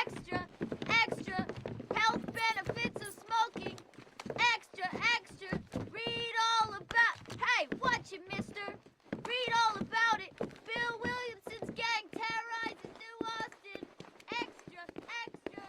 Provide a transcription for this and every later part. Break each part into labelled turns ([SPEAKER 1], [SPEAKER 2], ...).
[SPEAKER 1] Extra, extra, health benefits of smoking. Extra, extra, read all about... Hey, watch it, mister. Read all about it. Bill Williamson's gang terrorizes New Austin. Extra, extra.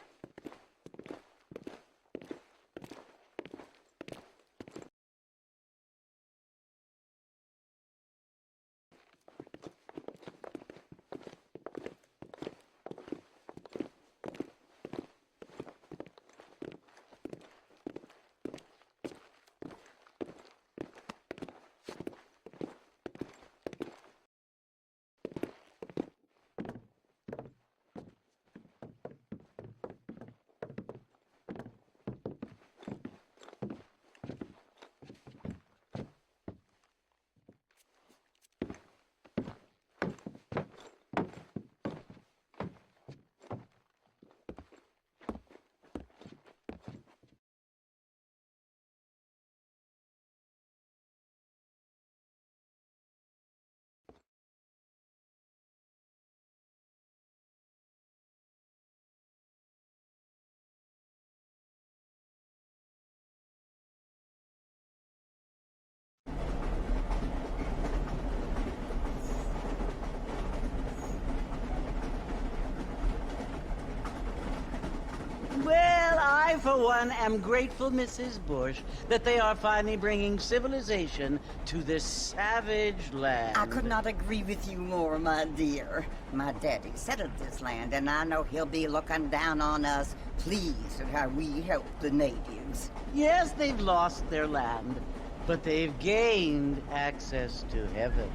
[SPEAKER 2] Well, I, for one, am grateful, Mrs. Bush, that they are finally bringing civilization to this savage land.
[SPEAKER 3] I could not agree with you more, my dear. My daddy settled this land, and I know he'll be looking down on us, pleased at how we help the natives.
[SPEAKER 2] Yes, they've lost their land, but they've gained access to heaven.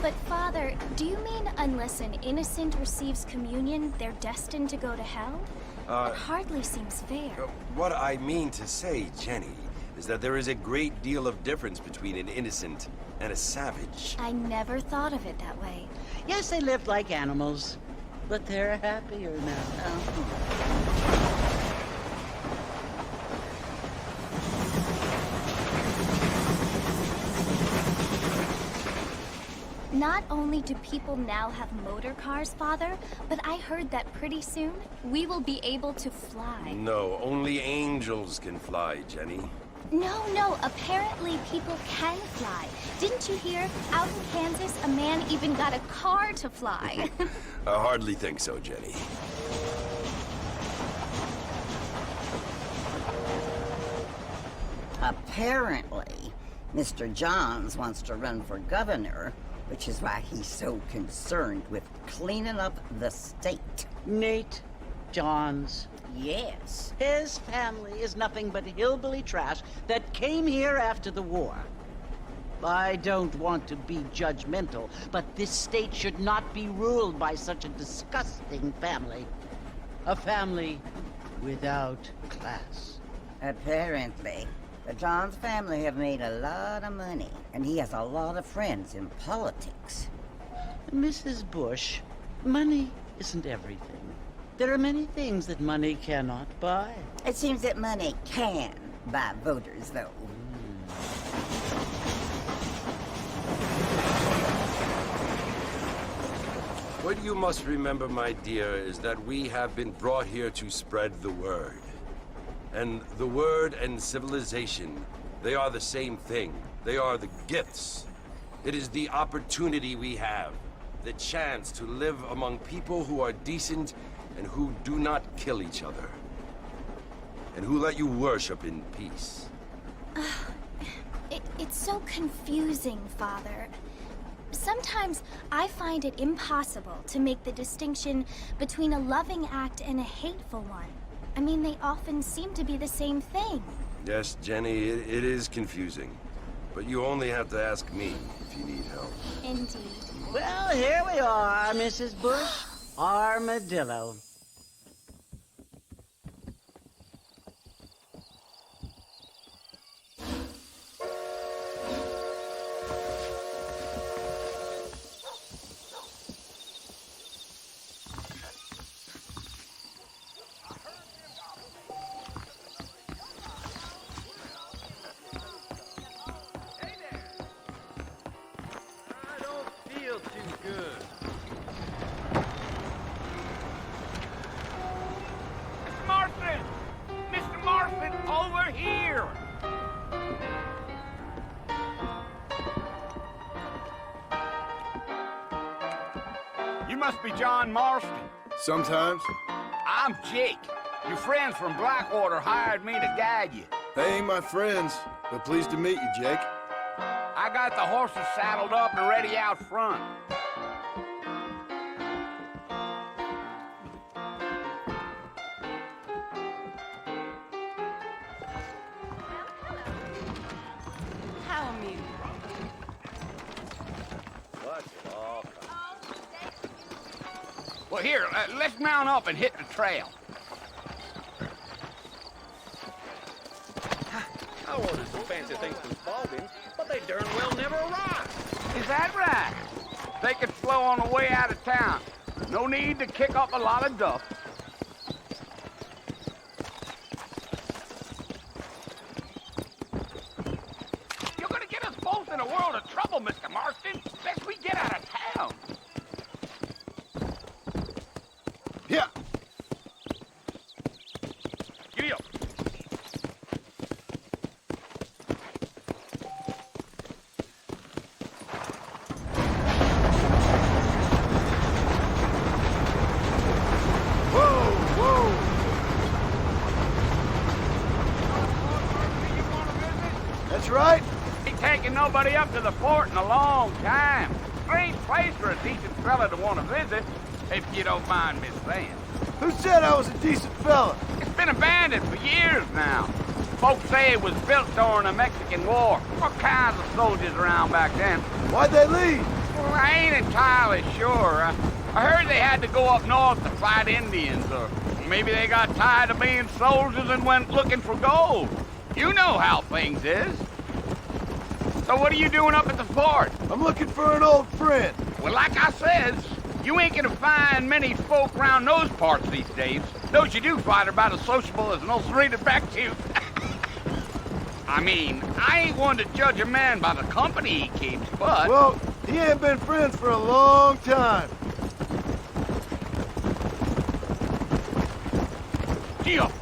[SPEAKER 4] But Father, do you mean unless an innocent receives communion, they're destined to go to hell? It hardly seems fair.
[SPEAKER 5] What I mean to say, Jenny, is that there is a great deal of difference between an innocent and a savage.
[SPEAKER 4] I never thought of it that way.
[SPEAKER 2] Yes, they lived like animals, but they're happier now.
[SPEAKER 4] Not only do people now have motor cars, Father, but I heard that pretty soon we will be able to fly.
[SPEAKER 5] No, only angels can fly, Jenny.
[SPEAKER 4] No, apparently people can fly. Didn't you hear? Out in Kansas, a man even got a car to fly.
[SPEAKER 5] I hardly think so, Jenny.
[SPEAKER 3] Apparently, Mr. Johns wants to run for governor, which is why he's so concerned with cleaning up the state.
[SPEAKER 2] Nate Johns.
[SPEAKER 3] Yes.
[SPEAKER 2] His family is nothing but hillbilly trash that came here after the war. I don't want to be judgmental, but this state should not be ruled by such a disgusting family. A family without class.
[SPEAKER 3] Apparently. The Johns family have made a lot of money, and he has a lot of friends in politics.
[SPEAKER 2] Mrs. Bush, money isn't everything. There are many things that money cannot buy.
[SPEAKER 3] It seems that money can buy voters, though.
[SPEAKER 5] What you must remember, my dear, is that we have been brought here to spread the word. And the word and civilization, they are the same thing. They are the gifts. It is the opportunity we have, the chance to live among people who are decent and who do not kill each other, and who let you worship in peace.
[SPEAKER 4] It's so confusing, Father. Sometimes I find it impossible to make the distinction between a loving act and a hateful one. I mean, they often seem to be the same thing.
[SPEAKER 5] Yes, Jenny, it is confusing. But you only have to ask me if you need help.
[SPEAKER 4] Indeed.
[SPEAKER 2] Well, here we are, Mrs. Bush. Armadillo.
[SPEAKER 6] feel too good.
[SPEAKER 7] Mr. Marston! Mr. Marston, over here! You must be John Marston.
[SPEAKER 6] Sometimes.
[SPEAKER 7] I'm Jake. Your friends from Blackwater hired me to guide you.
[SPEAKER 6] They ain't my friends, but pleased to meet you, Jake.
[SPEAKER 7] I got the horses saddled up and ready out front.
[SPEAKER 8] How amusing.
[SPEAKER 7] Well, here, let's mount up and hit the trail.
[SPEAKER 9] I ordered some fancy things from Spalding, but they darn well never arrived.
[SPEAKER 7] Is that right? They could flow on the way out of town. No need to kick up a lot of dust. You're gonna get us both in a world of trouble, Mr. Marston. Best we get out of town.
[SPEAKER 6] Yeah.
[SPEAKER 7] Giddy up.
[SPEAKER 6] That's right.
[SPEAKER 7] Ain't taking nobody up to the fort in a long time. Strange place for a decent fella to want to visit, if you don't mind me saying.
[SPEAKER 6] Who said I was a decent fella?
[SPEAKER 7] It's been abandoned for years now. Folks say it was built during the Mexican War. All kinds of soldiers around back then.
[SPEAKER 6] Why'd they leave?
[SPEAKER 7] Well, I ain't entirely sure. I heard they had to go up north to fight Indians, or maybe they got tired of being soldiers and went looking for gold. You know how things is. So what are you doing up at the fort?
[SPEAKER 6] I'm looking for an old friend.
[SPEAKER 7] Well, like I says, you ain't gonna find many folk around those parts these days. Those you do find are about as sociable as an old serrated back tooth. I mean, I ain't one to judge a man by the company he keeps, but...
[SPEAKER 6] Well, he ain't been friends for a long time.
[SPEAKER 7] Deal.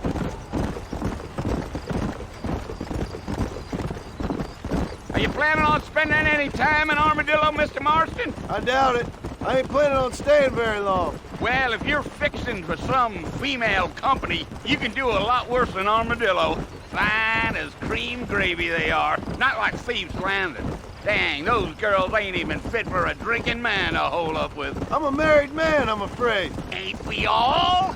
[SPEAKER 7] Are you planning on spending any time in Armadillo, Mr. Marston?
[SPEAKER 6] I doubt it. I ain't planning on staying very long.
[SPEAKER 7] Well, if you're fixing for some female company, you can do a lot worse than Armadillo. Fine as cream gravy they are. Not like Thieves' Landing. Dang, those girls ain't even fit for a drinking man to hole up with.
[SPEAKER 6] I'm a married man, I'm afraid.
[SPEAKER 7] Ain't we all?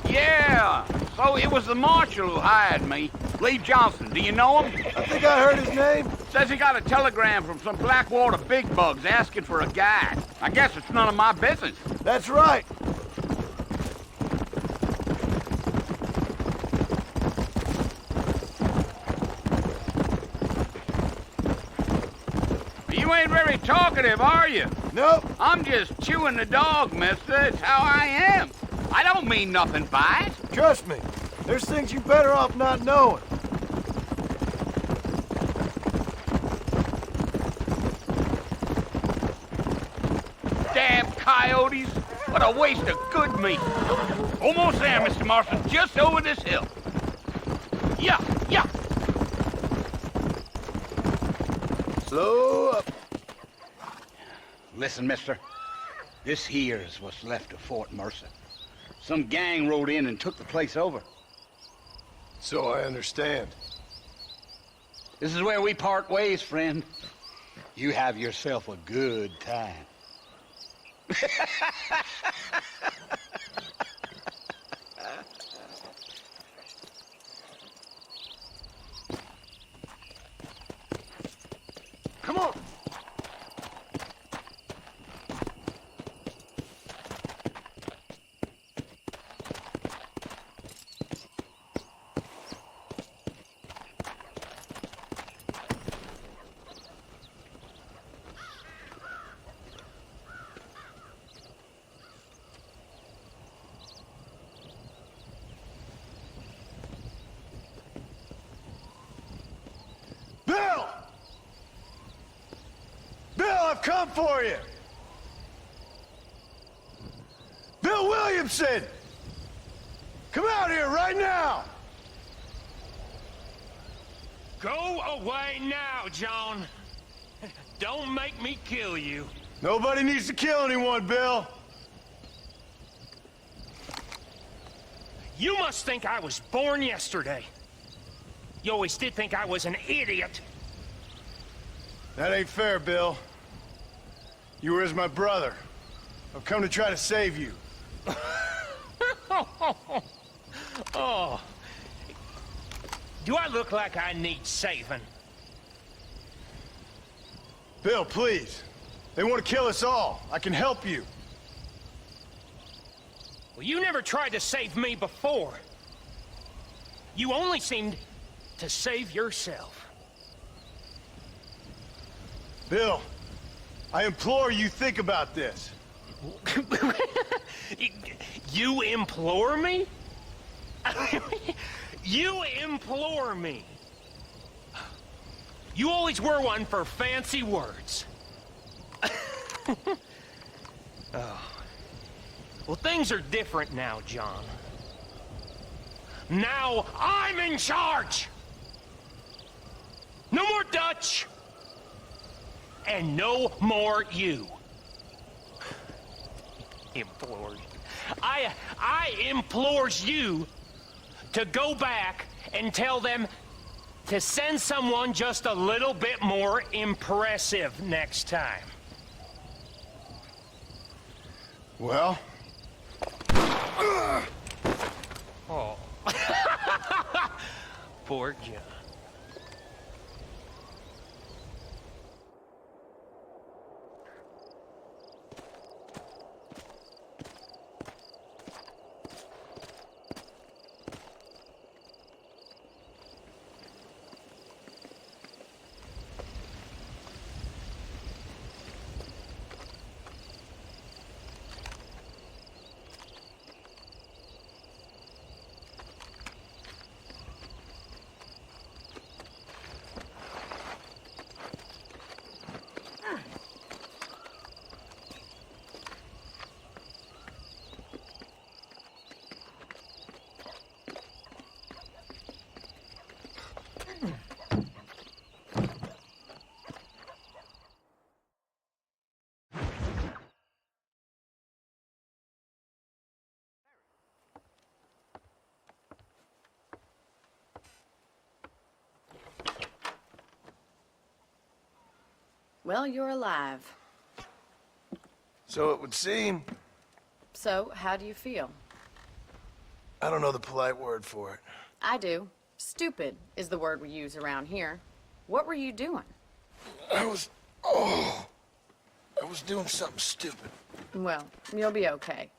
[SPEAKER 7] Yeah, so it was the marshal who hired me. Lee Johnson, do you know him?
[SPEAKER 6] I think I heard his name.
[SPEAKER 7] Says he got a telegram from some Blackwater big bugs asking for a guide. I guess it's none of my business.
[SPEAKER 6] That's right.
[SPEAKER 7] You ain't very talkative, are you?
[SPEAKER 6] Nope.
[SPEAKER 7] I'm just chewing the dog, mister. It's how I am. I don't mean nothing by it.
[SPEAKER 6] Trust me. There's things you're better off not knowing.
[SPEAKER 7] Damn coyotes. What a waste of good meat. Almost there, Mr. Marston. Just over this hill. Yeah, yeah.
[SPEAKER 6] Slow up.
[SPEAKER 7] Listen, mister. This here is what's left of Fort Mercer. Some gang rode in and took the place over.
[SPEAKER 6] So I understand.
[SPEAKER 7] This is where we part ways, friend. You have yourself a good time.
[SPEAKER 6] Come on. come for you! Bill Williamson! Come out here right now!
[SPEAKER 10] Go away now, John. Don't make me kill you.
[SPEAKER 6] Nobody needs to kill anyone, Bill.
[SPEAKER 10] You must think I was born yesterday. You always did think I was an idiot.
[SPEAKER 6] That ain't fair, Bill. You were as my brother. I've come to try to save you.
[SPEAKER 10] Oh. Do I look like I need saving?
[SPEAKER 6] Bill, please. They want to kill us all. I can help you.
[SPEAKER 10] Well, you never tried to save me before. You only seemed to save yourself.
[SPEAKER 6] Bill, I implore you think about this.
[SPEAKER 10] You implore me? You implore me. You always were one for fancy words. Oh. Well, things are different now, John. Now I'm in charge! No more Dutch! And no more you. Implored. I implores you to go back and tell them to send someone just a little bit more impressive next time.
[SPEAKER 6] Well?
[SPEAKER 10] Oh. Poor John.
[SPEAKER 8] Well, you're alive.
[SPEAKER 6] So it would seem.
[SPEAKER 8] So, how do you feel?
[SPEAKER 6] I don't know the polite word for it.
[SPEAKER 8] I do. Stupid is the word we use around here. What were you doing?
[SPEAKER 6] I was doing something stupid.
[SPEAKER 8] Well, you'll be okay.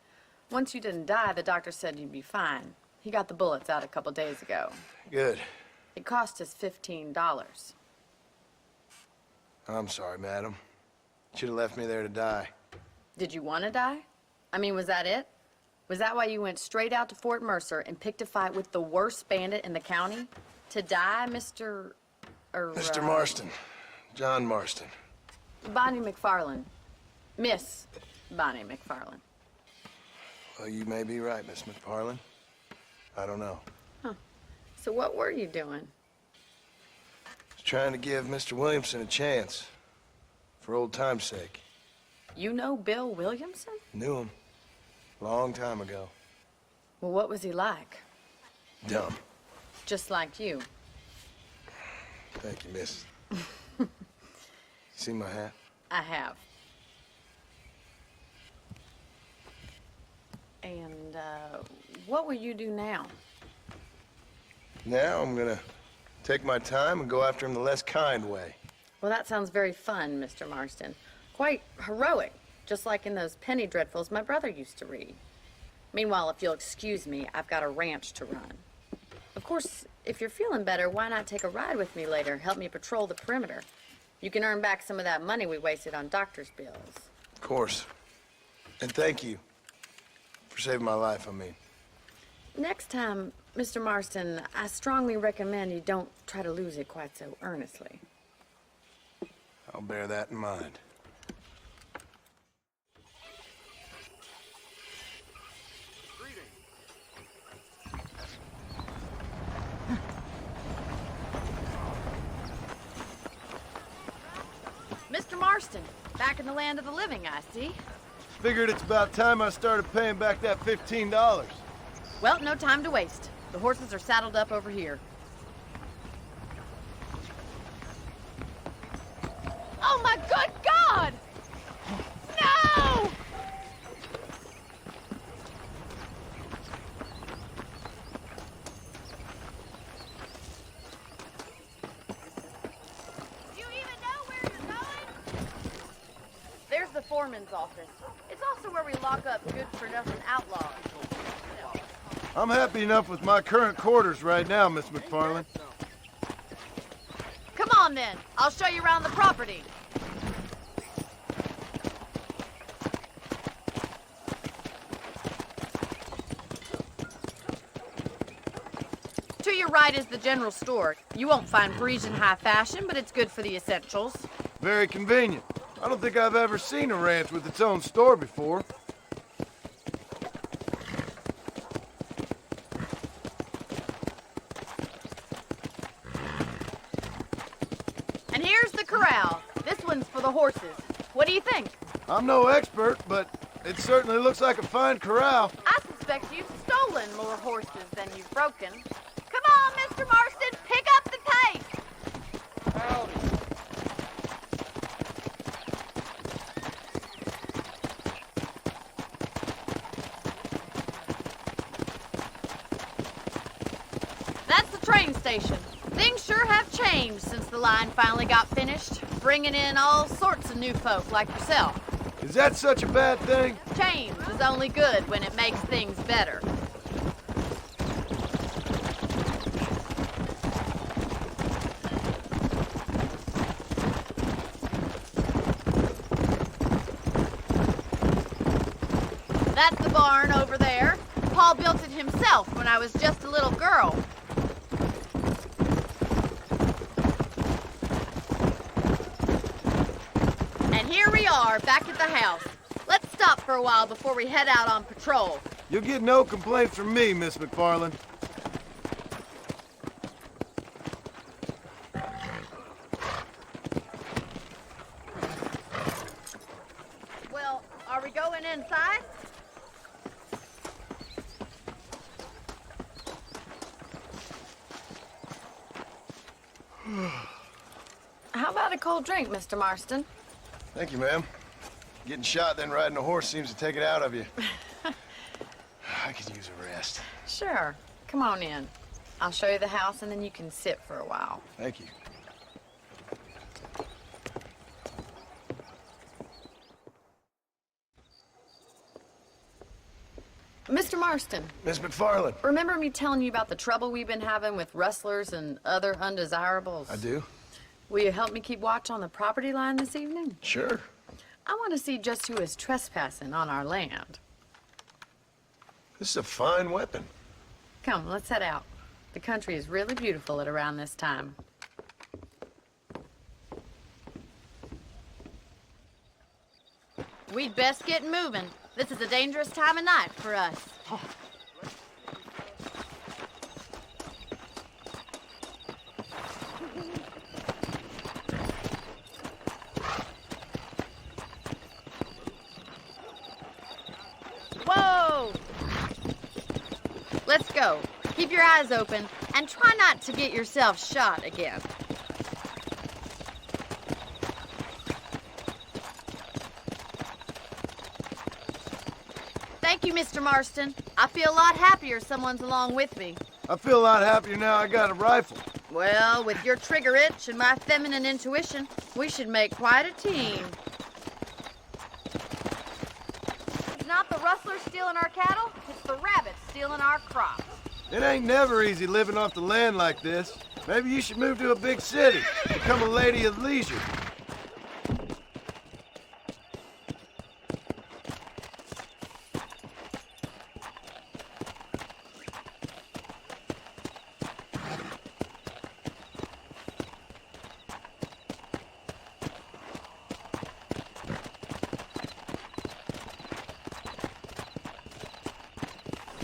[SPEAKER 8] Once you didn't die, the doctor said you'd be fine. He got the bullets out a couple days ago.
[SPEAKER 6] Good.
[SPEAKER 8] It cost us $15.
[SPEAKER 6] I'm sorry, madam. Should have left me there to die.
[SPEAKER 8] Did you want to die? I mean, was that it? Was that why you went straight out to Fort Mercer and picked a fight with the worst bandit in the county? To die, Mr.
[SPEAKER 6] Mr. Marston. John Marston.
[SPEAKER 8] Bonnie McFarland. Miss Bonnie McFarland.
[SPEAKER 6] Well, you may be right, Miss McFarland. I don't know.
[SPEAKER 8] Huh. So what were you doing?
[SPEAKER 6] Just trying to give Mr. Williamson a chance. For old time's sake.
[SPEAKER 8] You know Bill Williamson?
[SPEAKER 6] Knew him. Long time ago.
[SPEAKER 8] Well, what was he like?
[SPEAKER 6] Dumb.
[SPEAKER 8] Just like you.
[SPEAKER 6] Thank you, miss. See my hat?
[SPEAKER 8] I have. And, what will you do now?
[SPEAKER 6] Now I'm gonna take my time and go after him the less kind way.
[SPEAKER 8] Well, that sounds very fun, Mr. Marston. Quite heroic, just like in those penny dreadfuls my brother used to read. Meanwhile, if you'll excuse me, I've got a ranch to run. Of course, if you're feeling better, why not take a ride with me later? Help me patrol the perimeter. You can earn back some of that money we wasted on doctor's bills.
[SPEAKER 6] Of course. And thank you for saving my life, I mean.
[SPEAKER 8] Next time, Mr. Marston, I strongly recommend you don't try to lose it quite so earnestly.
[SPEAKER 6] I'll bear that in mind.
[SPEAKER 8] in the land of the living, I see.
[SPEAKER 6] Figured it's about time I started paying back that $15.
[SPEAKER 8] Well, no time to waste. The horses are saddled up over here.
[SPEAKER 1] Oh my good God! No! Do you even know where you're going?
[SPEAKER 8] There's the foreman's office. It's also where we lock up good-for-nothing outlaws.
[SPEAKER 6] I'm happy enough with my current quarters right now, Miss McFarland.
[SPEAKER 8] Come on, then. I'll show you around the property. To your right is the general store. You won't find Parisian high fashion, but it's good for the essentials.
[SPEAKER 6] Very convenient. I don't think I've ever seen a ranch with its own store before.
[SPEAKER 8] And here's the corral. This one's for the horses. What do you think?
[SPEAKER 6] I'm no expert, but it certainly looks like a fine corral.
[SPEAKER 8] I suspect you've stolen more horses than you've broken. Come on, Mr. Marston, pick up the pace!
[SPEAKER 9] Howdy.
[SPEAKER 8] That's the train station. Things sure have changed since the line finally got finished, bringing in all sorts of new folk like yourself.
[SPEAKER 6] Is that such a bad thing?
[SPEAKER 8] Change is only good when it makes things better. That's the barn over there. Paul built it himself when I was just a little girl. And here we are, back at the house. Let's stop for a while before we head out on patrol.
[SPEAKER 6] You'll get no complaints from me, Miss McFarland.
[SPEAKER 8] Well, are we going inside? How about a cold drink, Mr. Marston?
[SPEAKER 6] Thank you, ma'am. Getting shot, then riding a horse seems to take it out of you. I could use a rest.
[SPEAKER 8] Sure. Come on in. I'll show you the house and then you can sit for a while.
[SPEAKER 6] Thank you.
[SPEAKER 8] Mr. Marston,
[SPEAKER 6] Miss McFarland.
[SPEAKER 8] remember me telling you about the trouble we've been having with rustlers and other undesirables?
[SPEAKER 6] I do?
[SPEAKER 8] Will you help me keep watch on the property line this evening?
[SPEAKER 6] Sure.
[SPEAKER 8] I want to see just who is trespassing on our land.
[SPEAKER 6] This is a fine weapon.
[SPEAKER 8] Come, let's head out. The country is really beautiful at around this time. We'd best get moving. This is a dangerous time of night for us. Whoa! Let's go. Keep your eyes open and try not to get yourself shot again. Thank you, Mr. Marston. I feel a lot happier someone's along with me.
[SPEAKER 6] I feel a lot happier now I got a rifle.
[SPEAKER 8] Well, with your trigger itch and my feminine intuition, we should make quite a team. It's not the rustlers stealing our cattle, it's the rabbits stealing our crops.
[SPEAKER 6] It ain't never easy living off the land like this. Maybe you should move to a big city, become a lady of leisure.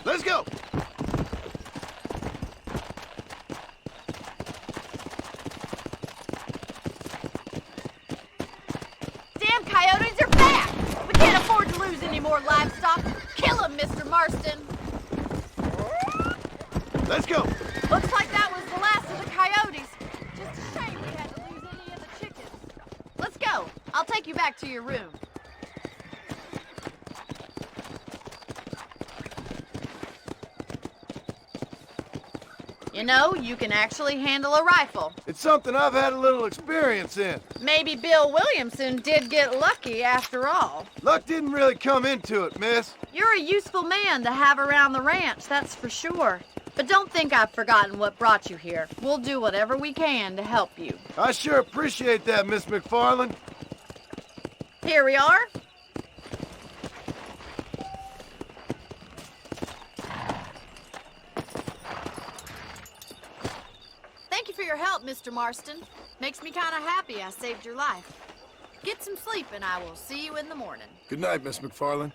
[SPEAKER 6] Let's go!
[SPEAKER 8] Damn coyotes to your room. You know, you can actually handle a rifle.
[SPEAKER 6] It's something I've had a little experience in.
[SPEAKER 8] Maybe Bill Williamson did get lucky after all.
[SPEAKER 6] Luck didn't really come into it, miss.
[SPEAKER 8] You're a useful man to have around the ranch, that's for sure. But don't think I've forgotten what brought you here. We'll do whatever we can to help you.
[SPEAKER 6] I sure appreciate that, Miss McFarland.
[SPEAKER 8] Here we are. Thank you for your help, Mr. Marston. Makes me kind of happy I saved your life. Get some sleep and I will see you in the morning.
[SPEAKER 6] Good night, Miss McFarland.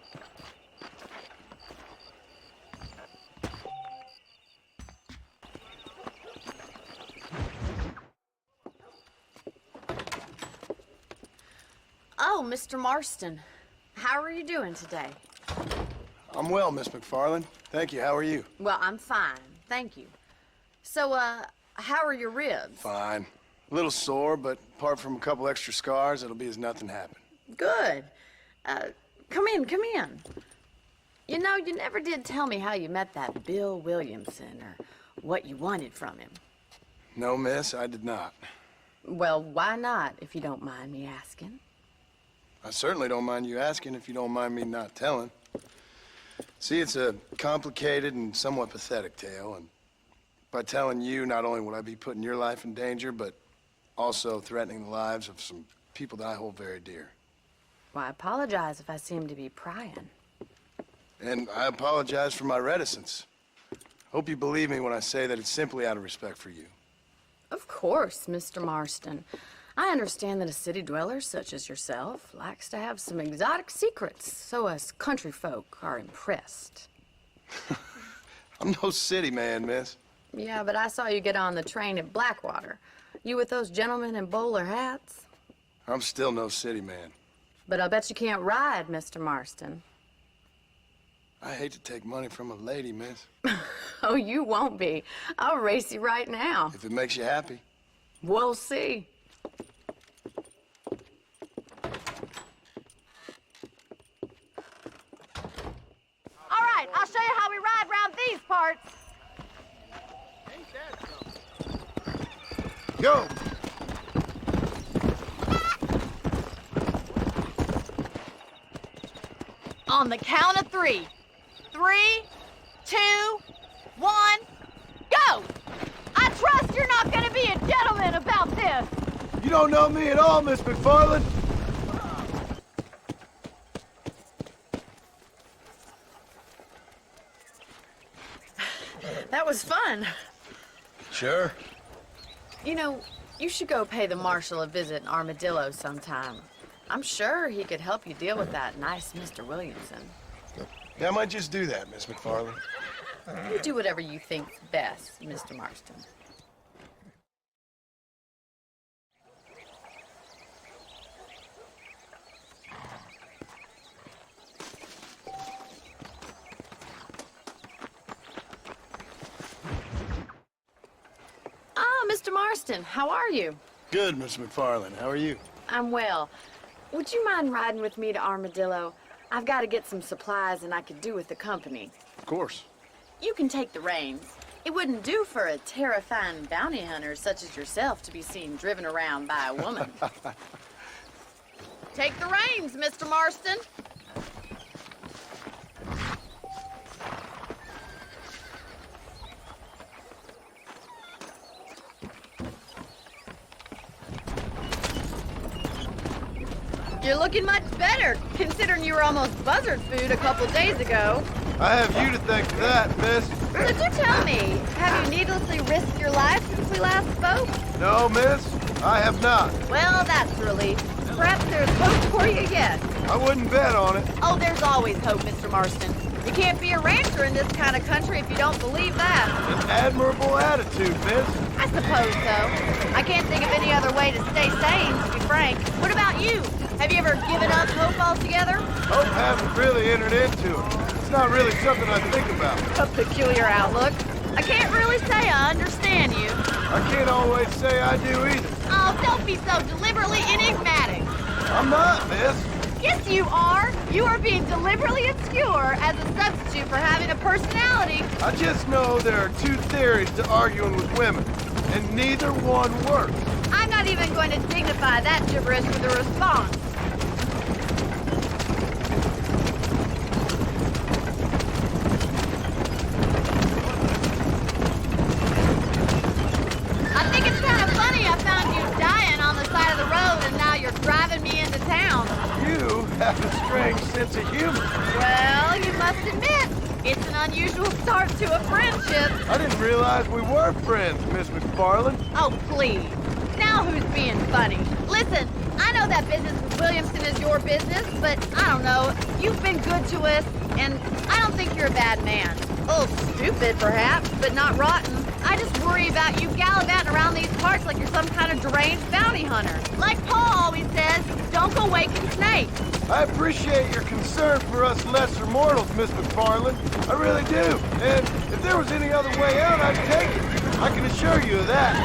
[SPEAKER 8] Oh, Mr. Marston. How are you doing today?
[SPEAKER 6] I'm well, Miss McFarland. Thank you. How are you?
[SPEAKER 8] Well, I'm fine. Thank you. So, how are your ribs?
[SPEAKER 6] Fine. A little sore, but apart from a couple extra scars, it'll be as nothing happened.
[SPEAKER 8] Good. Come in, come in. You know, you never did tell me how you met that Bill Williamson or what you wanted from him.
[SPEAKER 6] No, miss, I did not.
[SPEAKER 8] Well, why not, if you don't mind me asking?
[SPEAKER 6] I certainly don't mind you asking if you don't mind me not telling. See, it's a complicated and somewhat pathetic tale, and by telling you, not only would I be putting your life in danger, but also threatening the lives of some people that I hold very dear.
[SPEAKER 8] Well, I apologize if I seem to be prying.
[SPEAKER 6] And I apologize for my reticence. Hope you believe me when I say that it's simply out of respect for you.
[SPEAKER 8] Of course, Mr. Marston. I understand that a city dweller such as yourself likes to have some exotic secrets, so us country folk are impressed.
[SPEAKER 6] I'm no city man, miss.
[SPEAKER 8] Yeah, but I saw you get on the train at Blackwater. You with those gentlemen in bowler hats?
[SPEAKER 6] I'm still no city man.
[SPEAKER 8] But I'll bet you can't ride, Mr. Marston.
[SPEAKER 6] I hate to take money from a lady, miss.
[SPEAKER 8] Oh, you won't be. I'll race you right now.
[SPEAKER 6] If it makes you happy.
[SPEAKER 8] We'll see. All right, I'll show you how we ride around these parts.
[SPEAKER 6] Go!
[SPEAKER 8] On the count of 3. 3, 2, 1, go! I trust you're not gonna be a gentleman about this.
[SPEAKER 6] You don't know me at all, Miss McFarland.
[SPEAKER 8] That was fun.
[SPEAKER 6] Sure.
[SPEAKER 8] You know, you should go pay the marshal a visit in Armadillo sometime. I'm sure he could help you deal with that nice Mr. Williamson.
[SPEAKER 6] Yeah, I might just do that, Miss McFarland.
[SPEAKER 8] You do whatever you think's best, Mr. Marston. Ah, Mr. Marston, how are you?
[SPEAKER 6] Good, Miss McFarland. How are you?
[SPEAKER 8] I'm well. Would you mind riding with me to Armadillo? I've got to get some supplies and I could do with the company.
[SPEAKER 6] Of course.
[SPEAKER 8] You can take the reins. It wouldn't do for a terrifying bounty hunter such as yourself to be seen driven around by a woman. Take the reins, Mr. Marston. You're looking much better, considering you were almost buzzard food a couple days ago.
[SPEAKER 6] I have you to thank for that, miss.
[SPEAKER 8] So do tell me, have you needlessly risked your life since we last spoke?
[SPEAKER 6] No, miss, I have not.
[SPEAKER 8] Well, that's a relief. Perhaps there's hope for you yet.
[SPEAKER 6] I wouldn't bet on it.
[SPEAKER 8] Oh, there's always hope, Mr. Marston. You can't be a rancher in this kind of country if you don't believe that.
[SPEAKER 6] An admirable attitude, miss.
[SPEAKER 8] I suppose so. I can't think of any other way to stay sane, to be frank. What about you? Have you ever given up hope altogether?
[SPEAKER 6] Hope hasn't really entered into it. It's not really something I think about.
[SPEAKER 8] A peculiar outlook. I can't really say I understand you.
[SPEAKER 6] I can't always say I do either.
[SPEAKER 8] Oh, don't be so deliberately enigmatic.
[SPEAKER 6] I'm not, miss.
[SPEAKER 1] Yes, you are. You are being deliberately obscure as a substitute for having a personality.
[SPEAKER 6] I just know there are two theories to arguing with women, and neither one works.
[SPEAKER 1] I'm not even going to dignify that gibberish with a response. I think it's kind of funny I found you dying on the side of the road and now you're driving me into town.
[SPEAKER 6] You have a strange sense of humor.
[SPEAKER 1] Well, you must admit, it's an unusual start to a friendship.
[SPEAKER 6] I didn't realize we were friends, Miss McFarland.
[SPEAKER 1] Oh, please. Now who's being funny? Listen, I know that business with Williamson is your business, but I don't know. You've been good to us, and I don't think you're a bad man. A little stupid, perhaps, but not rotten. I just worry about you gallivanting around these parts like you're some kind of deranged bounty hunter. Like Paul always says, don't go waking snakes.
[SPEAKER 6] I appreciate your concern for us lesser mortals, Miss McFarland. I really do. And if there was any other way out, I'd take it. I can assure you of that.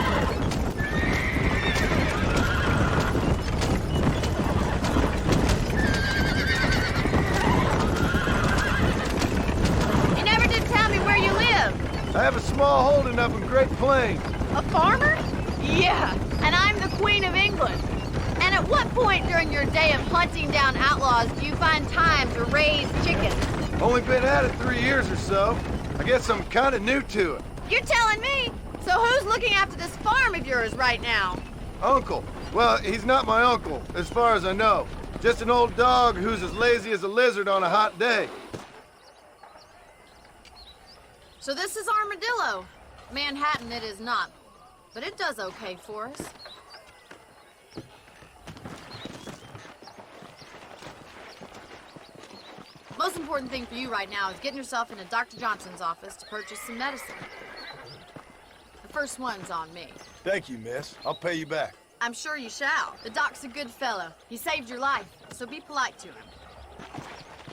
[SPEAKER 1] You never did tell me where you live.
[SPEAKER 6] I have a small holding up in Great Plains.
[SPEAKER 1] A farmer? Yeah, and I'm the Queen of England. And at what point during your day of hunting down outlaws do you find time to raise chickens?
[SPEAKER 6] Only been at it 3 years or so. I guess I'm kind of new to it.
[SPEAKER 1] You're telling me? So who's looking after this farm of yours right now?
[SPEAKER 6] Uncle. Well, he's not my uncle, as far as I know. Just an old dog who's as lazy as a lizard on a hot day.
[SPEAKER 8] So this is Armadillo. Manhattan it is not, but it does okay for us. Most important thing for you right now is getting yourself into Dr. Johnson's office to purchase some medicine. The first one's on me.
[SPEAKER 6] Thank you, miss. I'll pay you back.
[SPEAKER 8] I'm sure you shall. The doc's a good fellow. He saved your life, so be polite to him.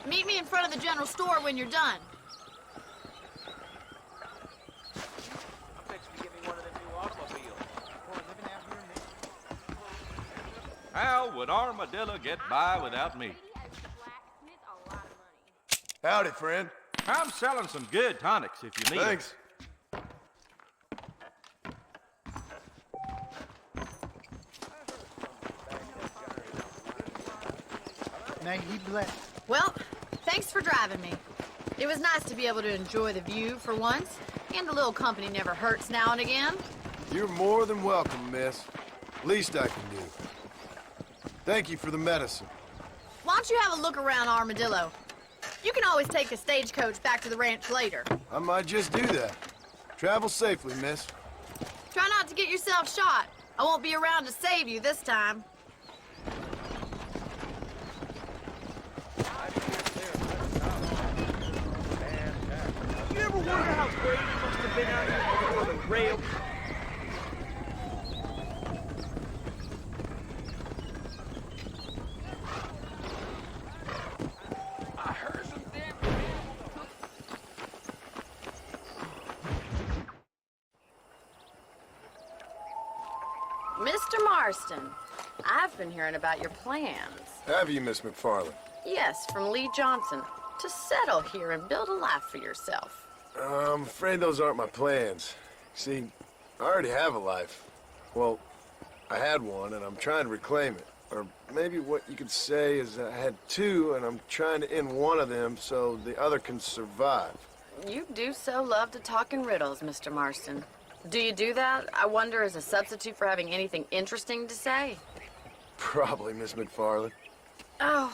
[SPEAKER 8] Meet me in front of the general store when you're done.
[SPEAKER 11] How would Armadillo get by without me?
[SPEAKER 6] Howdy, friend.
[SPEAKER 11] I'm selling some good tonics if you need them.
[SPEAKER 6] Thanks.
[SPEAKER 2] May he bless.
[SPEAKER 8] Well, thanks for driving me. It was nice to be able to enjoy the view for once, and a little company never hurts now and again.
[SPEAKER 6] You're more than welcome, miss. Least I can do. Thank you for the medicine.
[SPEAKER 8] Why don't you have a look around Armadillo? You can always take a stagecoach back to the ranch later.
[SPEAKER 6] I might just do that. Travel safely, miss.
[SPEAKER 8] Try not to get yourself shot. I won't be around to save you this time.
[SPEAKER 9] You ever wonder how great it must have been out here before the rail?
[SPEAKER 8] Mr. Marston, I've been hearing about your plans.
[SPEAKER 6] Have you, Miss McFarland?
[SPEAKER 8] Yes, from Lee Johnson, to settle here and build a life for yourself.
[SPEAKER 6] I'm afraid those aren't my plans. See, I already have a life. Well, I had one, and I'm trying to reclaim it. Or maybe what you could say is I had two, and I'm trying to end one of them so the other can survive.
[SPEAKER 8] You do so love to talk in riddles, Mr. Marston. Do you do that, I wonder, as a substitute for having anything interesting to say?
[SPEAKER 6] Probably, Miss McFarland.
[SPEAKER 8] Oh,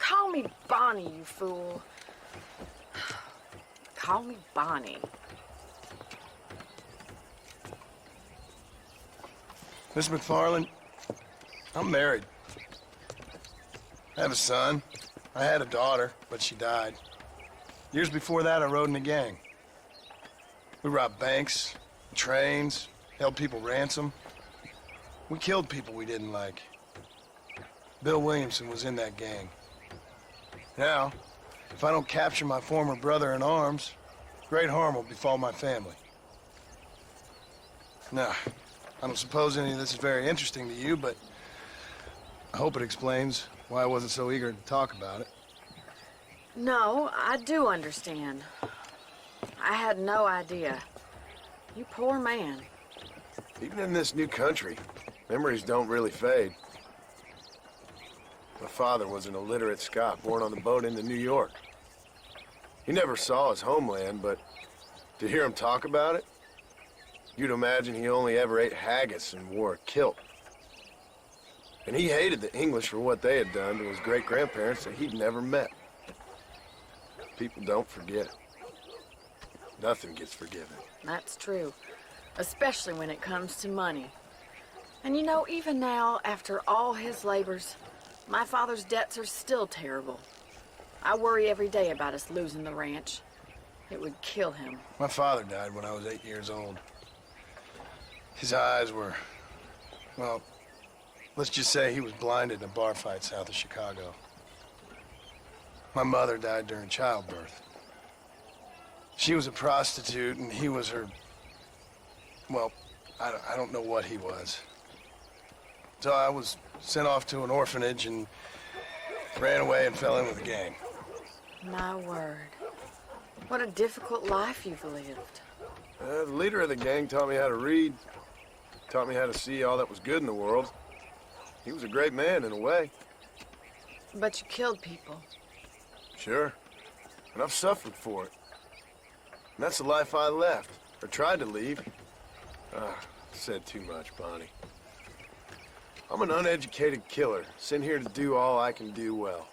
[SPEAKER 8] call me Bonnie, you fool. Call me Bonnie.
[SPEAKER 6] Miss McFarland, I'm married. I have a son. I had a daughter, but she died. Years before that, I rode in a gang. We robbed banks, trains, held people ransom. We killed people we didn't like. Bill Williamson was in that gang. Now, if I don't capture my former brother in arms, great harm will befall my family. Now, I don't suppose any of this is very interesting to you, but I hope it explains why I wasn't so eager to talk about it.
[SPEAKER 8] No, I do understand. I had no idea. You poor man.
[SPEAKER 6] Even in this new country, memories don't really fade. My father was an illiterate Scot born on the boat into New York. He never saw his homeland, but to hear him talk about it, you'd imagine he only ever ate haggis and wore a kilt. And he hated the English for what they had done to his great-grandparents that he'd never met. People don't forget. Nothing gets forgiven.
[SPEAKER 8] That's true. Especially when it comes to money. And you know, even now, after all his labors, my father's debts are still terrible. I worry every day about us losing the ranch. It would kill him.
[SPEAKER 6] My father died when I was 8 years old. His eyes were, well, let's just say he was blinded in a bar fight south of Chicago. My mother died during childbirth. She was a prostitute and he was her, well, I don't know what he was. So I was sent off to an orphanage and ran away and fell in with a gang.
[SPEAKER 8] My word. What a difficult life you've lived.
[SPEAKER 6] The leader of the gang taught me how to read, taught me how to see all that was good in the world. He was a great man in a way.
[SPEAKER 8] But you killed people.
[SPEAKER 6] Sure. And I've suffered for it. And that's the life I left, or tried to leave. Said too much, Bonnie. I'm an uneducated killer, sent here to do all I can do well.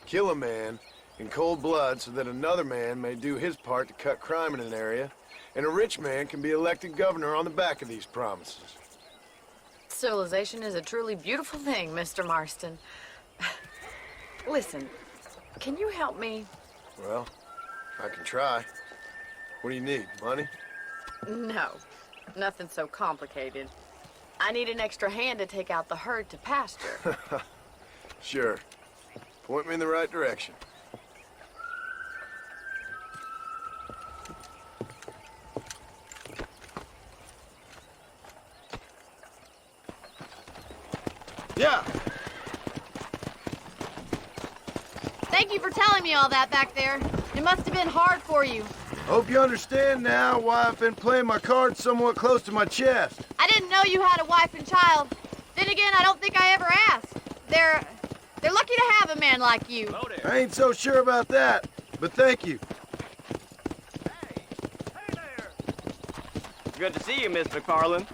[SPEAKER 6] Kill a man in cold blood so that another man may do his part to cut crime in an area, and a rich man can be elected governor on the back of these promises.
[SPEAKER 8] Civilization is a truly beautiful thing, Mr. Marston. Listen, can you help me?
[SPEAKER 6] Well, I can try. What do you need, money?
[SPEAKER 8] No, nothing so complicated. I need an extra hand to take out the herd to pasture.
[SPEAKER 6] Sure. Point me in the right direction. Yeah.
[SPEAKER 1] Thank you for telling me all that back there. It must have been hard for you.
[SPEAKER 6] Hope you understand now why I've been playing my cards somewhat close to my chest.
[SPEAKER 1] I didn't know you had a wife and child. Then again, I don't think I ever asked. They're lucky to have a man like you.
[SPEAKER 6] I ain't so sure about that, but thank you.
[SPEAKER 9] Hey there! Good to see you, Miss McFarland.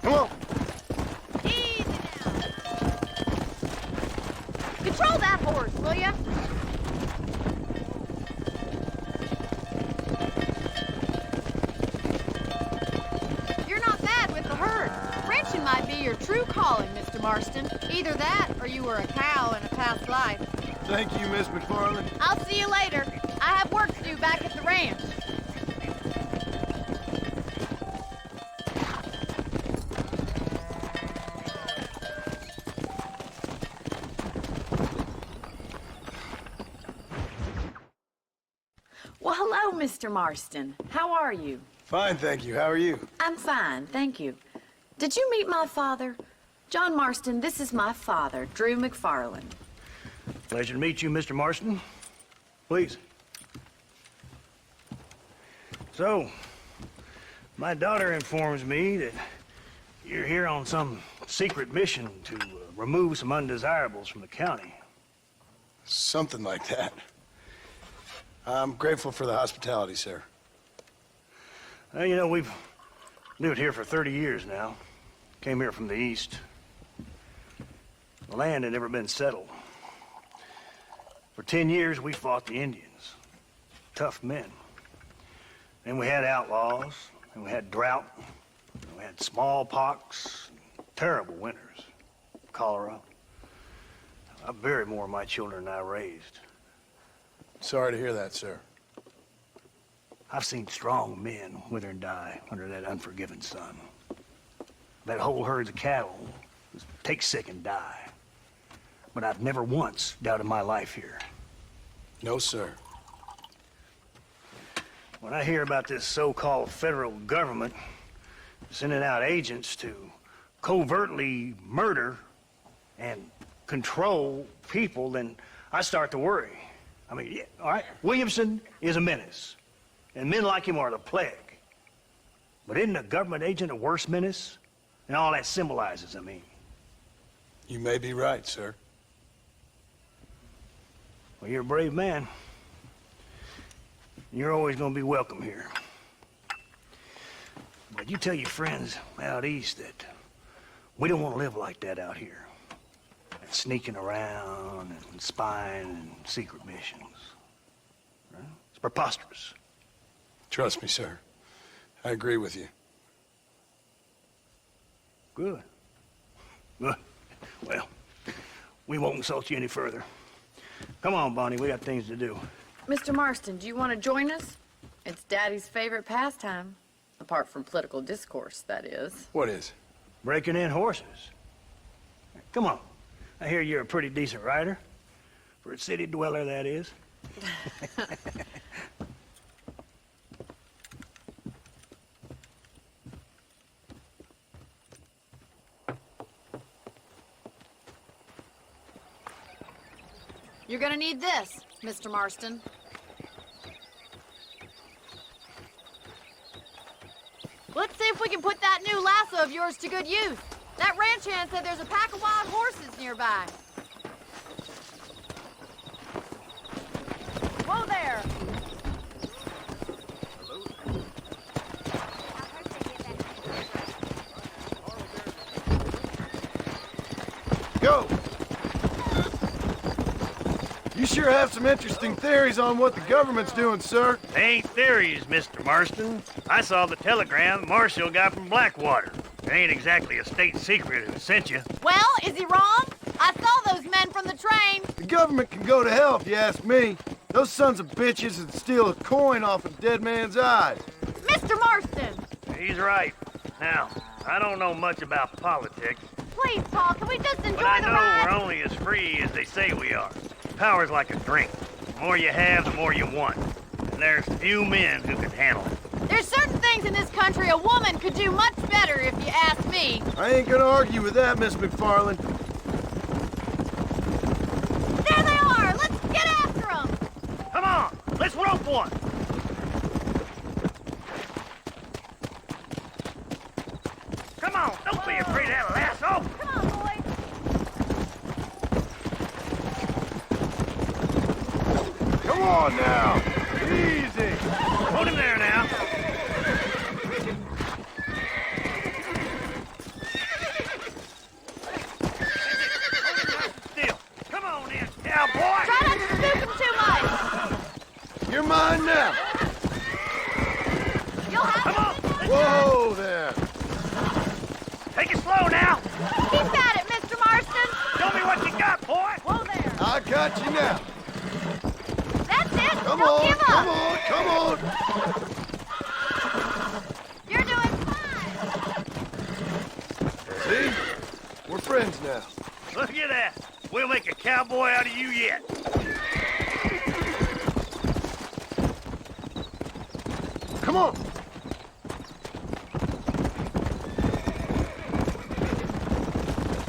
[SPEAKER 6] Come on.
[SPEAKER 1] Easy now. Control that horse, will ya? You're not bad with the herd. Ranching might be your true calling, Mr. Marston. Either that, or you were a cow in a past life.
[SPEAKER 6] Thank you, Miss McFarland.
[SPEAKER 1] I'll see you later. I have work to do back at the ranch.
[SPEAKER 8] Well, hello, Mr. Marston. How are you?
[SPEAKER 6] Fine, thank you. How are you?
[SPEAKER 8] I'm fine, thank you. Did you meet my father? John Marston, this is my father, Drew McFarland.
[SPEAKER 12] Pleasure to meet you, Mr. Marston. Please. So, my daughter informs me that you're here on some secret mission to remove some undesirables from the county.
[SPEAKER 6] Something like that. I'm grateful for the hospitality, sir.
[SPEAKER 12] Well, you know, we've lived here for 30 years now. Came here from the east. The land had never been settled. For 10 years, we fought the Indians. Tough men. Then we had outlaws, and we had drought, and we had smallpox, terrible winters, cholera. I buried more of my children than I raised.
[SPEAKER 6] Sorry to hear that, sir.
[SPEAKER 12] I've seen strong men wither and die under that unforgiving sun. That whole herds of cattle just take sick and die. But I've never once doubted my life here.
[SPEAKER 6] No, sir.
[SPEAKER 12] When I hear about this so-called federal government sending out agents to covertly murder and control people, then I start to worry. I mean, yeah, all right, Williamson is a menace, and men like him are the plague. But isn't a government agent a worse menace? And all that symbolizes, I mean.
[SPEAKER 6] You may be right, sir.
[SPEAKER 12] Well, you're a brave man. You're always gonna be welcome here. But you tell your friends out east that we don't want to live like that out here. And sneaking around and spying and secret missions. Right? It's preposterous.
[SPEAKER 6] Trust me, sir. I agree with you.
[SPEAKER 12] Good. Good. Well, we won't insult you any further. Come on, Bonnie, we got things to do.
[SPEAKER 8] Mr. Marston, do you want to join us? It's Daddy's favorite pastime. Apart from political discourse, that is.
[SPEAKER 6] What is?
[SPEAKER 12] Breaking in horses. Come on. I hear you're a pretty decent rider. For a city dweller, that is.
[SPEAKER 8] You're gonna need this, Mr. Marston.
[SPEAKER 1] Let's see if we can put that new lasso of yours to good use. That ranch hand said there's a pack of wild horses nearby. Whoa there!
[SPEAKER 6] Go! You sure have some interesting theories on what the government's doing, sir.
[SPEAKER 12] They ain't theories, Mr. Marston. I saw the telegram Marshall got from Blackwater. It ain't exactly a state secret who sent you.
[SPEAKER 1] Well, is he wrong? I saw those men from the train.
[SPEAKER 6] The government can go to hell if you ask me. Those sons of bitches would steal a coin off a dead man's eyes.
[SPEAKER 1] Mr. Marston!
[SPEAKER 12] He's right. Now, I don't know much about politics,
[SPEAKER 1] Please, Paul, can we just enjoy
[SPEAKER 12] but I
[SPEAKER 1] the
[SPEAKER 12] know
[SPEAKER 1] ride?
[SPEAKER 12] we're only as free as they say we are. Power's like a drink. The more you have, the more you want. And there's few men who can handle it.
[SPEAKER 1] There's certain things in this country a woman could do much better, if you ask me.
[SPEAKER 6] I ain't gonna argue with that, Miss McFarland.
[SPEAKER 1] There they are! Let's get after them!
[SPEAKER 12] Come on, let's rope one. Come on, don't be afraid of that lasso.
[SPEAKER 1] Come on, boys!
[SPEAKER 6] Come on now. Easy.
[SPEAKER 12] Hold him there now. Still. Come on in, cowboy.
[SPEAKER 1] Try not to spook them too much!
[SPEAKER 6] You're mine now.
[SPEAKER 1] You'll have
[SPEAKER 12] Come on.
[SPEAKER 6] Whoa there.
[SPEAKER 12] Take it slow now.
[SPEAKER 1] Keep at it, Mr. Marston!
[SPEAKER 12] Show me what you got, boy.
[SPEAKER 1] Whoa there!
[SPEAKER 6] I got you now.
[SPEAKER 1] That's it!
[SPEAKER 6] Come
[SPEAKER 1] Don't
[SPEAKER 6] on,
[SPEAKER 1] give
[SPEAKER 6] come
[SPEAKER 1] up!
[SPEAKER 6] on, come on.
[SPEAKER 1] You're doing fine!
[SPEAKER 6] See? We're friends now.
[SPEAKER 12] Look at that. We'll make a cowboy out of you yet.
[SPEAKER 6] Come on.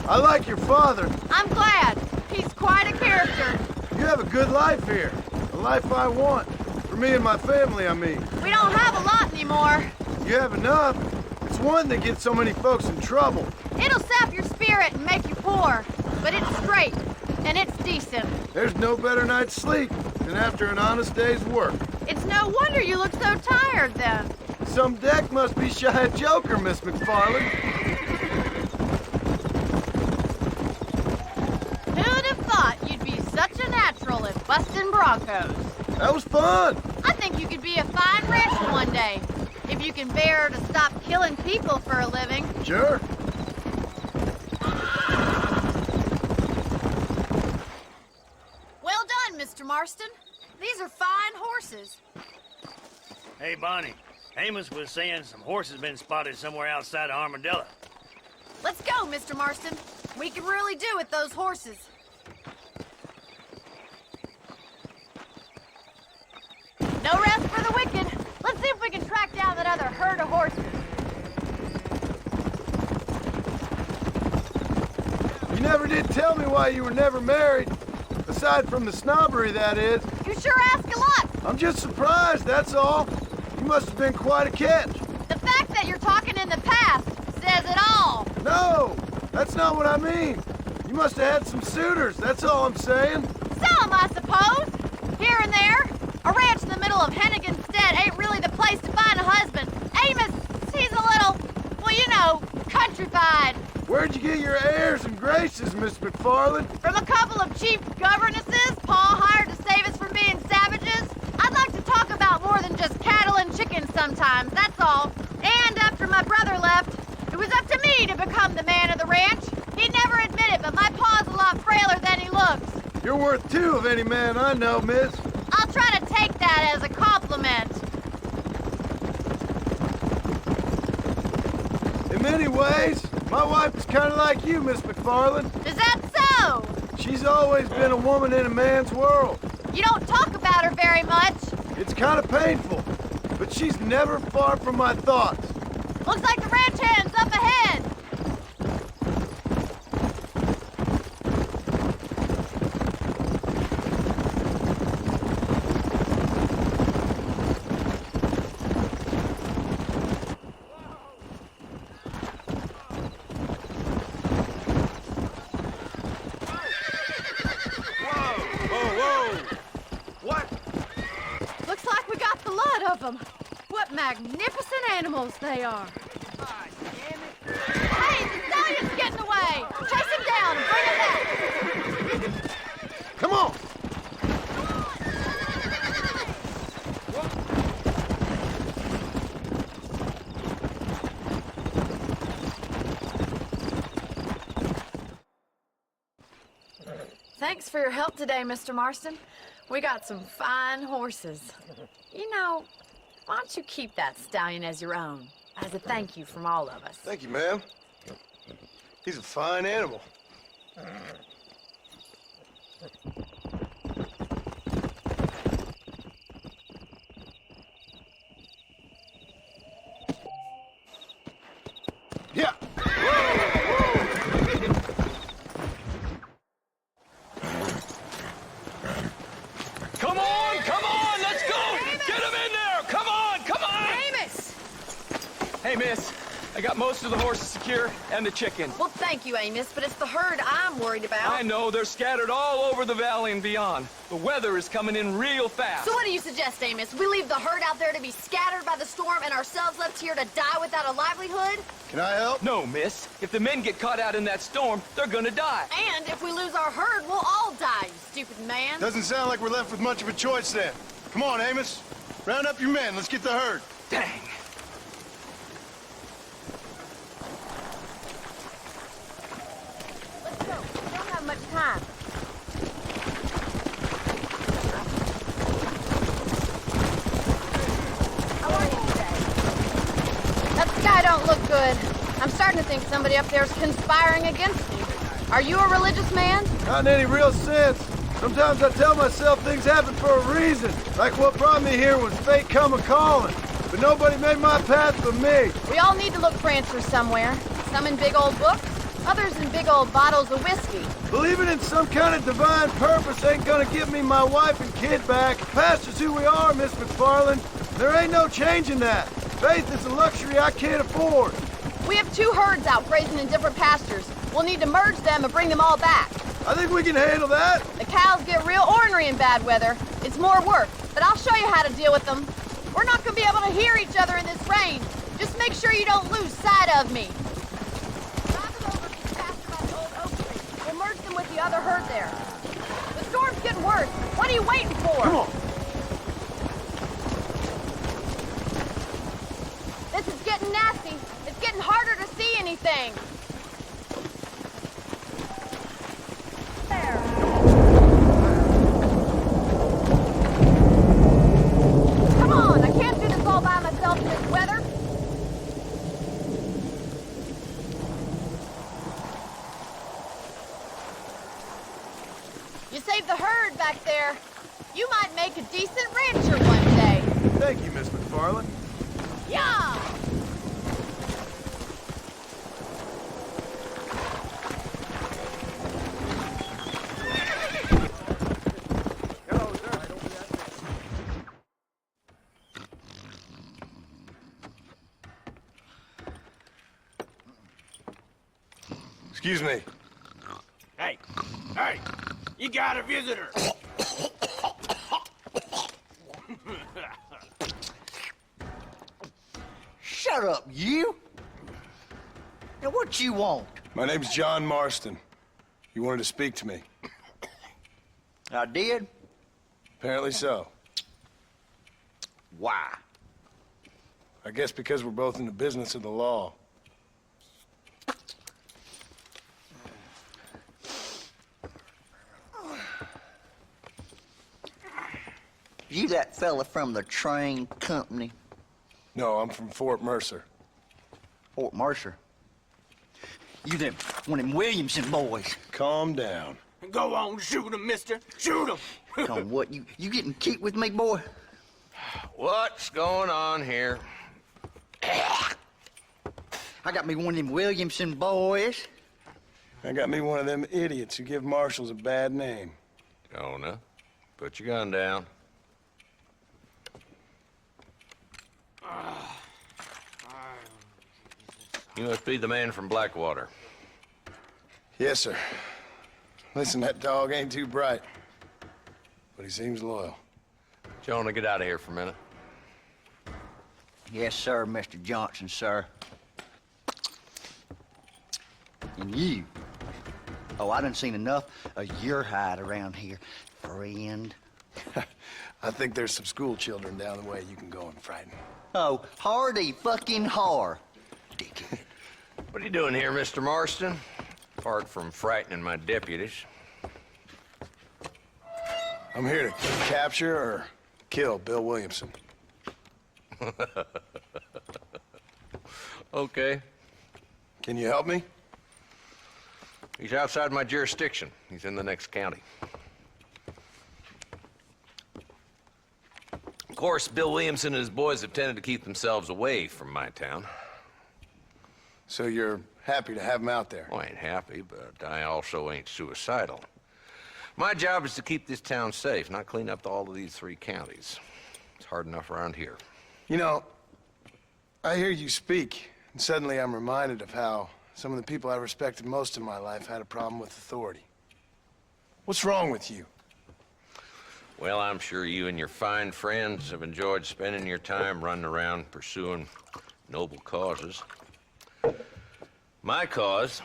[SPEAKER 6] I like your father.
[SPEAKER 1] I'm glad. He's quite a character.
[SPEAKER 6] You have a good life here. A life I want. For me and my family, I mean.
[SPEAKER 1] We don't have a lot anymore.
[SPEAKER 6] You have enough. It's one that gets so many folks in trouble.
[SPEAKER 1] It'll sap your spirit and make you poor. But it's straight. And it's decent.
[SPEAKER 6] There's no better night's sleep than after an honest day's work.
[SPEAKER 1] It's no wonder you look so tired then.
[SPEAKER 6] Some deck must be shy of Joker, Miss McFarland.
[SPEAKER 1] Who'd have thought you'd be such a natural at busting broncos?
[SPEAKER 6] That was fun.
[SPEAKER 1] I think you could be a fine rancher one day. If you can bear to stop killing people for a living.
[SPEAKER 6] Sure.
[SPEAKER 1] Well done, Mr. Marston. These are fine horses.
[SPEAKER 12] Hey, Bonnie. Amos was saying some horses been spotted somewhere outside of Armadillo.
[SPEAKER 1] Let's go, Mr. Marston. We can really do with those horses. No rest for the wicked. Let's see if we can track down that other herd of horses.
[SPEAKER 6] did tell me why you were never married. Aside from the snobbery, that is.
[SPEAKER 1] You sure ask a lot.
[SPEAKER 6] I'm just surprised, that's all. You must have been quite a catch.
[SPEAKER 1] The fact that you're talking in the past says it all.
[SPEAKER 6] No, that's not what I mean. You must have had some suitors, that's all I'm saying.
[SPEAKER 1] Some, I suppose. Here and there. A ranch in the middle of Hennigan's Stead ain't really the place to find a husband. Amos, he's a little, well, you know, countrified.
[SPEAKER 6] Where'd you get your airs and graces, Miss McFarland?
[SPEAKER 1] From a couple of cheap governesses Pa hired to save us from being savages. I'd like to talk about more than just cattle and chickens sometimes, that's all. And after my brother left, it was up to me to become the man of the ranch. He'd never admit it, but my pa's a lot frailer than he looks.
[SPEAKER 6] You're worth two of any man I know, miss.
[SPEAKER 1] I'll try to take that as a compliment.
[SPEAKER 6] In many ways, my wife is kind of like you, Miss McFarland.
[SPEAKER 1] Is that so?
[SPEAKER 6] She's always been a woman in a man's world.
[SPEAKER 1] You don't talk about her very much.
[SPEAKER 6] It's kind of painful, but she's never far from my thoughts.
[SPEAKER 1] Looks like the ranch hand's up ahead. What magnificent animals they are. Hey, the stallion's getting away. Chase him down and bring him back.
[SPEAKER 6] Come on.
[SPEAKER 8] Thanks for your help today, Mr. Marston. We got some fine horses. You know, why don't you keep that stallion as your own, as a thank you from all of us?
[SPEAKER 6] Thank you, ma'am. He's a fine animal. Yeah.
[SPEAKER 11] Come on, let's go! Get him in there! Come on!
[SPEAKER 8] Amos!
[SPEAKER 9] Hey, miss. I got most of the horses secure and the chickens.
[SPEAKER 8] Well, thank you, Amos, but it's the herd I'm worried about.
[SPEAKER 9] I know, they're scattered all over the valley and beyond. The weather is coming in real fast.
[SPEAKER 8] So what do you suggest, Amos? We leave the herd out there to be scattered by the storm and ourselves left here to die without a livelihood?
[SPEAKER 6] Can I help?
[SPEAKER 9] No, miss. If the men get caught out in that storm, they're gonna die.
[SPEAKER 8] And if we lose our herd, we'll all die, you stupid man.
[SPEAKER 6] Doesn't sound like we're left with much of a choice then. Come on, Amos. Round up your men. Let's get the herd.
[SPEAKER 9] Dang.
[SPEAKER 1] Let's go. We don't have much time. How are you today? That sky don't look good. I'm starting to think somebody up there's conspiring against me. Are you a religious man?
[SPEAKER 6] Not in any real sense. Sometimes I tell myself things happen for a reason. Like what brought me here was fate come a-calling. But nobody made my path but me.
[SPEAKER 1] We all need to look for answers somewhere. Some in big old books, others in big old bottles of whiskey.
[SPEAKER 6] Believing in some kind of divine purpose ain't gonna give me my wife and kid back. Past is who we are, Miss McFarland. There ain't no changing that. Faith is a luxury I can't afford.
[SPEAKER 1] We have 2 herds out grazing in different pastures. We'll need to merge them and bring them all back.
[SPEAKER 6] I think we can handle that.
[SPEAKER 1] The cows get real ornery in bad weather. It's more work, but I'll show you how to deal with them. We're not going to be able to hear each other in this rain. Just make sure you don't lose sight of me. Drive them over to the pasture by the old oak tree. We'll merge them with the other herd there. The storm's getting worse. What are you waiting for?
[SPEAKER 6] Come on.
[SPEAKER 1] This is getting nasty. It's getting harder to see anything. There. Come on, I can't do this all by myself in this weather. You saved the herd back there. You might make a decent rancher one day.
[SPEAKER 6] Thank you, Miss McFarland.
[SPEAKER 1] Yeah!
[SPEAKER 6] Excuse me.
[SPEAKER 11] Hey, hey, you got a visitor.
[SPEAKER 13] Shut up, you! Now, what you want?
[SPEAKER 6] My name's John Marston. You wanted to speak to me.
[SPEAKER 13] I did?
[SPEAKER 6] Apparently so.
[SPEAKER 13] Why?
[SPEAKER 6] I guess because we're both in the business of the law.
[SPEAKER 13] You that fella from the train company?
[SPEAKER 6] No, I'm from Fort Mercer.
[SPEAKER 13] Fort Mercer? You them, one of them Williamson boys.
[SPEAKER 6] Calm down.
[SPEAKER 11] Go on, shoot him, mister. Shoot him.
[SPEAKER 13] Come on, what, you getting kicked with me, boy?
[SPEAKER 14] What's going on here?
[SPEAKER 13] I got me one of them Williamson boys.
[SPEAKER 6] I got me one of them idiots who give marshals a bad name.
[SPEAKER 14] Jonah, put your gun down. You must be the man from Blackwater.
[SPEAKER 6] Yes, sir. Listen, that dog ain't too bright, but he seems loyal.
[SPEAKER 14] Jonah, get out of here for a minute.
[SPEAKER 13] Yes, sir, Mr. Johnson, sir. And you. Oh, I done seen enough of your hide around here, friend.
[SPEAKER 6] I think there's some school children down the way you can go and frighten.
[SPEAKER 13] Oh, hardy fucking har. Dickhead.
[SPEAKER 14] What are you doing here, Mr. Marston? Apart from frightening my deputies.
[SPEAKER 6] I'm here to capture or kill Bill Williamson.
[SPEAKER 14] Okay.
[SPEAKER 6] Can you help me?
[SPEAKER 14] He's outside my jurisdiction. He's in the next county. Of course, Bill Williamson and his boys have tended to keep themselves away from my town.
[SPEAKER 6] So you're happy to have him out there?
[SPEAKER 14] Well, I ain't happy, but I also ain't suicidal. My job is to keep this town safe, not clean up all of these 3 counties. It's hard enough around here.
[SPEAKER 6] You know, I hear you speak, and suddenly I'm reminded of how some of the people I respected most in my life had a problem with authority. What's wrong with you?
[SPEAKER 14] Well, I'm sure you and your fine friends have enjoyed spending your time running around pursuing noble causes. My cause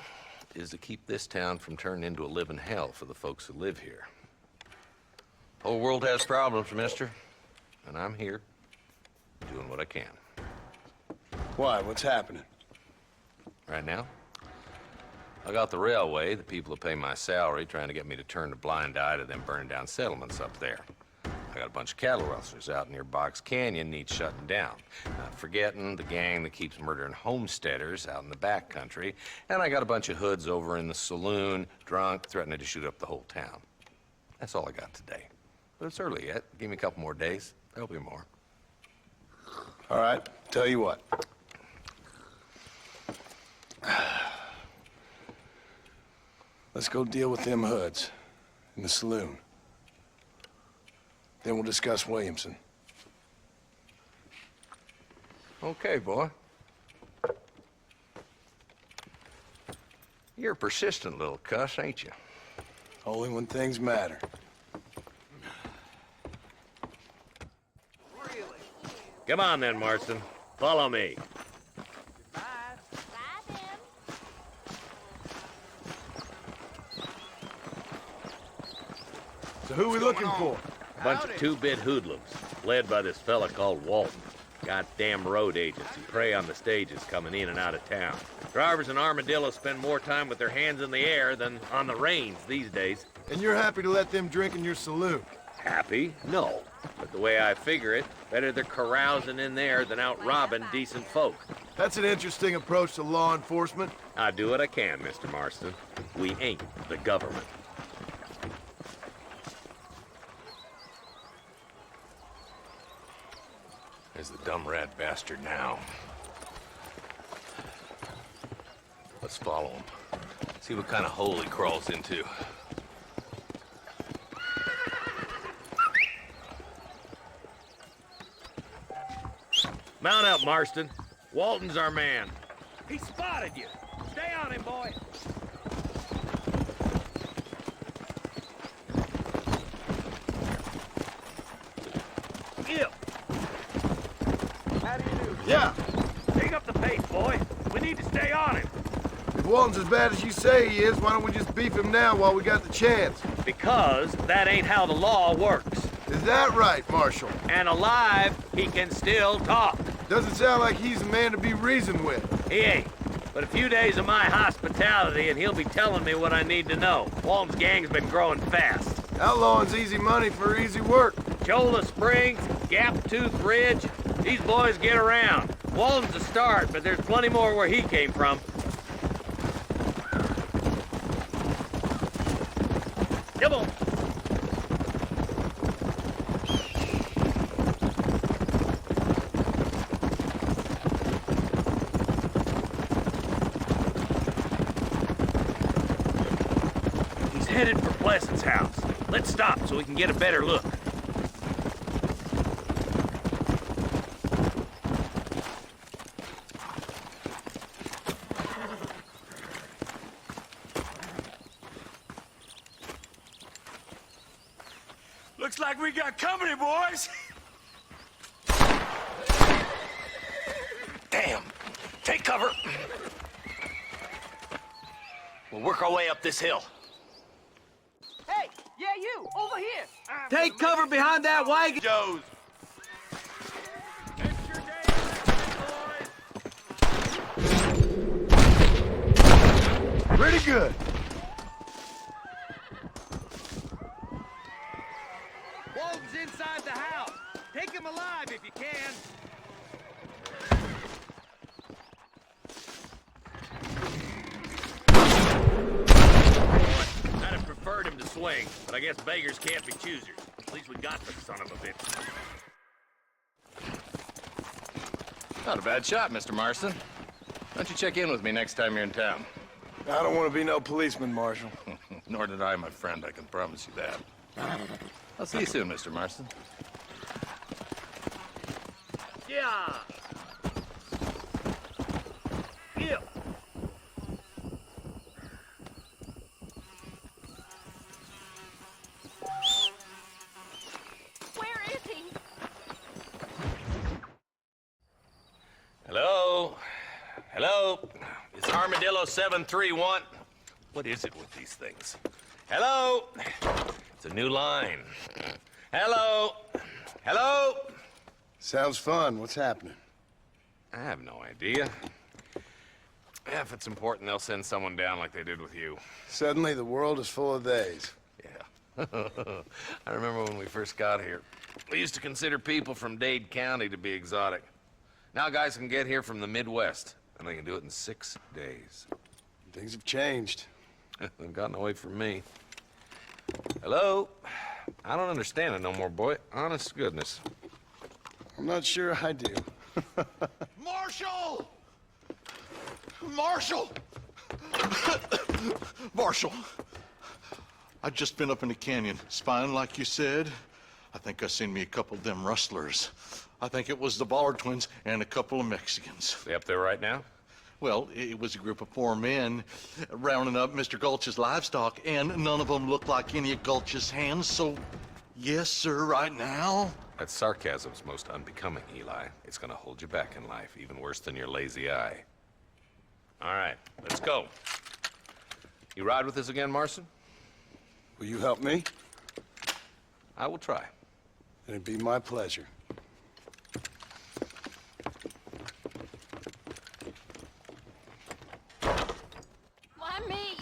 [SPEAKER 14] is to keep this town from turning into a living hell for the folks who live here. The whole world has problems, mister, and I'm here doing what I can.
[SPEAKER 6] Why? What's happening?
[SPEAKER 14] Right now, I got the railway, the people who pay my salary, trying to get me to turn a blind eye to them burning down settlements up there. I got a bunch of cattle rustlers out near Box Canyon needs shutting down. Not forgetting the gang that keeps murdering homesteaders out in the back country. And I got a bunch of hoods over in the saloon, drunk, threatening to shoot up the whole town. That's all I got today. But it's early yet. Give me a couple more days. There'll be more.
[SPEAKER 6] All right, tell you what. Let's go deal with them hoods in the saloon. Then we'll discuss Williamson.
[SPEAKER 14] Okay, boy. You're a persistent little cuss, ain't you?
[SPEAKER 6] Only when things matter.
[SPEAKER 9] Come on then, Marston. Follow me.
[SPEAKER 6] So who are we looking for?
[SPEAKER 9] A bunch of 2-bit hoodlums, led by this fella called Walton. Goddamn road agents who prey on the stages coming in and out of town. Drivers and armadillos spend more time with their hands in the air than on the reins these days.
[SPEAKER 6] And you're happy to let them drink in your saloon?
[SPEAKER 9] Happy? No. But the way I figure it, better they're carousing in there than out robbing decent folk.
[SPEAKER 6] That's an interesting approach to law enforcement.
[SPEAKER 9] I do what I can, Mr. Marston. We ain't the government.
[SPEAKER 14] There's the dumb rat bastard now. Let's follow him. See what kind of hole he crawls into.
[SPEAKER 9] Mount up, Marston. Walton's our man. He spotted you. Stay on him, boy.
[SPEAKER 6] Yeah.
[SPEAKER 9] Pick up the pace, boy. We need to stay on him.
[SPEAKER 6] If Walton's as bad as you say he is, why don't we just beef him now while we got the chance?
[SPEAKER 9] Because that ain't how the law works.
[SPEAKER 6] Is that right, Marshal?
[SPEAKER 9] And alive, he can still talk.
[SPEAKER 6] Doesn't sound like he's a man to be reasoned with.
[SPEAKER 9] He ain't. But a few days of my hospitality and he'll be telling me what I need to know. Walton's gang's been growing fast.
[SPEAKER 6] Outlawing's easy money for easy work.
[SPEAKER 9] Cholla Springs, Gap Tooth Ridge, these boys get around. Walton's a start, but there's plenty more where he came from. Come on. He's headed for Pleasant's house. Let's stop so we can get a better look.
[SPEAKER 11] Looks like we got company, boys.
[SPEAKER 15] Damn. Take cover. We'll work our way up this hill.
[SPEAKER 16] Hey, yeah, you, over here.
[SPEAKER 11] Take cover behind that wagon.
[SPEAKER 7] Joe's.
[SPEAKER 6] Pretty good.
[SPEAKER 9] Walton's inside the house. Take him alive if you can. I'd have preferred him to swing, but I guess beggars can't be choosers. At least we got the son of a bitch.
[SPEAKER 17] Not a bad shot, Mr. Marston. Why don't you check in with me next time you're in town?
[SPEAKER 6] I don't want to be no policeman, Marshal.
[SPEAKER 17] Nor did I, my friend. I can promise you that. I'll see you soon, Mr. Marston.
[SPEAKER 9] Yeah. Yeah.
[SPEAKER 1] Where is he?
[SPEAKER 9] Hello? Hello? It's Armadillo 731. What is it with these things? Hello? It's a new line. Hello? Hello?
[SPEAKER 6] Sounds fun. What's happening?
[SPEAKER 14] I have no idea. Yeah, if it's important, they'll send someone down like they did with you.
[SPEAKER 6] Suddenly, the world is full of theys.
[SPEAKER 14] Yeah. I remember when we first got here. We used to consider people from Dade County to be exotic. Now guys can get here from the Midwest, and they can do it in 6 days.
[SPEAKER 6] Things have changed.
[SPEAKER 14] They've gotten away from me. Hello? I don't understand it no more, boy. Honest to goodness.
[SPEAKER 6] I'm not sure I do.
[SPEAKER 15] Marshal! Marshal! Marshal!
[SPEAKER 18] I just been up in the canyon, spying like you said. I think I seen me a couple of them rustlers. I think it was the Ballard twins and a couple of Mexicans.
[SPEAKER 14] They up there right now?
[SPEAKER 18] Well, it was a group of 4 men rounding up Mr. Gulch's livestock, and none of them looked like any of Gulch's hands, so yes, sir, right now.
[SPEAKER 14] That sarcasm's most unbecoming, Eli. It's gonna hold you back in life, even worse than your lazy eye. All right, let's go. You ride with us again, Marston?
[SPEAKER 6] Will you help me?
[SPEAKER 14] I will try.
[SPEAKER 6] It'd be my pleasure.
[SPEAKER 1] Why me?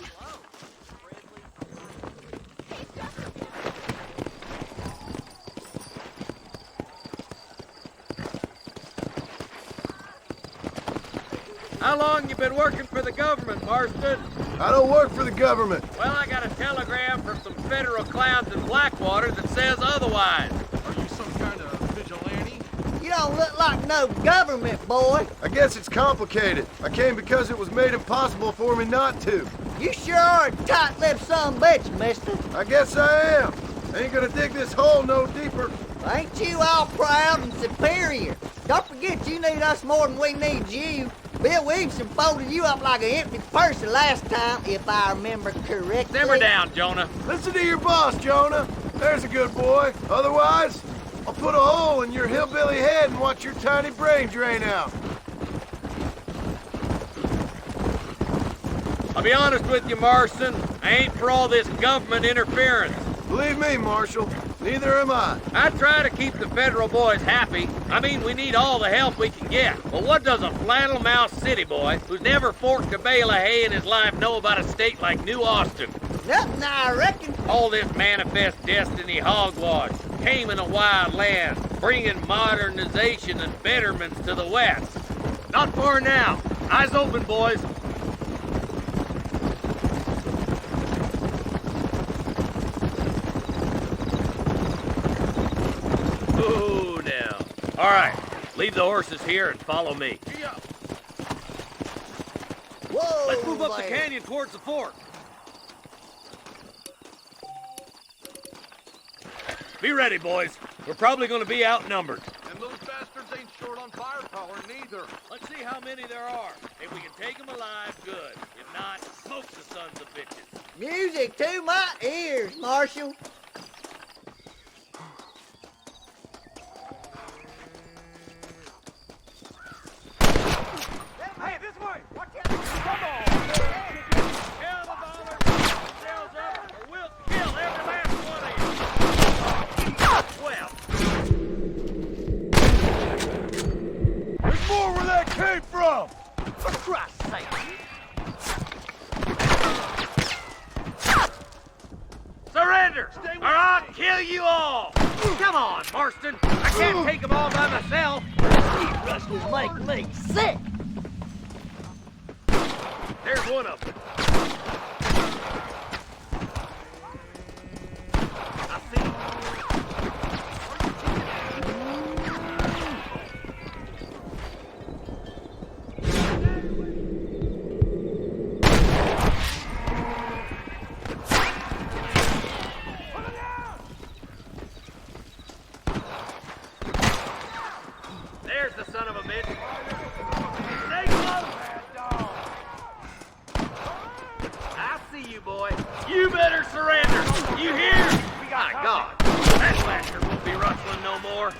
[SPEAKER 9] How long you been working for the government, Marston?
[SPEAKER 6] I don't work for the government.
[SPEAKER 9] Well, I got a telegram from some federal clowns in Blackwater that says otherwise.
[SPEAKER 18] Are you some kind of vigilante?
[SPEAKER 16] You don't look like no government, boy.
[SPEAKER 6] I guess it's complicated. I came because it was made impossible for me not to.
[SPEAKER 16] You sure are a tight-lipped son of a bitch, mister.
[SPEAKER 6] I guess I am. Ain't gonna dig this hole no deeper.
[SPEAKER 16] Ain't you all proud and superior? Don't forget you need us more than we need you. Bill Williamson folded you up like an empty purse the last time, if I remember correctly.
[SPEAKER 9] Simmer down, Jonah.
[SPEAKER 6] Listen to your boss, Jonah. There's a good boy. Otherwise, I'll put a hole in your hillbilly head and watch your tiny brain drain out.
[SPEAKER 9] I'll be honest with you, Marston. I ain't for all this government interference.
[SPEAKER 6] Believe me, Marshal, neither am I.
[SPEAKER 9] I try to keep the federal boys happy. I mean, we need all the help we can get. But what does a flannel-mouthed city boy who's never forked a bale of hay in his life know about a state like New Austin?
[SPEAKER 16] Nothing, I reckon.
[SPEAKER 9] All this manifest destiny hogwash, taming a wild land, bringing modernization and betterments to the West. Not far now. Eyes open, boys. Ooh, now. All right, leave the horses here and follow me.
[SPEAKER 16] Whoa,
[SPEAKER 9] let's move up
[SPEAKER 16] there.
[SPEAKER 9] the canyon towards the fort. Be ready, boys. We're probably going to be outnumbered.
[SPEAKER 18] And those bastards ain't short on firepower, neither.
[SPEAKER 9] Let's see how many there are. If we can take them alive, good. If not, smoke the sons of bitches.
[SPEAKER 16] Music to my ears, Marshal.
[SPEAKER 11] Hey, this way! Watch out! Come on!
[SPEAKER 9] Hell of a bother! Sails up, or we'll kill every last one of you! Well.
[SPEAKER 6] There's more where that came from!
[SPEAKER 11] For Christ's sake!
[SPEAKER 9] Surrender, or I'll kill you all! Come on, Marston! I can't take them all by myself!
[SPEAKER 11] These rustlers make me sick!
[SPEAKER 9] There's one of them. I see. There's the son of a bitch. Stay close. I see you, boy. You better surrender. You hear? My God, that bastard won't be rustling no more.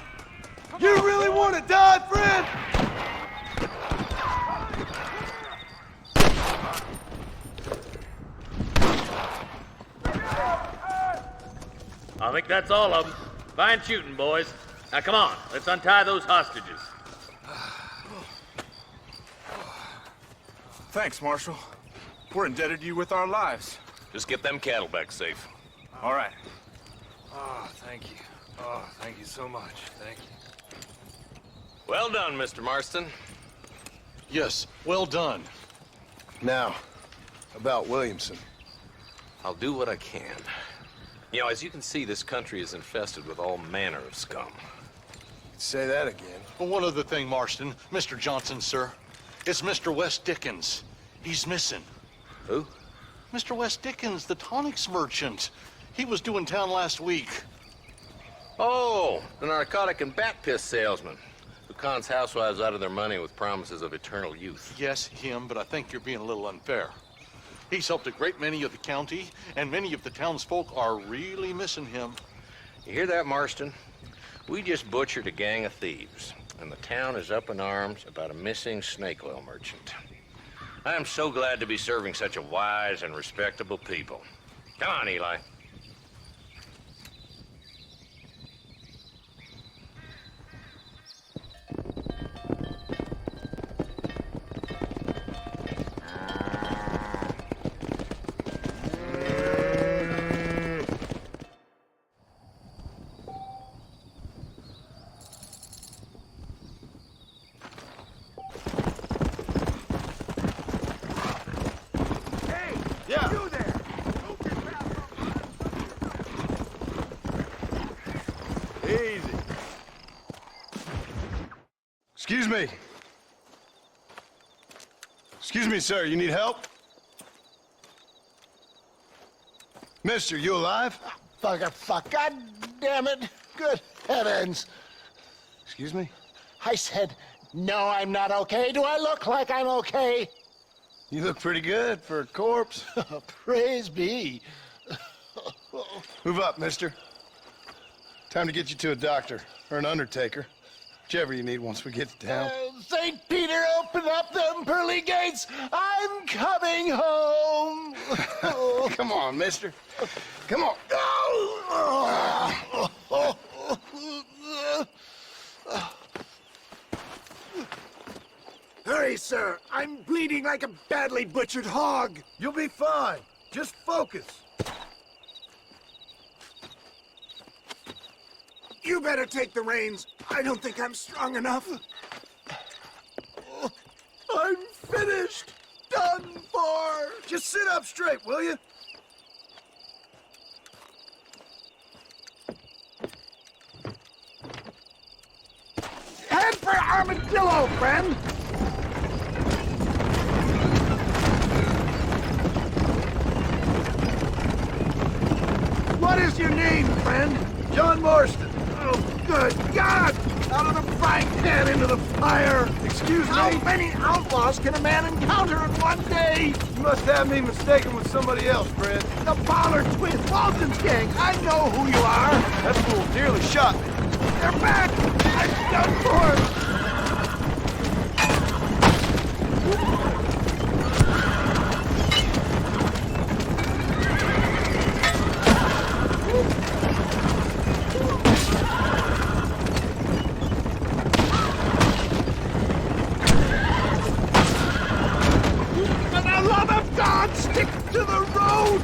[SPEAKER 6] You really want to die, friend?
[SPEAKER 9] I think that's all of them. Fine shooting, boys. Now come on, let's untie those hostages.
[SPEAKER 19] Thanks, Marshal. We're indebted to you with our lives.
[SPEAKER 14] Just get them cattle back safe.
[SPEAKER 19] All right.
[SPEAKER 6] Oh, thank you. Oh, thank you so much. Thank you.
[SPEAKER 14] Well done, Mr. Marston.
[SPEAKER 18] Yes, well done.
[SPEAKER 6] Now, about Williamson.
[SPEAKER 14] I'll do what I can. You know, as you can see, this country is infested with all manner of scum.
[SPEAKER 6] Say that again.
[SPEAKER 18] Well, one other thing, Marston. Mr. Johnson, sir. It's Mr. West Dickens. He's missing.
[SPEAKER 14] Who?
[SPEAKER 18] Mr. West Dickens, the tonics merchant. He was due in town last week.
[SPEAKER 14] Oh, the narcotic and bat piss salesman who cons housewives out of their money with promises of eternal youth.
[SPEAKER 18] Yes, him, but I think you're being a little unfair. He's helped a great many of the county, and many of the townsfolk are really missing him.
[SPEAKER 14] You hear that, Marston? We just butchered a gang of thieves, and the town is up in arms about a missing snake oil merchant. I am so glad to be serving such a wise and respectable people. Come on, Eli.
[SPEAKER 6] Excuse me. Excuse me, sir. You need help? Mister, you alive?
[SPEAKER 20] Fuck. God damn it. Good heavens.
[SPEAKER 6] Excuse me?
[SPEAKER 20] I said, no, I'm not okay. Do I look like I'm okay?
[SPEAKER 6] You look pretty good for a corpse.
[SPEAKER 20] Praise be.
[SPEAKER 6] Move up, mister. Time to get you to a doctor. or an undertaker. Whichever you need once we get to town.
[SPEAKER 20] St. Peter, open up them pearly gates. I'm coming home.
[SPEAKER 6] Come on, mister. Come on.
[SPEAKER 20] Hurry, sir. I'm bleeding like a badly butchered hog.
[SPEAKER 6] You'll be fine. Just focus.
[SPEAKER 20] You better take the reins. I don't think I'm strong enough. I'm finished. Done for.
[SPEAKER 6] Just sit up straight, will you?
[SPEAKER 20] Head for Armadillo, friend. What is your name, friend?
[SPEAKER 6] John Marston.
[SPEAKER 20] Oh, good God! Out of the frying pan into the fire!
[SPEAKER 6] Excuse me?
[SPEAKER 20] How many outlaws can a man encounter in one day?
[SPEAKER 6] You must have me mistaken with somebody else, Fred.
[SPEAKER 20] The Pollard twins, Walton's gang! I know who you are!
[SPEAKER 6] That fool nearly shot me.
[SPEAKER 20] They're back! I'm done for! Stick to the road!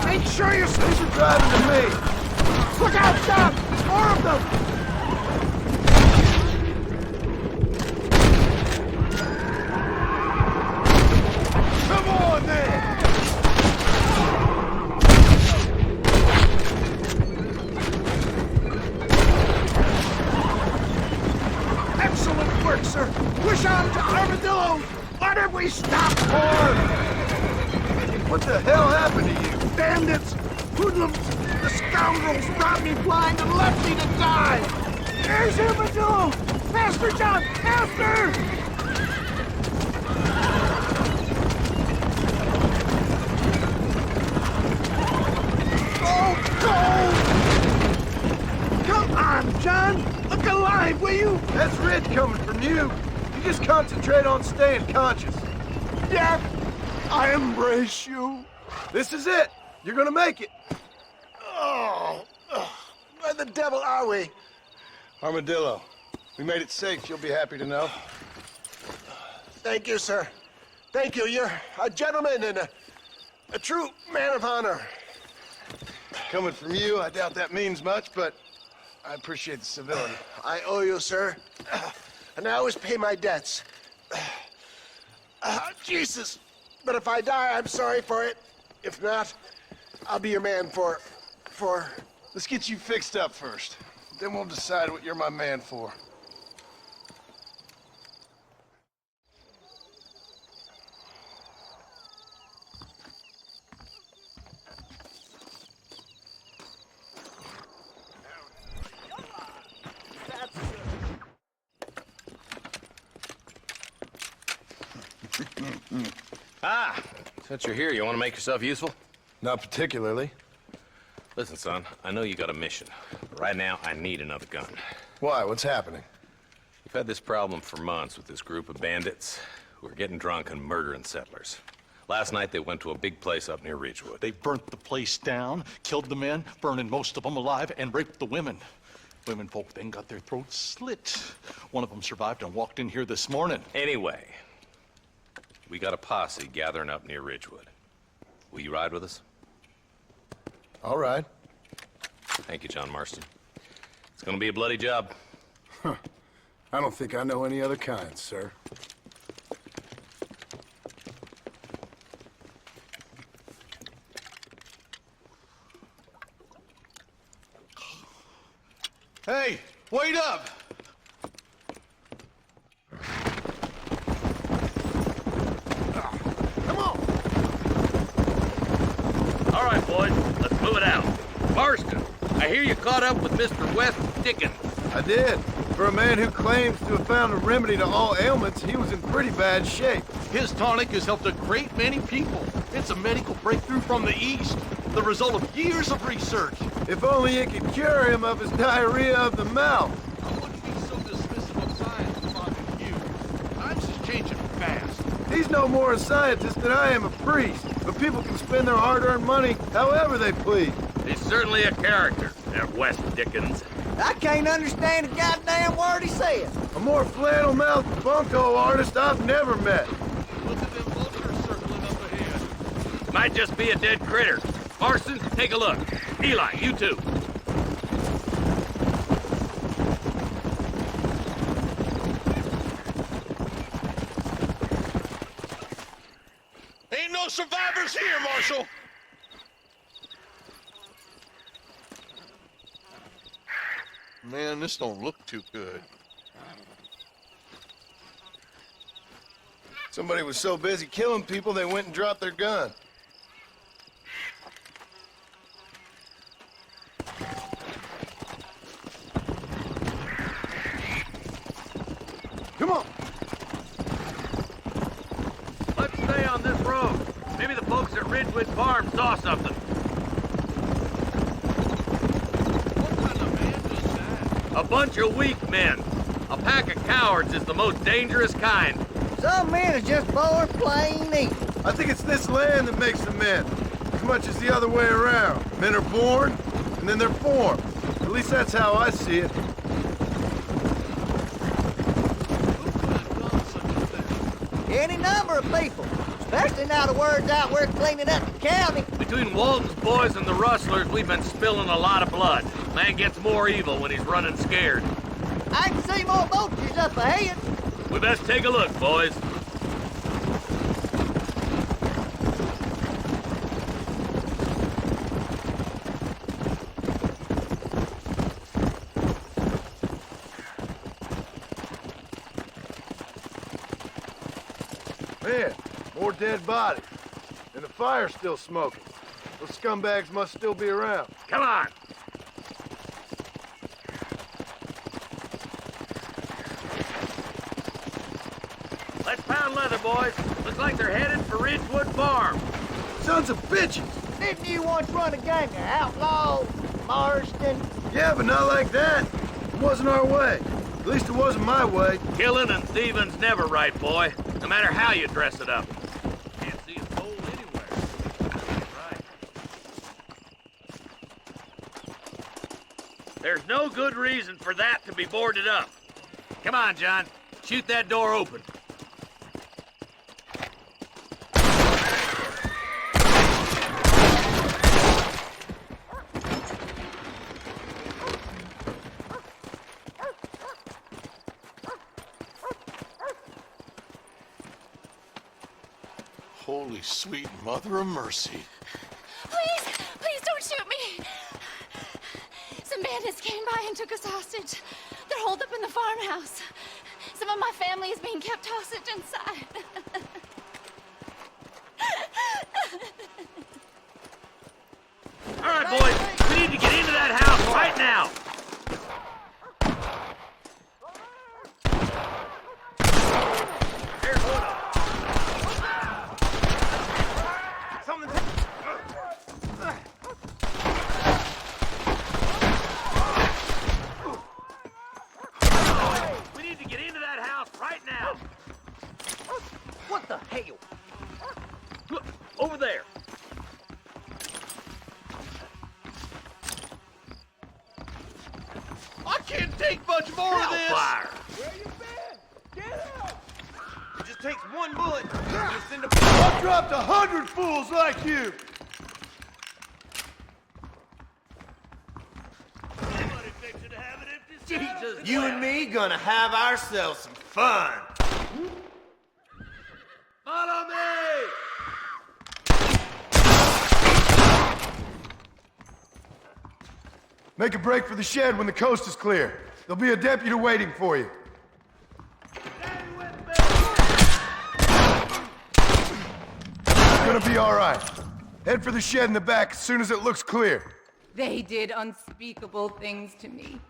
[SPEAKER 20] Make sure you're
[SPEAKER 6] driving to me.
[SPEAKER 20] Look out, John! More of them!
[SPEAKER 6] Come on, then!
[SPEAKER 20] Excellent work, sir! Push on to Armadillo! What have we stopped for?
[SPEAKER 6] What the hell happened to you?
[SPEAKER 20] Bandits! Hoodlums! The scoundrels brought me blind and left me to die! There's Armadillo! Faster, John! Faster! Come on, John! Look alive, will you?
[SPEAKER 6] That's rich coming from you. You just concentrate on staying conscious.
[SPEAKER 20] Yeah, I embrace you.
[SPEAKER 6] This is it. You're gonna make it.
[SPEAKER 20] Oh, where the devil are we?
[SPEAKER 6] Armadillo. We made it safe, you'll be happy to know.
[SPEAKER 20] Thank you, sir. Thank you. You're a gentleman and a true man of honor.
[SPEAKER 6] Coming from you, I doubt that means much, but I appreciate the civility.
[SPEAKER 20] I owe you, sir. And I always pay my debts. Jesus. But if I die, I'm sorry for it. If not, I'll be your man for...
[SPEAKER 6] Let's get you fixed up first. Then we'll decide what you're my man for.
[SPEAKER 9] Ah, since you're here, you want to make yourself useful?
[SPEAKER 6] Not particularly.
[SPEAKER 9] Listen, son, I know you got a mission. But right now, I need another gun.
[SPEAKER 6] Why? What's happening?
[SPEAKER 9] We've had this problem for months with this group of bandits who are getting drunk and murdering settlers. Last night, they went to a big place up near Ridgewood.
[SPEAKER 18] They burnt the place down, killed the men, burning most of them alive, and raped the women. Women folk then got their throats slit. One of them survived and walked in here this morning.
[SPEAKER 9] Anyway, we got a posse gathering up near Ridgewood. Will you ride with us?
[SPEAKER 6] All right.
[SPEAKER 9] Thank you, John Marston. It's gonna be a bloody job.
[SPEAKER 6] Huh. I don't think I know any other kind, sir.
[SPEAKER 18] Hey, wait up!
[SPEAKER 20] Come on!
[SPEAKER 9] All right, boys, let's move it out. Marston, I hear you caught up with Mr. West Dickens.
[SPEAKER 6] I did. For a man who claims to have found a remedy to all ailments, he was in pretty bad shape.
[SPEAKER 18] His tonic has helped a great many people. It's a medical breakthrough from the East, the result of years of research.
[SPEAKER 6] If only it could cure him of his diarrhea of the mouth.
[SPEAKER 18] I wouldn't be so dismissive of science if I were you. Times is changing fast.
[SPEAKER 6] He's no more a scientist than I am a priest, but people can spend their hard-earned money however they please.
[SPEAKER 9] He's certainly a character, that West Dickens.
[SPEAKER 16] I can't understand a goddamn word he says.
[SPEAKER 6] A more flannel-mouthed bunko artist I've never met.
[SPEAKER 18] Look at them vultures circling up ahead.
[SPEAKER 9] Might just be a dead critter. Marston, take a look. Eli, you too.
[SPEAKER 18] Ain't no survivors here, Marshal. Man, this don't look too good.
[SPEAKER 6] Somebody was so busy killing people, they went and dropped their gun. Come on!
[SPEAKER 9] Let's stay on this road. Maybe the folks at Ridgewood Farm saw something. A bunch of weak men. A pack of cowards is the most dangerous kind.
[SPEAKER 16] Some men are just born plain evil.
[SPEAKER 6] I think it's this land that makes them men, as much as the other way around. Men are born, and then they're formed. At least that's how I see it.
[SPEAKER 16] Any number of people, especially now the word's out we're cleaning up the county.
[SPEAKER 9] Between Walton's boys and the rustlers, we've been spilling a lot of blood. Man gets more evil when he's running scared.
[SPEAKER 16] I can see more vultures up ahead.
[SPEAKER 9] We best take a look, boys.
[SPEAKER 6] Man, more dead bodies. And the fire's still smoking. Those scumbags must still be around.
[SPEAKER 9] Come on! Let's pound leather, boys. Looks like they're headed for Ridgewood Farm.
[SPEAKER 6] Sons of bitches!
[SPEAKER 16] Didn't you once run a gang of outlaws, Marston?
[SPEAKER 6] Yeah, but not like that. It wasn't our way. At least it wasn't my way.
[SPEAKER 9] Killing and thieving's never right, boy. No matter how you dress it up. Can't see a soul anywhere. Right. There's no good reason for that to be boarded up. Come on, John. Shoot that door open.
[SPEAKER 18] Holy sweet mother of mercy.
[SPEAKER 21] Please, please don't shoot me. Some bandits came by and took us hostage. They're holed up in the farmhouse. Some of my family is being kept hostage inside.
[SPEAKER 9] All right, boys. We need to get into that house right now. We need to get into that house right now.
[SPEAKER 16] What the hell?
[SPEAKER 9] Look, over there.
[SPEAKER 18] I can't take much more of this!
[SPEAKER 9] Hellfire!
[SPEAKER 20] Where you been? Get out! It just takes one bullet.
[SPEAKER 6] I've dropped 100 fools like you!
[SPEAKER 9] Jesus!
[SPEAKER 20] You and me gonna have ourselves some fun.
[SPEAKER 9] Follow me!
[SPEAKER 6] Make a break for the shed when the coast is clear. There'll be a deputy waiting for you. It's gonna be all right. Head for the shed in the back as soon as it looks clear.
[SPEAKER 22] They did unspeakable things to me.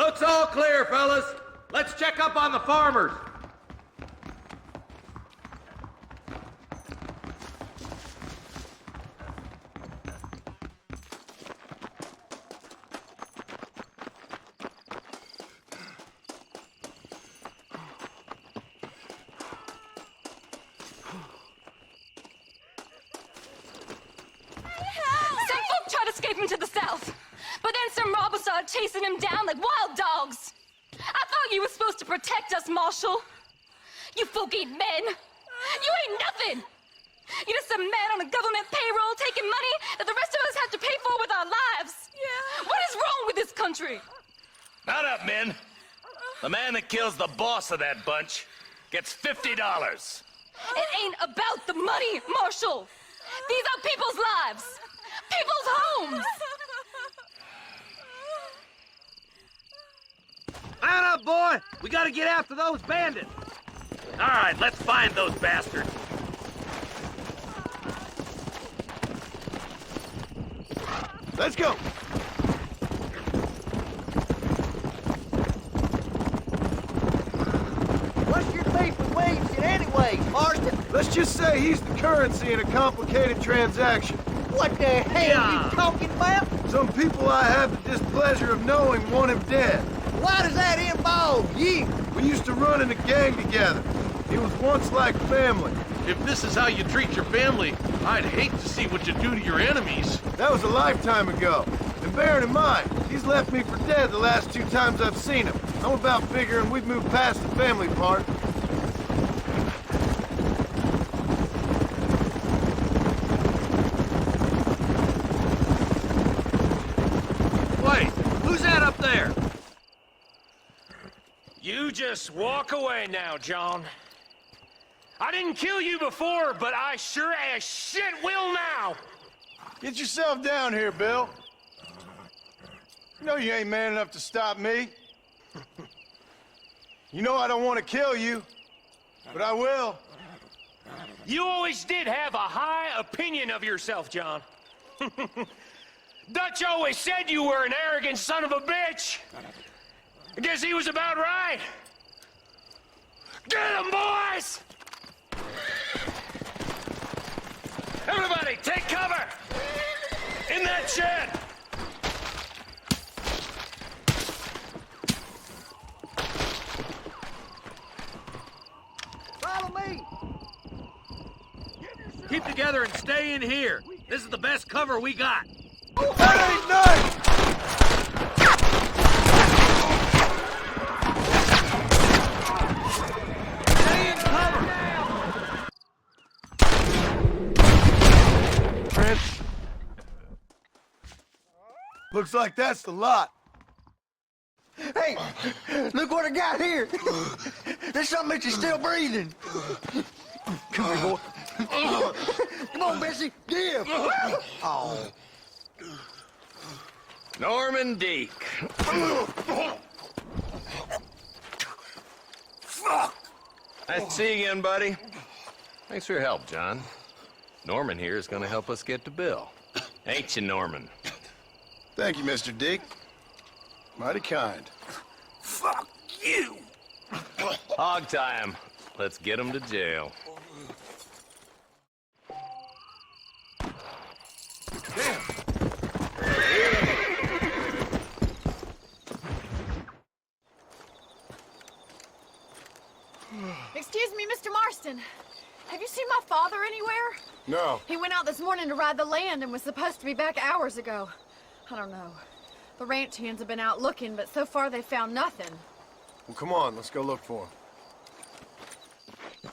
[SPEAKER 9] Looks all clear, fellas. Let's check up on the farmers.
[SPEAKER 21] To the south, but then some robbers started chasing him down like wild dogs. I thought you were supposed to protect us, Marshal. You folk ain't men. You ain't nothing. You're just some man on a government payroll taking money that the rest of us have to pay for with our lives. Yeah. What is wrong with this country?
[SPEAKER 15] Not up, men. The man that kills the boss of that bunch gets $50.
[SPEAKER 21] It ain't about the money, Marshal. These are people's lives. People's homes!
[SPEAKER 9] Man up, boy! We gotta get after those bandits! All right, let's find those bastards.
[SPEAKER 6] Let's go!
[SPEAKER 16] What's your beef with Williamson anyway, Marston?
[SPEAKER 6] Let's just say he's the currency in a complicated transaction.
[SPEAKER 16] What the hell are you talking about?
[SPEAKER 6] Some people I have the displeasure of knowing want him dead.
[SPEAKER 16] Why does that involve you?
[SPEAKER 6] We used to run in a gang together. It was once like family.
[SPEAKER 18] If this is how you treat your family, I'd hate to see what you do to your enemies.
[SPEAKER 6] That was a lifetime ago. And bearing in mind, he's left me for dead the last 2 times I've seen him. I'm about figuring we've moved past the family part.
[SPEAKER 9] There.
[SPEAKER 10] You just walk away now, John. I didn't kill you before, but I sure as shit will now.
[SPEAKER 6] Get yourself down here, Bill. You know you ain't man enough to stop me. You know I don't want to kill you, but I will.
[SPEAKER 10] You always did have a high opinion of yourself, John. Dutch always said you were an arrogant son of a bitch. I guess he was about right. Get him, boys! Everybody, take cover! In that shed!
[SPEAKER 16] Follow me!
[SPEAKER 9] Keep together and stay in here. This is the best cover we got.
[SPEAKER 6] That ain't nice!
[SPEAKER 9] Stay in cover!
[SPEAKER 6] Prince. Looks like that's the lot.
[SPEAKER 16] Hey, look what I got here. There's something that you're still breathing. Come here, boy. Come on, Bessie, give. Oh.
[SPEAKER 15] Norman Deek. Nice to see you again, buddy. Thanks for your help, John. Norman here is going to help us get to Bill. Ain't you, Norman?
[SPEAKER 6] Thank you, Mr. Deek. Mighty kind.
[SPEAKER 15] Fuck you! Hog time. Let's get him to jail.
[SPEAKER 6] Damn.
[SPEAKER 8] Excuse me, Mr. Marston. Have you seen my father anywhere?
[SPEAKER 6] No.
[SPEAKER 8] He went out this morning to ride the land and was supposed to be back hours ago. I don't know. The ranch hands have been out looking, but so far they found nothing.
[SPEAKER 6] Well, come on, let's go look for him.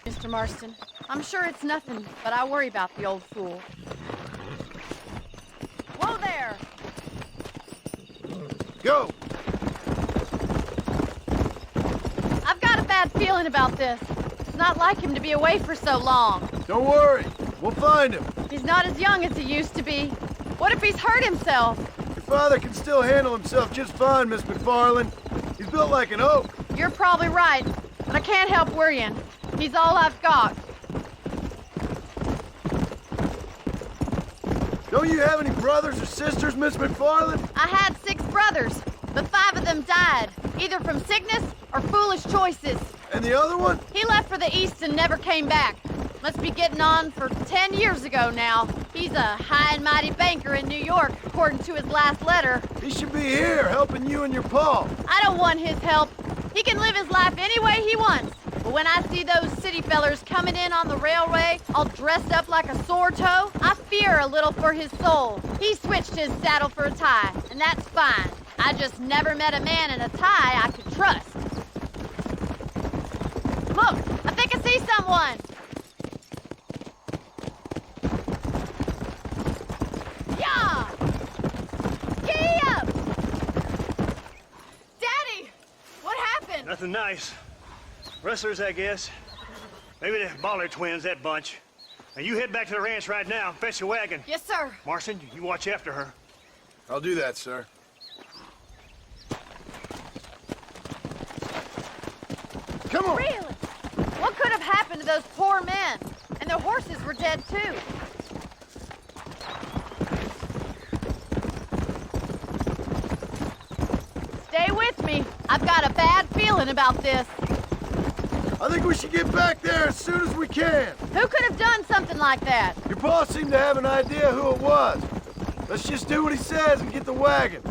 [SPEAKER 8] Mr. Marston, I'm sure it's nothing, but I worry about the old fool. Whoa there!
[SPEAKER 6] Go!
[SPEAKER 8] I've got a bad feeling about this. It's not like him to be away for so long.
[SPEAKER 6] Don't worry, we'll find him.
[SPEAKER 8] He's not as young as he used to be. What if he's hurt himself?
[SPEAKER 6] Your father can still handle himself just fine, Miss McFarland. He's built like an oak.
[SPEAKER 8] You're probably right, but I can't help worrying. He's all I've got.
[SPEAKER 6] Don't you have any brothers or sisters, Miss McFarland?
[SPEAKER 8] I had 6 brothers, but 5 of them died. Either from sickness or foolish choices.
[SPEAKER 6] And the other one?
[SPEAKER 8] He left for the East and never came back. Must be getting on for 10 years ago now. He's a high and mighty banker in New York, according to his last letter.
[SPEAKER 6] He should be here, helping you and your pa.
[SPEAKER 8] I don't want his help. He can live his life any way he wants. But when I see those city fellers coming in on the railway, all dressed up like a sore toe, I fear a little for his soul. He switched his saddle for a tie, and that's fine. I just never met a man in a tie I could trust. Look, I think I see someone. Yeah! Giddy up! Daddy! What happened?
[SPEAKER 12] Nothing nice. Rustlers, I guess. Maybe the Bollard twins, that bunch. Now you head back to the ranch right now. Fetch a wagon.
[SPEAKER 8] Yes, sir.
[SPEAKER 12] Marston, you watch after her.
[SPEAKER 6] I'll do that, sir. Come on!
[SPEAKER 8] Really? What could have happened to those poor men? And their horses were dead, too. Stay with me. I've got a bad feeling about this.
[SPEAKER 6] I think we should get back there as soon as we can.
[SPEAKER 8] Who could have done something like that?
[SPEAKER 6] Your pa seemed to have an idea who it was. Let's just do what he says and get the wagon.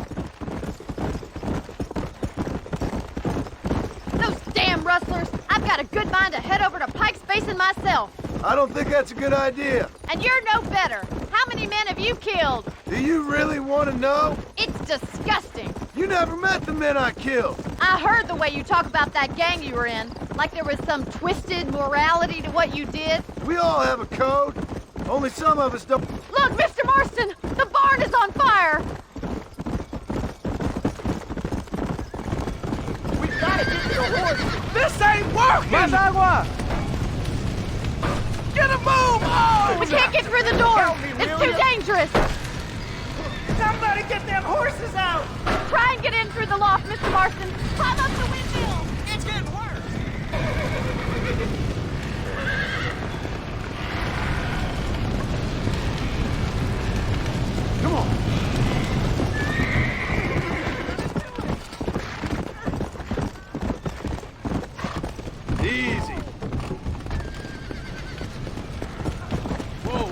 [SPEAKER 8] Those damn rustlers! I've got a good mind to head over to Pike's Basin myself.
[SPEAKER 6] I don't think that's a good idea.
[SPEAKER 8] And you're no better. How many men have you killed?
[SPEAKER 6] Do you really want to know?
[SPEAKER 8] It's disgusting.
[SPEAKER 6] You never met the men I killed.
[SPEAKER 8] I heard the way you talk about that gang you were in, like there was some twisted morality to what you did.
[SPEAKER 6] We all have a code. Only some of us don't.
[SPEAKER 8] Look, Mr. Marston! The barn is on fire!
[SPEAKER 20] We gotta get to the horse. This ain't working! Más agua! Get a move on!
[SPEAKER 8] We can't get through the door! It's too dangerous!
[SPEAKER 20] Somebody get them horses out!
[SPEAKER 8] Try and get in through the loft, Mr. Marston. Climb up the windmill!
[SPEAKER 20] It's getting worse!
[SPEAKER 6] Come on. Easy.
[SPEAKER 20] Whoa!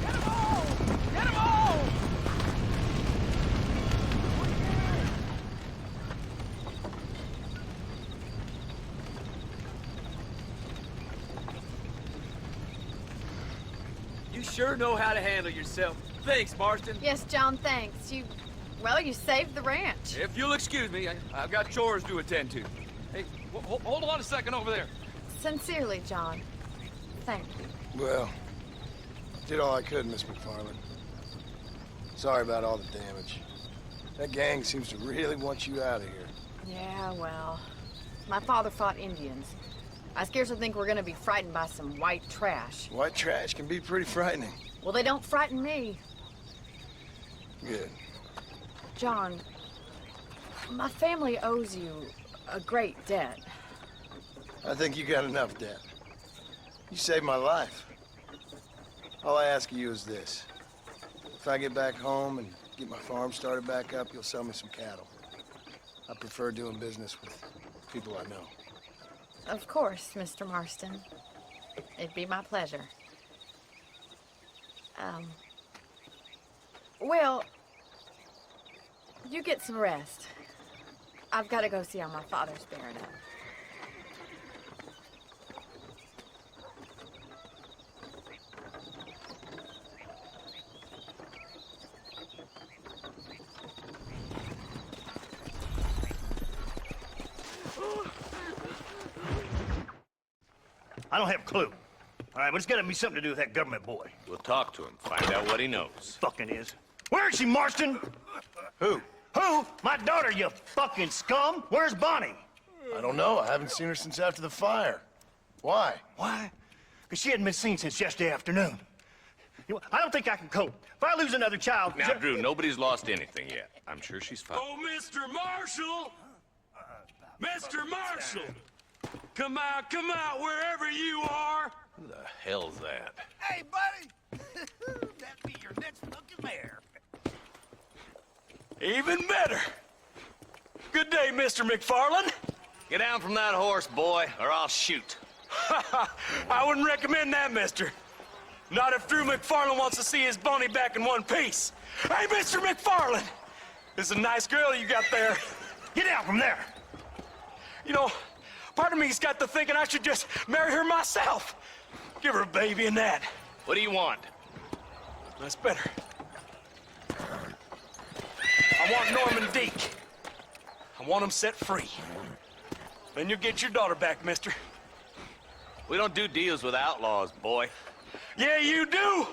[SPEAKER 20] Get them all! Get them all!
[SPEAKER 11] You sure know how to handle yourself. Thanks, Marston.
[SPEAKER 8] Yes, John, thanks. Well, you saved the ranch.
[SPEAKER 11] If you'll excuse me, I've got chores to attend to. Hey, hold on a second over there.
[SPEAKER 8] Sincerely, John. Thank you.
[SPEAKER 6] Well, did all I could, Miss McFarland. Sorry about all the damage. That gang seems to really want you out of here.
[SPEAKER 8] Yeah, well, my father fought Indians. I scarcely think we're gonna be frightened by some white trash.
[SPEAKER 6] White trash can be pretty frightening.
[SPEAKER 8] Well, they don't frighten me.
[SPEAKER 6] Good.
[SPEAKER 8] John, my family owes you a great debt.
[SPEAKER 6] I think you got enough debt. You saved my life. All I ask of you is this. If I get back home and get my farm started back up, you'll sell me some cattle. I prefer doing business with people I know.
[SPEAKER 8] Of course, Mr. Marston. It'd be my pleasure. Well, you get some rest. I've got to go see how my father's bearing up.
[SPEAKER 12] I don't have a clue. All right, but it's got to be something to do with that government boy.
[SPEAKER 9] We'll talk to him, find out what he knows.
[SPEAKER 12] Fucking is. Where is she, Marston?
[SPEAKER 6] Who?
[SPEAKER 12] Who? My daughter, you fucking scum. Where's Bonnie?
[SPEAKER 6] I don't know. I haven't seen her since after the fire. Why?
[SPEAKER 12] Why? Because she hadn't been seen since yesterday afternoon. You know, I don't think I can cope. If I lose another child...
[SPEAKER 9] Now, Drew, nobody's lost anything yet. I'm sure she's fine.
[SPEAKER 5] Oh, Mr. Marshall! Mr. Marshall! Come out, wherever you are!
[SPEAKER 9] Who the hell's that?
[SPEAKER 20] Hey, buddy! That be your next fucking mare.
[SPEAKER 11] Even better. Good day, Mr. McFarland.
[SPEAKER 9] Get down from that horse, boy, or I'll shoot.
[SPEAKER 11] I wouldn't recommend that, mister. Not if Drew McFarland wants to see his Bonnie back in one piece. Hey, Mr. McFarland! This is a nice girl you got there. Get out from there! You know, part of me's got to thinking I should just marry her myself. Give her a baby and that.
[SPEAKER 9] What do you want?
[SPEAKER 11] That's better. I want Norman Deek. I want him set free. Then you'll get your daughter back, mister.
[SPEAKER 9] We don't do deals with outlaws, boy.
[SPEAKER 11] Yeah, you do!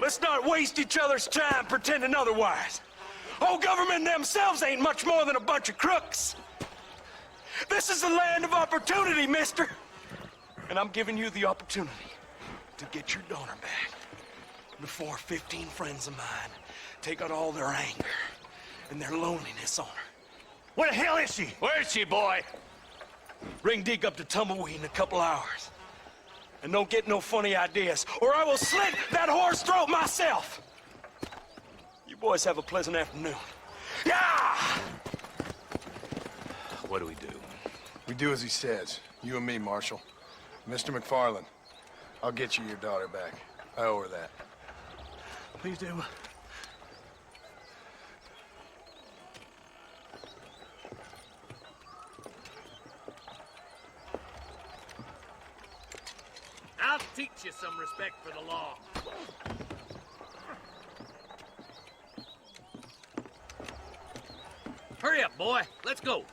[SPEAKER 11] Let's not waste each other's time pretending otherwise. Old government themselves ain't much more than a bunch of crooks. This is the land of opportunity, mister. And I'm giving you the opportunity to get your daughter back before 15 friends of mine take out all their anger and their loneliness on her.
[SPEAKER 12] Where the hell is she?
[SPEAKER 9] Where is she, boy?
[SPEAKER 11] Bring Deke up to Tumbleweed in a couple hours. And don't get no funny ideas, or I will slit that horse throat myself. You boys have a pleasant afternoon. Yeah!
[SPEAKER 9] What do we do?
[SPEAKER 6] We do as he says. You and me, Marshal. Mr. McFarland, I'll get you your daughter back. I owe her that.
[SPEAKER 12] Please do.
[SPEAKER 9] I'll teach you some respect for the law. Hurry up, boy. Let's go.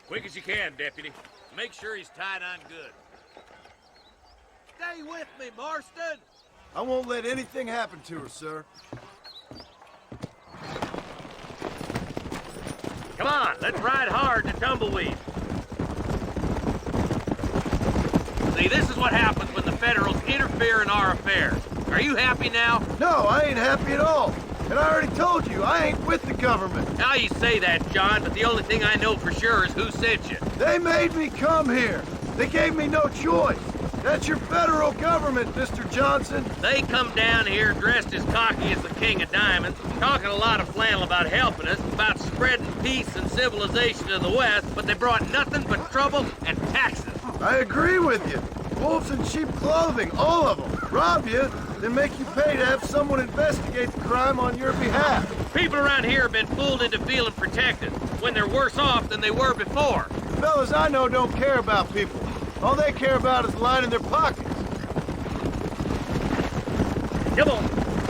[SPEAKER 9] Quick as you can, Deputy. Make sure he's tied on good. Stay with me, Marston.
[SPEAKER 20] I won't let anything happen to her, sir.
[SPEAKER 9] Come on, let's ride hard to Tumbleweed. See, this is what happens when the Federals interfere in our affairs. Are you happy now?
[SPEAKER 20] No, I ain't happy at all. And I already told you, I ain't with the government.
[SPEAKER 9] Now you say that, John, but the only thing I know for sure is who sent you.
[SPEAKER 20] They made me come here. They gave me no choice. That's your federal government, Mr. Johnson.
[SPEAKER 9] They come down here dressed as cocky as the King of Diamonds, talking a lot of flannel about helping us, about spreading peace and civilization to the West, but they brought nothing but trouble and taxes.
[SPEAKER 20] I agree with you. Wolves in sheep clothing, all of them. Rob you, then make you pay to have someone investigate the crime on your behalf.
[SPEAKER 9] People around here have been fooled into feeling protected, when they're worse off than they were before.
[SPEAKER 20] The fellas I know don't care about people. All they care about is lining their pockets.
[SPEAKER 9] Come on.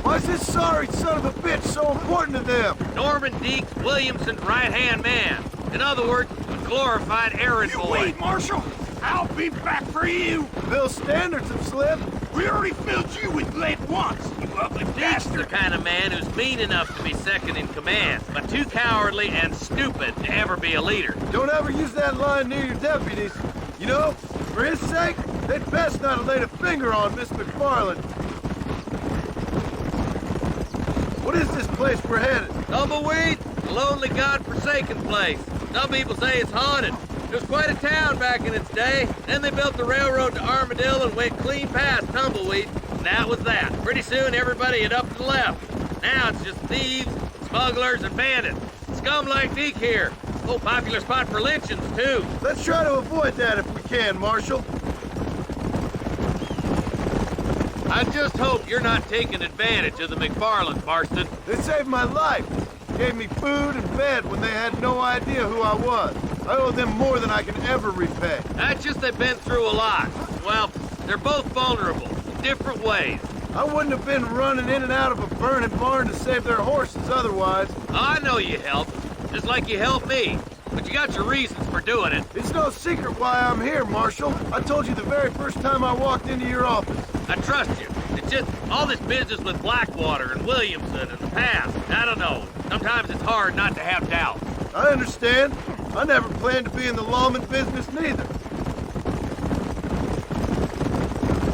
[SPEAKER 20] Why is this sorry son of a bitch so important to them?
[SPEAKER 9] Norman Deeks Williamson's right-hand man. In other words, a glorified errand boy.
[SPEAKER 20] Wait, Marshal. I'll be back for you. Bill's standards have slipped. We already filled you with lead once, you ugly
[SPEAKER 9] Deeks the kind of man who's mean enough to be second in command, but too cowardly and stupid to ever be a leader.
[SPEAKER 20] Don't ever use that line near your deputies. You know, for his sake, they'd best not have laid a finger on Miss McFarland. What is this place we're headed?
[SPEAKER 9] Tumbleweed, a lonely, god-forsaken place. Some people say it's haunted. It was quite a town back in its day. Then they built the railroad to Armadillo and went clean past Tumbleweed. And that was that. Pretty soon, everybody had up and left. Now it's just thieves, smugglers, and bandits. Scum like Deke here. Oh, popular spot for lynchings, too.
[SPEAKER 20] Let's try to avoid that if we can, Marshal.
[SPEAKER 9] I just hope you're not taking advantage of the McFarlands, Marston.
[SPEAKER 20] They saved my life. Gave me food and bed when they had no idea who I was. I owe them more than I can ever repay.
[SPEAKER 9] That's just they've been through a lot. Well, they're both vulnerable in different ways.
[SPEAKER 20] I wouldn't have been running in and out of a burning barn to save their horses otherwise.
[SPEAKER 9] I know you helped, just like you helped me. But you got your reasons for doing it.
[SPEAKER 20] It's no secret why I'm here, Marshal. I told you the very first time I walked into your office.
[SPEAKER 9] I trust you. It's just all this business with Blackwater and Williamson and the past. I don't know. Sometimes it's hard not to have doubt.
[SPEAKER 20] I understand. I never planned to be in the lawman business neither.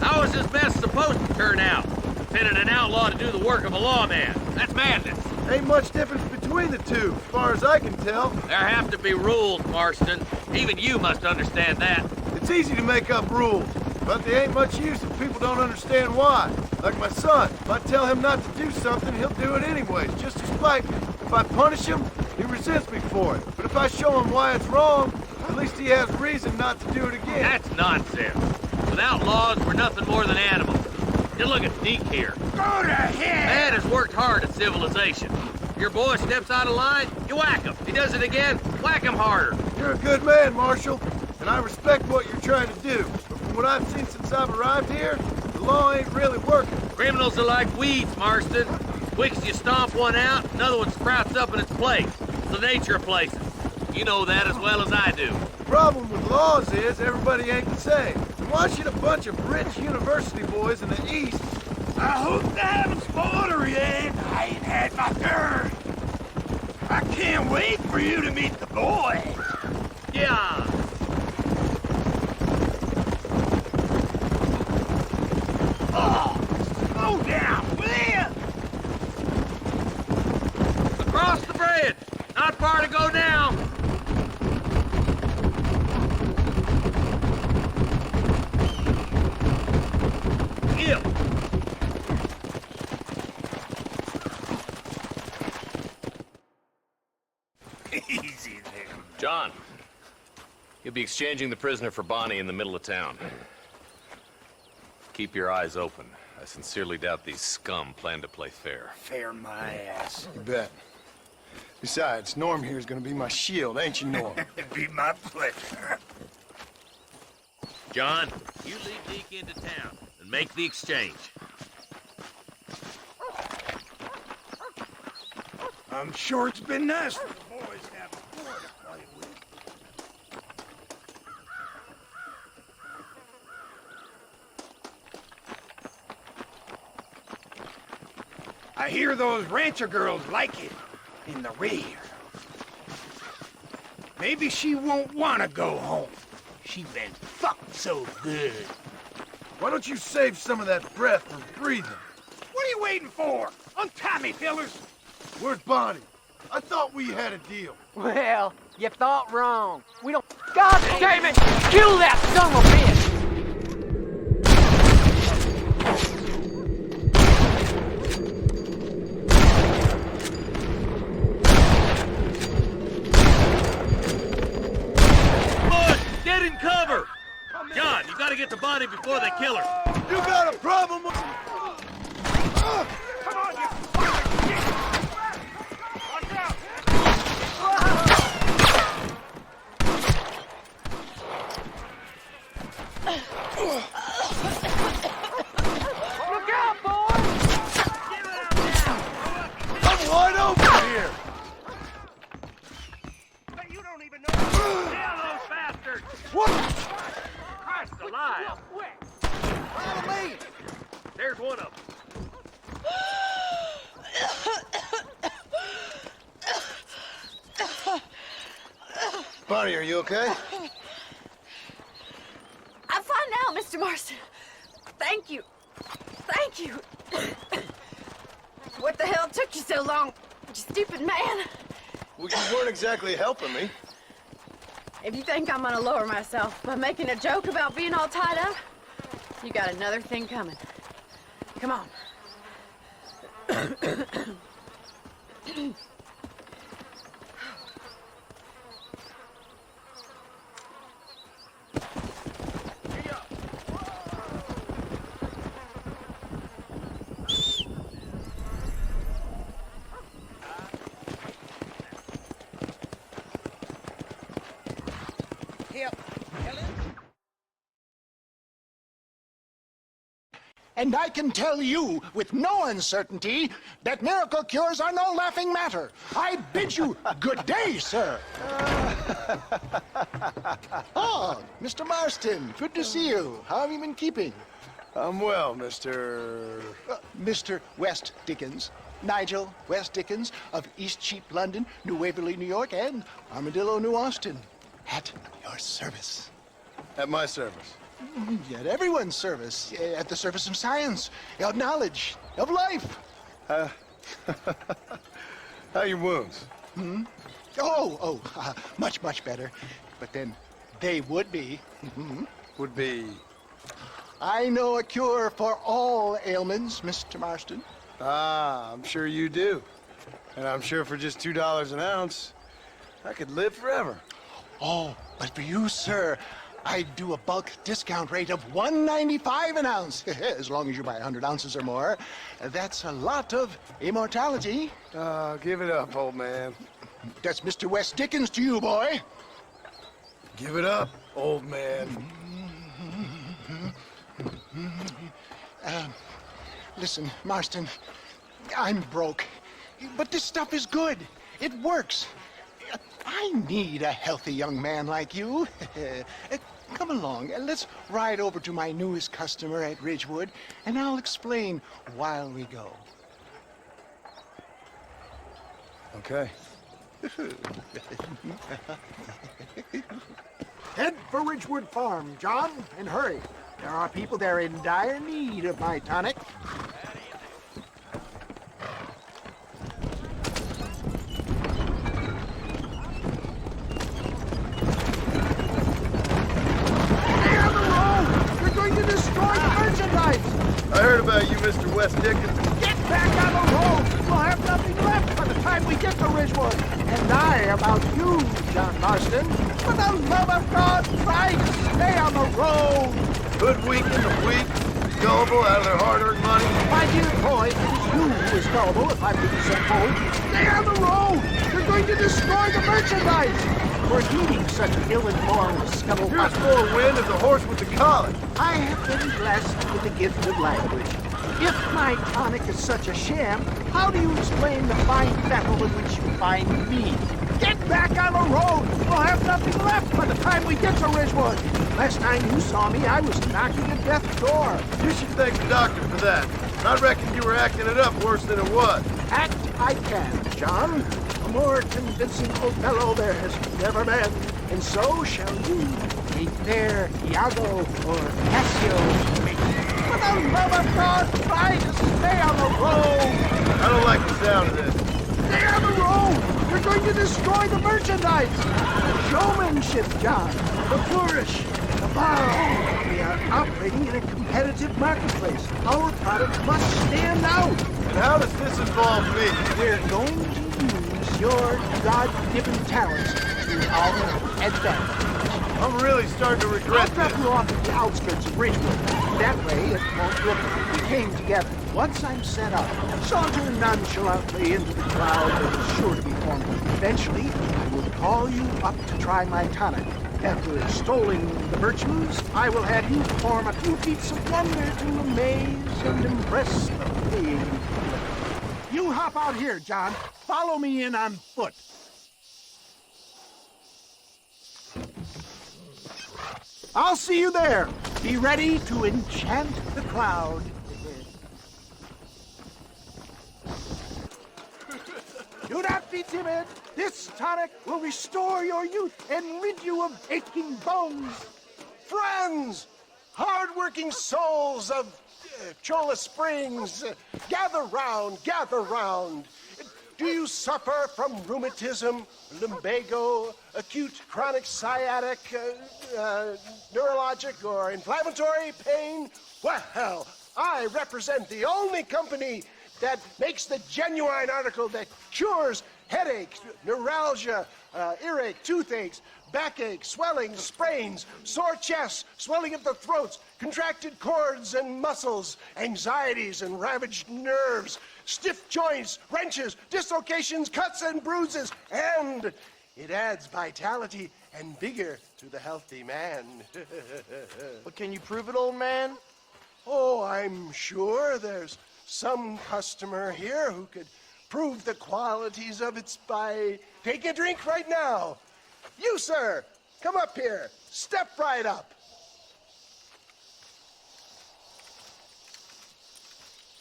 [SPEAKER 9] How is this mess supposed to turn out? Sending an outlaw to do the work of a lawman. That's madness.
[SPEAKER 20] Ain't much difference between the two, as far as I can tell.
[SPEAKER 9] There have to be rules, Marston. Even you must understand that.
[SPEAKER 20] It's easy to make up rules, but they ain't much use if people don't understand why. Like my son. If I tell him not to do something, he'll do it anyways, just to spite me.
[SPEAKER 6] If I punish him, he resents me for it. But if I show him why it's wrong, at least he has reason not to do it again.
[SPEAKER 9] That's nonsense. Without laws, we're nothing more than animals. Just look at Deke here.
[SPEAKER 20] Go to hell!
[SPEAKER 9] Man has worked hard at civilization. Your boy steps out of line, you whack him. He does it again, whack him harder.
[SPEAKER 6] You're a good man, Marshal, and I respect what you're trying to do. But from what I've seen since I've arrived here, the law ain't really working.
[SPEAKER 9] Criminals are like weeds, Marston. Quick as you stomp one out, another one sprouts up in its place. It's the nature of places. You know that as well as I do.
[SPEAKER 6] The problem with laws is everybody ain't the same. And why should a bunch of rich university boys in the East...
[SPEAKER 20] I hope they haven't spoiled her yet. I ain't had my turn. I can't wait for you to meet the boy.
[SPEAKER 9] Yeah.
[SPEAKER 20] Oh, slow down, will you?
[SPEAKER 9] Across the bridge. Not far to go now. Yep.
[SPEAKER 20] Easy there.
[SPEAKER 14] John, you'll be exchanging the prisoner for Bonnie in the middle of town. Keep your eyes open. I sincerely doubt these scum plan to play fair.
[SPEAKER 20] Fair my ass.
[SPEAKER 6] You bet. Besides, Norm here is gonna be my shield, ain't you, Norm?
[SPEAKER 20] It'd be my pleasure.
[SPEAKER 9] John, you lead Deke into town and make the exchange.
[SPEAKER 20] I'm sure it's been nice for the boys to have a boy to play with. I hear those rancher girls like it in the rear. Maybe she won't want to go home. She been fucked so good.
[SPEAKER 6] Why don't you save some of that breath for breathing?
[SPEAKER 20] What are you waiting for? Untie me, fellers.
[SPEAKER 6] Where's Bonnie? I thought we had a deal.
[SPEAKER 3] Well, you thought wrong. We don't... God damn it! Kill that son of a bitch!
[SPEAKER 9] Get in cover! John, you gotta get to Bonnie before they kill her.
[SPEAKER 6] You got a problem with...
[SPEAKER 20] Come on, you fucking shit! Watch out!
[SPEAKER 3] Look out, boys!
[SPEAKER 6] I'm wide open here!
[SPEAKER 20] But you don't even know...
[SPEAKER 9] Kill those bastards!
[SPEAKER 6] What?
[SPEAKER 9] Christ alive!
[SPEAKER 16] Follow me!
[SPEAKER 9] There's one of them.
[SPEAKER 6] Bonnie, are you okay?
[SPEAKER 21] I'm fine now, Mr. Marston. Thank you. Thank you. What the hell took you so long, you stupid man?
[SPEAKER 6] Well, you weren't exactly helping me.
[SPEAKER 8] If you think I'm gonna lower myself by making a joke about being all tied up, you got another thing coming. Come on.
[SPEAKER 20] And I can tell you with no uncertainty that miracle cures are no laughing matter. I bid you good day, sir. Oh, Mr. Marston, good to see you. How have you been keeping?
[SPEAKER 6] I'm well, Mr...
[SPEAKER 20] Mr. West Dickens. Nigel West Dickens of East Cheap, London, New Waverly, New York, and Armadillo, New Austin. At your service.
[SPEAKER 6] At my service.
[SPEAKER 20] At everyone's service. At the service of science, of knowledge, of life.
[SPEAKER 6] How are your wounds?
[SPEAKER 20] Much, much better. But then they would be.
[SPEAKER 6] Would be?
[SPEAKER 20] I know a cure for all ailments, Mr. Marston.
[SPEAKER 6] Ah, I'm sure you do. And I'm sure for just $2 an ounce, I could live forever.
[SPEAKER 20] Oh, but for you, sir, I'd do a bulk discount rate of $1.95 an ounce, as long as you buy 100 ounces or more. That's a lot of immortality.
[SPEAKER 6] Give it up, old man.
[SPEAKER 20] That's Mr. West Dickens to you, boy.
[SPEAKER 6] Give it up, old man.
[SPEAKER 20] Listen, Marston, I'm broke, but this stuff is good. It works. I need a healthy young man like you. Come along, let's ride over to my newest customer at Ridgewood, and I'll explain while we go.
[SPEAKER 6] Okay.
[SPEAKER 20] Head for Ridgewood Farm, John, and hurry. There are people there in dire need of my tonic.
[SPEAKER 6] I heard about you, Mr. West Dickens.
[SPEAKER 20] Get back on the road! We'll have nothing left by the time we get to Ridgewood. And I about you, John Marston. For the love of God, try to stay on the road!
[SPEAKER 6] Hoodwinking the weak, gullible out of their hard-earned money.
[SPEAKER 20] My dear boy, it is you who is gullible if I'm to be sent home. Stay on the road! You're going to destroy the merchandise! For heeding such ill-informed scuttlebutt.
[SPEAKER 6] Here's more wind as a horse with the collar.
[SPEAKER 20] I have been blessed with the gift of language. If my tonic is such a sham, how do you explain the fine fettle in which you find me? Get back on the road! We'll have nothing left by the time we get to Ridgewood. Last time you saw me, I was knocking at death's door.
[SPEAKER 6] You should thank the doctor for that. I reckon you were acting it up worse than it was.
[SPEAKER 20] Act I can, John. A more convincing Othello there has never been. And so shall you, a fair Iago or Cassio. For the love of God, try to stay on the road.
[SPEAKER 6] I don't like the sound of this.
[SPEAKER 20] Stay on the road. You're going to destroy the merchandise. Showmanship, John. The flourish. The borrow. We are operating in a competitive marketplace. Our product must stand out.
[SPEAKER 6] And how does this involve me?
[SPEAKER 20] We're going to use your God-given talents to our advantage.
[SPEAKER 6] I'm really starting to regret
[SPEAKER 20] I'll drop you off at the outskirts of Ridgewood. That way, it won't look like we came together. Once I'm set up, saunter nonchalantly into the crowd that is sure to be forming. Eventually, I will call you up to try my tonic. After extolling the virtues, I will have you perform a few feats of wonder to amaze and impress the paying public. You hop out here, John. Follow me in on foot. I'll see you there. Be ready to enchant the crowd. Do not be timid. This tonic will restore your youth and rid you of aching bones.
[SPEAKER 4] Friends, hard-working souls of Cholla Springs, gather round, gather round. Do you suffer from rheumatism, lumbago, acute chronic sciatic, neurologic, or inflammatory pain? Well, I represent the only company that makes the genuine article that cures headache, neuralgia, earache, toothaches, backache, swelling, sprains, sore chests, swelling of the throats, contracted cords and muscles, anxieties and ravaged nerves, stiff joints, wrenches, dislocations, cuts and bruises, and it adds vitality and vigor to the healthy man.
[SPEAKER 3] But can you prove it, old man?
[SPEAKER 4] Oh, I'm sure there's some customer here who could prove the qualities of it by taking a drink right now. You, sir, come up here. Step right up.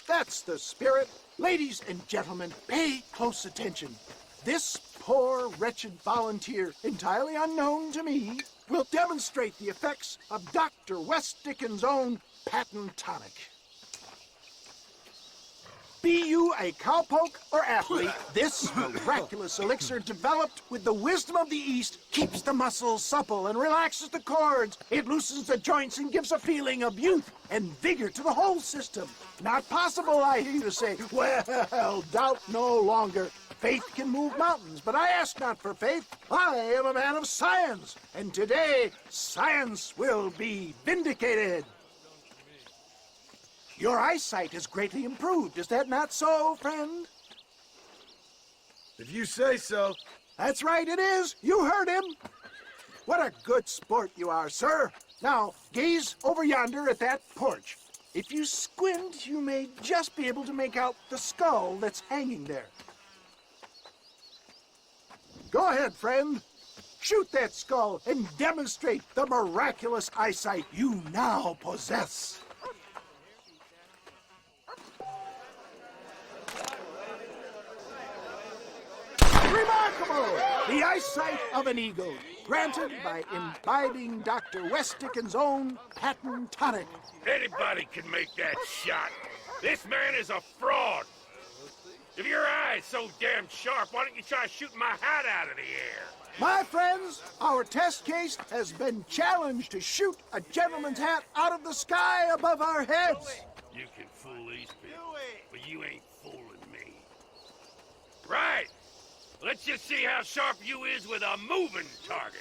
[SPEAKER 20] That's the spirit. Ladies and gentlemen, pay close attention. This poor, wretched volunteer, entirely unknown to me, will demonstrate the effects of Dr. West Dickens' own patent tonic. Be you a cowpoke or athlete, this miraculous elixir developed with the wisdom of the East keeps the muscles supple and relaxes the cords. It loosens the joints and gives a feeling of youth and vigor to the whole system. Not possible, I hear you say. Well, doubt no longer. Faith can move mountains, but I ask not for faith. I am a man of science, and today science will be vindicated. Your eyesight is greatly improved. Is that not so, friend?
[SPEAKER 6] If you say so.
[SPEAKER 20] That's right, it is. You heard him. What a good sport you are, sir. Now, gaze over yonder at that porch. If you squint, you may just be able to make out the skull that's hanging there. Go ahead, friend. Shoot that skull and demonstrate the miraculous eyesight you now possess. Remarkable! The eyesight of an eagle, granted by imbibing Dr. West Dickens' own patent tonic.
[SPEAKER 5] Anybody can make that shot. This man is a fraud. If your eye's so damn sharp, why don't you try shooting my hat out of the air?
[SPEAKER 20] My friends, our test case has been challenged to shoot a gentleman's hat out of the sky above our heads.
[SPEAKER 5] You can fool these people, but you ain't fooling me. Right. Let's just see how sharp you is with a moving target.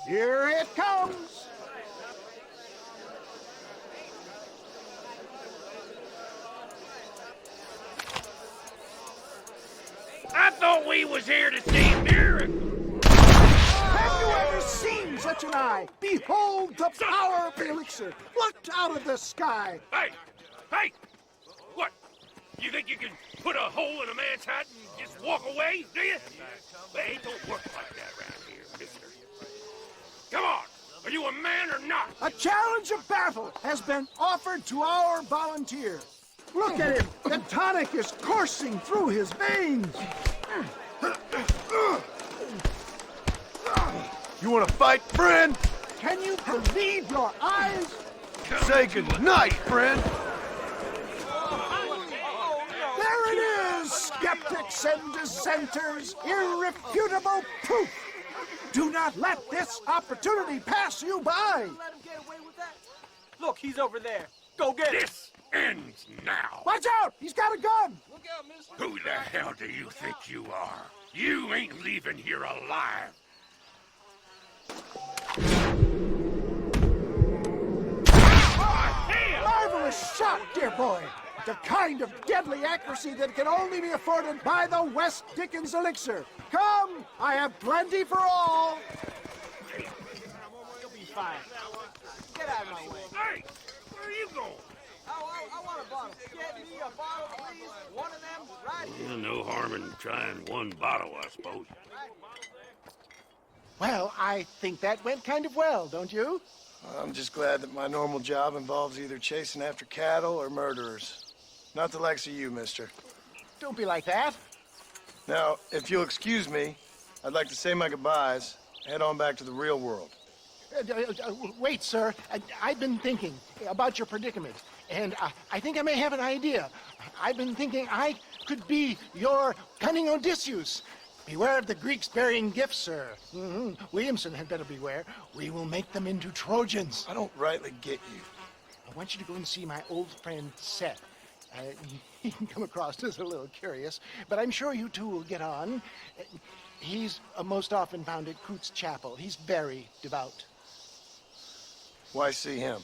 [SPEAKER 20] Here it comes.
[SPEAKER 5] I thought we was here to see miracles.
[SPEAKER 20] Have you ever seen such an eye? Behold the power of the elixir, plucked out of the sky.
[SPEAKER 5] Hey! Hey! What? You think you can put a hole in a man's hat and just walk away, do you? Hey, it don't work like that around here, mister. Come on! Are you a man or not?
[SPEAKER 20] A challenge of battle has been offered to our volunteer. Look at him! The tonic is coursing through his veins.
[SPEAKER 6] You want to fight, friend?
[SPEAKER 20] Can you believe your eyes?
[SPEAKER 6] Say goodnight, friend.
[SPEAKER 20] There it is, skeptics and dissenters, irrefutable proof. Do not let this opportunity pass you by.
[SPEAKER 3] Look, he's over there. Go get him.
[SPEAKER 5] This ends now.
[SPEAKER 20] Watch out! He's got a gun!
[SPEAKER 5] Look out, mister. Who the hell do you think you are? You ain't leaving here alive.
[SPEAKER 20] Marvelous shot, dear boy. The kind of deadly accuracy that can only be afforded by the West Dickens elixir. Come, I have plenty for all.
[SPEAKER 3] You'll be fine. Get out of my way.
[SPEAKER 5] Hey, where are you going?
[SPEAKER 3] I want a bottle. Get me a bottle, please. One of them right here.
[SPEAKER 5] Well, no harm in trying one bottle, I suppose.
[SPEAKER 20] Well, I think that went kind of well, don't you?
[SPEAKER 6] I'm just glad that my normal job involves either chasing after cattle or murderers. Not the likes of you, mister.
[SPEAKER 20] Don't be like that.
[SPEAKER 6] Now, if you'll excuse me, I'd like to say my goodbyes, head on back to the real world.
[SPEAKER 20] Wait, sir. I've been thinking about your predicament, and I think I may have an idea. I've been thinking I could be your cunning Odysseus. Beware of the Greeks bearing gifts, sir. Williamson had better beware. We will make them into Trojans.
[SPEAKER 6] I don't rightly get you.
[SPEAKER 20] I want you to go and see my old friend Seth. He can come across as a little curious, but I'm sure you two will get on. He's most often found at Coots Chapel. He's very devout.
[SPEAKER 6] Why see him?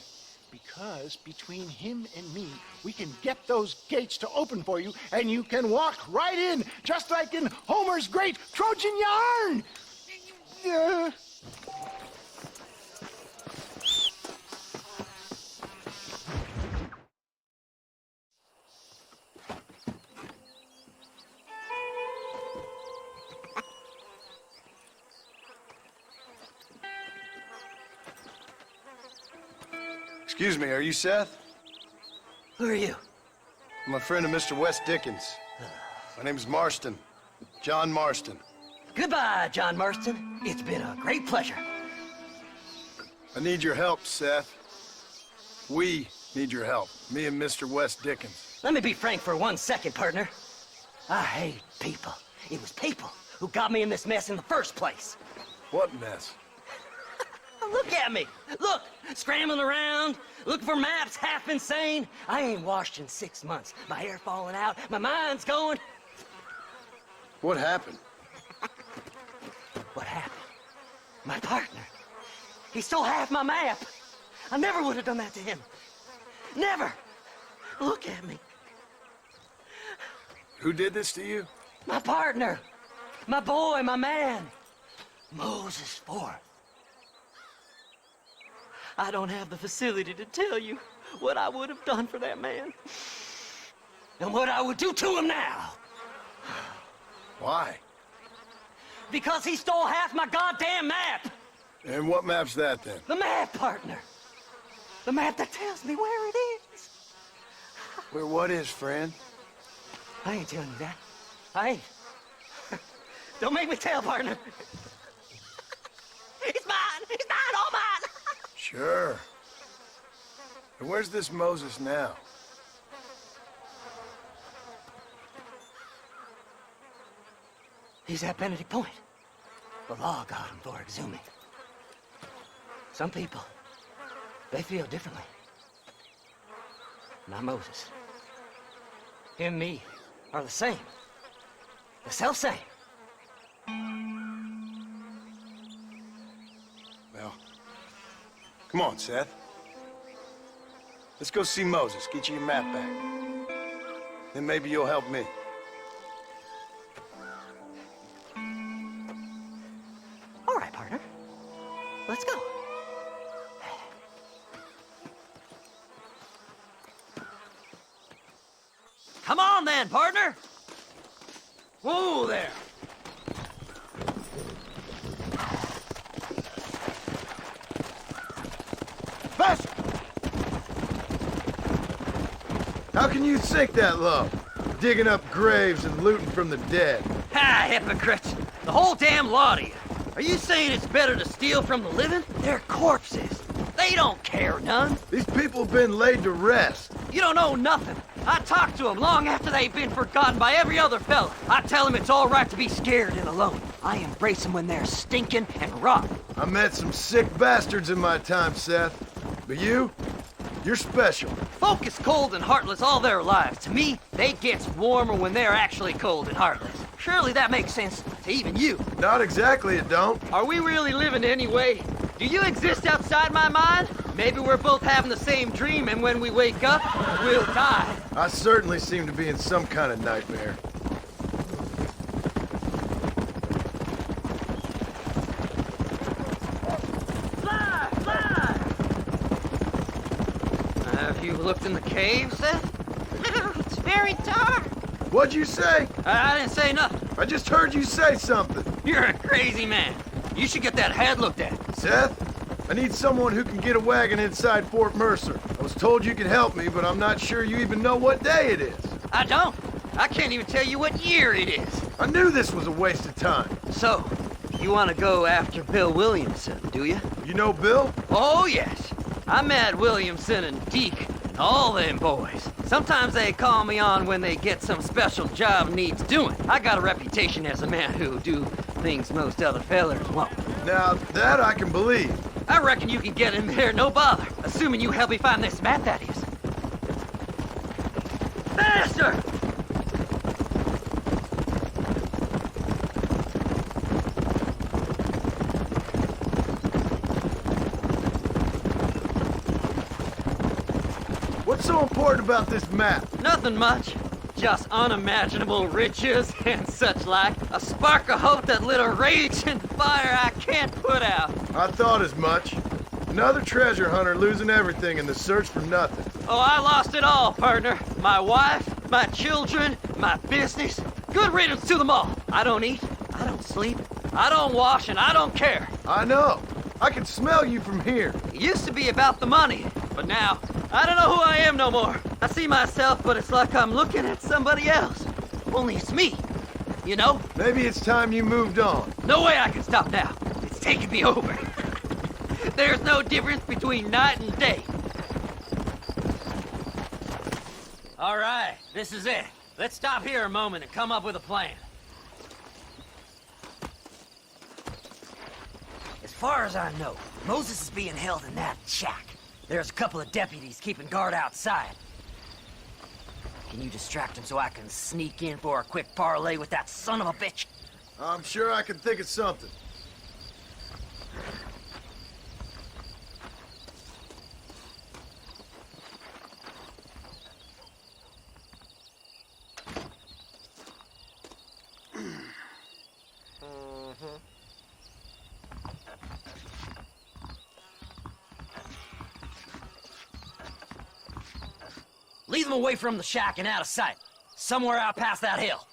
[SPEAKER 20] Because between him and me, we can get those gates to open for you, and you can walk right in, just like in Homer's great Trojan yarn!
[SPEAKER 6] Excuse me, are you Seth?
[SPEAKER 16] Who are you?
[SPEAKER 6] I'm a friend of Mr. West Dickens. My name's Marston. John Marston.
[SPEAKER 16] Goodbye, John Marston. It's been a great pleasure.
[SPEAKER 6] I need your help, Seth. We need your help. Me and Mr. West Dickens.
[SPEAKER 16] Let me be frank for 1 second, partner. I hate people. It was people who got me in this mess in the first place.
[SPEAKER 6] What mess?
[SPEAKER 16] Look at me. Look, scrambling around, looking for maps, half insane. I ain't washed in 6 months. My hair falling out, my mind's going.
[SPEAKER 6] What happened?
[SPEAKER 16] What happened? My partner. He stole half my map. I never would have done that to him. Never. Look at me.
[SPEAKER 6] Who did this to you?
[SPEAKER 16] My partner. My boy, my man. Moses Ford. I don't have the facility to tell you what I would have done for that man. And what I would do to him now.
[SPEAKER 6] Why?
[SPEAKER 16] Because he stole half my goddamn map.
[SPEAKER 6] And what map's that, then?
[SPEAKER 16] The map, partner. The map that tells me where it is.
[SPEAKER 6] Where what is, friend?
[SPEAKER 16] I ain't telling you that. I ain't. Don't make me tell, partner. It's mine! It's mine! All mine!
[SPEAKER 6] Sure. And where's this Moses now?
[SPEAKER 16] He's at Benedict Point. The law got him for exhuming. Some people, they feel differently. Not Moses. Him and me are the same. The self-same.
[SPEAKER 6] Well, come on, Seth. Let's go see Moses, get you your map back. Then maybe you'll help me.
[SPEAKER 16] All right, partner. Let's go. Come on then, partner. Whoa there.
[SPEAKER 6] Faster! How can you sink that low? Digging up graves and looting from the dead.
[SPEAKER 16] Ha, hypocrites. The whole damn lot of you. Are you saying it's better to steal from the living? They're corpses. They don't care none.
[SPEAKER 6] These people have been laid to rest.
[SPEAKER 16] You don't know nothing. I talk to them long after they've been forgotten by every other fella. I tell them it's all right to be scared and alone. I embrace them when they're stinking and rotten.
[SPEAKER 6] I met some sick bastards in my time, Seth. But you're special.
[SPEAKER 16] Folk is cold and heartless all their lives. To me, they gets warmer when they're actually cold and heartless. Surely that makes sense to even you.
[SPEAKER 6] Not exactly, it don't.
[SPEAKER 16] Are we really living anyway? Do you exist outside my mind? Maybe we're both having the same dream, and when we wake up, we'll die.
[SPEAKER 6] I certainly seem to be in some kind of nightmare.
[SPEAKER 16] Fly! Fly! Have you looked in the cave, Seth?
[SPEAKER 1] It's very dark.
[SPEAKER 6] What'd you say?
[SPEAKER 16] I didn't say nothing.
[SPEAKER 6] I just heard you say something.
[SPEAKER 16] You're a crazy man. You should get that head looked at.
[SPEAKER 6] Seth, I need someone who can get a wagon inside Fort Mercer. I was told you could help me, but I'm not sure you even know what day it is.
[SPEAKER 16] I don't. I can't even tell you what year it is.
[SPEAKER 6] I knew this was a waste of time.
[SPEAKER 16] So, you want to go after Bill Williamson, do you?
[SPEAKER 6] You know Bill?
[SPEAKER 16] Oh, yes. I met Williamson and Deke and all them boys. Sometimes they call me on when they get some special job needs doing. I got a reputation as a man who'll do things most other fellers won't.
[SPEAKER 6] Now, that I can believe.
[SPEAKER 16] I reckon you can get in there, no bother. Assuming you help me find this map, that is. Faster!
[SPEAKER 6] What's so important about this map?
[SPEAKER 16] Nothing much. Just unimaginable riches and such like. A spark of hope that lit a raging fire I can't put out.
[SPEAKER 6] I thought as much. Another treasure hunter losing everything in the search for nothing.
[SPEAKER 16] Oh, I lost it all, partner. My wife, my children, my business. Good riddance to them all. I don't eat, I don't sleep, I don't wash, and I don't care.
[SPEAKER 6] I know. I can smell you from here.
[SPEAKER 16] It used to be about the money, but now, I don't know who I am no more. I see myself, but it's like I'm looking at somebody else. Only it's me, you know?
[SPEAKER 6] Maybe it's time you moved on.
[SPEAKER 16] No way I can stop now. It's taking me over. There's no difference between night and day. All right, this is it. Let's stop here a moment and come up with a plan. As far as I know, Moses is being held in that shack. There's a couple of deputies keeping guard outside.
[SPEAKER 2] Can you distract him so I can sneak in for a quick parlay with that son of a bitch?
[SPEAKER 6] I'm sure I can think of something.
[SPEAKER 2] Lead them away from the shack and out of sight. Somewhere out past that hill.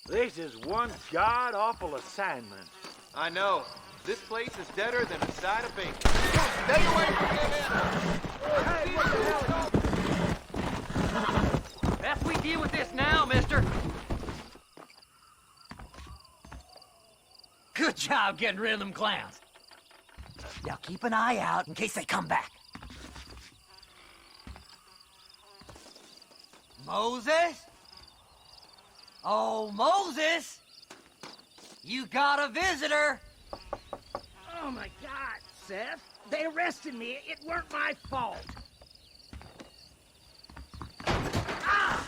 [SPEAKER 22] This is one god-awful assignment.
[SPEAKER 3] I know. This place is deader than a side of bacon.
[SPEAKER 11] Stay away from them!
[SPEAKER 2] Best we deal with this now, mister. Good job getting rid of them clowns. Now keep an eye out in case they come back. Moses? Oh, Moses! You got a visitor!
[SPEAKER 23] Oh my God, Seth. They arrested me. It weren't my fault. Ah!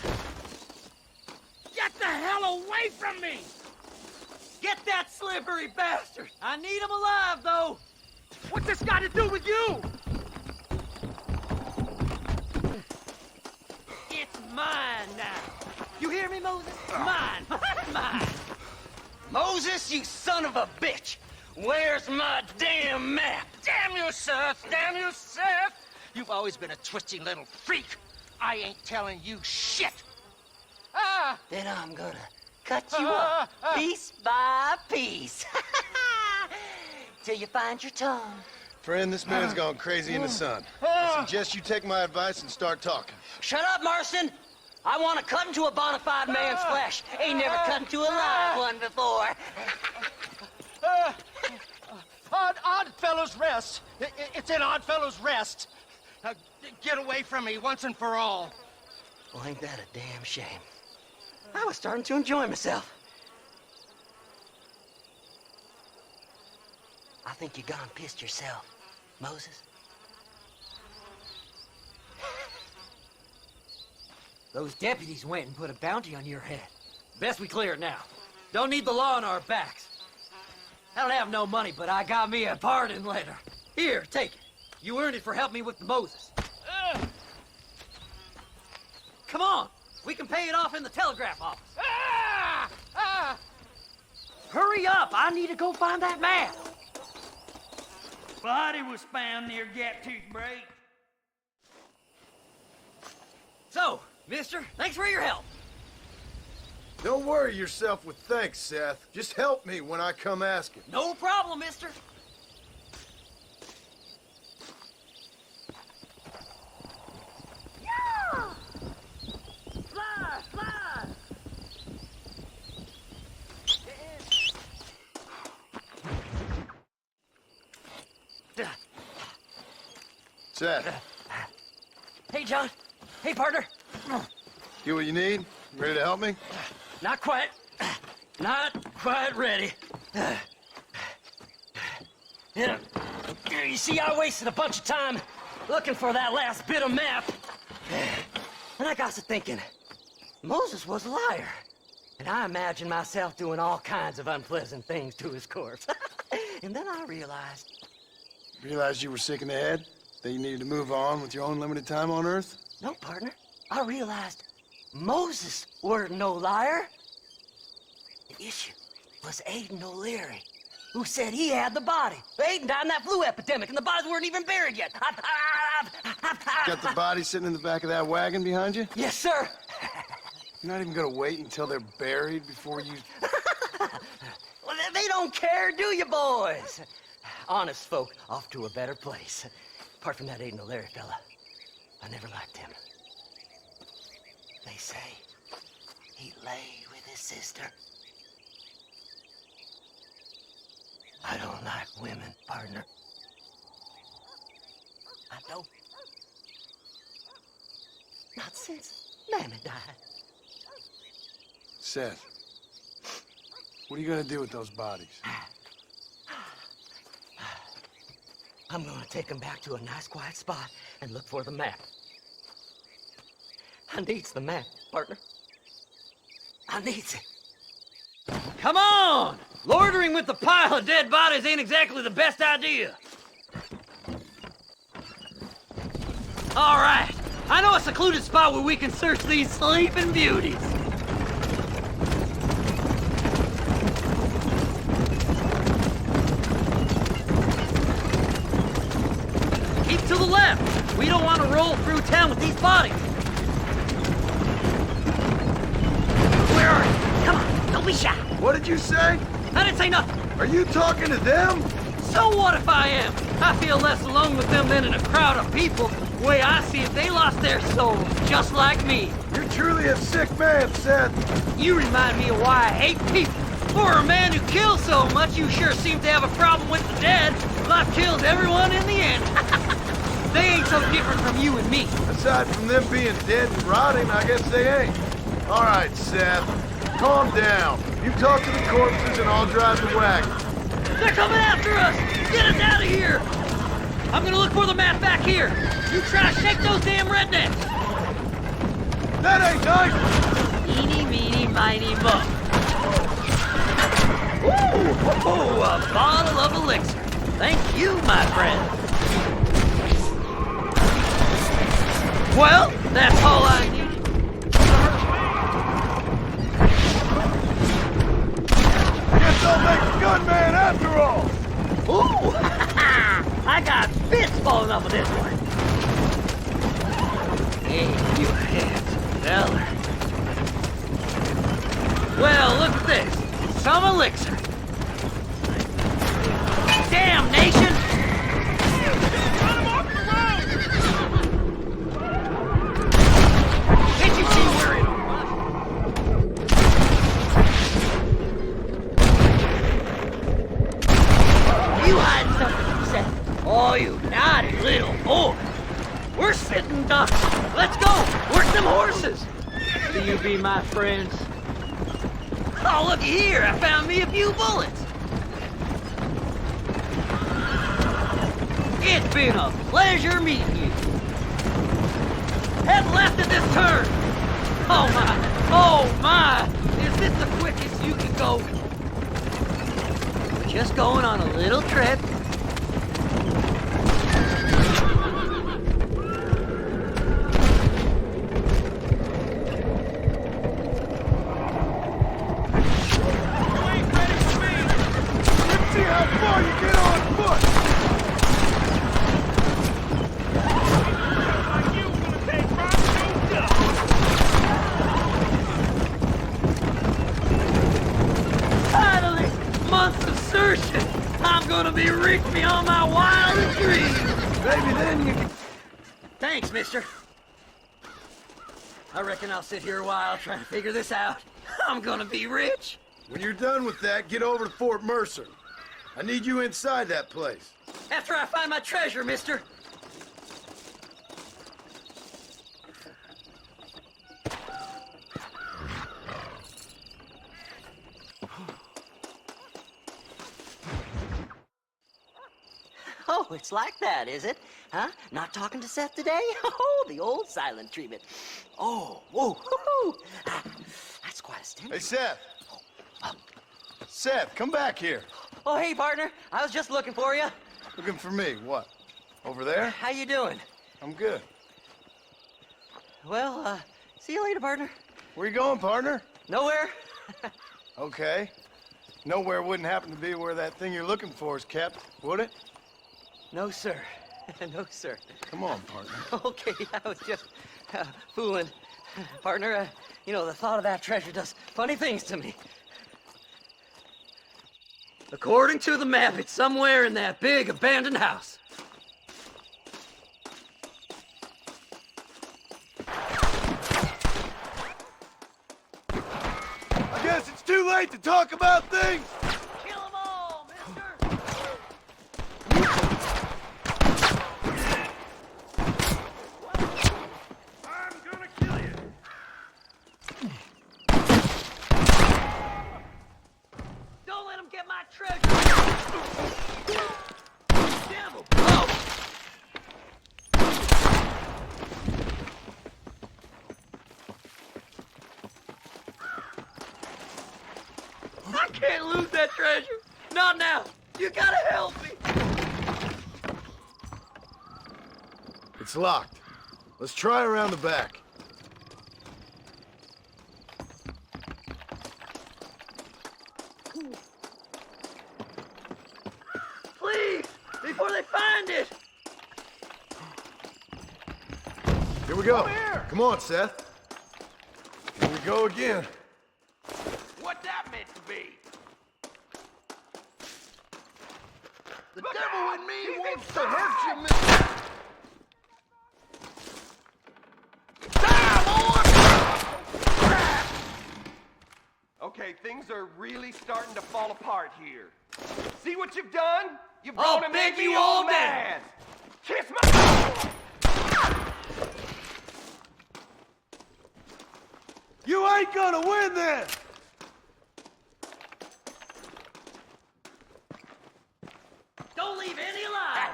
[SPEAKER 23] Get the hell away from me!
[SPEAKER 2] Get that slippery bastard! I need him alive, though!
[SPEAKER 23] What's this got to do with you?
[SPEAKER 2] It's mine now. You hear me, Moses? Mine. Mine. Moses, you son of a bitch! Where's my damn map?
[SPEAKER 23] Damn you, Seth! Damn you, Seth! You've always been a twisty little freak. I ain't telling you shit. Ah!
[SPEAKER 2] Then I'm gonna cut you up piece by piece. Till you find your tongue.
[SPEAKER 6] Friend, this man's gone crazy in the sun. I suggest you take my advice and start talking.
[SPEAKER 2] Shut up, Marston! I want to cut into a bona fide man's flesh. Ain't never cut into a live one before.
[SPEAKER 23] Oddfellows Rest. It's in Oddfellows Rest. Get away from me once and for all.
[SPEAKER 2] Well, ain't that a damn shame? I was starting to enjoy myself. I think you gone pissed yourself, Moses. Those deputies went and put a bounty on your head. Best we clear it now. Don't need the law on our backs. I don't have no money, but I got me a pardon letter. Here, take it. You earned it for helping me with the Moses. Come on. We can pay it off in the telegraph office. Hurry up. I need to go find that map.
[SPEAKER 23] Body was found near Gap-Tooth Break.
[SPEAKER 2] So, mister, thanks for your help.
[SPEAKER 6] Don't worry yourself with thanks, Seth. Just help me when I come asking.
[SPEAKER 2] No problem, mister.
[SPEAKER 23] Yeah! Fly, fly!
[SPEAKER 6] Seth.
[SPEAKER 2] Hey, John. Hey, partner.
[SPEAKER 6] Get what you need? Ready to help me?
[SPEAKER 2] Not quite. Not quite ready. Yeah. You see, I wasted a bunch of time looking for that last bit of map. And I got to thinking, Moses was a liar. And I imagined myself doing all kinds of unpleasant things to his corpse. And then I realized...
[SPEAKER 6] Realized you were sick in the head? That you needed to move on with your own limited time on Earth?
[SPEAKER 2] No, partner. I realized Moses weren't no liar. The issue was Aiden O'Leary, who said he had the body. Aiden died in that flu epidemic, and the bodies weren't even buried yet.
[SPEAKER 6] Got the body sitting in the back of that wagon behind you?
[SPEAKER 2] Yes, sir.
[SPEAKER 6] You're not even gonna wait until they're buried before you...
[SPEAKER 2] Well, they don't care, do you, boys? Honest folk off to a better place. Apart from that Aiden O'Leary fella, I never liked him. They say he lay with his sister. I don't like women, partner. I don't. Not since Mammy died.
[SPEAKER 6] Seth, What are you gonna do with those bodies?
[SPEAKER 2] I'm gonna take them back to a nice quiet spot and look for the map. I needs the map, partner. I needs it.
[SPEAKER 7] Come on! Loitering with a pile of dead bodies ain't exactly the best idea. All right, I know a secluded spot where we can search these sleeping beauties. Keep to the left. We don't want to roll through town with these bodies. Where are you? Come on, don't be shy.
[SPEAKER 6] What did you say?
[SPEAKER 7] I didn't say nothing.
[SPEAKER 6] Are you talking to them?
[SPEAKER 7] So what if I am? I feel less alone with them than in a crowd of people. The way I see it, they lost their souls, just like me.
[SPEAKER 6] You're truly a sick man, Seth.
[SPEAKER 7] You remind me of why I hate people. For a man who kills so much, you sure seem to have a problem with the dead. Life kills everyone in the end. They ain't so different from you and me.
[SPEAKER 6] Aside from them being dead and rotting, I guess they ain't. All right, Seth. Calm down. You talk to the corpses and I'll drive the wagon.
[SPEAKER 7] They're coming after us! Get us out of here! I'm gonna look for the map back here. You try to shake those damn rednecks!
[SPEAKER 6] That ain't nice!
[SPEAKER 7] Eeny, meeny, miny, mo. Ooh, a bottle of elixir. Thank you, my friend. Well, that's all I need.
[SPEAKER 6] Guess I'll make a good man after all!
[SPEAKER 7] Ooh! I got bits falling off of this one. Hey, you handsome feller. Well, look at this. Some elixir. Damnation! Can't you see we're in a rush? You hiding something, you said? Oh, you naughty little boy. We're sitting ducks. Let's go. Work them horses. Will you be my friends? Oh, look here. I found me a few bullets. It's been a pleasure meeting you. Head left at this turn. Oh my. Is this the quickest you can go? We're just going on a little trip. I'm gonna be rich beyond my wildest dreams.
[SPEAKER 6] Maybe then you can...
[SPEAKER 7] Thanks, mister. I reckon I'll sit here a while trying to figure this out. I'm gonna be rich.
[SPEAKER 6] When you're done with that, get over to Fort Mercer. I need you inside that place.
[SPEAKER 7] After I find my treasure, mister.
[SPEAKER 2] Oh, it's like that, is it? Huh? Not talking to Seth today? Oh, the old silent treatment. Oh, whoa, woo-hoo. That's quite a stimulus.
[SPEAKER 6] Hey, Seth. Seth, come back here.
[SPEAKER 2] Oh, hey, partner. I was just looking for you.
[SPEAKER 6] Looking for me? What? Over there?
[SPEAKER 2] How you doing?
[SPEAKER 6] I'm good.
[SPEAKER 2] Well, see you later, partner.
[SPEAKER 6] Where you going, partner?
[SPEAKER 2] Nowhere.
[SPEAKER 6] Okay. Nowhere wouldn't happen to be where that thing you're looking for is kept, would it?
[SPEAKER 2] No, sir. No, sir.
[SPEAKER 6] Come on, partner.
[SPEAKER 2] Okay, I was just fooling. Partner, you know, the thought of that treasure does funny things to me.
[SPEAKER 7] According to the map, it's somewhere in that big abandoned house.
[SPEAKER 6] I guess it's too late to talk about things.
[SPEAKER 7] Kill them all, mister!
[SPEAKER 11] I'm gonna kill you.
[SPEAKER 7] can't lose that treasure. Not now. You gotta help me.
[SPEAKER 6] It's locked. Let's try around the back.
[SPEAKER 7] Please, before they find it.
[SPEAKER 6] Here we go. Come on, Seth. Here we go again.
[SPEAKER 23] What that meant to be?
[SPEAKER 16] The devil in me wants to hurt you, mister.
[SPEAKER 23] Okay, things are really starting to fall apart here. See what you've done? You've grown to make me old man. Kiss my...
[SPEAKER 11] You ain't gonna win this!
[SPEAKER 7] Don't leave any alive.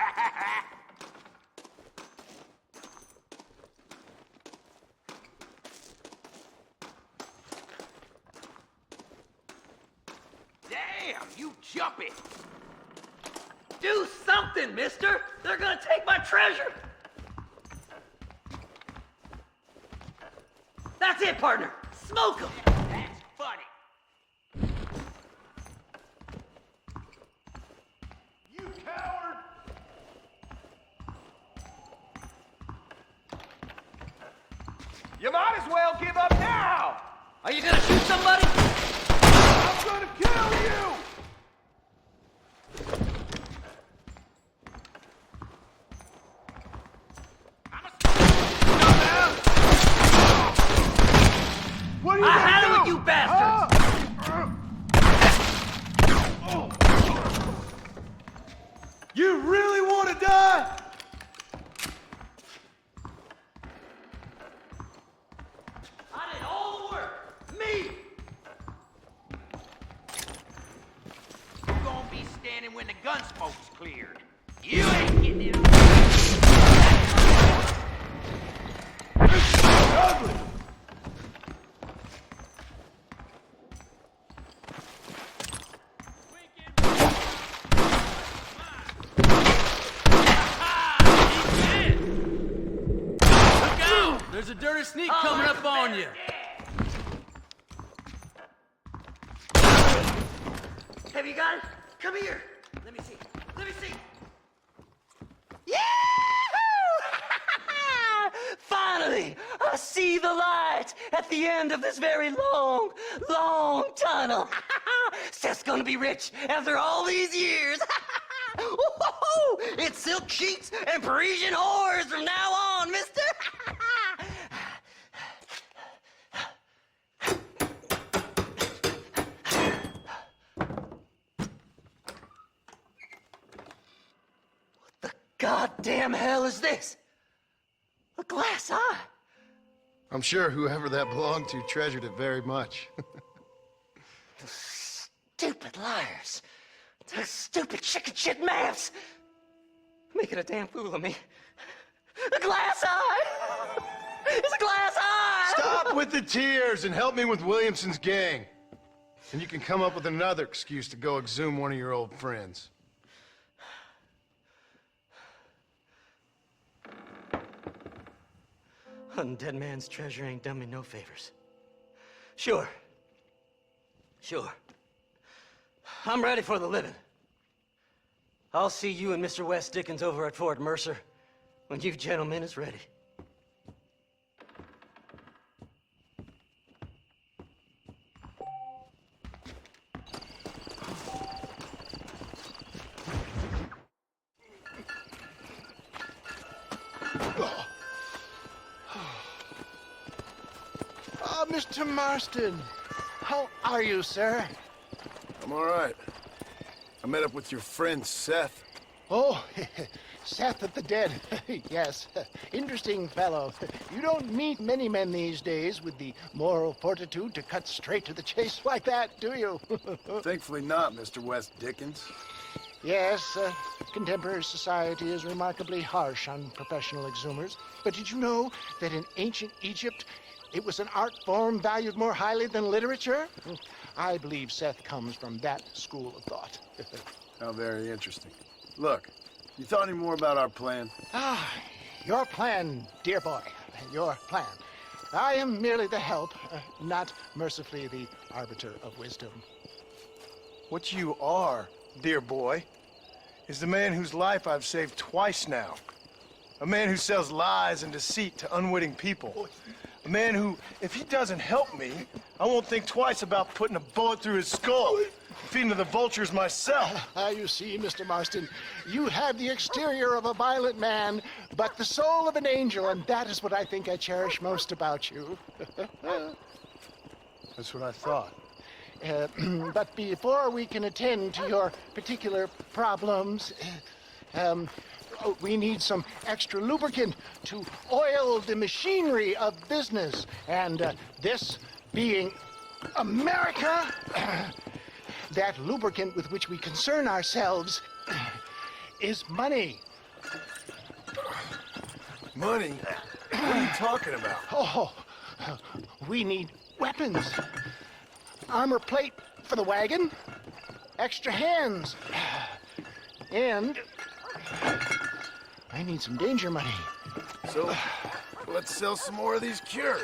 [SPEAKER 23] Damn, you jumpy.
[SPEAKER 7] Do something, mister. They're gonna take my treasure. That's it, partner. Smoke them.
[SPEAKER 23] That's funny.
[SPEAKER 11] You coward!
[SPEAKER 23] You might as well give up now.
[SPEAKER 7] Are you gonna shoot somebody?
[SPEAKER 11] I'm gonna kill you! What are you
[SPEAKER 7] I
[SPEAKER 11] gonna
[SPEAKER 7] had it
[SPEAKER 11] do?
[SPEAKER 7] with you bastards!
[SPEAKER 11] You really want to die?
[SPEAKER 7] I did all the work. Me!
[SPEAKER 23] You're gonna be standing when the gun smoke's cleared. You ain't getting it.
[SPEAKER 11] Ugly!
[SPEAKER 7] There's a dirty sneak coming up on you. Have you got it? Come here. Let me see. Let me see.
[SPEAKER 2] Finally, I see the light at the end of this very long, long tunnel. Seth's gonna be rich after all these years. It's silk sheets and Parisian whores from now on, mister. What the goddamn hell is this? A glass eye?
[SPEAKER 6] I'm sure whoever that belonged to treasured it very much.
[SPEAKER 2] Stupid liars. Those stupid chicken shit maps. Making a damn fool of me. A glass eye! It's a glass eye!
[SPEAKER 6] Stop with the tears and help me with Williamson's gang. And you can come up with another excuse to go exhume one of your old friends.
[SPEAKER 2] Hunting dead man's treasure ain't done me no favors. Sure. I'm ready for the living. I'll see you and Mr. West Dickens over at Fort Mercer when you gentlemen is ready.
[SPEAKER 20] Mr. Marston, how are you, sir?
[SPEAKER 6] I'm all right. I met up with your friend, Seth.
[SPEAKER 20] Oh, Seth of the Dead. Yes, interesting fellow. You don't meet many men these days with the moral fortitude to cut straight to the chase like that, do you?
[SPEAKER 6] Thankfully not, Mr. West Dickens.
[SPEAKER 20] Yes, contemporary society is remarkably harsh on professional exhumers. But did you know that in ancient Egypt, it was an art form valued more highly than literature? I believe Seth comes from that school of thought.
[SPEAKER 6] How very interesting. Look, you thought any more about our plan?
[SPEAKER 20] Your plan, dear boy, your plan. I am merely the help, not mercifully the arbiter of wisdom.
[SPEAKER 6] What you are, dear boy, is the man whose life I've saved twice now. A man who sells lies and deceit to unwitting people. A man who, if he doesn't help me, I won't think twice about putting a bullet through his skull, feeding to the vultures myself.
[SPEAKER 20] You see, Mr. Marston, you have the exterior of a violent man, but the soul of an angel, and that is what I think I cherish most about you.
[SPEAKER 6] That's what I thought.
[SPEAKER 20] But before we can attend to your particular problems, we need some extra lubricant to oil the machinery of business. And this being America, that lubricant with which we concern ourselves is money.
[SPEAKER 6] Money? What are you talking about?
[SPEAKER 20] Oh, we need weapons. Armor plate for the wagon, extra hands, and I need some danger money.
[SPEAKER 6] So, let's sell some more of these cures.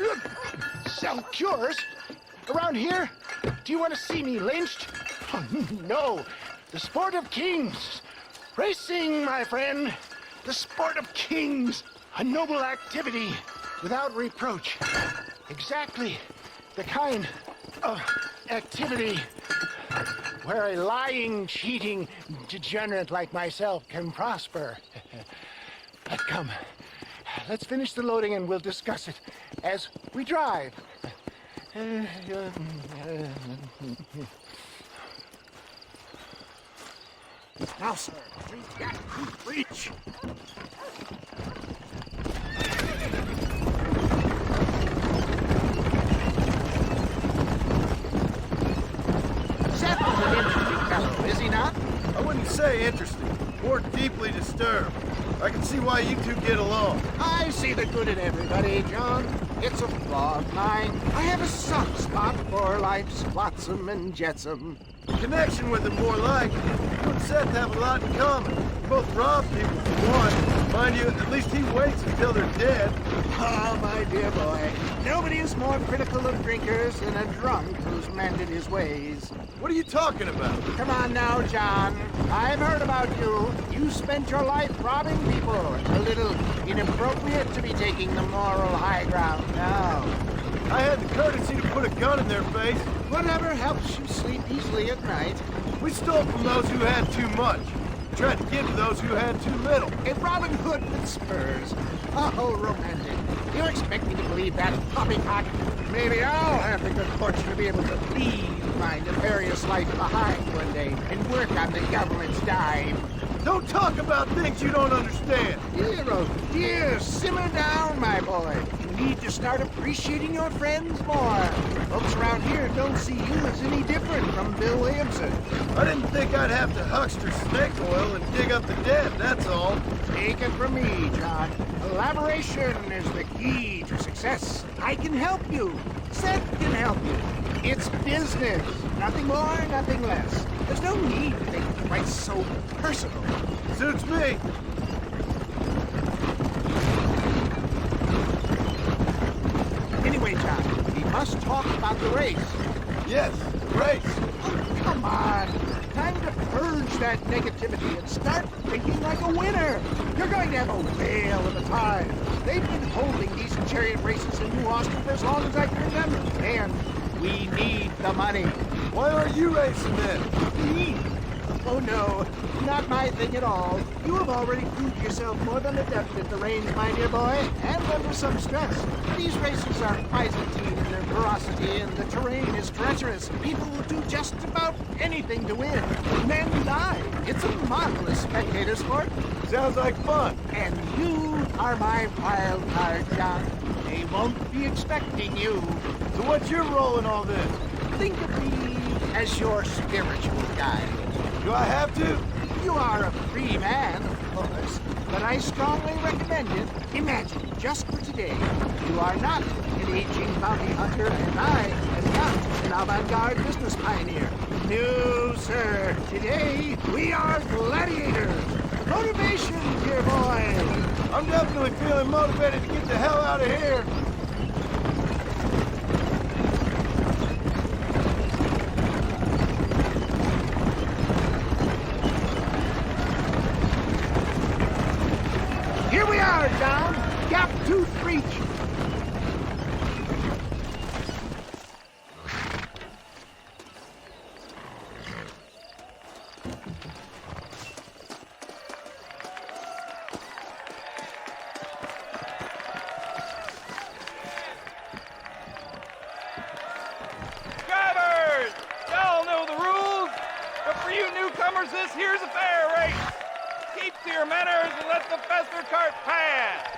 [SPEAKER 20] Sell cures? Around here? Do you want to see me lynched? Oh, no. The sport of kings. Racing, my friend. The sport of kings. A noble activity without reproach. Exactly the kind of activity where a lying, cheating degenerate like myself can prosper. But come, let's finish the loading and we'll discuss it as we drive. Now, sir, reach. Seth is an interesting fellow, is he not?
[SPEAKER 6] I wouldn't say interesting, more deeply disturbed. I can see why you two get along.
[SPEAKER 20] I see the good in everybody, John. It's a flaw of mine. I have a soft spot for life's flotsam and jetsam.
[SPEAKER 6] Connection with him more like. You and Seth have a lot in common. You both rob people for one. Mind you, at least he waits until they're dead.
[SPEAKER 20] Oh, my dear boy. Nobody is more critical of drinkers than a drunk who's mended his ways.
[SPEAKER 6] What are you talking about?
[SPEAKER 20] Come on now, John. I've heard about you. You spent your life robbing people. A little inappropriate to be taking the moral high ground now.
[SPEAKER 6] I had the courtesy to put a gun in their face.
[SPEAKER 20] Whatever helps you sleep easily at night.
[SPEAKER 6] We stole from those who had too much. Tried to give to those who had too little.
[SPEAKER 20] A Robin Hood with spurs. Oh, romantic. You expect me to believe that poppycock? Maybe I'll have the good fortune to be able to leave my nefarious life behind one day and work on the government's dime.
[SPEAKER 6] Don't talk about things you don't understand.
[SPEAKER 20] Dear, oh dear, simmer down, my boy. You need to start appreciating your friends more. Folks around here don't see you as any different from Bill Williamson.
[SPEAKER 6] I didn't think I'd have to huckster snake oil and dig up the dead, that's all.
[SPEAKER 20] Take it from me, John. Collaboration is the key to success. I can help you. Seth can help you. It's business. Nothing more, nothing less. There's no need to make it quite so personal.
[SPEAKER 6] Suits me.
[SPEAKER 20] Anyway, John, we must talk about the race.
[SPEAKER 6] Yes, the race.
[SPEAKER 20] Oh, come on. Time to purge that negativity and start thinking like a winner. You're going to have a whale of a time. They've been holding these chariot races in New Austin for as long as I can remember. And we need the money.
[SPEAKER 6] Why aren't you racing then?
[SPEAKER 20] Me? Oh no, not my thing at all. You have already proved yourself more than adept at the range, my dear boy, and under some stress. These races are Byzantine in their ferocity, and the terrain is treacherous. People will do just about anything to win. Men die. It's a marvelous spectator sport.
[SPEAKER 6] Sounds like fun.
[SPEAKER 20] And you are my wild card, John. They won't be expecting you.
[SPEAKER 6] So what's your role in all this?
[SPEAKER 20] Think of me as your spiritual guide.
[SPEAKER 6] Do I have to?
[SPEAKER 20] You are a free man, of course, but I strongly recommend it. Imagine, just for today, you are not an aging bounty hunter, and I am not an avant-garde business pioneer. No, sir. Today, we are gladiators. Motivation, dear boy.
[SPEAKER 6] I'm definitely feeling motivated to get the hell out of here.
[SPEAKER 20] Here we are, John. Gap tooth reach.
[SPEAKER 23] Drivers! Y'all know the rules, but for you newcomers, this here's a fair race. Keep to your manners and let the faster cart pass.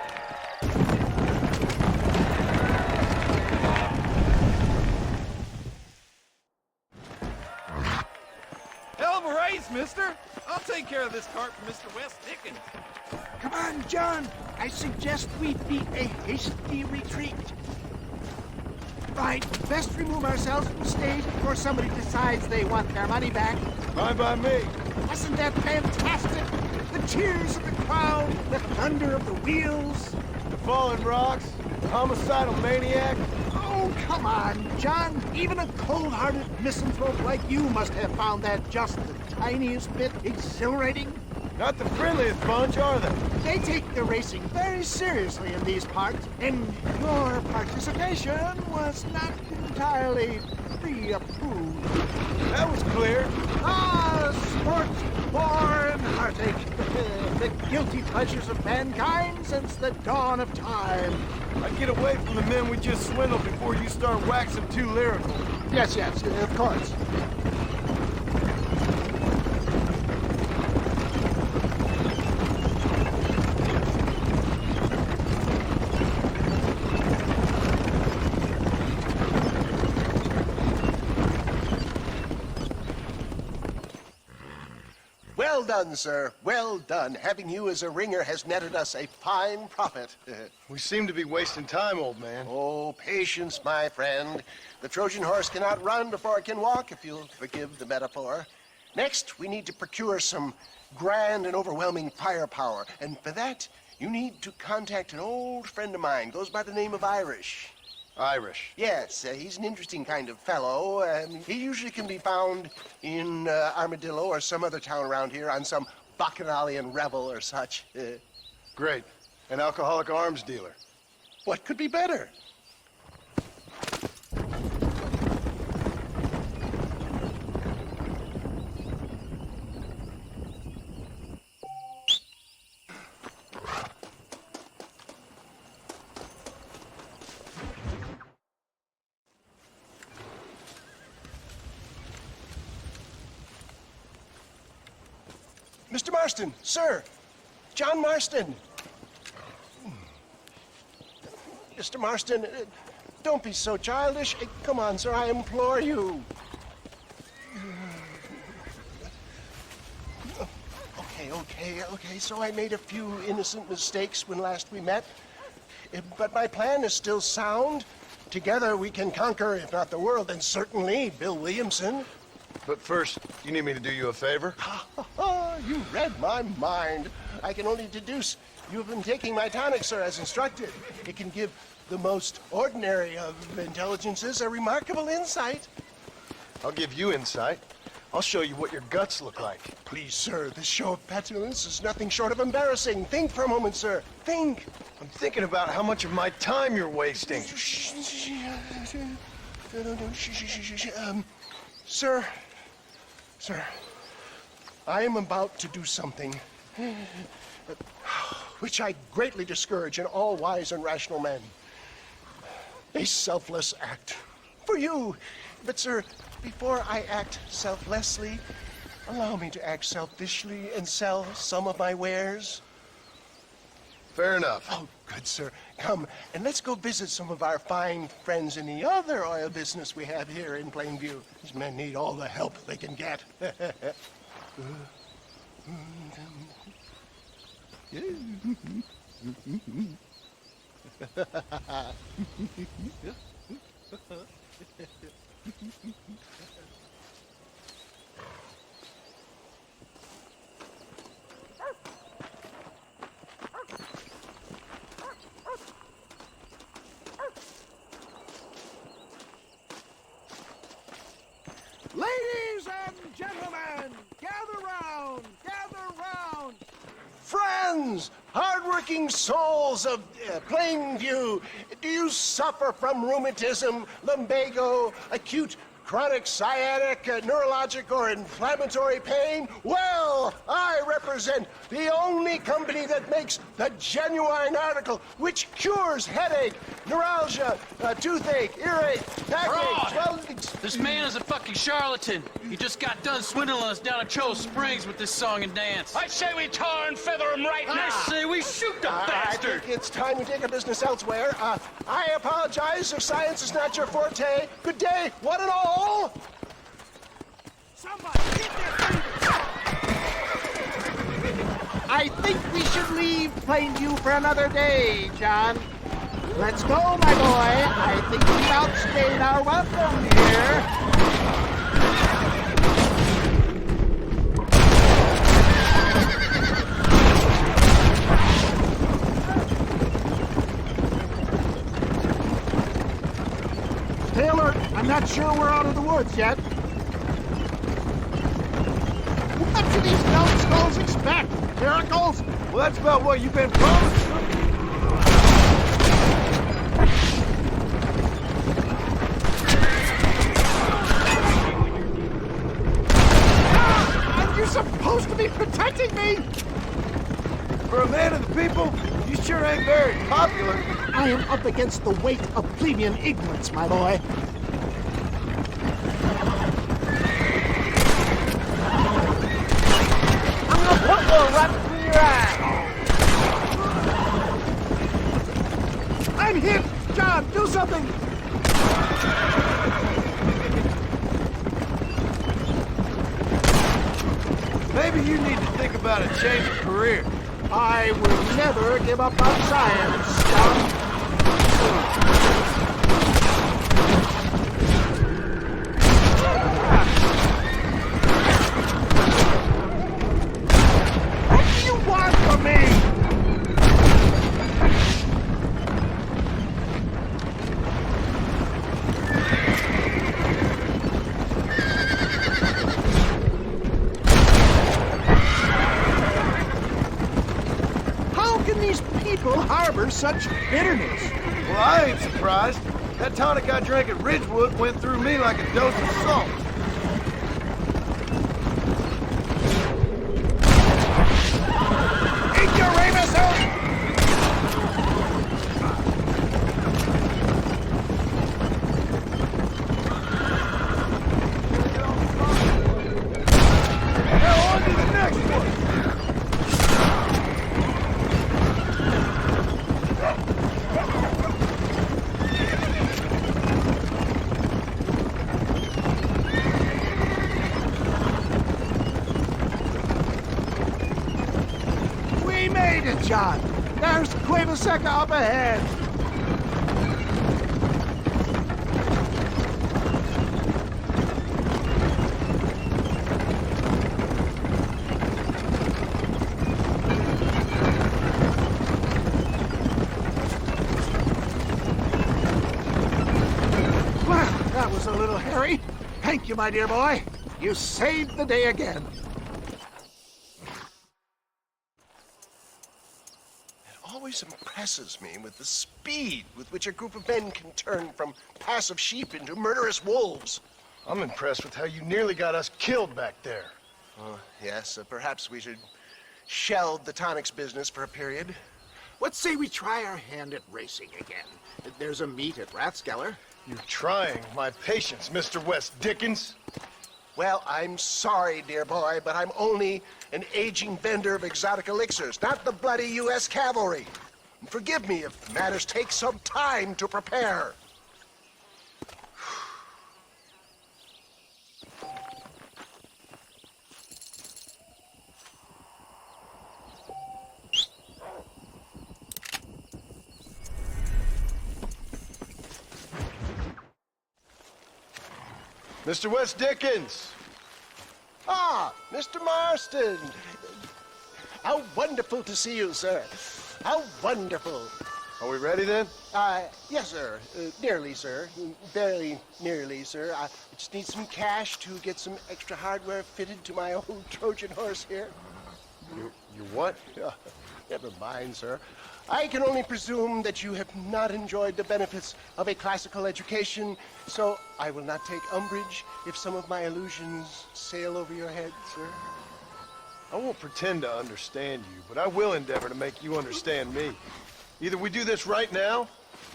[SPEAKER 23] Hell of a race, mister. I'll take care of this cart for Mr. West Dickens.
[SPEAKER 20] Come on, John. I suggest we beat a hasty retreat. Right, best remove ourselves from the stage before somebody decides they want their money back.
[SPEAKER 6] Fine by me.
[SPEAKER 20] Wasn't that fantastic? The cheers of the crowd, the thunder of the wheels.
[SPEAKER 6] The falling rocks, the homicidal maniac.
[SPEAKER 20] Oh, come on, John. Even a cold-hearted misanthrope like you must have found that just the tiniest bit exhilarating.
[SPEAKER 6] Not the friendliest bunch, are they?
[SPEAKER 20] They take the racing very seriously in these parts, and your participation was not entirely pre-approved.
[SPEAKER 6] That was clear.
[SPEAKER 20] Ah, sport, war, and heartache. The guilty pleasures of mankind since the dawn of time.
[SPEAKER 6] I'd get away from the men we just swindled before you start waxing too lyrical.
[SPEAKER 20] Yes, of course.
[SPEAKER 4] Well done, sir. Well done. Having you as a ringer has netted us a fine profit.
[SPEAKER 6] We seem to be wasting time, old man.
[SPEAKER 4] Oh, patience, my friend. The Trojan horse cannot run before it can walk, if you'll forgive the metaphor. Next, we need to procure some grand and overwhelming firepower. And for that, you need to contact an old friend of mine. Goes by the name of Irish.
[SPEAKER 6] Irish?
[SPEAKER 4] Yes, he's an interesting kind of fellow. He usually can be found in Armadillo or some other town around here on some bacchanalian revel or such.
[SPEAKER 6] Great. An alcoholic arms dealer.
[SPEAKER 4] What could be better? Mr. Marston, sir. John Marston. Mr. Marston, don't be so childish. Come on, sir, I implore you. Okay, so I made a few innocent mistakes when last we met. But my plan is still sound. Together we can conquer, if not the world, then certainly Bill Williamson.
[SPEAKER 6] But first, you need me to do you a favor?
[SPEAKER 4] You read my mind. I can only deduce you've been taking my tonic, sir, as instructed. It can give the most ordinary of intelligences a remarkable insight.
[SPEAKER 6] I'll give you insight. I'll show you what your guts look like.
[SPEAKER 4] Please, sir, this show of petulance is nothing short of embarrassing. Think for a moment, sir. Think.
[SPEAKER 6] I'm thinking about how much of my time you're wasting.
[SPEAKER 4] Sir, I am about to do something which I greatly discourage in all wise and rational men. A selfless act. For you. But, sir, before I act selflessly, allow me to act selfishly and sell some of my wares.
[SPEAKER 6] Fair enough.
[SPEAKER 4] Oh, good, sir. Come, and let's go visit some of our fine friends in the other oil business we have here in Plainview. These men need all the help they can get.
[SPEAKER 20] Ladies and gentlemen, gather round, gather round.
[SPEAKER 4] Friends, hardworking souls of Plainview, do you suffer from rheumatism, lumbago, acute chronic sciatic, neurologic, or inflammatory pain? Well, I represent the only company that makes the genuine article which cures headache, neuralgia, toothache, earache, backache,
[SPEAKER 13] Fraud! This man is a fucking charlatan. He just got done swindling us down at Cho Springs with this song and dance.
[SPEAKER 10] I say we tar and feather him right now.
[SPEAKER 13] I say we shoot the bastard.
[SPEAKER 4] I think it's time we take our business elsewhere. I apologize if science is not your forte. Good day, one and all.
[SPEAKER 20] Somebody get their I think we should leave Plainview for another day, John. Let's go, my boy. I think we've outstayed our welcome here. Stay alert. I'm not sure we're out of the woods yet. What do these numbskulls expect? Miracles?
[SPEAKER 3] Well, that's about what you've been promised.
[SPEAKER 20] You're supposed to be protecting me!
[SPEAKER 3] For a man of the people, you sure ain't very popular.
[SPEAKER 20] I am up against the weight of plebeian ignorance, my boy. I'm gonna put one right between your eyes. I'm hit! John, do something!
[SPEAKER 3] Maybe you need to think about a change of career.
[SPEAKER 20] I will never give up on science, John. What do you want from me? Harbor such bitterness.
[SPEAKER 3] Well, I ain't surprised. That tonic I drank at Ridgewood went through me like a dose of salt.
[SPEAKER 20] Ignoramus!
[SPEAKER 3] Now on to the next one.
[SPEAKER 20] John, there's Cueva Seca up ahead. Well, that was a little hairy. Thank you, my dear boy. You saved the day again.
[SPEAKER 4] Always impresses me with the speed with which a group of men can turn from passive sheep into murderous wolves.
[SPEAKER 6] I'm impressed with how you nearly got us killed back there.
[SPEAKER 4] Yes, perhaps we should shelve the tonics business for a period.
[SPEAKER 20] What say we try our hand at racing again? There's a meet at Rathskeller.
[SPEAKER 6] You're trying my patience, Mr. West Dickens.
[SPEAKER 4] Well, I'm sorry, dear boy, but I'm only an aging vendor of exotic elixirs, not the bloody U.S. cavalry. Forgive me if matters take some time to prepare.
[SPEAKER 6] Mr. West Dickens.
[SPEAKER 4] Ah, Mr. Marston. How wonderful to see you, sir. How wonderful.
[SPEAKER 6] Are we ready then?
[SPEAKER 4] Yes, sir. Nearly, sir. Barely nearly, sir. I just need some cash to get some extra hardware fitted to my old Trojan horse here.
[SPEAKER 6] You what?
[SPEAKER 4] Never mind, sir. I can only presume that you have not enjoyed the benefits of a classical education, so I will not take umbrage if some of my allusions sail over your head, sir.
[SPEAKER 6] I won't pretend to understand you, but I will endeavor to make you understand me. Either we do this right now,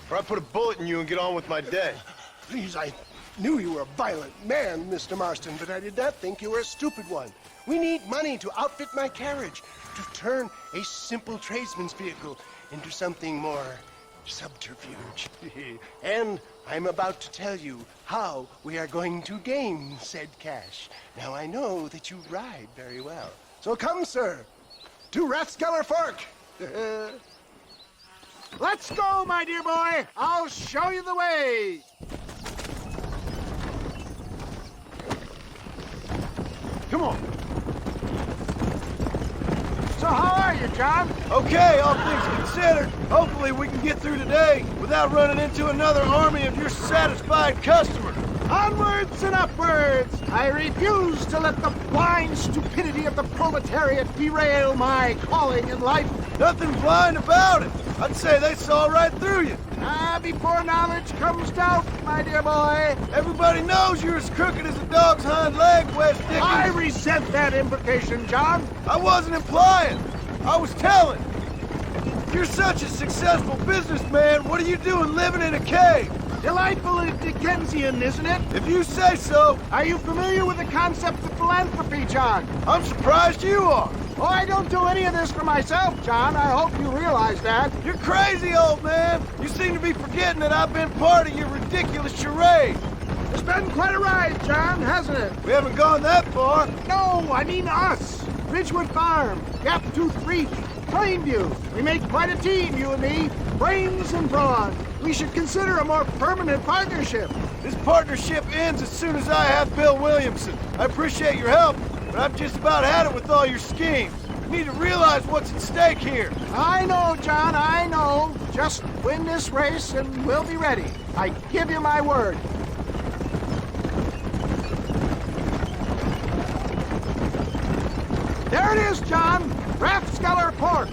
[SPEAKER 6] or I put a bullet in you and get on with my day.
[SPEAKER 4] Please, I knew you were a violent man, Mr. Marston, but I did not think you were a stupid one. We need money to outfit my carriage, to turn a simple tradesman's vehicle into something more subterfuge. And I'm about to tell you how we are going to gain said cash. Now, I know that you ride very well. So come, sir, to Rathskeller Fork.
[SPEAKER 20] Let's go, my dear boy. I'll show you the way. Come on. So how are you, John?
[SPEAKER 6] Okay, all things considered. Hopefully we can get through today without running into another army of your satisfied customers.
[SPEAKER 20] Onwards and upwards! I refuse to let the blind stupidity of the proletariat derail my calling in life.
[SPEAKER 6] Nothing blind about it. I'd say they saw right through you.
[SPEAKER 20] Before knowledge comes doubt, my dear boy.
[SPEAKER 6] Everybody knows you're as crooked as a dog's hind leg, West Dickens.
[SPEAKER 20] I resent that implication, John.
[SPEAKER 6] I wasn't implying. I was telling. You're such a successful businessman. What are you doing living in a cave?
[SPEAKER 20] Delightfully Dickensian, isn't it?
[SPEAKER 6] If you say so.
[SPEAKER 20] Are you familiar with the concept of philanthropy, John?
[SPEAKER 6] I'm surprised you are.
[SPEAKER 20] Oh, I don't do any of this for myself, John. I hope you realize that.
[SPEAKER 6] You're crazy, old man. You seem to be forgetting that I've been part of your ridiculous charade.
[SPEAKER 20] It's been quite a ride, John, hasn't it?
[SPEAKER 6] We haven't gone that far.
[SPEAKER 20] No, I mean us. Ridgewood Farm, Gaptooth Reach, Plainview. We make quite a team, you and me. Brains and brawn. We should consider a more permanent partnership.
[SPEAKER 6] This partnership ends as soon as I have Bill Williamson. I appreciate your help, but I've just about had it with all your schemes. You need to realize what's at stake here.
[SPEAKER 20] I know, John, I know. Just win this race and we'll be ready. I give you my word. There it is, John. Rathskeller Fork.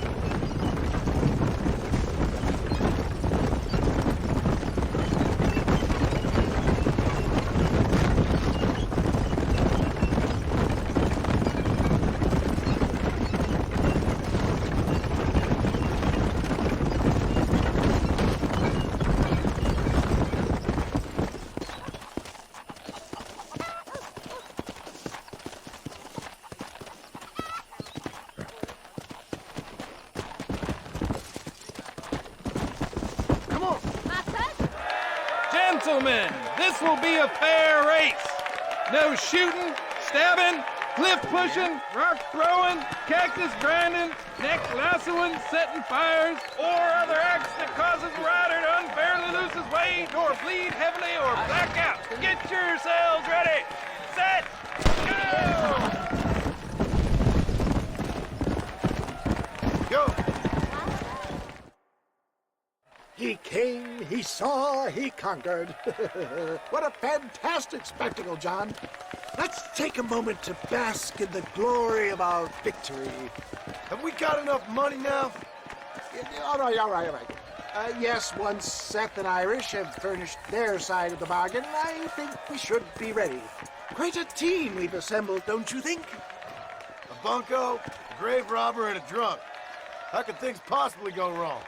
[SPEAKER 17] Gentlemen, this will be a fair race. No shooting, stabbing, cliff pushing, rock throwing, cactus grinding, neck lassoing, setting fires, or other acts that causes a rider to unfairly lose his weight or bleed heavily or black out. Get yourselves ready. Set, go!
[SPEAKER 20] Go! He came, he saw, he conquered. What a fantastic spectacle, John. Let's take a moment to bask in the glory of our victory.
[SPEAKER 6] Have we got enough money now?
[SPEAKER 20] All right. Yes, once Seth and Irish have furnished their side of the bargain, I think we should be ready. Quite a team we've assembled, don't you think?
[SPEAKER 6] A bunco, a grave robber, and a drunk. How could things possibly go wrong?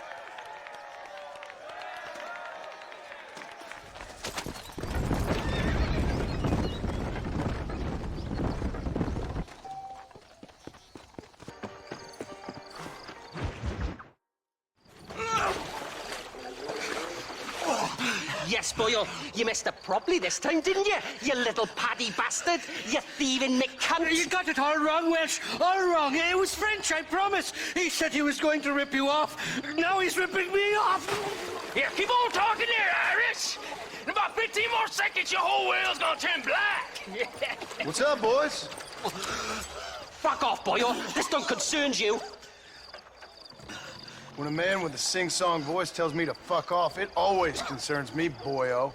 [SPEAKER 2] yes, boyo. You messed up properly this time, didn't you? You little paddy bastard. You thieving McCunt.
[SPEAKER 16] You got it all wrong, Welsh. All wrong. It was French, I promise. He said he was going to rip you off. Now he's ripping me off.
[SPEAKER 10] Here, keep on talking there, Irish. In about 15 more seconds, your whole world's gonna turn black.
[SPEAKER 6] What's up, boys?
[SPEAKER 2] Fuck off, boyo. This don't concern you.
[SPEAKER 6] When a man with a sing-song voice tells me to fuck off, it always concerns me, boyo.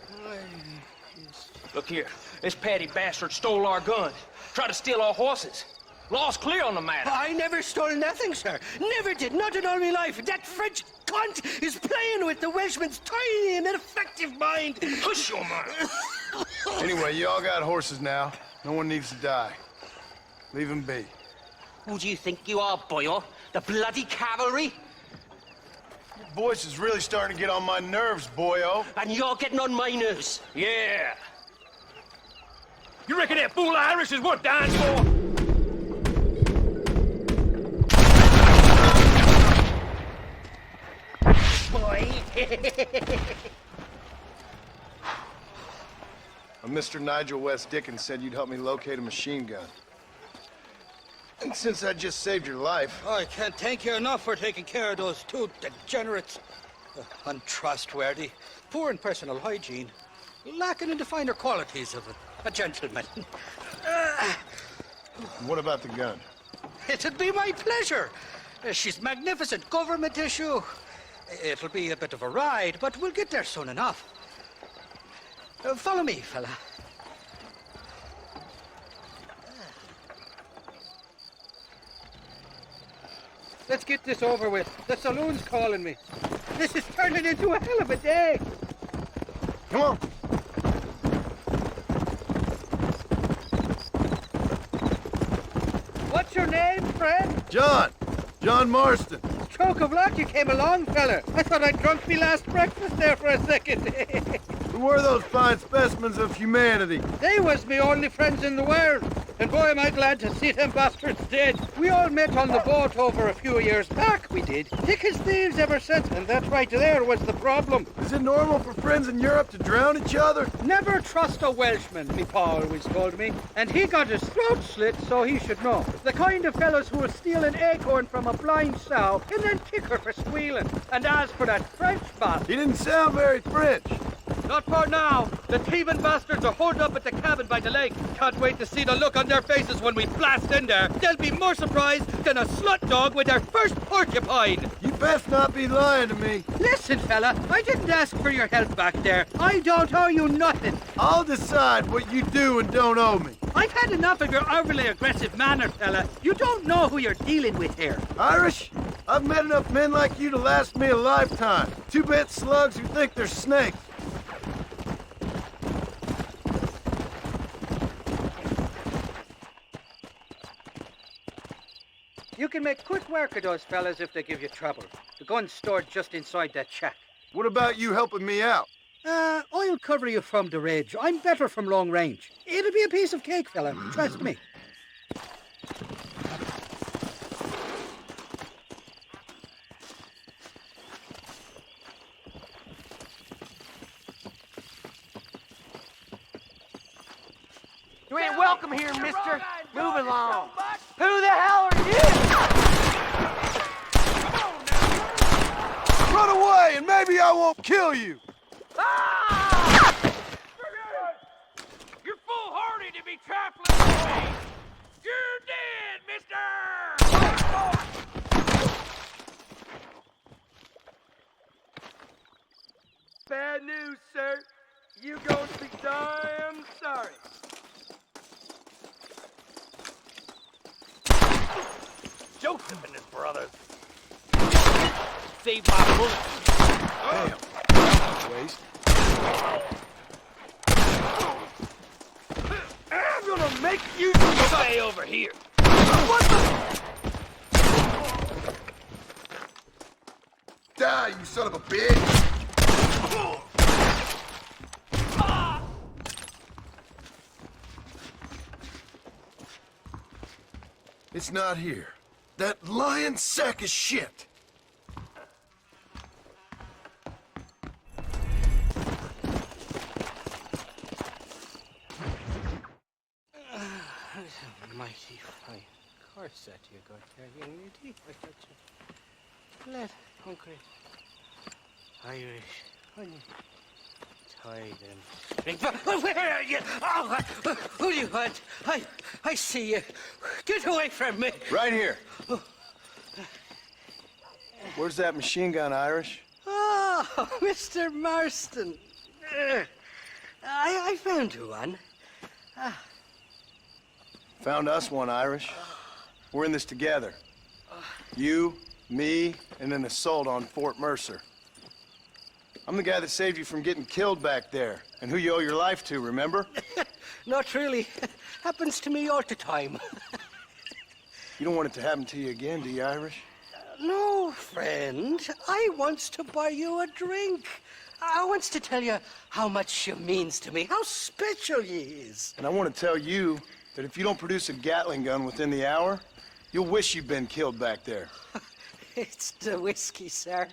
[SPEAKER 10] Look here, this patty bastard stole our guns, tried to steal our horses. Law's clear on the matter.
[SPEAKER 16] I never stole nothing, sir. Never did. Not in all my life. That French cunt is playing with the Welshman's tiny and ineffective mind.
[SPEAKER 10] Hush your mouth.
[SPEAKER 6] Anyway, you all got horses now. No one needs to die. Leave them be.
[SPEAKER 2] Who do you think you are, boyo? The bloody cavalry?
[SPEAKER 6] Your voice is really starting to get on my nerves, boyo.
[SPEAKER 2] And you're getting on my nerves.
[SPEAKER 10] Yeah. You reckon that fool Irish is worth dying for?
[SPEAKER 16] Boy.
[SPEAKER 6] Mr. Nigel West Dickens said you'd help me locate a machine gun. And since I just saved your life...
[SPEAKER 16] I can't thank you enough for taking care of those two degenerates. Untrustworthy, poor in personal hygiene, lacking in the finer qualities of a gentleman.
[SPEAKER 6] What about the gun?
[SPEAKER 16] It'd be my pleasure. She's magnificent, government issue. It'll be a bit of a ride, but we'll get there soon enough. Follow me, fella.
[SPEAKER 15] Let's get this over with. The saloon's calling me. This is turning into a hell of a day.
[SPEAKER 6] Come on.
[SPEAKER 15] What's your name, friend?
[SPEAKER 6] John. John Marston.
[SPEAKER 15] Stroke of luck you came along, fella. I thought I'd drunk me last breakfast there for a second.
[SPEAKER 6] Who were those fine specimens of humanity?
[SPEAKER 15] They was me only friends in the world. And boy, am I glad to see them bastards dead. We all met on the boat over a few years back, we did. Thick as thieves ever since, and that right there was the problem.
[SPEAKER 6] Is it normal for friends in Europe to drown each other?
[SPEAKER 15] Never trust a Welshman, me pa always told me. And he got his throat slit, so he should know. The kind of fellows who will steal an acorn from a blind sow and then kick her for squealing. And as for that French bastard...
[SPEAKER 6] He didn't sound very French.
[SPEAKER 15] Not for now. The thieving bastards are holed up at the cabin by the lake. Can't wait to see the look on their faces when we blast in there. They'll be more surprised than a slut dog with their first porcupine.
[SPEAKER 6] You best not be lying to me.
[SPEAKER 15] Listen, fella, I didn't ask for your help back there. I don't owe you nothing.
[SPEAKER 6] I'll decide what you do and don't owe me.
[SPEAKER 15] I've had enough of your overly aggressive manner, fella. You don't know who you're dealing with here.
[SPEAKER 6] Irish, I've met enough men like you to last me a lifetime. Two-bit slugs who think they're snakes.
[SPEAKER 15] You can make quick work of those fellas if they give you trouble. The gun's stored just inside that shack.
[SPEAKER 6] What about you helping me out?
[SPEAKER 15] I'll cover you from the ridge. I'm better from long range. It'll be a piece of cake, fella. Trust me.
[SPEAKER 3] You ain't welcome here, mister. Move along. Who the hell are you?
[SPEAKER 6] Run away and maybe I won't kill you.
[SPEAKER 10] Ah! You're foolhardy to be trifling with me. You're dead, mister!
[SPEAKER 3] Bad news, sir. You going to be damn sorry.
[SPEAKER 10] Joseph and his brothers. Save my bullets.
[SPEAKER 6] Damn. Waste.
[SPEAKER 10] I'm gonna make you stay over here.
[SPEAKER 6] What the? Die, you son of a bitch! It's not here. That lying sack of shit!
[SPEAKER 12] mighty fine. Of course that you got there, young lady. I got you. Let hungry Irish honey. Tie them. Where are you? Oh, who do you want? I see you. Get away from me.
[SPEAKER 6] Right here. Where's that machine gun, Irish?
[SPEAKER 12] Oh, Mr. Marston. I found you one.
[SPEAKER 6] Found us one, Irish. We're in this together. You, me, and an assault on Fort Mercer. I'm the guy that saved you from getting killed back there, and who you owe your life to, remember?
[SPEAKER 12] Not really. Happens to me all the time.
[SPEAKER 6] You don't want it to happen to you again, do you, Irish?
[SPEAKER 12] No, friend. I wants to buy you a drink. I wants to tell you how much she means to me, how special she is.
[SPEAKER 6] And I want to tell you that if you don't produce a Gatling gun within the hour, you'll wish you'd been killed back there.
[SPEAKER 12] It's the whiskey, sir.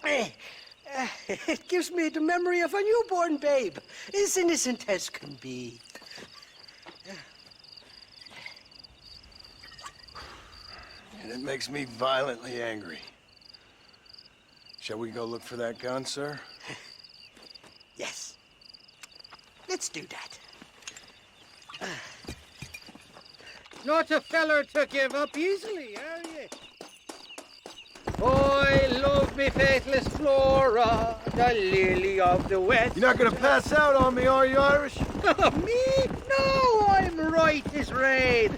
[SPEAKER 12] It gives me the memory of a newborn babe, as innocent as can be.
[SPEAKER 6] And it makes me violently angry. Shall we go look for that gun, sir?
[SPEAKER 12] Yes. Let's do that. Not a feller to give up easily, are you? I love me faithless Flora, the lily of the West.
[SPEAKER 6] You're not gonna pass out on me, are you, Irish?
[SPEAKER 12] Me? No, I'm right as rain.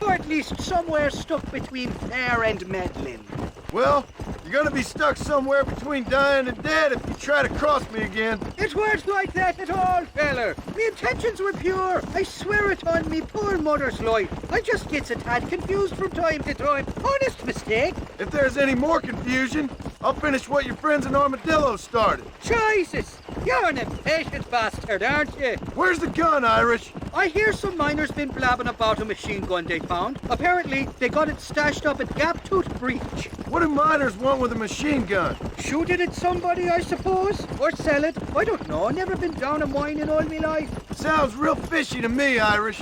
[SPEAKER 12] Or at least somewhere stuck between fair and meddling.
[SPEAKER 6] Well, you're gonna be stuck somewhere between dying and dead if you try to cross me again.
[SPEAKER 12] It weren't like that at all, feller. Me intentions were pure. I swear it on me poor mother's life. I just gets a tad confused from time to time. Honest mistake.
[SPEAKER 6] If there's any more confusion, I'll finish what your friends in Armadillo started.
[SPEAKER 12] Jesus! You're an impatient bastard, aren't you?
[SPEAKER 6] Where's the gun, Irish?
[SPEAKER 12] I hear some miners been blabbing about a machine gun they found. Apparently, they got it stashed up at Gaptooth Breach.
[SPEAKER 6] What do miners want with a machine gun?
[SPEAKER 12] Shoot it at somebody, I suppose? Or sell it? I don't know. Never been down a mine in all my life.
[SPEAKER 6] Sounds real fishy to me, Irish.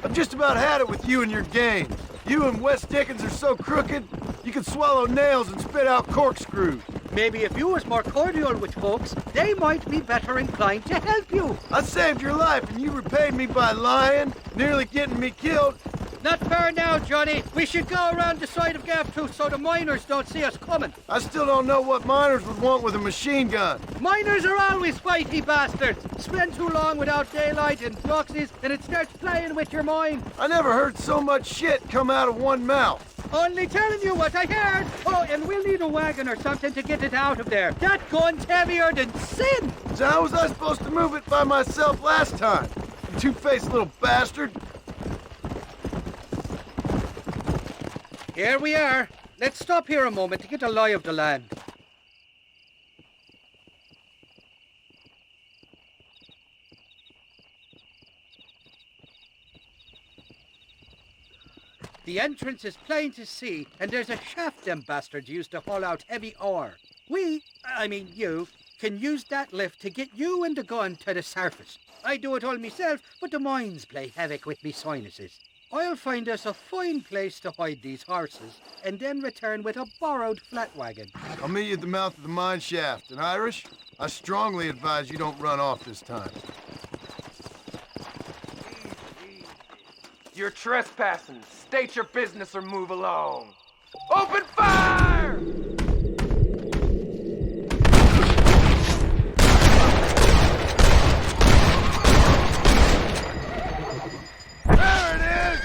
[SPEAKER 6] I've just about had it with you and your game. You and Wes Dickens are so crooked, you can swallow nails and spit out corkscrews.
[SPEAKER 12] Maybe if you was more cordial with folks, they might be better inclined to help you.
[SPEAKER 6] I saved your life and you repaid me by lying, nearly getting me killed.
[SPEAKER 12] Not fair now, Johnny. We should go around the side of Gaptooth so the miners don't see us coming.
[SPEAKER 6] I still don't know what miners would want with a machine gun.
[SPEAKER 12] Miners are always fighty bastards. Spend too long without daylight and fluxes, and it starts playing with your mind.
[SPEAKER 6] I never heard so much shit come out of one mouth.
[SPEAKER 12] Only telling you what I heard. Oh, and we'll need a wagon or something to get it out of there. That gun's heavier than sin.
[SPEAKER 6] So how was I supposed to move it by myself last time? You two-faced little bastard.
[SPEAKER 12] Here we are. Let's stop here a moment to get a lie of the land. The entrance is plain to see, and there's a shaft them bastards used to haul out heavy ore. You, can use that lift to get you and the gun to the surface. I do it all myself, but the mines play havoc with me sinuses. I'll find us a fine place to hide these horses, and then return with a borrowed flat wagon.
[SPEAKER 6] I'll meet you at the mouth of the mine shaft. And Irish, I strongly advise you don't run off this time.
[SPEAKER 23] You're trespassing. State your business or move along. Open fire!
[SPEAKER 6] There it is!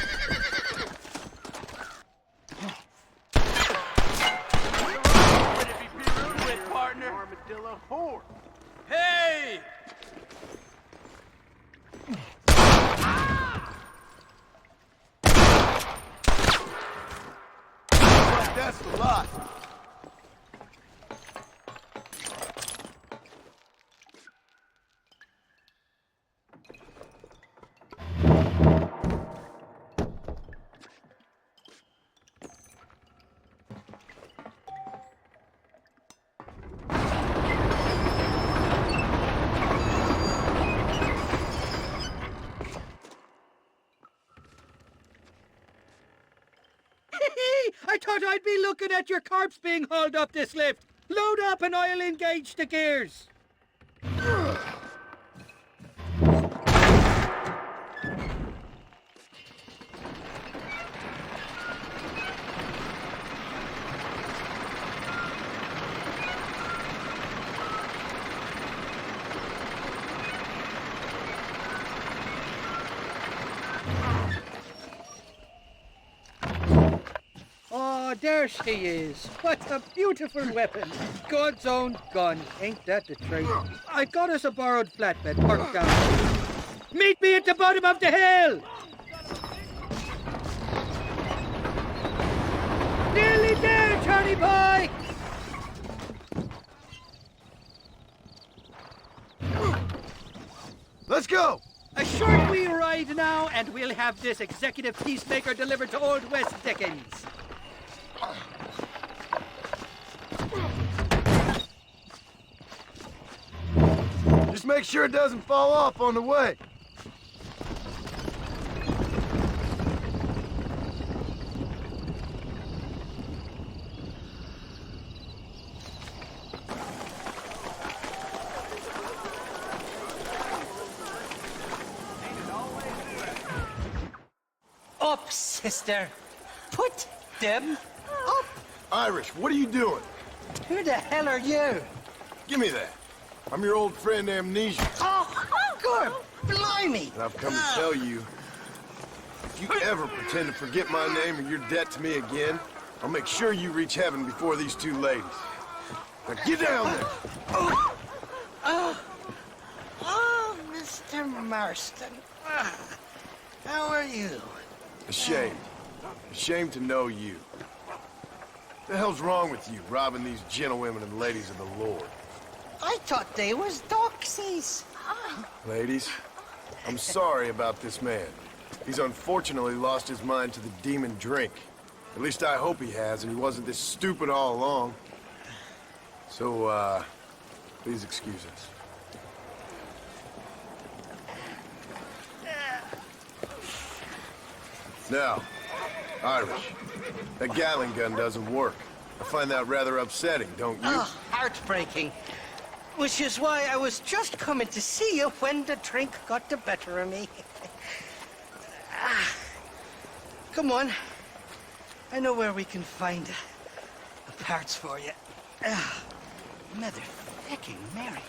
[SPEAKER 23] Armadillo horse.
[SPEAKER 13] Hey!
[SPEAKER 6] That's the lot.
[SPEAKER 12] thought I'd be looking at your corpse being hauled up this lift. Load up and I'll engage the gears. Oh, there she is. What a beautiful weapon. God's own gun. Ain't that the truth? I got us a borrowed flatbed parked down. Meet me at the bottom of the hill! Nearly there, Johnny boy!
[SPEAKER 6] Let's go!
[SPEAKER 12] A short wee ride now, and we'll have this executive peacemaker delivered to Old West Dickens.
[SPEAKER 6] Just make sure it doesn't fall off on the way.
[SPEAKER 2] Up, sister. Put them up.
[SPEAKER 6] Irish, what are you doing?
[SPEAKER 2] Who the hell are you?
[SPEAKER 6] Give me that. I'm your old friend Amnesia.
[SPEAKER 2] Oh, good. Blimey.
[SPEAKER 6] And I've come to tell you, if you ever pretend to forget my name or your debt to me again, I'll make sure you reach heaven before these two ladies. Now get down there.
[SPEAKER 2] Oh, Mr. Marston. How are you?
[SPEAKER 6] Ashamed. Ashamed to know you. What the hell's wrong with you, robbing these gentlewomen and ladies of the Lord?
[SPEAKER 2] I thought they was doxies.
[SPEAKER 6] Ladies, I'm sorry about this man. He's unfortunately lost his mind to the demon drink. At least I hope he has, and he wasn't this stupid all along. So, please excuse us. Now, Irish, that Gatling gun doesn't work. I find that rather upsetting, don't you?
[SPEAKER 2] Oh, heartbreaking. Which is why I was just coming to see you when the drink got the better of me. Come on. I know where we can find the parts for you. Mother-fucking Mary.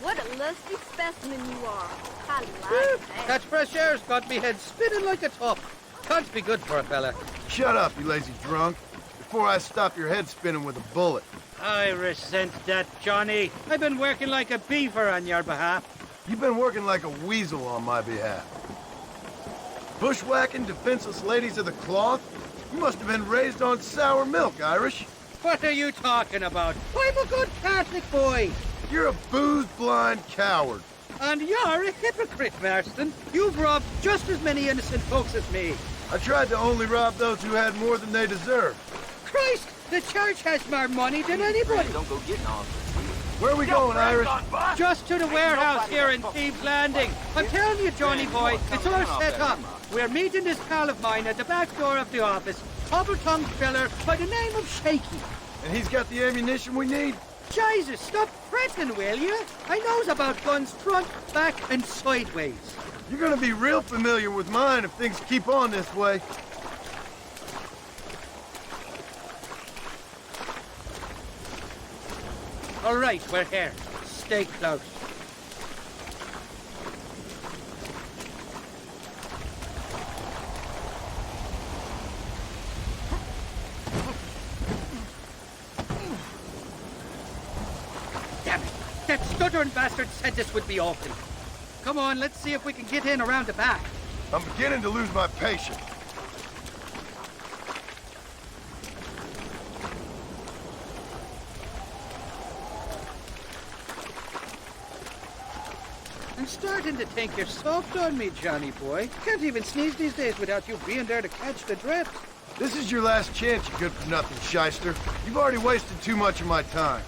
[SPEAKER 1] What a lusty specimen you are. I like that.
[SPEAKER 12] That fresh air's got me head spinning like a top. Can't be good for a fella.
[SPEAKER 6] Shut up, you lazy drunk. Before I stop your head spinning with a bullet.
[SPEAKER 12] I resent that, Johnny. I've been working like a beaver on your behalf.
[SPEAKER 6] You've been working like a weasel on my behalf. Bushwhacking defenseless ladies of the cloth? You must have been raised on sour milk, Irish.
[SPEAKER 12] What are you talking about? I'm a good Catholic boy.
[SPEAKER 6] You're a booze-blind coward.
[SPEAKER 12] And you're a hypocrite, Marston. You've robbed just as many innocent folks as me.
[SPEAKER 6] I tried to only rob those who had more than they deserved.
[SPEAKER 12] Christ, the church has more money than anybody.
[SPEAKER 23] Don't go getting on.
[SPEAKER 6] Where are we going, Irish?
[SPEAKER 12] Just to the warehouse here in Thieves Landing. I'm telling you, Johnny boy, it's all set up. We're meeting this pal of mine at the back door of the office, hobble-tongued fella by the name of Shaky.
[SPEAKER 6] And he's got the ammunition we need?
[SPEAKER 12] Jesus, stop fretting, will you? I knows about guns front, back, and sideways.
[SPEAKER 6] You're gonna be real familiar with mine if things keep on this way.
[SPEAKER 12] All right, we're here. Stay close. Damn it! That stuttering bastard said this would be open. Come on, let's see if we can get in around the back.
[SPEAKER 6] I'm beginning to lose my patience.
[SPEAKER 12] I'm starting to think you're soft on me, Johnny boy. Can't even sneeze these days without you being there to catch the drift.
[SPEAKER 6] This is your last chance, you good-for-nothing shyster. You've already wasted too much of my time.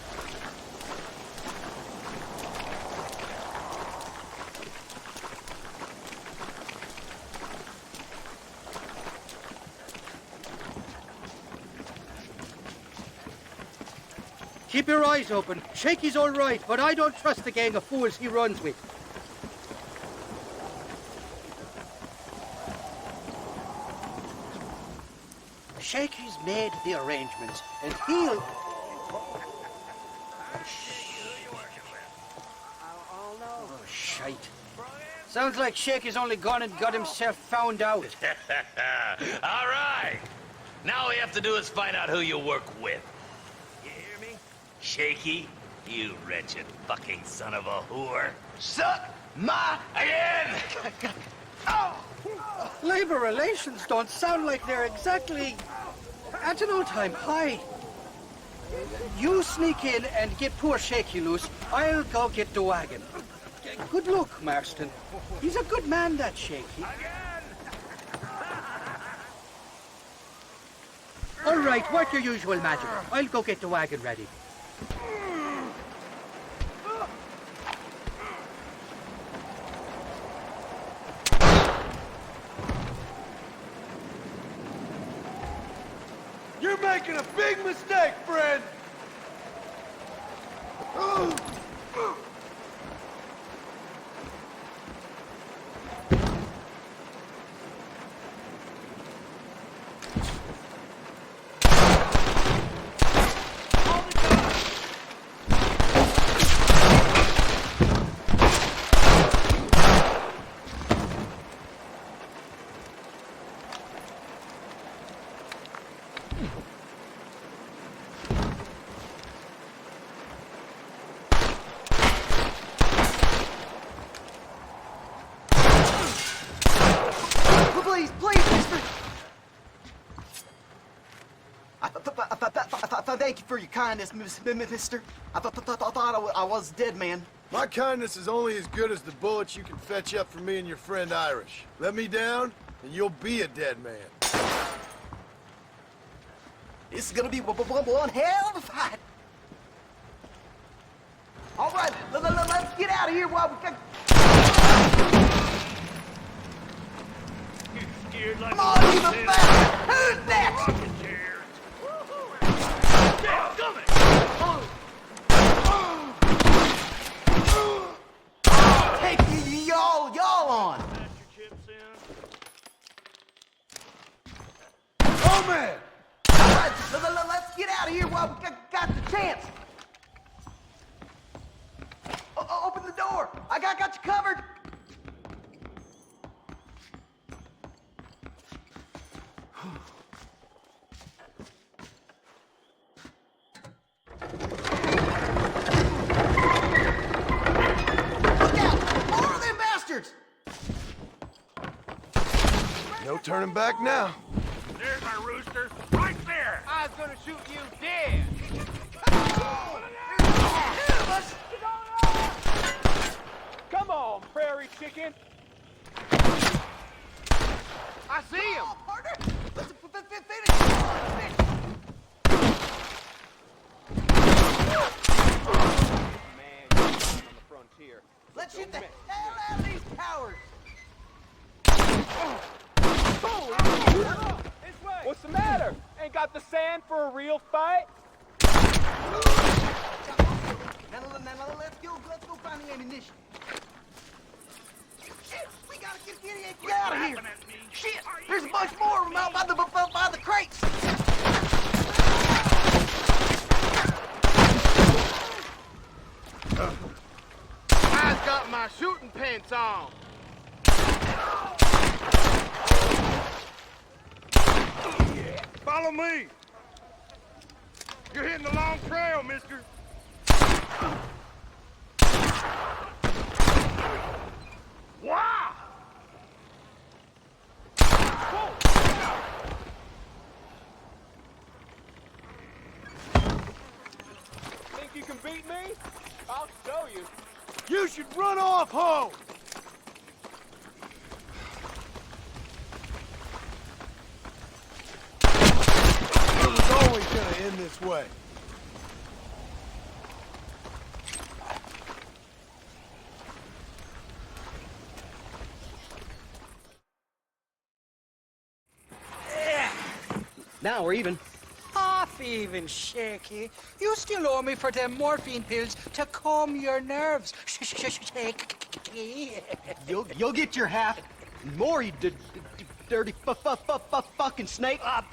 [SPEAKER 12] Keep your eyes open. Shaky's all right, but I don't trust the gang of fools he runs with. Shaky's made the arrangements, and he'll... Oh, shite. Sounds like Shaky's only gone and got himself found out.
[SPEAKER 9] All right. Now all we have to do is find out who you work with. You hear me? Shaky, you wretched fucking son of a whore. Suck my again!
[SPEAKER 12] Oh! Labor relations don't sound like they're exactly at an all-time high. You sneak in and get poor Shaky loose. I'll go get the wagon. Good luck, Marston. He's a good man, that Shaky. All right, work your usual magic. I'll go get the wagon ready.
[SPEAKER 11] You're making a big mistake, friend!
[SPEAKER 16] Thank you for your kindness, mister. I thought I was a dead man.
[SPEAKER 6] My kindness is only as good as the bullets you can fetch up for me and your friend Irish. Let me down, and you'll be a dead man.
[SPEAKER 16] This is gonna be one hell of a fight. All right, let's get out of here while we can.
[SPEAKER 11] You scared like
[SPEAKER 16] Come on, you the bastard! Who's next? Take y'all on.
[SPEAKER 11] Oh man!
[SPEAKER 16] All right, let's get out of here while we got the chance. Open the door. I got you covered.
[SPEAKER 6] No turning back now.
[SPEAKER 11] There's our rooster, right there! I was gonna shoot you dead! Come on, prairie chicken! I see him!
[SPEAKER 16] Partner! Let's finish!
[SPEAKER 23] Man, you're on the frontier.
[SPEAKER 16] Let's shoot the hell out of these cowards!
[SPEAKER 10] What's the matter? Ain't got the sand for a real fight?
[SPEAKER 16] Now, let's go find the ammunition. Shit, we gotta get out of here. Shit, there's a bunch more of them out by the crates.
[SPEAKER 11] I've got my shooting pants on. Follow me. You're hitting the long trail, mister. Wow!
[SPEAKER 10] Think you can beat me? I'll show you.
[SPEAKER 11] You should run off home.
[SPEAKER 6] It was always gonna end this way.
[SPEAKER 2] Now we're even.
[SPEAKER 12] thieving shaky. You still owe me for them morphine pills to calm your nerves. Shaky.
[SPEAKER 14] You'll get your half. More, you dirty fucking snake.
[SPEAKER 6] All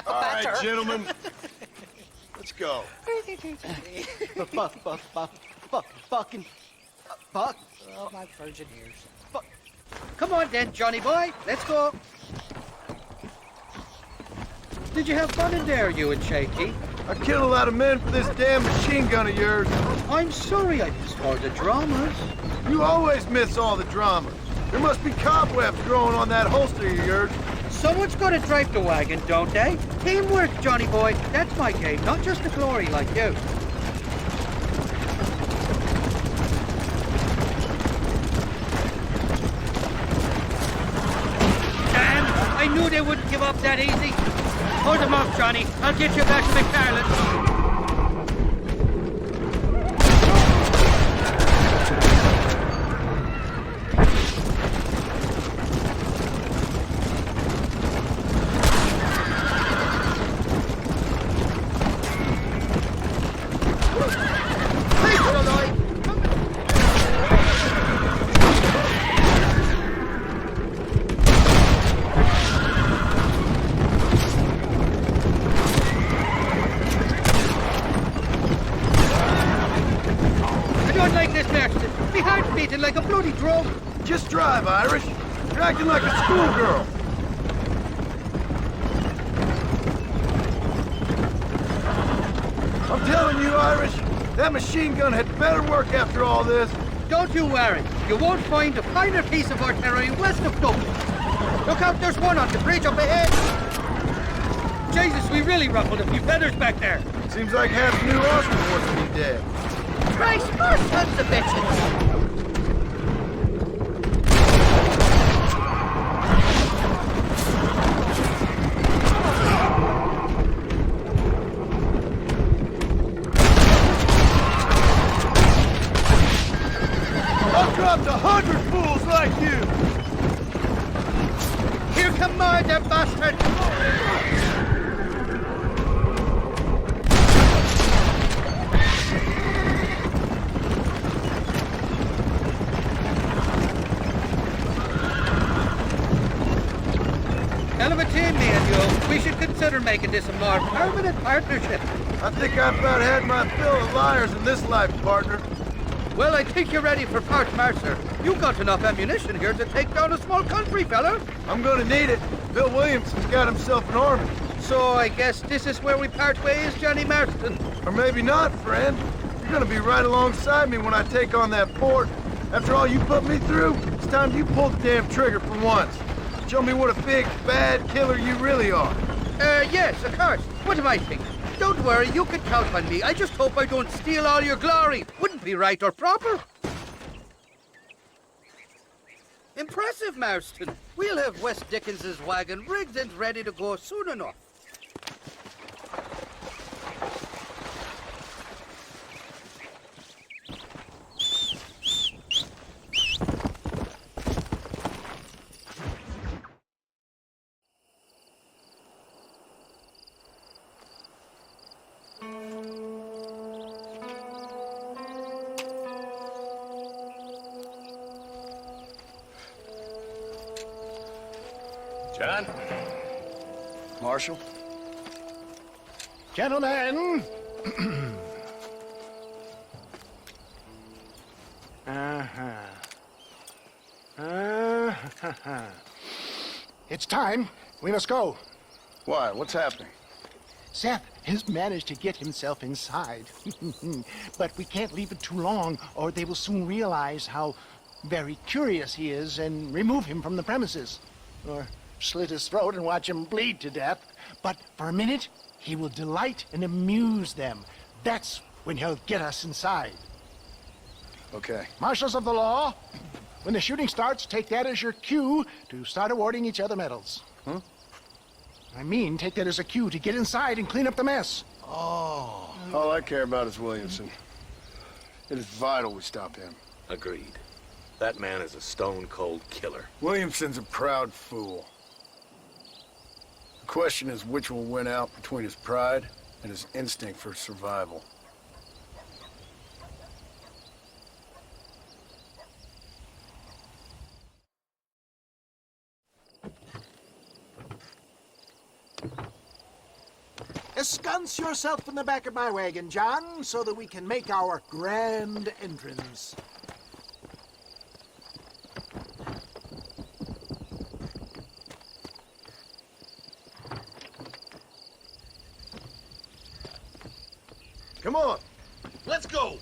[SPEAKER 6] right, gentlemen. Let's go.
[SPEAKER 14] Fucking fuck.
[SPEAKER 12] Oh, my virgin ears. Come on then, Johnny boy. Let's go. Did you have fun in there, you and Shaky?
[SPEAKER 6] I killed a lot of men for this damn machine gun of yours.
[SPEAKER 12] I'm sorry I missed all the dramas.
[SPEAKER 6] You always miss all the dramas. There must be cobwebs growing on that holster of yours.
[SPEAKER 12] Someone's got to drive the wagon, don't they? Teamwork, Johnny boy. That's my game, not just the glory like you. Damn! I knew they wouldn't give up that easy. Hold them off, Johnny. I'll get you back to McFarland. Like a bloody drum.
[SPEAKER 6] Just drive, Irish. You're acting like a schoolgirl. I'm telling you, Irish, that machine gun had better work after all this.
[SPEAKER 12] Don't you worry. You won't find a finer piece of artillery west of Dublin. Look out, there's one on the bridge up ahead. Jesus, we really ruffled a few feathers back there.
[SPEAKER 6] Seems like half New Austin wants to be dead.
[SPEAKER 12] Christ, more sons of bitches.
[SPEAKER 6] Dropped 100 fools like you!
[SPEAKER 12] Here come more, them bastard! Hell of a team, me and you. We should consider making this a more permanent partnership.
[SPEAKER 6] I think I've about had my fill of liars in this life, partner.
[SPEAKER 12] Well, I think you're ready for Part Mercer. You got enough ammunition here to take down a small country, fella.
[SPEAKER 6] I'm gonna need it. Bill Williamson's got himself an army.
[SPEAKER 12] So I guess this is where we part ways, Johnny Marston.
[SPEAKER 6] Or maybe not, friend. You're gonna be right alongside me when I take on that fort. After all you put me through, it's time you pull the damn trigger for once. Show me what a big, bad killer you really are.
[SPEAKER 12] Yes, of course. What am I thinking? Don't worry, you can count on me. I just hope I don't steal all your glory. Wouldn't be right or proper. Impressive, Marston. We'll have West Dickens's wagon rigged and ready to go soon enough.
[SPEAKER 11] John?
[SPEAKER 6] Marshal?
[SPEAKER 20] Gentlemen! It's time. We must go.
[SPEAKER 6] Why? What's happening?
[SPEAKER 20] Seth has managed to get himself inside. But we can't leave it too long, or they will soon realize how very curious he is and remove him from the premises. Or slit his throat and watch him bleed to death. But for a minute, he will delight and amuse them. That's when he'll get us inside.
[SPEAKER 6] Okay.
[SPEAKER 20] Marshals of the law, when the shooting starts, take that as your cue to start awarding each other medals.
[SPEAKER 6] Huh?
[SPEAKER 20] I mean, take that as a cue to get inside and clean up the mess.
[SPEAKER 6] Oh. All I care about is Williamson. It is vital we stop him.
[SPEAKER 9] Agreed. That man is a stone-cold killer.
[SPEAKER 6] Williamson's a proud fool. Question is which will win out between his pride and his instinct for survival.
[SPEAKER 20] Ensconce yourself in the back of my wagon, John, so that we can make our grand entrance.
[SPEAKER 4] Come on.
[SPEAKER 11] Let's go.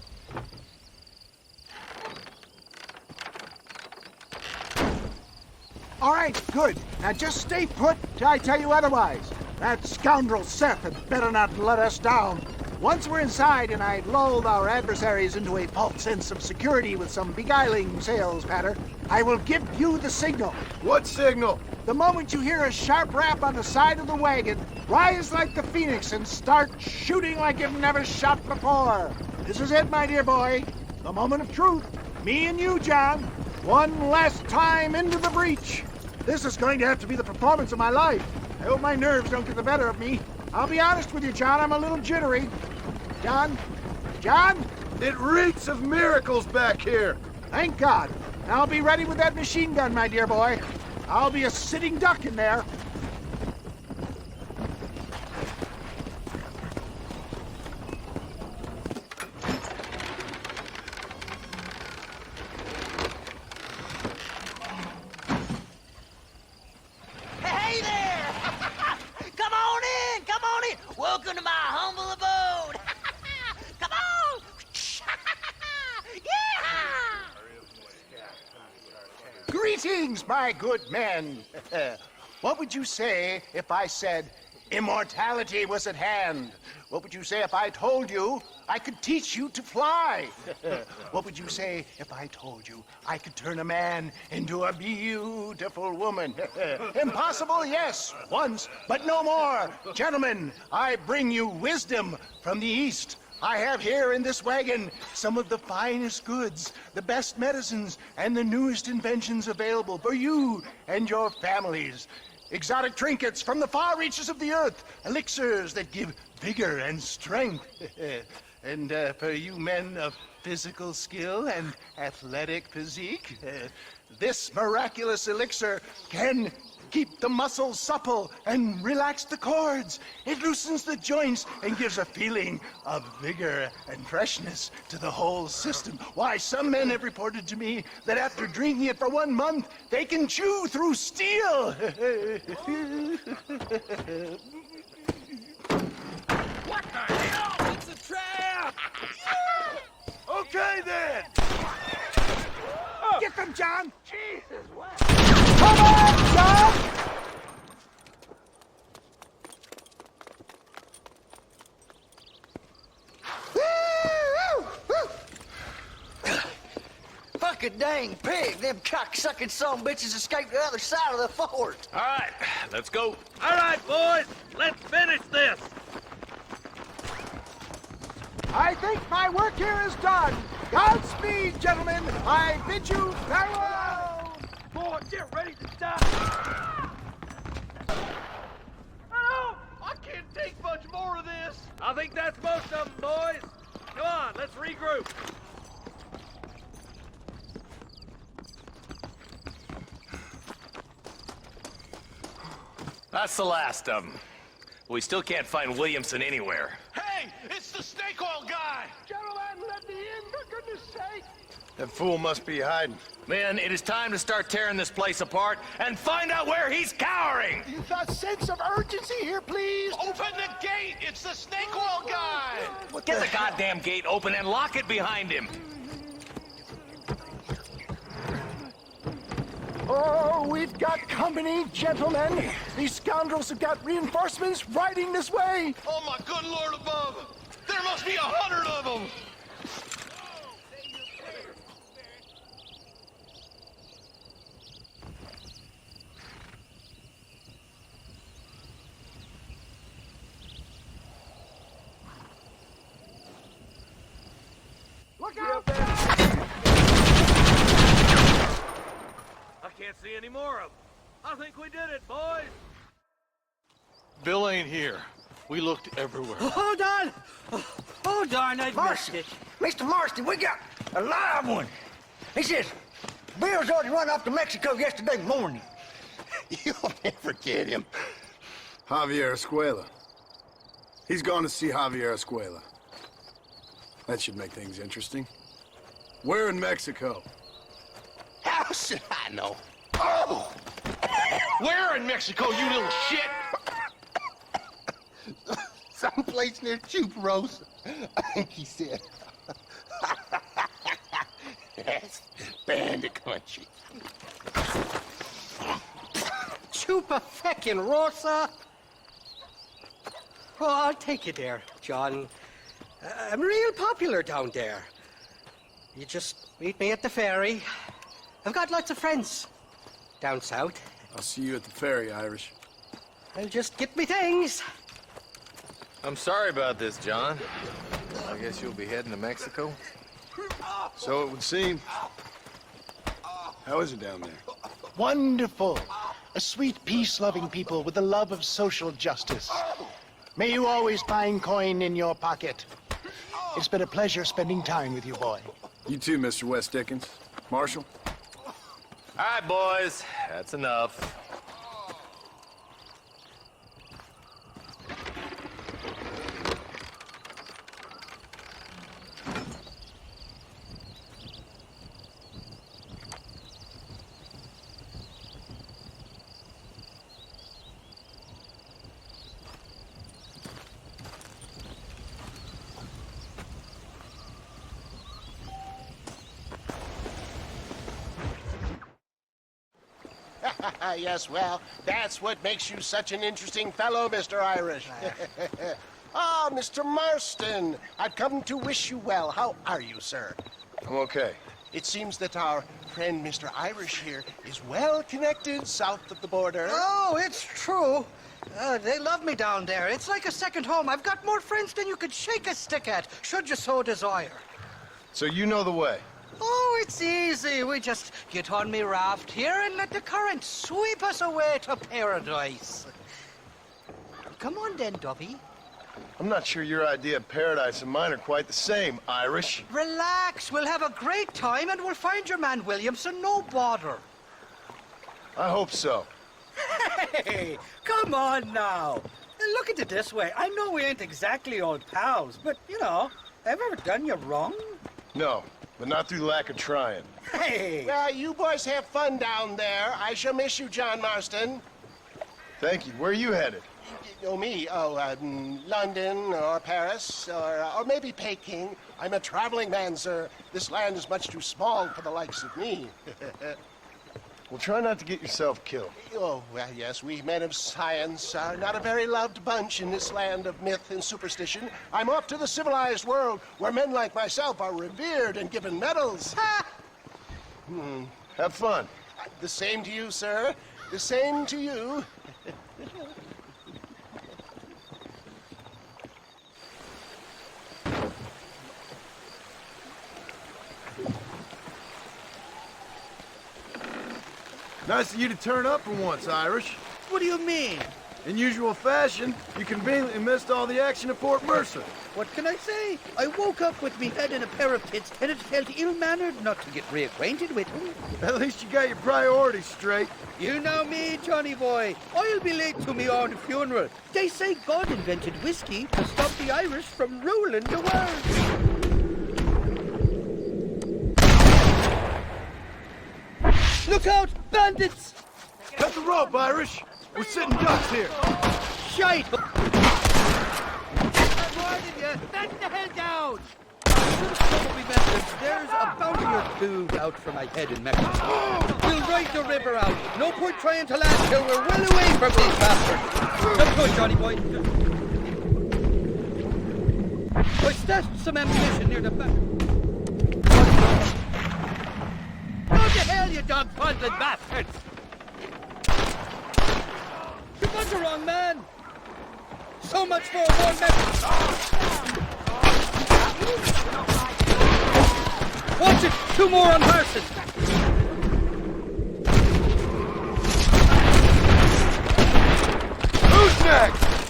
[SPEAKER 20] All right, good. Now just stay put till I tell you otherwise. That scoundrel Seth had better not let us down. Once we're inside and I'd lulled our adversaries into a false sense of security with some beguiling sales patter, I will give you the signal.
[SPEAKER 6] What signal?
[SPEAKER 20] The moment you hear a sharp rap on the side of the wagon, rise like the phoenix and start shooting like you've never shot before. This is it, my dear boy. The moment of truth. Me and you, John. One last time into the breach. This is going to have to be the performance of my life. I hope my nerves don't get the better of me. I'll be honest with you, John, I'm a little jittery. John? John?
[SPEAKER 6] It reeks of miracles back here.
[SPEAKER 20] Thank God. I'll be ready with that machine gun, my dear boy. I'll be a sitting duck in there.
[SPEAKER 7] Hey there! Come on in! Come on in! Welcome to my humble abode! Come on! Yeah!
[SPEAKER 20] Greetings, my good men. What would you say if I said immortality was at hand? What would you say if I told you I could teach you to fly? What would you say if I told you I could turn a man into a beautiful woman? Impossible, yes, once, but no more. Gentlemen, I bring you wisdom from the East. I have here in this wagon some of the finest goods, the best medicines, and the newest inventions available for you and your families. Exotic trinkets from the far reaches of the earth, elixirs that give vigor and strength. And for you men of physical skill and athletic physique, this miraculous elixir can keep the muscles supple and relax the cords. It loosens the joints and gives a feeling of vigor and freshness to the whole system. Why, some men have reported to me that after drinking it for 1 month, they can chew through steel.
[SPEAKER 11] What the hell? It's a trap! Okay, then!
[SPEAKER 20] Get them, John!
[SPEAKER 11] Jesus, what?
[SPEAKER 20] Come on, John!
[SPEAKER 16] Fucking dang pig! Them cock-sucking son bitches escaped the other side of the fort.
[SPEAKER 9] All right, let's go. All right, boys, let's finish this.
[SPEAKER 20] I think my work here is done. Godspeed, gentlemen. I bid you farewell.
[SPEAKER 11] Boy, get ready to die! I can't take much more of this!
[SPEAKER 9] I think that's most of them, boys. Come on, let's regroup. That's the last of them. We still can't find Williamson anywhere.
[SPEAKER 11] Hey, it's the snake oil guy!
[SPEAKER 20] Gentlemen, let me in, for goodness sake.
[SPEAKER 6] That fool must be hiding.
[SPEAKER 9] Men, it is time to start tearing this place apart and find out where he's cowering!
[SPEAKER 20] A sense of urgency here, please.
[SPEAKER 11] Open the gate! It's the snake oil guy!
[SPEAKER 9] Get the goddamn gate open and lock it behind him!
[SPEAKER 20] Oh, we've got company, gentlemen. These scoundrels have got reinforcements riding this way.
[SPEAKER 11] Oh, my good Lord above! There must be 100 of them!
[SPEAKER 20] Look out!
[SPEAKER 9] I can't see any more of them. I think we did it, boys.
[SPEAKER 18] Bill ain't here. We looked everywhere.
[SPEAKER 16] Hold on! Oh, darn, I've missed it. Mr. Marston, we got a live one. He says, Bill's already run off to Mexico yesterday morning.
[SPEAKER 6] You'll never get him. Javier Escuela. He's gone to see Javier Escuela. That should make things interesting. Where in Mexico?
[SPEAKER 4] How should I know? Oh!
[SPEAKER 18] Where in Mexico, you little shit?
[SPEAKER 4] Someplace near Chuparosa, I think he said. That's bandit country.
[SPEAKER 12] Chupa-feckin' Oh, I'll take you there, John. I'm real popular down there. You just meet me at the ferry. I've got lots of friends down south.
[SPEAKER 6] I'll see you at the ferry, Irish.
[SPEAKER 12] I'll just get me things.
[SPEAKER 19] I'm sorry about this, John. I guess you'll be heading to Mexico?
[SPEAKER 6] So it would seem. How is it down there?
[SPEAKER 20] Wonderful. A sweet, peace-loving people with the love of social justice. May you always find coin in your pocket. It's been a pleasure spending time with you, boy.
[SPEAKER 6] You too, Mr. West Dickens. Marshal?
[SPEAKER 19] All right, boys. That's enough.
[SPEAKER 4] Yes, well, that's what makes you such an interesting fellow, Mr. Irish. Ah, Mr. Marston, I've come to wish you well. How are you, sir?
[SPEAKER 6] I'm okay.
[SPEAKER 4] It seems that our friend Mr. Irish here is well connected south of the border.
[SPEAKER 12] Oh, it's true. They love me down there. It's like a second home. I've got more friends than you could shake a stick at, should you so desire.
[SPEAKER 6] So you know the way?
[SPEAKER 12] Oh, it's easy. We just get on me raft here and let the current sweep us away to paradise. Come on then, Dubby.
[SPEAKER 6] I'm not sure your idea of paradise and mine are quite the same, Irish.
[SPEAKER 12] Relax. We'll have a great time and we'll find your man Williamson, no bother.
[SPEAKER 6] I hope so.
[SPEAKER 12] Hey, come on now. Look at it this way. I know we ain't exactly old pals, but, you know, have I ever done you wrong?
[SPEAKER 6] No. But not through lack of trying.
[SPEAKER 12] Hey!
[SPEAKER 4] Well, you boys have fun down there. I shall miss you, John Marston.
[SPEAKER 6] Thank you. Where are you headed?
[SPEAKER 4] Oh, me? Oh, London or Paris or maybe Peking. I'm a traveling man, sir. This land is much too small for the likes of me.
[SPEAKER 6] Well, try not to get yourself killed.
[SPEAKER 4] Oh, well, yes, we men of science are not a very loved bunch in this land of myth and superstition. I'm off to the civilized world where men like myself are revered and given medals. Ha!
[SPEAKER 6] Have fun.
[SPEAKER 4] The same to you, sir. The same to you.
[SPEAKER 6] Nice of you to turn up for once, Irish.
[SPEAKER 12] What do you mean?
[SPEAKER 6] In usual fashion, you conveniently missed all the action at Fort Mercer.
[SPEAKER 12] What can I say? I woke up with me head in a pair of pits, and it felt ill-mannered not to get reacquainted with him.
[SPEAKER 6] At least you got your priorities straight.
[SPEAKER 12] You know me, Johnny boy. I'll be late to me own funeral. They say God invented whiskey to stop the Irish from ruling the world. Look out, bandits!
[SPEAKER 6] Cut the rope, Irish. We're sitting ducks here.
[SPEAKER 12] Shite!
[SPEAKER 15] I'm warning you. Back the hell down!
[SPEAKER 12] Probably mentioned there's a bounty or two out for my head in Mexico. We'll ride the river out. No point trying to land till we're well away from these bastards. Let's go, Johnny boy. I stashed some ammunition near the back.
[SPEAKER 15] Go to hell, you dog-fondling bastards!
[SPEAKER 12] You got the wrong man. So much for a war message. Watch it! 2 more on horses!
[SPEAKER 6] Who's next?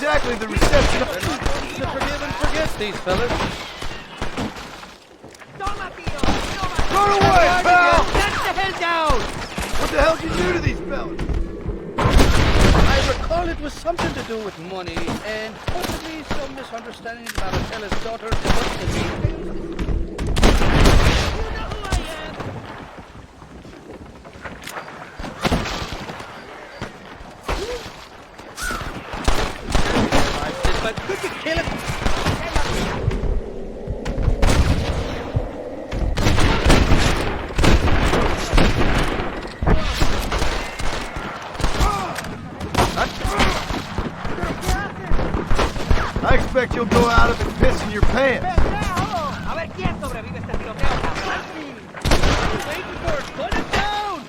[SPEAKER 6] exactly the reception.
[SPEAKER 15] To forgive and forget these fellas.
[SPEAKER 6] Run away, pal!
[SPEAKER 15] Get the hell down!
[SPEAKER 6] What the hell did you do to these fellas?
[SPEAKER 15] I recall it was something to do with money and possibly some misunderstanding about a fella's daughter. But could you kill him?
[SPEAKER 6] I expect you'll go out of it pissing your pants.
[SPEAKER 15] A ver quién sobrevive este tiroteo. Waiting for it. Put it down.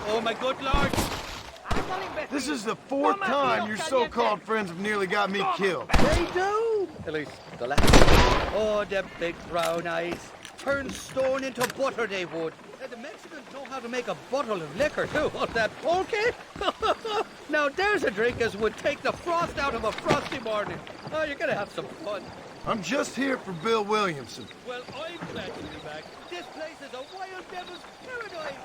[SPEAKER 15] Oh my good lord.
[SPEAKER 6] This is the 4th time your so-called friends have nearly got me killed.
[SPEAKER 15] They do. At least the last. Oh, them big brown eyes. Turn stone into butter they would. And the Mexicans know how to make a bottle of liquor too. What's that, pulque? Now there's a drink as would take the frost out of a frosty morning. Oh, you're gonna have some fun.
[SPEAKER 6] I'm just here for Bill Williamson.
[SPEAKER 15] Well, I'm glad to be back. This place is a wild devil's paradise.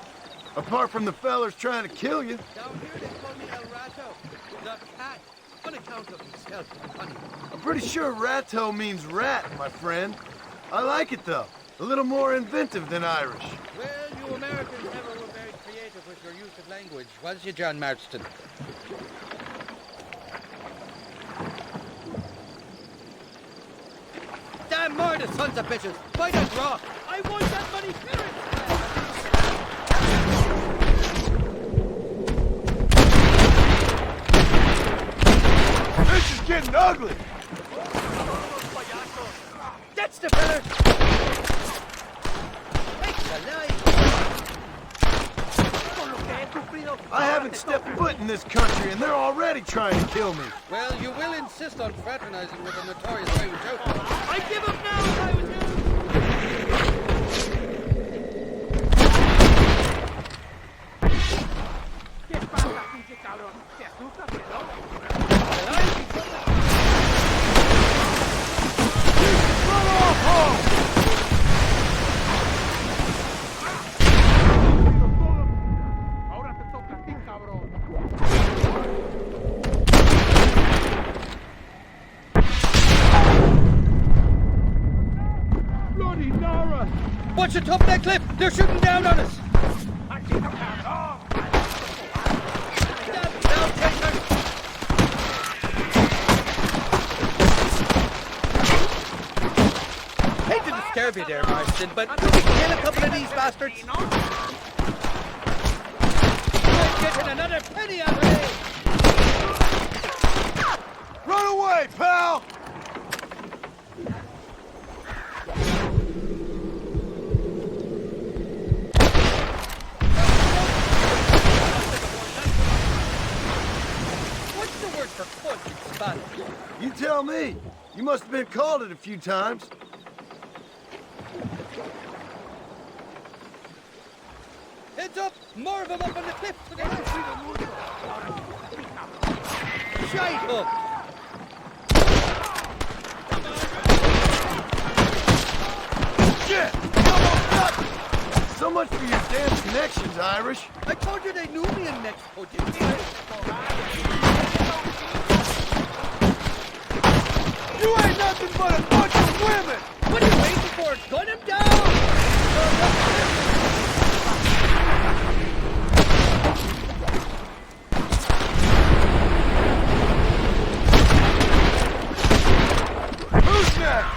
[SPEAKER 6] Apart from the fellers trying to kill you.
[SPEAKER 15] Down here they call me El Rato, the cat, on account of himself and honey.
[SPEAKER 6] I'm pretty sure Rato means rat, my friend. I like it though. A little more inventive than Irish.
[SPEAKER 15] Well, you Americans never were very creative with your use of language, was you, John Marston? Damn murder, sons of bitches! By the rock! I want that money parents!
[SPEAKER 6] This is getting ugly!
[SPEAKER 15] That's the fella!
[SPEAKER 6] I haven't stepped foot in this country and they're already trying to kill me.
[SPEAKER 15] Well, you will insist on fraternizing with a notorious Irish outlaw. I give up now if I was you! Watch the top of that cliff! They're shooting down on us! Hate to disturb you there, Marston, but could we kill a couple of these bastards? I'm getting another penny out of it!
[SPEAKER 6] Run away, pal! You tell me. You must have been called it a few times.
[SPEAKER 15] Heads up! More of them up on the cliff to the left! Shite up!
[SPEAKER 6] Shit! So much for your damn connections, Irish.
[SPEAKER 15] I told you they knew me in Mexico, didn't they?
[SPEAKER 6] You ain't nothing but a bunch of women!
[SPEAKER 15] What are you waiting for? Gun him down!
[SPEAKER 6] Who's next?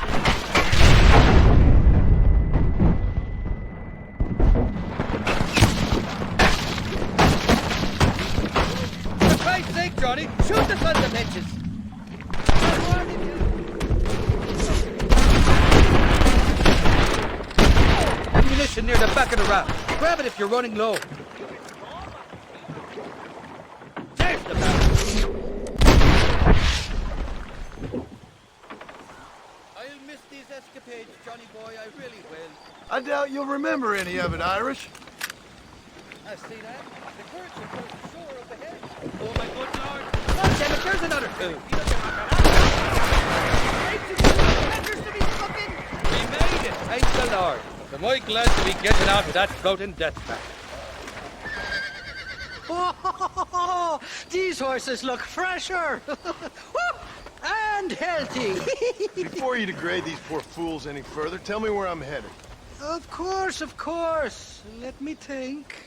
[SPEAKER 15] For Christ's sake, Johnny, shoot the sons of bitches! Ammunition near the back of the raft. Grab it if you're running low. There's the barrel. I'll miss these escapades, Johnny boy. I really will.
[SPEAKER 6] I doubt you'll remember any of it, Irish.
[SPEAKER 12] I see that. The currents are close to shore up ahead. Oh, my good lord. Oh, damn it, there's another two. We made it, thank the Lord. Am I glad to be getting out of that floating death trap.
[SPEAKER 16] Oh, these horses look fresher. And healthy.
[SPEAKER 6] Before you degrade these poor fools any further, tell me where I'm headed.
[SPEAKER 16] Of course, of course. Let me think.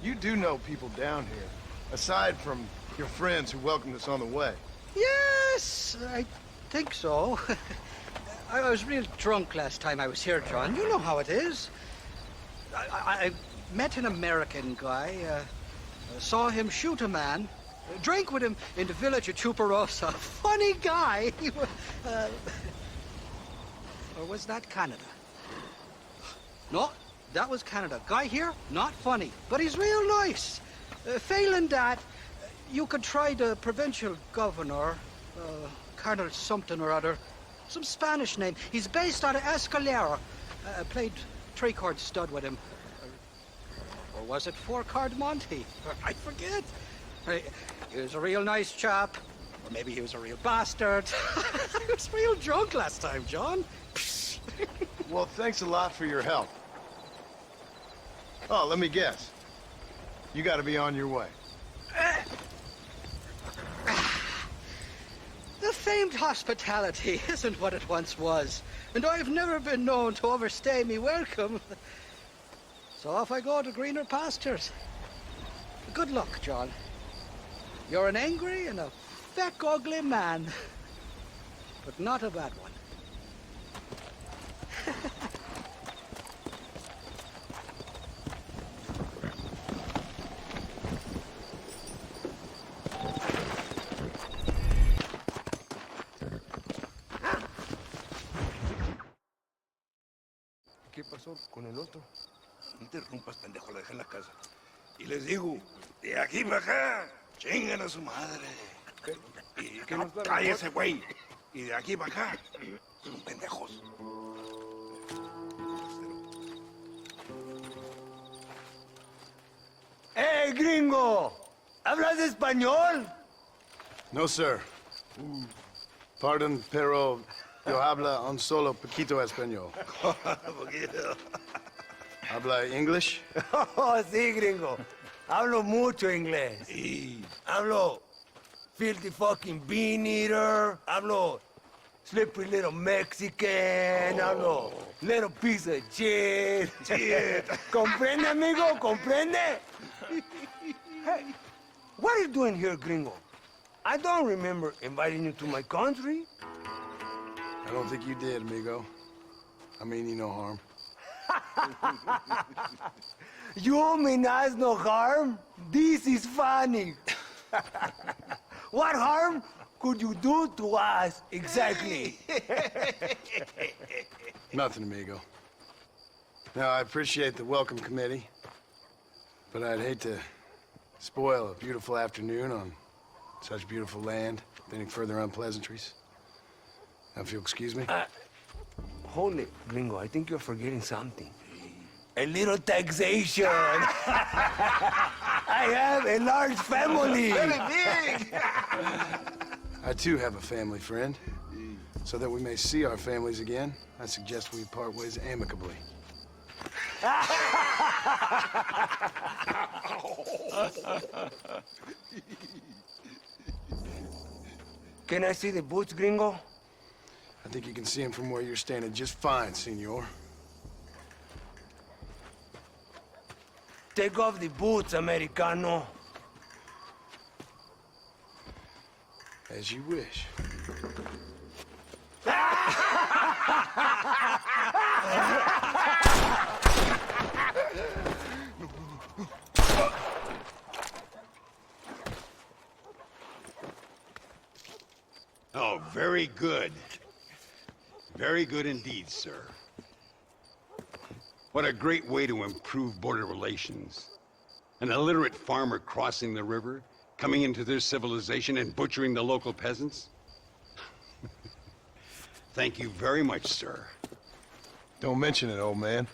[SPEAKER 6] You do know people down here, aside from your friends who welcomed us on the way.
[SPEAKER 12] Yes, I think so. I was real drunk last time I was here, John. You know how it is. I met an American guy, saw him shoot a man, drank with him in the village of Chuparosa. Funny guy. Or was that Canada? No, that was Canada. Guy here, not funny, but he's real nice. Failing that, you could try the provincial governor, Colonel something or other. Some Spanish name. He's based out of Escalera. Played three-chord stud with him. Or was it four-chord Monty? I forget. He was a real nice chap. Or maybe he was a real bastard. I was real drunk last time, John.
[SPEAKER 6] Well, thanks a lot for your help. Oh, let me guess. You gotta be on your way.
[SPEAKER 12] The famed hospitality isn't what it once was, and I've never been known to overstay me welcome. So off I go to greener pastures. Good luck, John. You're an angry and a feck ugly man, but not a bad one.
[SPEAKER 5] ¿Qué pasó con el otro? No interrumpas, pendejo, lo dejé en la casa. Y les digo, de aquí para acá, chingan a su madre. Y que no cállese, güey. Y de aquí para acá, son pendejos.
[SPEAKER 8] ¡Hey, gringo! ¿Hablas español?
[SPEAKER 6] No, sir. Pardon, pero yo habla un solo poquito español.
[SPEAKER 8] Poquito.
[SPEAKER 6] ¿Habla English?
[SPEAKER 8] Oh, sí, gringo. Hablo mucho inglés.
[SPEAKER 5] Sí.
[SPEAKER 8] Hablo filthy fucking bean eater. Hablo slippery little Mexican. Hablo little piece of shit.
[SPEAKER 5] Shit.
[SPEAKER 8] ¿Comprende, amigo? ¿Comprende? Hey, what are you doing here, gringo? I don't remember inviting you to my country.
[SPEAKER 6] I don't think you did, amigo. I mean you no harm.
[SPEAKER 8] You mean us no harm? This is funny. What harm could you do to us exactly?
[SPEAKER 6] Nothing, amigo. Now, I appreciate the welcome committee, but I'd hate to spoil a beautiful afternoon on such beautiful land with any further unpleasantries. Now, if you'll excuse me.
[SPEAKER 8] Hold it, gringo. I think you're forgetting something. A little taxation. I have a large family.
[SPEAKER 5] Very big.
[SPEAKER 6] I too have a family friend. So that we may see our families again, I suggest we part ways amicably.
[SPEAKER 8] Can I see the boots, gringo?
[SPEAKER 6] I think you can see him from where you're standing just fine, senor.
[SPEAKER 8] Take off the boots, Americano.
[SPEAKER 6] As you wish.
[SPEAKER 5] Oh, very good. Very good indeed, sir. What a great way to improve border relations. An illiterate farmer crossing the river, coming into their civilization and butchering the local peasants? Thank you very much, sir.
[SPEAKER 6] Don't mention it, old man.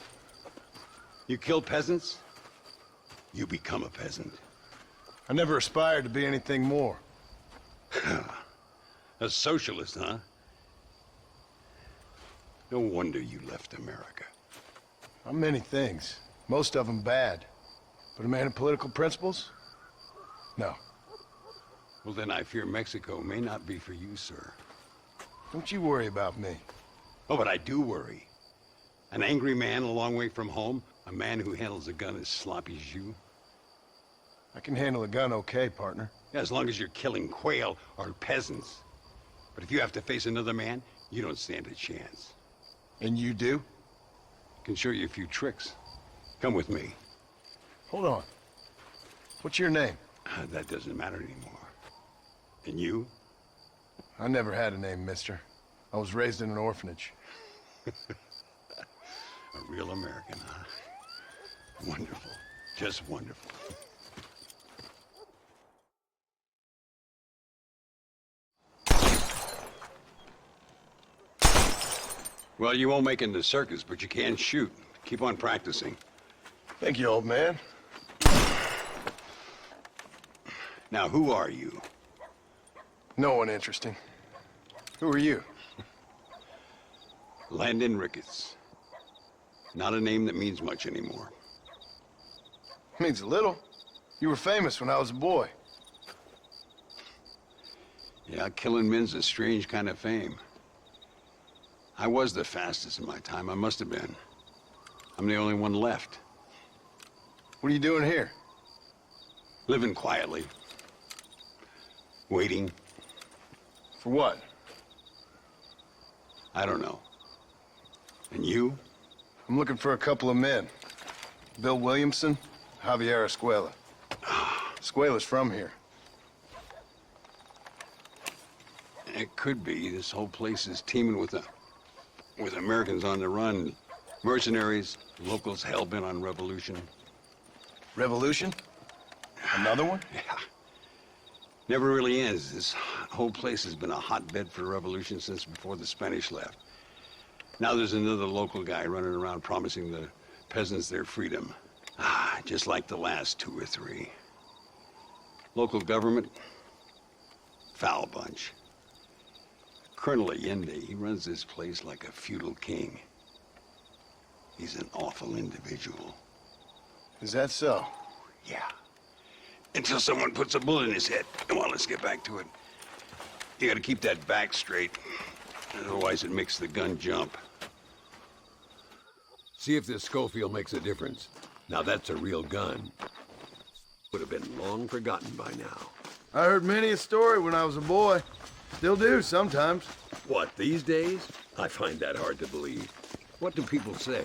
[SPEAKER 5] You kill peasants? you become a peasant.
[SPEAKER 6] I never aspired to be anything more.
[SPEAKER 5] A socialist, huh? No wonder you left America.
[SPEAKER 6] I'm many things. Most of them bad. But a man of political principles? No.
[SPEAKER 5] Well, then I fear Mexico may not be for you, sir.
[SPEAKER 6] Don't you worry about me.
[SPEAKER 5] Oh, but I do worry. An angry man a long way from home, a man who handles a gun as sloppy as you.
[SPEAKER 6] I can handle a gun okay, partner.
[SPEAKER 5] Yeah, as long as you're killing quail or peasants. But if you have to face another man, you don't stand a chance.
[SPEAKER 6] And you do?
[SPEAKER 5] Can show you a few tricks. Come with me.
[SPEAKER 6] Hold on. What's your name?
[SPEAKER 5] That doesn't matter anymore. And you?
[SPEAKER 6] I never had a name, mister. I was raised in an orphanage.
[SPEAKER 5] A real American, huh? Wonderful. Just wonderful. Well, you won't make it in the circus, but you can shoot. Keep on practicing.
[SPEAKER 6] Thank you, old man.
[SPEAKER 5] Now, who are you?
[SPEAKER 6] No one interesting. Who are you?
[SPEAKER 5] Landon Ricketts. Not a name that means much anymore.
[SPEAKER 6] Means a little. You were famous when I was a boy.
[SPEAKER 5] Yeah, killing men's a strange kind of fame. I was the fastest in my time. I must have been. I'm the only one left.
[SPEAKER 6] What are you doing here?
[SPEAKER 5] Living quietly. Waiting.
[SPEAKER 6] For what?
[SPEAKER 5] I don't know. And you?
[SPEAKER 6] I'm looking for a couple of men. Bill Williamson, Javier Escuela. Escuela's from here.
[SPEAKER 5] It could be. This whole place is teeming with Americans on the run. Mercenaries, locals hell-bent on revolution.
[SPEAKER 6] Revolution? Another one?
[SPEAKER 5] Yeah. Never really ends. This whole place has been a hotbed for revolution since before the Spanish left. Now there's another local guy running around promising the peasants their freedom. Just like the last 2 or 3. Local government, foul bunch. Colonel Allende, he runs this place like a feudal king. He's an awful individual.
[SPEAKER 6] Is that so?
[SPEAKER 5] Yeah. Until someone puts a bullet in his head. Come on, let's get back to it. You gotta keep that back straight. Otherwise it makes the gun jump. See if this Schofield makes a difference. Now that's a real gun. Would have been long forgotten by now.
[SPEAKER 6] I heard many a story when I was a boy. Still do sometimes.
[SPEAKER 5] What, these days? I find that hard to believe. What do people say?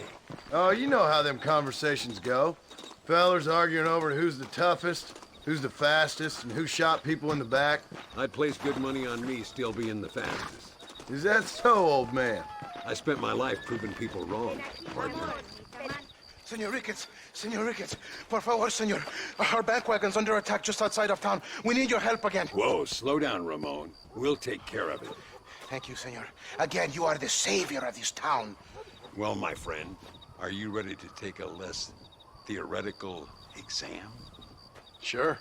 [SPEAKER 6] Oh, you know how them conversations go. Fellers arguing over who's the toughest, who's the fastest, and who shot people in the back.
[SPEAKER 5] I'd place good money on me still being the fastest.
[SPEAKER 6] Is that so, old man?
[SPEAKER 5] I spent my life proving people wrong, partner.
[SPEAKER 17] Senor Ricketts, por favor, senor. Our bank wagon's under attack just outside of town. We need your help again.
[SPEAKER 5] Whoa, slow down, Ramon. We'll take care of it.
[SPEAKER 17] Thank you, senor. Again, you are the savior of this town.
[SPEAKER 5] Well, my friend, are you ready to take a less theoretical exam?
[SPEAKER 6] Sure.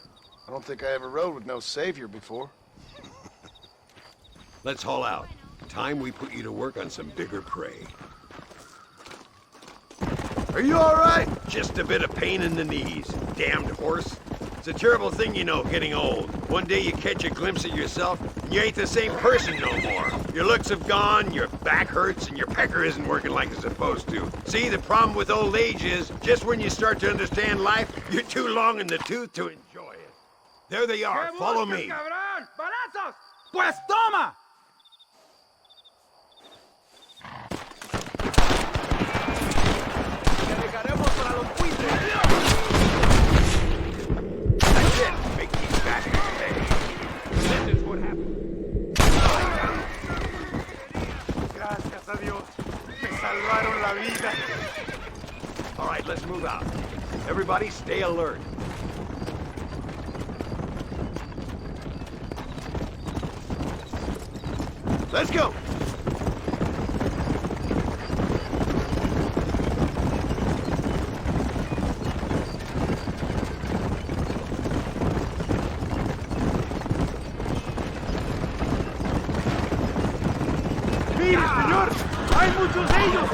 [SPEAKER 6] I don't think I ever rode with no savior before.
[SPEAKER 5] Let's haul out. Time we put you to work on some bigger prey.
[SPEAKER 6] Are you all right?
[SPEAKER 5] Just a bit of pain in the knees, damned horse. It's a terrible thing, you know, getting old. One day you catch a glimpse of yourself, and you ain't the same person no more. Your looks have gone, your back hurts, and your pecker isn't working like it's supposed to. See, the problem with old age is, just when you start to understand life, you're too long in the tooth to enjoy it. There they are, follow me.
[SPEAKER 15] Cabrón! ¡Balazos! ¡Pues toma!
[SPEAKER 5] That's it. Make these bastards pay. This is what happened.
[SPEAKER 17] Gracias a Dios. Me salvaron la vida.
[SPEAKER 5] All right, let's move out. Everybody stay alert. Let's go.
[SPEAKER 8] muchos de ellos!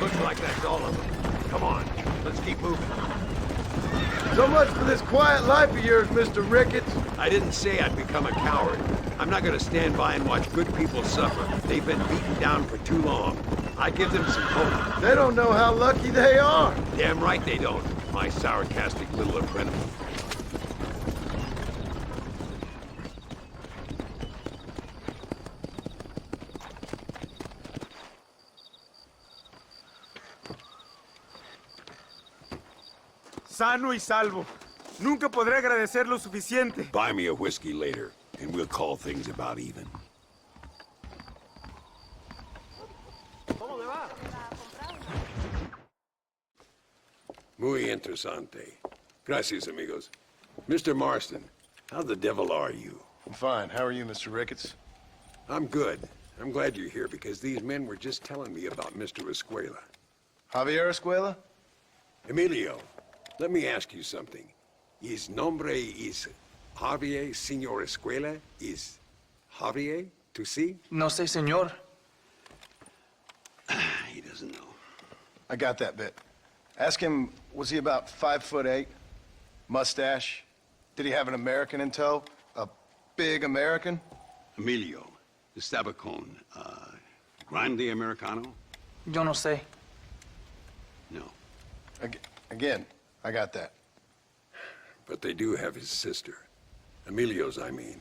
[SPEAKER 5] Looks like that's all of them. Come on, let's keep moving.
[SPEAKER 6] So much for this quiet life of yours, Mr. Ricketts.
[SPEAKER 5] I didn't say I'd become a coward. I'm not gonna stand by and watch good people suffer. They've been beaten down for too long. I give them some hope.
[SPEAKER 6] They don't know how lucky they are.
[SPEAKER 5] Damn right they don't, my sarcastic little apprentice.
[SPEAKER 8] Sano y salvo. Nunca podré agradecer lo suficiente.
[SPEAKER 5] Buy me a whiskey later, and we'll call things about even. Muy interesante. Gracias, amigos. Mr. Marston, how the devil are you?
[SPEAKER 6] I'm fine. How are you, Mr. Ricketts?
[SPEAKER 5] I'm good. I'm glad you're here because these men were just telling me about Mr. Escuela.
[SPEAKER 6] Javier Escuela?
[SPEAKER 5] Emilio, let me ask you something. His nombre is Javier Señor Escuela? Is Javier to see?
[SPEAKER 14] No sé, señor.
[SPEAKER 5] He doesn't know.
[SPEAKER 6] I got that bit. Ask him, was he about 5'8"? Mustache? Did he have an American in tow? A big American?
[SPEAKER 5] Emilio, estaba con, Grande Americano?
[SPEAKER 14] Yo no sé.
[SPEAKER 5] No.
[SPEAKER 6] Again, I got that.
[SPEAKER 5] But they do have his sister. Emilio's, I mean.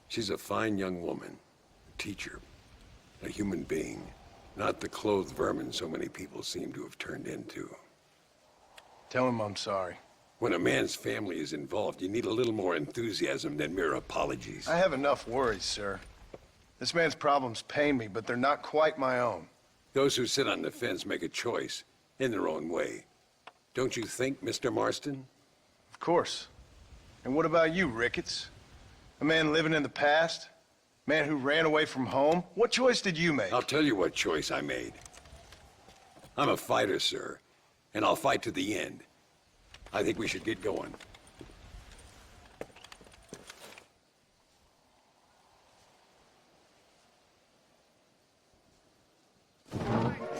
[SPEAKER 5] She's a fine young woman, a teacher, a human being, not the clothed vermin so many people seem to have turned into.
[SPEAKER 6] Tell him I'm sorry.
[SPEAKER 5] When a man's family is involved, you need a little more enthusiasm than mere apologies.
[SPEAKER 6] I have enough worries, sir. This man's problems pain me, but they're not quite my own.
[SPEAKER 5] Those who sit on the fence make a choice, in their own way. Don't you think, Mr. Marston?
[SPEAKER 6] Of course. And what about you, Ricketts? A man living in the past? Man who ran away from home? What choice did you make?
[SPEAKER 5] I'll tell you what choice I made. I'm a fighter, sir, and I'll fight to the end. I think we should get going.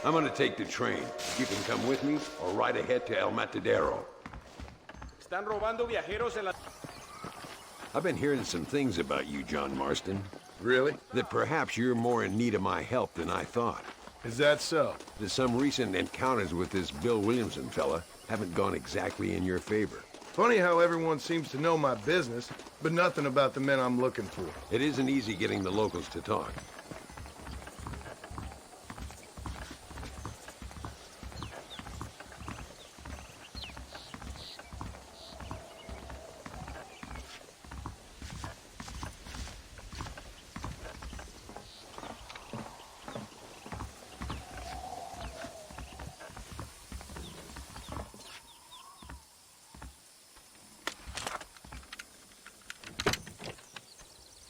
[SPEAKER 5] I'm gonna take the train. You can come with me or ride ahead to El Matadero.
[SPEAKER 8] Están robando viajeros en la...
[SPEAKER 5] I've been hearing some things about you, John Marston. Really? That perhaps you're more in need of my help than I thought.
[SPEAKER 6] Is that so?
[SPEAKER 5] That some recent encounters with this Bill Williamson fella haven't gone exactly in your favor.
[SPEAKER 6] Funny how everyone seems to know my business, but nothing about the men I'm looking for.
[SPEAKER 5] It isn't easy getting the locals to talk.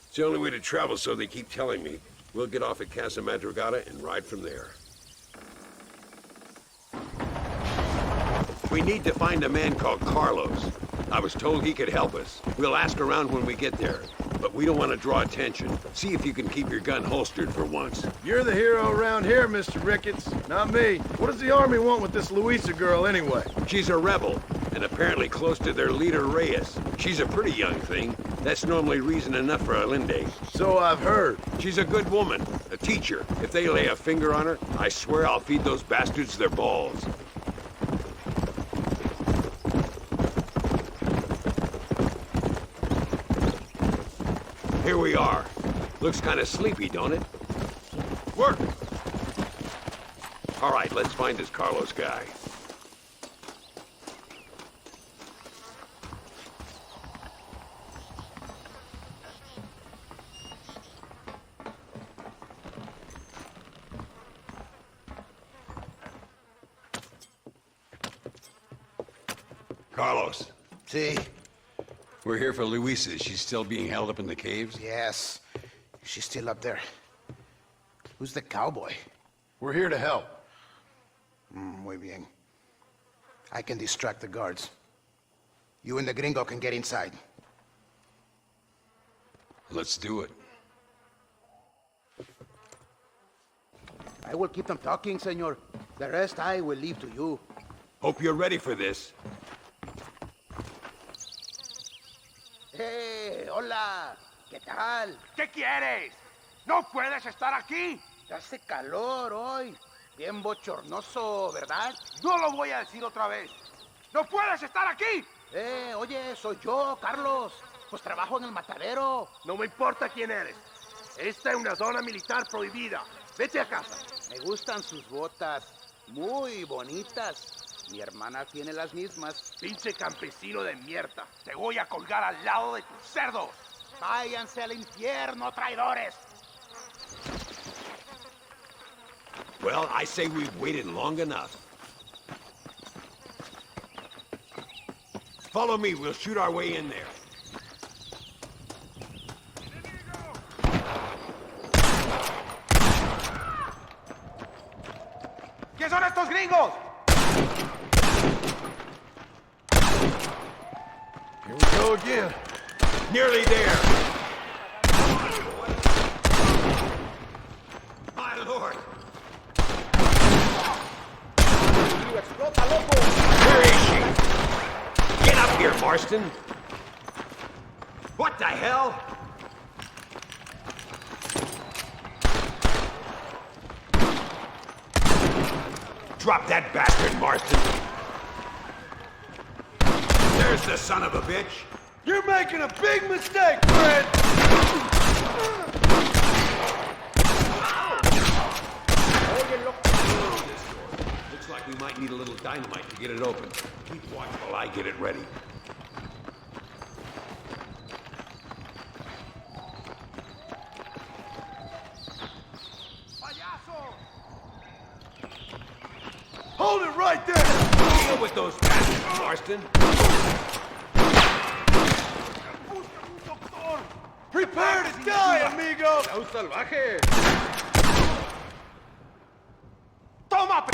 [SPEAKER 5] It's the only way to travel, so they keep telling me. We'll get off at Casa Madrugada and ride from there. We need to find a man called Carlos. I was told he could help us. We'll ask around when we get there. But we don't want to draw attention. See if you can keep your gun holstered for once.
[SPEAKER 6] You're the hero around here, Mr. Ricketts, not me. What does the army want with this Luisa girl anyway?
[SPEAKER 5] She's a rebel, and apparently close to their leader, Reyes. She's a pretty young thing. That's normally reason enough for Allende.
[SPEAKER 6] So I've heard.
[SPEAKER 5] She's a good woman, a teacher. If they lay a finger on her, I swear I'll feed those bastards their balls. Here we are. Looks kind of sleepy, don't it? Work! All right, let's find this Carlos guy. Carlos.
[SPEAKER 17] See?
[SPEAKER 5] We're here for Luisa. She's still being held up in the caves?
[SPEAKER 17] Yes. She's still up there. Who's the cowboy?
[SPEAKER 6] We're here to help.
[SPEAKER 17] Muy bien. I can distract the guards. You and the gringo can get inside.
[SPEAKER 5] Let's do it.
[SPEAKER 14] I will keep them talking, senor. The rest I will leave to you.
[SPEAKER 5] Hope you're ready for this.
[SPEAKER 14] Hey, hola. ¿Qué tal?
[SPEAKER 23] ¿Qué quieres? ¿No puedes estar aquí?
[SPEAKER 14] Hace calor hoy. Bien bochornoso, ¿verdad?
[SPEAKER 23] No lo voy a decir otra vez. ¡No puedes estar aquí!
[SPEAKER 14] Oye, soy yo, Carlos. Pues trabajo en el matadero.
[SPEAKER 23] No me importa quién eres. Esta es una zona militar prohibida. Vete a casa.
[SPEAKER 14] Me gustan sus botas. Muy bonitas. Mi hermana tiene las mismas.
[SPEAKER 23] Pinche campesino de mierda. Te voy a colgar al lado de tus cerdos.
[SPEAKER 14] Váyanse al infierno, traidores.
[SPEAKER 5] Well, I say we've waited long enough. Follow me, we'll shoot our way in there.
[SPEAKER 23] ¿Qué son estos gringos?
[SPEAKER 5] Here we go again. Nearly there. My lord. Where is she? Get up here, Marston. What the hell? Drop that bastard, Marston. There's the son of a bitch.
[SPEAKER 8] You're making a big mistake, Fred!
[SPEAKER 5] Looks like we might need a little dynamite to get it open. Keep watch while I get it ready.
[SPEAKER 8] Hold it right there!
[SPEAKER 5] Deal with those bastards, Marston.
[SPEAKER 8] Prepare to die, amigo!
[SPEAKER 14] salvaje!
[SPEAKER 23] ¡Toma!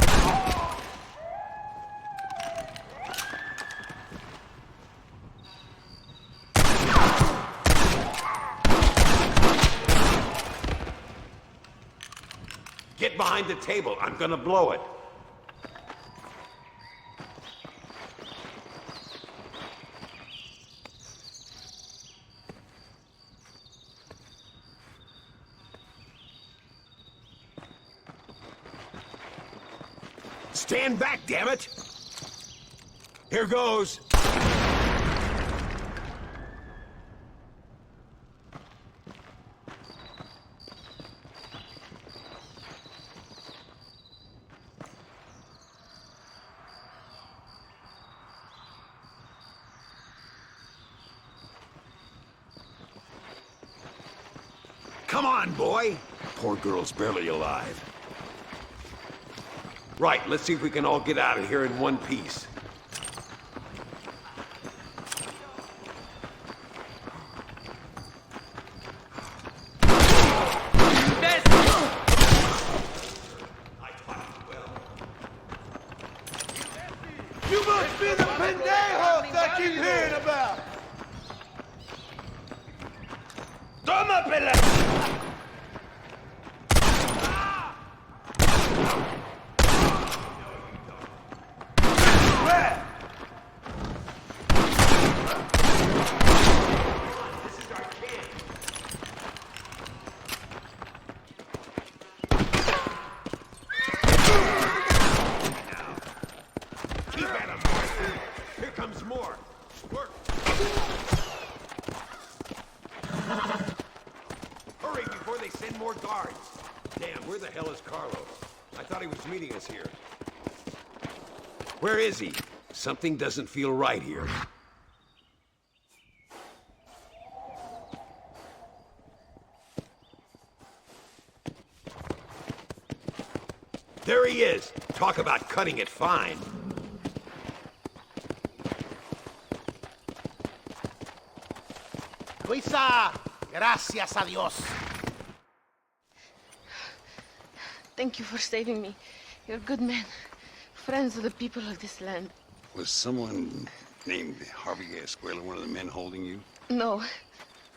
[SPEAKER 5] Get behind the table. I'm gonna blow it. Stand back, damn it! Here goes. Come on, boy! Poor girl's barely alive. Right, let's see if we can all get out of here in one piece.
[SPEAKER 8] You must be the pendejos I keep hearing about! Toma, pela!
[SPEAKER 5] Where is he? Something doesn't feel right here. There he is. Talk about cutting it fine.
[SPEAKER 14] Luisa, gracias a Dios.
[SPEAKER 3] Thank you for saving me. You're a good man. Friends of the people of this land.
[SPEAKER 5] Was someone named Harvey Escuela one of the men holding you?
[SPEAKER 3] No,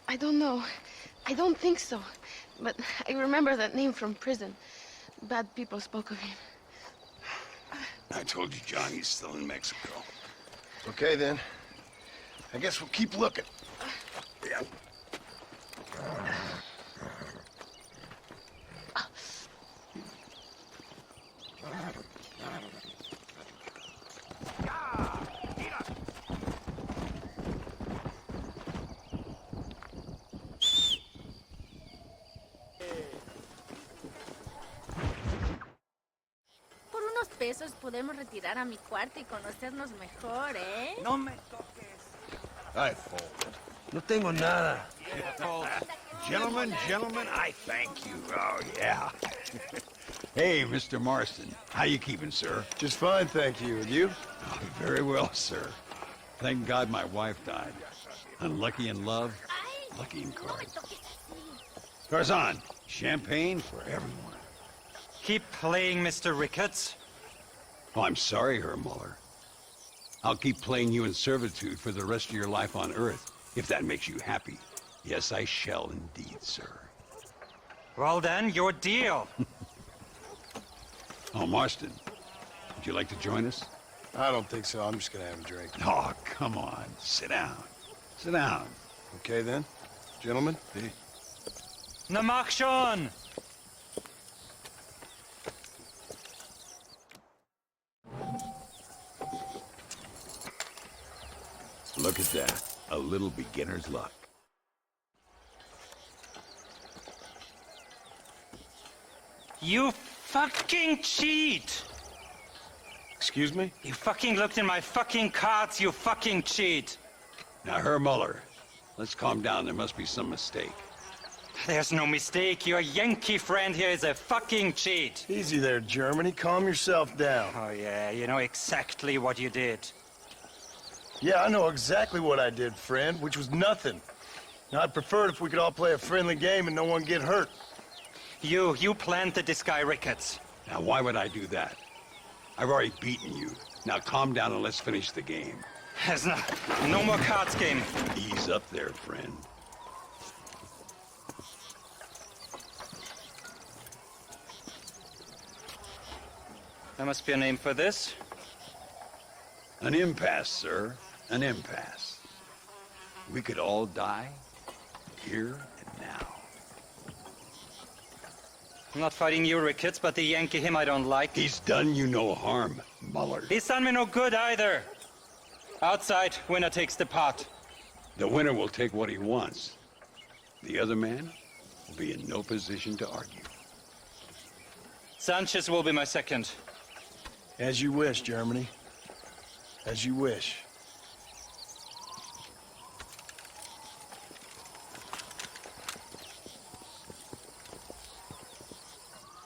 [SPEAKER 3] I don't know. I don't think so. But I remember that name from prison. Bad people spoke of him.
[SPEAKER 5] I told you, John, he's still in Mexico.
[SPEAKER 6] Okay, then. I guess we'll keep looking.
[SPEAKER 5] Yeah.
[SPEAKER 1] Por unos pesos podemos retirar a mi cuarto y conocernos mejor, ¿eh?
[SPEAKER 8] No me toques.
[SPEAKER 5] I fold.
[SPEAKER 2] No tengo nada.
[SPEAKER 5] Gentlemen, I thank you. Oh, yeah. Hey, Mr. Marston. How you keeping, sir?
[SPEAKER 6] Just fine, thank you. And you?
[SPEAKER 5] Oh, very well, sir. Thank God my wife died. Unlucky in love, lucky in cards. Tarzan, champagne for everyone.
[SPEAKER 21] Keep playing, Mr. Ricketts.
[SPEAKER 5] Oh, I'm sorry, Herr Muller. I'll keep playing you in servitude for the rest of your life on Earth, if that makes you happy. Yes, I shall indeed, sir.
[SPEAKER 21] Well then, your deal.
[SPEAKER 5] Oh, Marston, would you like to join us?
[SPEAKER 6] I don't think so. I'm just gonna have a drink.
[SPEAKER 5] Oh, come on. Sit down. Sit down.
[SPEAKER 6] Okay, then. Gentlemen?
[SPEAKER 21] Na mach schon!
[SPEAKER 5] Look at that. A little beginner's luck.
[SPEAKER 21] You fucking cheat!
[SPEAKER 6] Excuse me?
[SPEAKER 21] You fucking looked in my fucking cards, you fucking cheat!
[SPEAKER 5] Now, Herr Muller, let's calm down. There must be some mistake.
[SPEAKER 21] There's no mistake. Your Yankee friend here is a fucking cheat.
[SPEAKER 6] Easy there, Germany. Calm yourself down.
[SPEAKER 21] Oh, yeah, you know exactly what you did.
[SPEAKER 6] Yeah, I know exactly what I did, friend, which was nothing. Now, I'd prefer it if we could all play a friendly game and no one get hurt.
[SPEAKER 21] You planted this guy, Ricketts.
[SPEAKER 5] Now, why would I do that? I've already beaten you. Now, calm down and let's finish the game.
[SPEAKER 21] There's no more cards game.
[SPEAKER 5] Ease up there, friend.
[SPEAKER 21] There must be a name for this.
[SPEAKER 5] An impasse, sir. An impasse. We could all die, here and now.
[SPEAKER 21] I'm not fighting you, Ricketts, but the Yankee him I don't like.
[SPEAKER 5] He's done you no harm, Muller.
[SPEAKER 21] He's done me no good either. Outside, winner takes the pot.
[SPEAKER 5] The winner will take what he wants. The other man will be in no position to argue.
[SPEAKER 21] Sanchez will be my second.
[SPEAKER 6] As you wish, Germany. As you wish.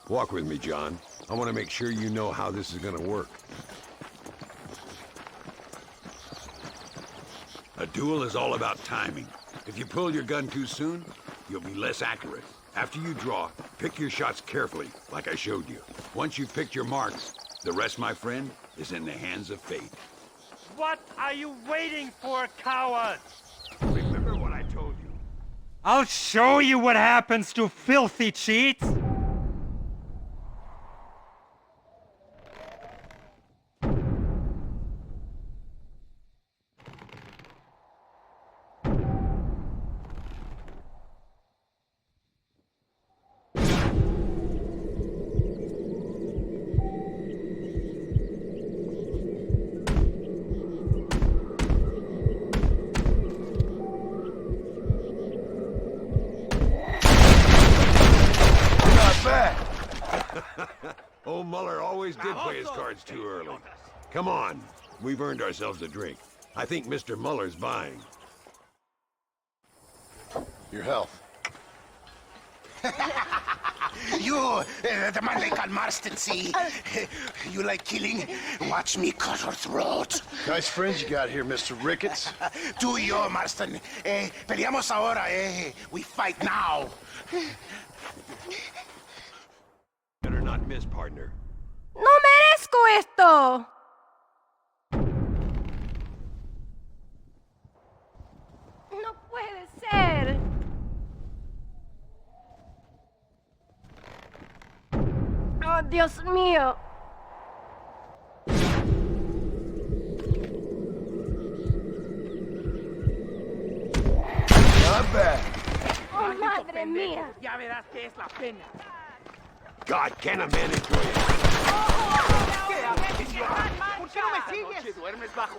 [SPEAKER 22] Walk with me, John. I want to make sure you know how this is going to work.
[SPEAKER 5] A duel is all about timing. If you pull your gun too soon, you'll be less accurate. After you draw, pick your shots carefully, like I showed you. Once you've picked your marks, the rest, my friend, is in the hands of fate.
[SPEAKER 21] What are you waiting for, coward?
[SPEAKER 5] Remember what I told you.
[SPEAKER 21] I'll show you what happens to filthy cheats.
[SPEAKER 22] Old Muller always did play his cards too early. Come on, we've earned ourselves a drink. I think Mr. Muller's buying.
[SPEAKER 6] Your health.
[SPEAKER 17] You, the man they call Marston, see? You like killing? Watch me cut her throat.
[SPEAKER 6] Nice friends you got here, Mr. Ricketts.
[SPEAKER 17] Tú y yo, Marston. Peleamos ahora, We fight now.
[SPEAKER 22] Better not miss, partner.
[SPEAKER 1] ¡No merezco esto! puede ser. Oh, Dios mío.
[SPEAKER 22] Not bad.
[SPEAKER 1] Oh, madre mía.
[SPEAKER 11] Ya verás que es la pena.
[SPEAKER 22] God, can a man enjoy it?
[SPEAKER 11] ¿Por qué no me sigues? Duermes bajo.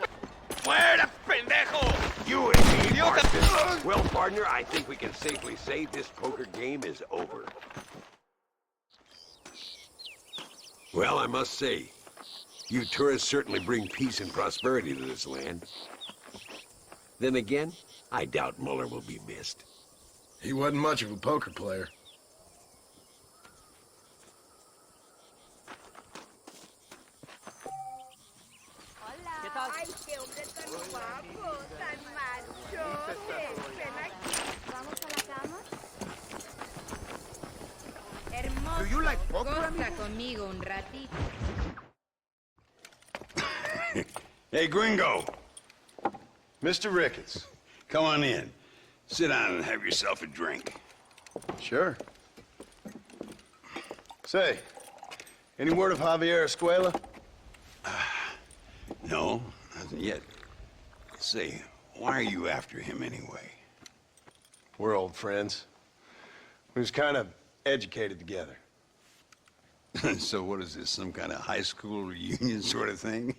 [SPEAKER 22] ¡Fuera, pendejo! You and me, Marston. Well, partner, I think we can safely say this poker game is over. Well, I must say, you tourists certainly bring peace and prosperity to this land. Then again, I doubt Muller will be missed.
[SPEAKER 6] He wasn't much of a poker player.
[SPEAKER 1] Ay, qué hombre tan guapo, tan machote. Ven aquí. ¿Vamos a la cama? Hermoso.
[SPEAKER 11] Do you like poker?
[SPEAKER 1] Goza conmigo un ratito.
[SPEAKER 5] Hey, Gringo.
[SPEAKER 6] Mr. Ricketts.
[SPEAKER 5] Come on in. Sit down and have yourself a drink.
[SPEAKER 6] Sure. Say, any word of Javier Escuela?
[SPEAKER 5] No, nothing yet. Say, why are you after him anyway?
[SPEAKER 6] We're old friends. We was kind of educated together.
[SPEAKER 5] So what is this, some kind of high school reunion sort of thing?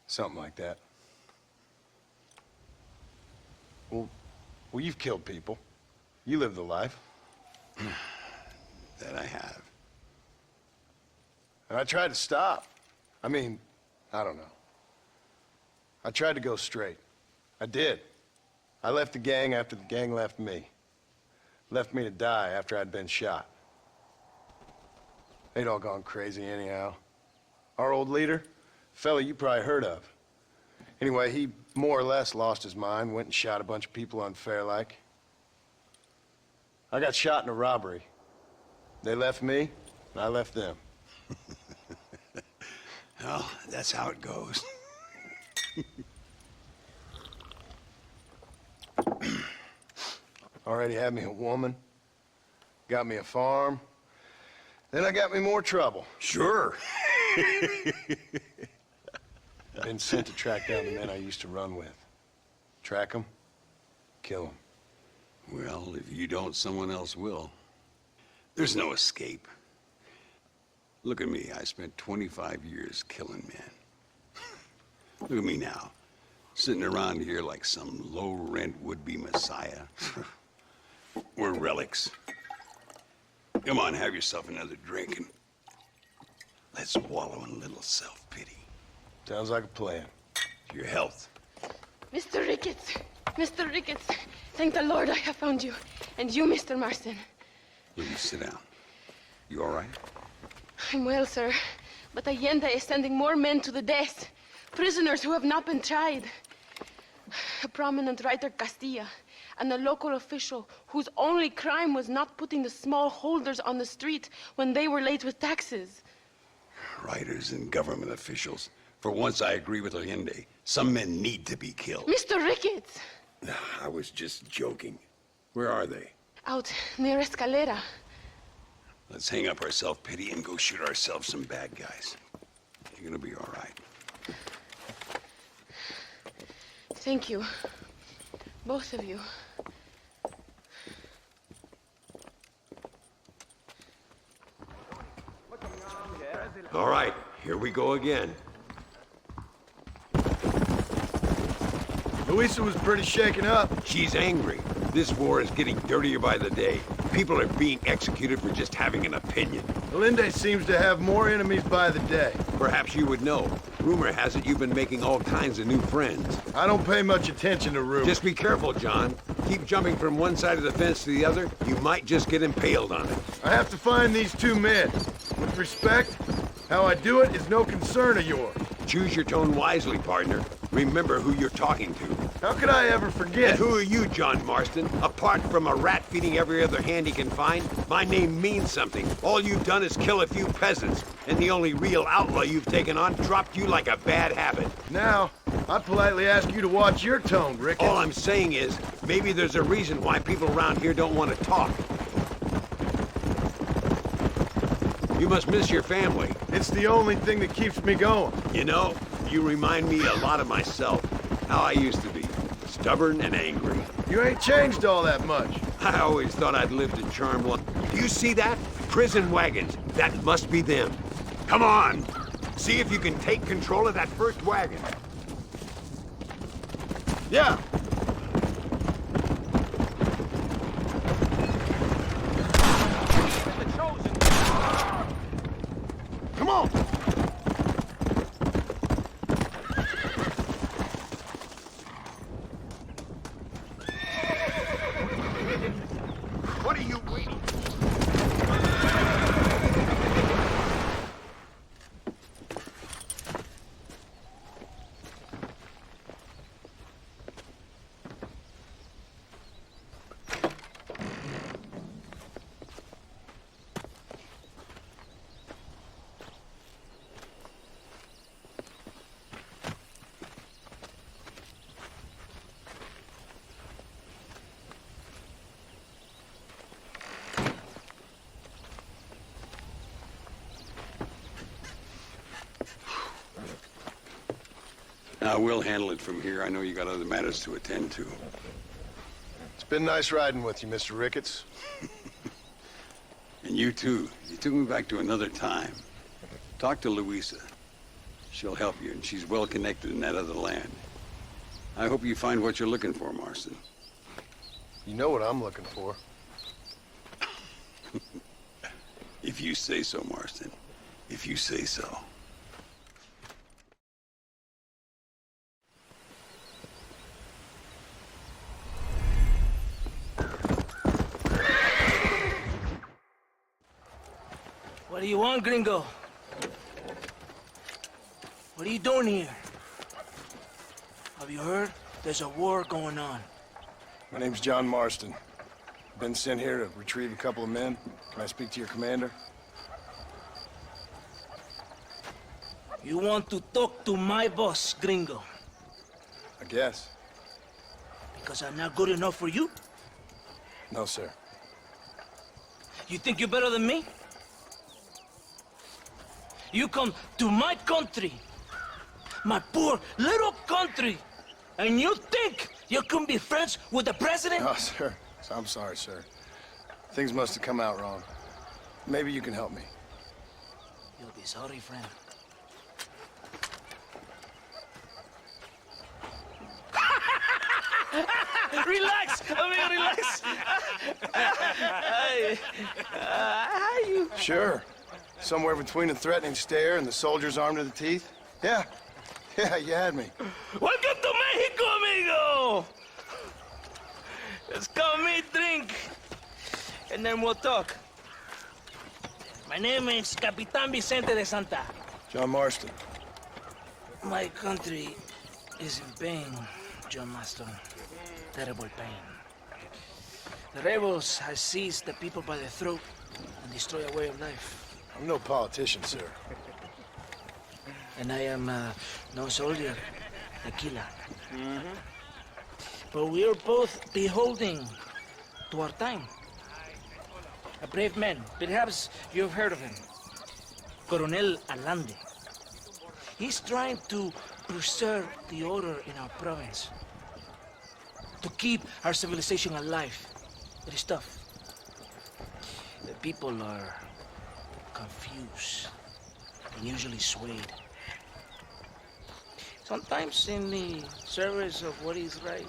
[SPEAKER 6] Something like that. Well, you've killed people. You lived the life.
[SPEAKER 5] That I have.
[SPEAKER 6] And I tried to stop. I mean, I don't know. I tried to go straight. I did. I left the gang after the gang left me. Left me to die after I'd been shot. They'd all gone crazy anyhow. Our old leader, a fella you probably heard of. Anyway, he more or less lost his mind, went and shot a bunch of people unfair like. I got shot in a robbery. They left me, and I left them.
[SPEAKER 5] Well, that's how it goes.
[SPEAKER 6] Already had me a woman, got me a farm, then I got me more trouble.
[SPEAKER 5] Sure.
[SPEAKER 6] Been sent to track down the men I used to run with. Track them, kill them.
[SPEAKER 5] Well, if you don't, someone else will. There's no escape. Look at me, I spent 25 years killing men. Look at me now, sitting around here like some low-rent would-be messiah. We're relics. Come on, have yourself another drink and let's wallow in a little self-pity.
[SPEAKER 6] Sounds like a plan.
[SPEAKER 5] To your health.
[SPEAKER 3] Mr. Ricketts! Mr. Ricketts! Thank the Lord I have found you. And you, Mr. Marston.
[SPEAKER 5] Here, you sit down. You all right?
[SPEAKER 3] I'm well, sir. But Allende is sending more men to the death. Prisoners who have not been tried. A prominent writer, Castilla, and a local official whose only crime was not putting the small holders on the street when they were late with taxes.
[SPEAKER 5] Writers and government officials. For once, I agree with Allende. Some men need to be killed.
[SPEAKER 3] Mr. Ricketts!
[SPEAKER 22] I was just joking. Where are they?
[SPEAKER 3] Out near Escalera.
[SPEAKER 5] Let's hang up our self-pity and go shoot ourselves some bad guys. You're gonna be all right.
[SPEAKER 3] Thank you. Both of you.
[SPEAKER 22] All right, here we go again.
[SPEAKER 6] Luisa was pretty shaken up.
[SPEAKER 22] She's angry. This war is getting dirtier by the day. People are being executed for just having an opinion.
[SPEAKER 6] Allende seems to have more enemies by the day.
[SPEAKER 22] Perhaps you would know. Rumor has it you've been making all kinds of new friends.
[SPEAKER 6] I don't pay much attention to rumors.
[SPEAKER 22] Just be careful, John. Keep jumping from one side of the fence to the other. You might just get impaled on it.
[SPEAKER 6] I have to find these two men. With respect, how I do it is no concern of yours.
[SPEAKER 22] Choose your tone wisely, partner. Remember who you're talking to.
[SPEAKER 6] How could I ever forget?
[SPEAKER 22] And who are you, John Marston? Apart from a rat feeding every other hand he can find, my name means something. All you've done is kill a few peasants, and the only real outlaw you've taken on dropped you like a bad habit.
[SPEAKER 6] Now, I politely ask you to watch your tone, Ricketts.
[SPEAKER 22] All I'm saying is, maybe there's a reason why people around here don't want to talk. You must miss your family.
[SPEAKER 6] It's the only thing that keeps me going.
[SPEAKER 22] You know, you remind me a lot of myself. How I used to be. Stubborn and angry.
[SPEAKER 6] You ain't changed all that much.
[SPEAKER 22] I always thought I'd lived a charmed life. Do you see that? Prison wagons. That must be them. Come on! See if you can take control of that first wagon.
[SPEAKER 6] Yeah. Come on!
[SPEAKER 22] What are you waiting? We'll handle it from here. I know you got other matters to attend to.
[SPEAKER 6] It's been nice riding with you, Mr. Ricketts.
[SPEAKER 22] And you too. You took me back to another time. Talk to Louisa. She'll help you, and she's well connected in that other land. I hope you find what you're looking for, Marston.
[SPEAKER 6] You know what I'm looking for.
[SPEAKER 22] If you say so, Marston. If you say so.
[SPEAKER 2] What do you want, gringo? What are you doing here? Have you heard? There's a war going on.
[SPEAKER 6] My name's John Marston. Been sent here to retrieve a couple of men. Can I speak to your commander?
[SPEAKER 2] You want to talk to my boss, gringo?
[SPEAKER 6] I guess.
[SPEAKER 2] Because I'm not good enough for you?
[SPEAKER 6] No, sir.
[SPEAKER 2] You think you're better than me? You come to my country, my poor little country, and you think you can be friends with the president?
[SPEAKER 6] No, sir. I'm sorry, sir. Things must have come out wrong. Maybe you can help me.
[SPEAKER 2] You'll be sorry, friend. Relax! Relax!
[SPEAKER 6] Sure. Somewhere between a threatening stare and the soldier's armed to the teeth? Yeah. Yeah, you had me.
[SPEAKER 2] Welcome to Mexico, amigo! Let's come eat, drink, and then we'll talk. My name is Capitan Vicente de Santa.
[SPEAKER 6] John Marston.
[SPEAKER 2] My country is in pain, John Marston. Terrible pain. The rebels have seized the people by the throat and destroyed a way of life.
[SPEAKER 6] I'm no politician, sir.
[SPEAKER 2] And I am no soldier, a killer. But we are both beholding to our time. A brave man, perhaps you've heard of him. Coronel Allende. He's trying to preserve the order in our province. To keep our civilization alive. It is tough. The people are confused and usually swayed. Sometimes in the service of what is right,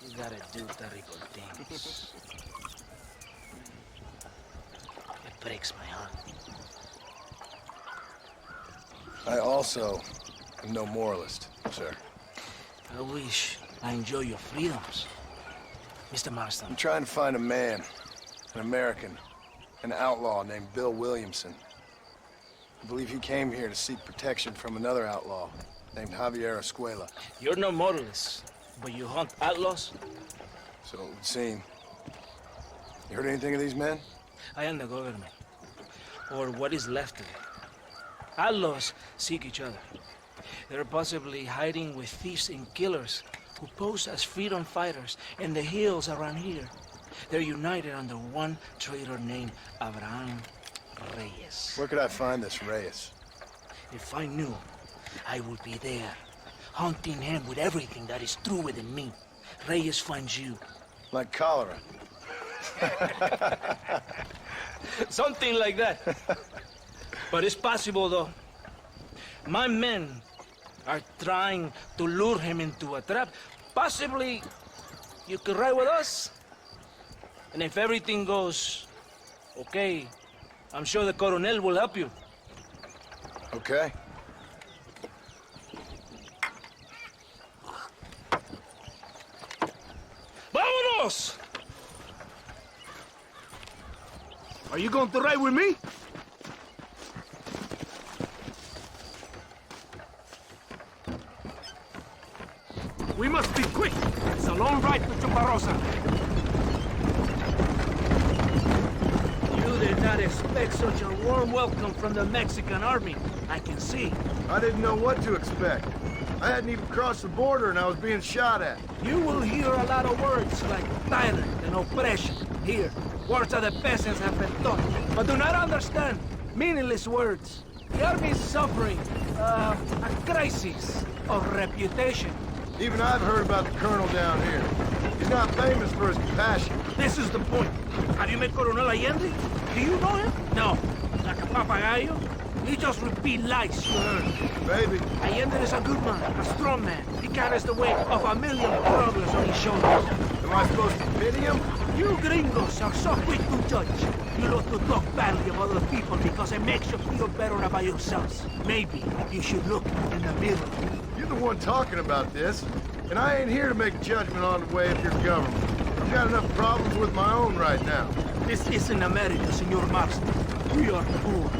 [SPEAKER 2] you gotta do terrible things. It breaks my heart.
[SPEAKER 6] I also am no moralist, sir.
[SPEAKER 2] I wish I enjoy your freedoms, Mr. Marston.
[SPEAKER 6] I'm trying to find a man, an American, an outlaw named Bill Williamson. I believe he came here to seek protection from another outlaw named Javier Escuela.
[SPEAKER 7] You're no moralist, but you hunt outlaws?
[SPEAKER 6] So it would seem. You heard anything of these men?
[SPEAKER 7] I am the government, or what is left of it. Outlaws seek each other. They're possibly hiding with thieves and killers who pose as freedom fighters in the hills around here. They're united under one traitor named Abraham Reyes.
[SPEAKER 6] Where could I find this Reyes?
[SPEAKER 7] If I knew, I would be there, hunting him with everything that is true within me. Reyes finds you.
[SPEAKER 6] Like cholera.
[SPEAKER 7] Something like that. But it's possible, though. My men are trying to lure him into a trap. Possibly you could ride with us. And if everything goes okay, I'm sure the Coronel will help you.
[SPEAKER 6] Okay.
[SPEAKER 7] ¡Vámonos!
[SPEAKER 8] Are you going to ride with me? We must be quick. It's a long ride to Chuparosa.
[SPEAKER 7] You did not expect such a warm welcome from the Mexican army. I can see.
[SPEAKER 6] I didn't know what to expect. I hadn't even crossed the border and I was being shot at.
[SPEAKER 7] You will hear a lot of words like tyrant and oppression. Here, words that the peasants have been taught, but do not understand. Meaningless words. The army is suffering a crisis of reputation.
[SPEAKER 6] Even I've heard about the colonel down here. He's not famous for his compassion.
[SPEAKER 7] This is the point. Have you met Coronel Allende? Do you know him? No. Like a papagayo? He just repeats lies you heard.
[SPEAKER 6] Maybe.
[SPEAKER 7] Allende is a good man, a strong man. He carries the weight of a million problems on his shoulders.
[SPEAKER 6] Am I supposed to pity him?
[SPEAKER 7] You gringos are so quick to judge. You love to talk badly of other people because it makes you feel better about yourselves. Maybe you should look in the mirror.
[SPEAKER 6] You're the one talking about this, and I ain't here to make judgment on the way of your government. I've got enough problems with my own right now.
[SPEAKER 7] This isn't America, Senor Marston. We are poor.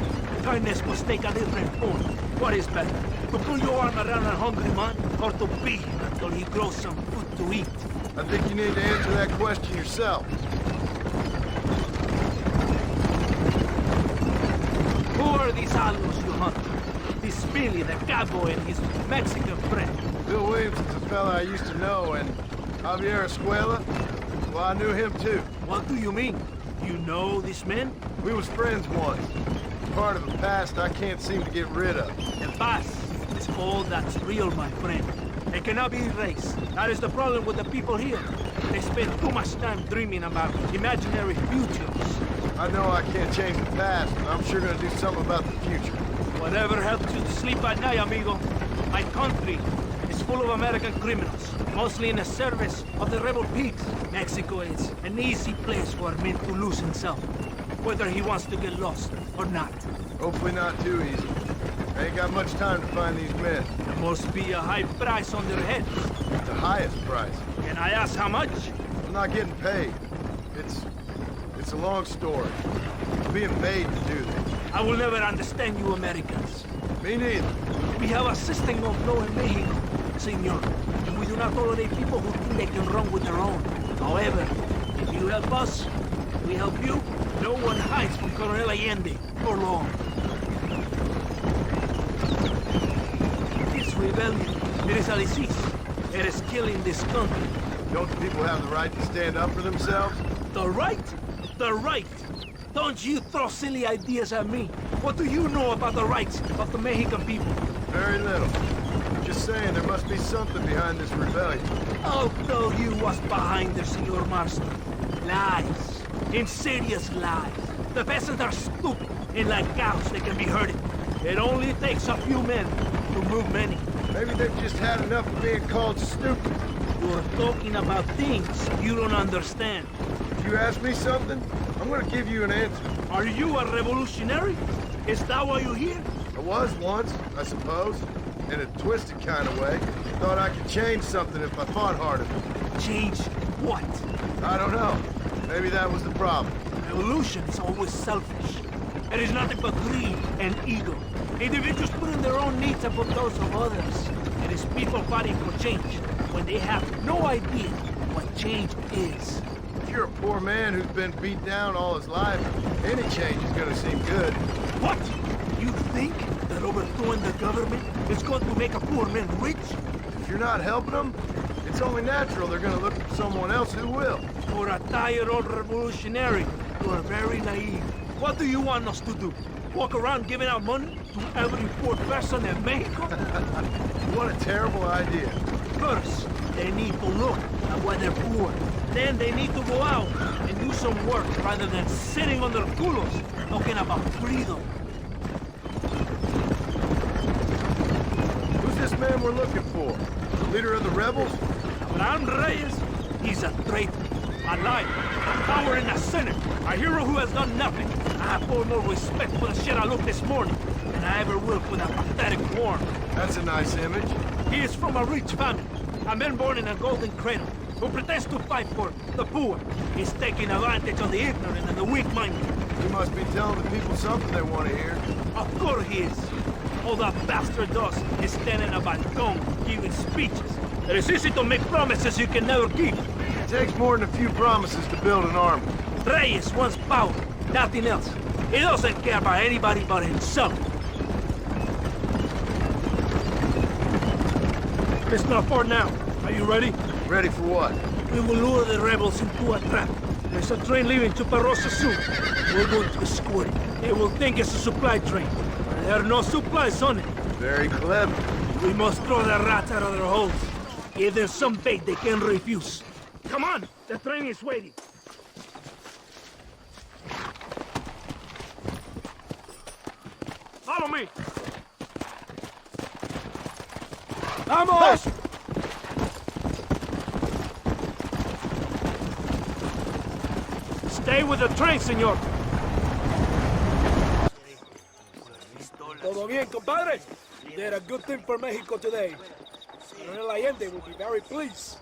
[SPEAKER 7] Kindness must take a different form. What is better, to pull your arm around a hungry man, or to beat him until he grows some food to eat?
[SPEAKER 6] I think you need to answer that question yourself.
[SPEAKER 7] Who are these outlaws you hunt? This Billy, the cowboy, and his Mexican friend.
[SPEAKER 6] Bill Williamson's a fella I used to know, and Javier Escuela, well, I knew him too.
[SPEAKER 7] What do you mean? You know this man?
[SPEAKER 6] We was friends once. Part of the past I can't seem to get rid of.
[SPEAKER 7] The past is all that's real, my friend. It cannot be erased. That is the problem with the people here. They spend too much time dreaming about imaginary futures.
[SPEAKER 6] I know I can't change the past, but I'm sure gonna do something about the future.
[SPEAKER 7] Whatever helps you to sleep at night, amigo. My country is full of American criminals, mostly in the service of the rebel pigs. Mexico is an easy place for a man to lose himself, whether he wants to get lost or not.
[SPEAKER 6] Hopefully not too easy. I ain't got much time to find these men.
[SPEAKER 7] There must be a high price on their heads.
[SPEAKER 6] The highest price.
[SPEAKER 7] Can I ask how much?
[SPEAKER 6] I'm not getting paid. It's a long story. I'm being paid to do this.
[SPEAKER 7] I will never understand you Americans.
[SPEAKER 6] Me neither.
[SPEAKER 7] We have a system of law in Mexico, senor, and we do not tolerate people who think they can run with their own. However, if you help us, we help you. No one hides from Coronel Allende for long. This rebellion, it is a disease. It is killing this country.
[SPEAKER 6] Don't the people have the right to stand up for themselves?
[SPEAKER 7] The right? The right! Don't you throw silly ideas at me. What do you know about the rights of the Mexican people?
[SPEAKER 6] Very little. Just saying there must be something behind this rebellion.
[SPEAKER 7] I'll tell you what's behind there, Senor Marston. Lies. Insidious lies. The peasants are stupid, and like cows, they can be herded. It only takes a few men to move many.
[SPEAKER 6] Maybe they've just had enough of being called stupid.
[SPEAKER 7] You're talking about things you don't understand.
[SPEAKER 6] If you ask me something, I'm gonna give you an answer.
[SPEAKER 7] Are you a revolutionary? Is that why you're here?
[SPEAKER 6] I was once, I suppose. In a twisted kind of way. Thought I could change something if I fought harder.
[SPEAKER 7] Change what?
[SPEAKER 6] I don't know. Maybe that was the problem.
[SPEAKER 7] Revolution is always selfish. It is nothing but greed and ego. Individuals putting their own needs above those of others. It is people fighting for change when they have no idea what change is.
[SPEAKER 6] If you're a poor man who's been beat down all his life, any change is gonna seem good.
[SPEAKER 7] What? You think that overthrowing the government is going to make a poor man rich?
[SPEAKER 6] If you're not helping them, it's only natural they're gonna look for someone else who will.
[SPEAKER 7] For a tired old revolutionary, you are very naive. What do you want us to do? Walk around giving out money to every poor person in Mexico?
[SPEAKER 6] What a terrible idea.
[SPEAKER 7] First, they need to look at why they're poor. Then they need to go out and do some work rather than sitting on their culos talking about freedom.
[SPEAKER 6] Who's this man we're looking for? The leader of the rebels?
[SPEAKER 7] Abraham Reyes, he's a traitor, a liar, a coward in the Senate, a hero who has done nothing. I have far more respect for the shit I looked this morning than I ever will for that pathetic worm.
[SPEAKER 6] That's a nice image.
[SPEAKER 7] He is from a rich family, a man born in a golden cradle, who pretends to fight for the poor. He's taking advantage of the ignorant and the weak-minded.
[SPEAKER 6] He must be telling the people something they want to hear.
[SPEAKER 7] Of course he is. All that bastard does is stand in a balcony giving speeches. It is easy to make promises you can never keep.
[SPEAKER 6] It takes more than a few promises to build an army.
[SPEAKER 7] Reyes wants power, nothing else. He doesn't care about anybody but himself. It's not far now. Are you ready?
[SPEAKER 6] Ready for what?
[SPEAKER 7] We will lure the rebels into a trap. There's a train leaving to Parosa soon. We're going to escort it. They will think it's a supply train. There are no supplies on it.
[SPEAKER 6] Very clever.
[SPEAKER 7] We must throw the rats out of their holes. Give them some bait they can refuse. Come on, the train is waiting. Follow me. Vamos! Stay with the train, señor. Todo bien, compadre? You did a good thing for Mexico today. Colonel Allende will be very pleased.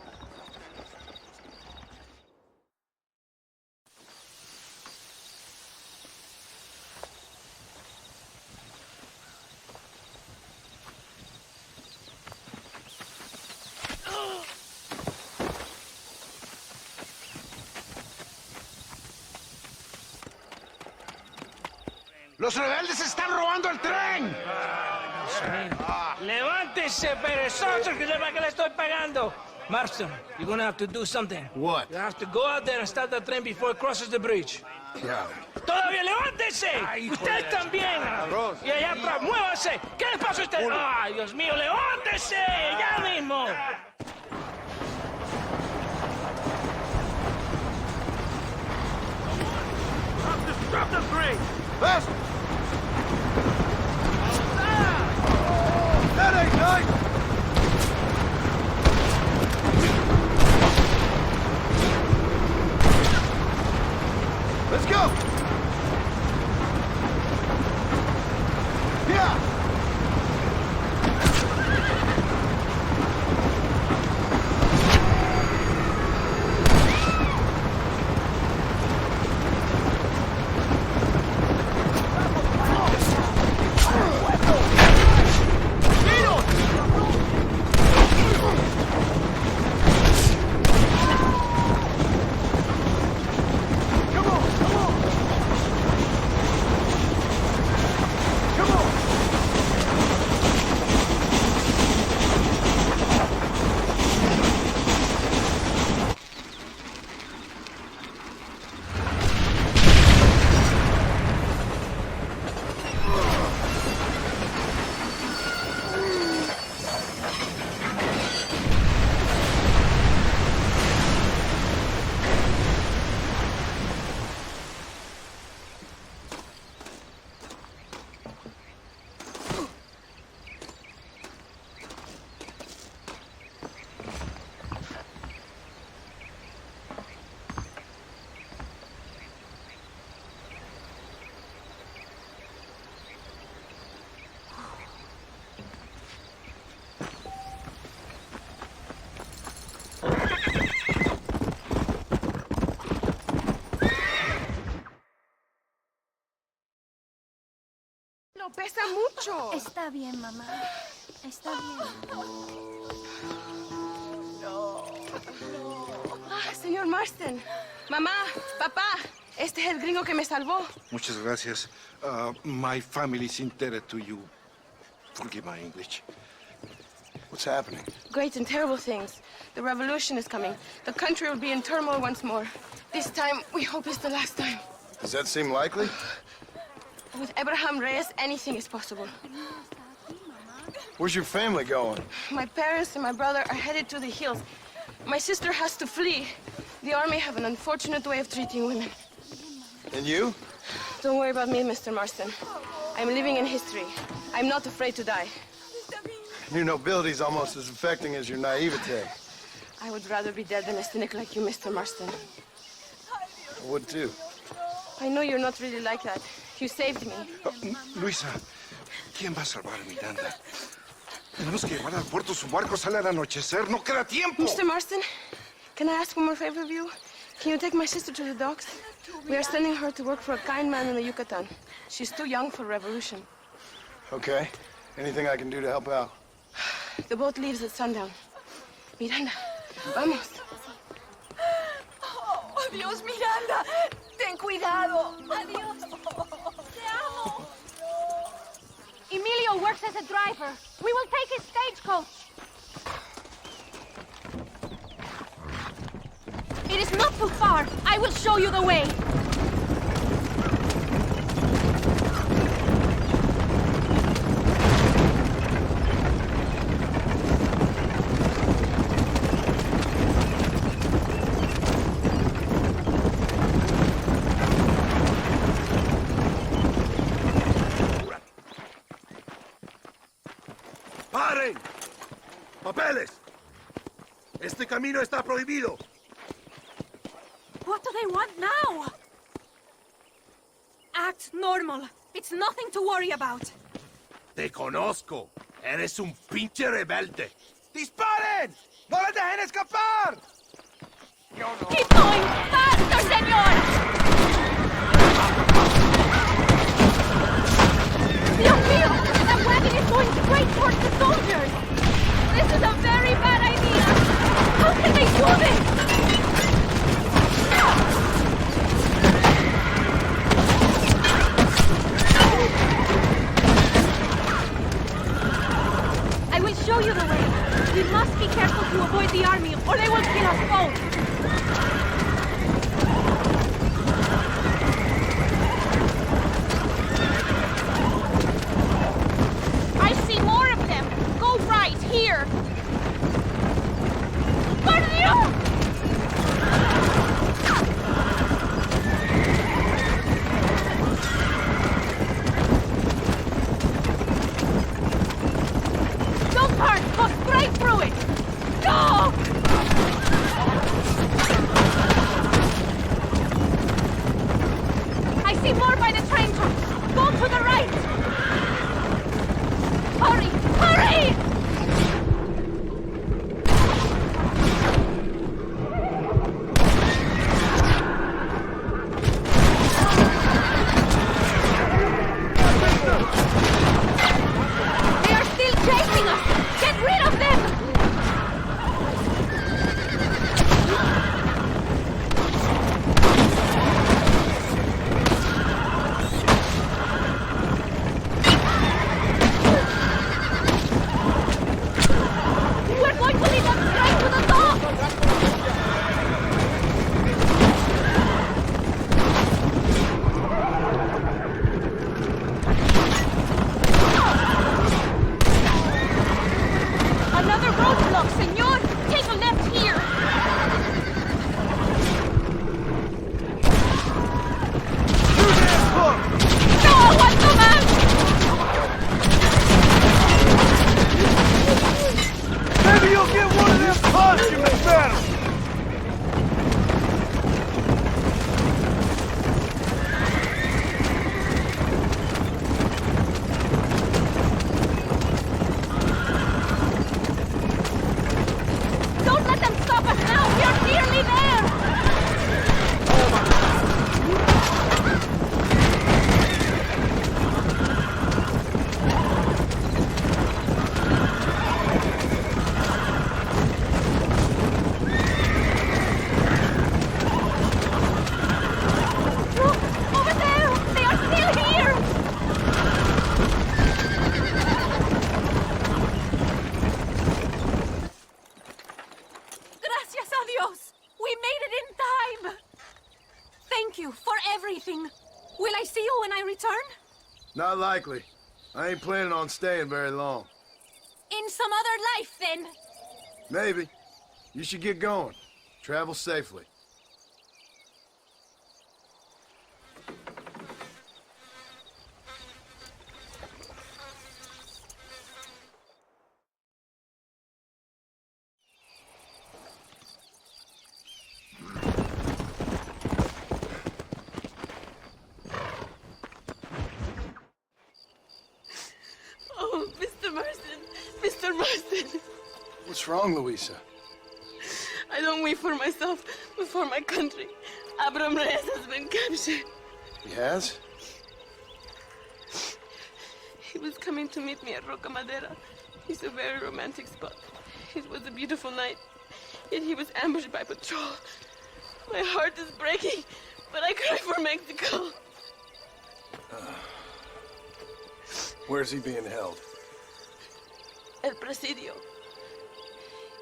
[SPEAKER 4] ¡Los rebeldes están robando el tren!
[SPEAKER 7] Levántese, perezoso, que sepa que le estoy pagando. Marston, you're gonna have to do something.
[SPEAKER 6] What?
[SPEAKER 7] You have to go out there and stop the train before it crosses the bridge.
[SPEAKER 6] Yeah.
[SPEAKER 7] ¡Todavía levántese! ¡Usted también! Y allá atrás, muévase. ¿Qué le pasa a usted? ¡Ay, Dios mío, levántese! ¡Ya mismo! Have to stop the train!
[SPEAKER 6] Fast! That ain't nice! Let's go! Yeah!
[SPEAKER 3] pesa mucho.
[SPEAKER 1] Está bien, mamá. Está bien.
[SPEAKER 3] Señor Marston. Mamá, papá, este es el gringo que me salvó.
[SPEAKER 5] Muchas gracias. My family is indebted to you. Forgive my English.
[SPEAKER 6] What's happening?
[SPEAKER 3] Great and terrible things. The revolution is coming. The country will be in turmoil once more. This time, we hope it's the last time.
[SPEAKER 6] Does that seem likely?
[SPEAKER 3] With Abraham Reyes, anything is possible.
[SPEAKER 6] Where's your family going?
[SPEAKER 3] My parents and my brother are headed to the hills. My sister has to flee. The army have an unfortunate way of treating women.
[SPEAKER 6] And you?
[SPEAKER 3] Don't worry about me, Mr. Marston. I'm living in history. I'm not afraid to die.
[SPEAKER 6] Your nobility's almost as affecting as your naivete.
[SPEAKER 3] I would rather be dead than a cynic like you, Mr. Marston.
[SPEAKER 6] I would too.
[SPEAKER 3] I know you're not really like that. You saved me.
[SPEAKER 5] Luisa, ¿quién va a salvar a Miranda? Tenemos que llevar al puerto. Su barco sale al anochecer. No queda tiempo.
[SPEAKER 3] Mr. Marston, can I ask one more favor of you? Can you take my sister to the docks? We are sending her to work for a kind man in the Yucatan. She's too young for revolution.
[SPEAKER 6] Okay. Anything I can do to help out?
[SPEAKER 3] The boat leaves at sundown. Miranda, vamos.
[SPEAKER 1] Oh, Dios, Miranda. Ten cuidado. Adiós. Te amo. Emilio works as a driver. We will take his stagecoach. It is not too far. I will show you the way.
[SPEAKER 22] ¡Paren! ¡Papeles! Este camino está prohibido.
[SPEAKER 1] What do they want now? Act normal. It's nothing to worry about.
[SPEAKER 22] Te conozco. Eres un pinche rebelde. ¡Disparen! ¡No le dejen escapar!
[SPEAKER 1] Keep going! Faster, señor! Dios mío! That wagon is going straight towards the soldiers! This is a very bad idea! How can they do this? I will show you the way. We must be careful to avoid the army, or they will kill us both.
[SPEAKER 9] you for everything. Will I see you when I return?
[SPEAKER 6] Not likely. I ain't planning on staying very long.
[SPEAKER 9] In some other life, then.
[SPEAKER 6] Maybe. You should get going. Travel safely.
[SPEAKER 3] Oh, Mr. Marston. Mr. Marston.
[SPEAKER 6] What's wrong, Louisa?
[SPEAKER 3] I don't wait for myself, but for my country. Abraham Reyes has been captured.
[SPEAKER 6] He has?
[SPEAKER 3] He was coming to meet me at Roca Madera. It's a very romantic spot. It was a beautiful night, yet he was ambushed by patrol. My heart is breaking, but I cry for Mexico.
[SPEAKER 6] Where's he being held?
[SPEAKER 3] El Presidio.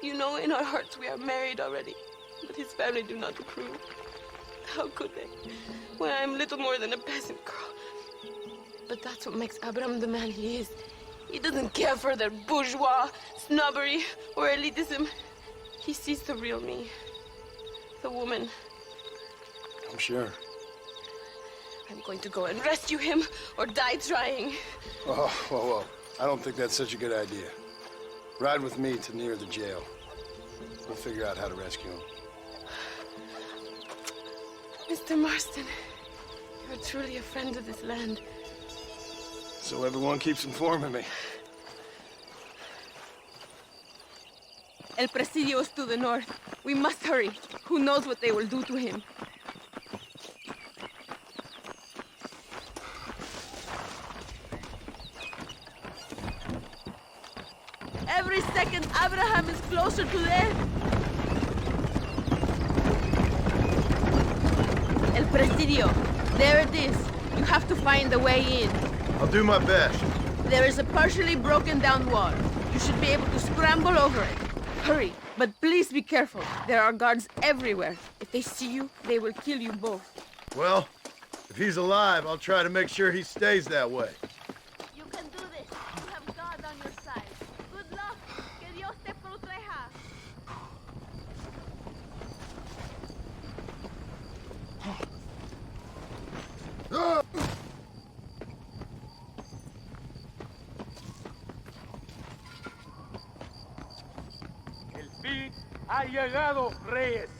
[SPEAKER 3] You know, in our hearts we are married already, but his family do not approve. How could they, when I am little more than a peasant girl? But that's what makes Abraham the man he is. He doesn't care for their bourgeois, snobbery, or elitism. He sees the real me, the woman.
[SPEAKER 6] I'm sure.
[SPEAKER 3] I'm going to go and rescue him, or die trying.
[SPEAKER 6] Oh, whoa. I don't think that's such a good idea. Ride with me to near the jail. We'll figure out how to rescue him.
[SPEAKER 3] Mr. Marston, you're truly a friend of this land.
[SPEAKER 6] So everyone keeps informing me.
[SPEAKER 3] El Presidio is to the north. We must hurry. Who knows what they will do to him? Every second, Abraham is closer to death. El Presidio. There it is. You have to find a way in.
[SPEAKER 6] I'll do my best.
[SPEAKER 3] There is a partially broken down wall. You should be able to scramble over it. Hurry, but please be careful. There are guards everywhere. If they see you, they will kill you both.
[SPEAKER 6] Well, if he's alive, I'll try to make sure he stays that way.
[SPEAKER 1] You can do this. You have God on your side. Good luck. Que Dios te proteja.
[SPEAKER 11] El fin ha llegado, Reyes.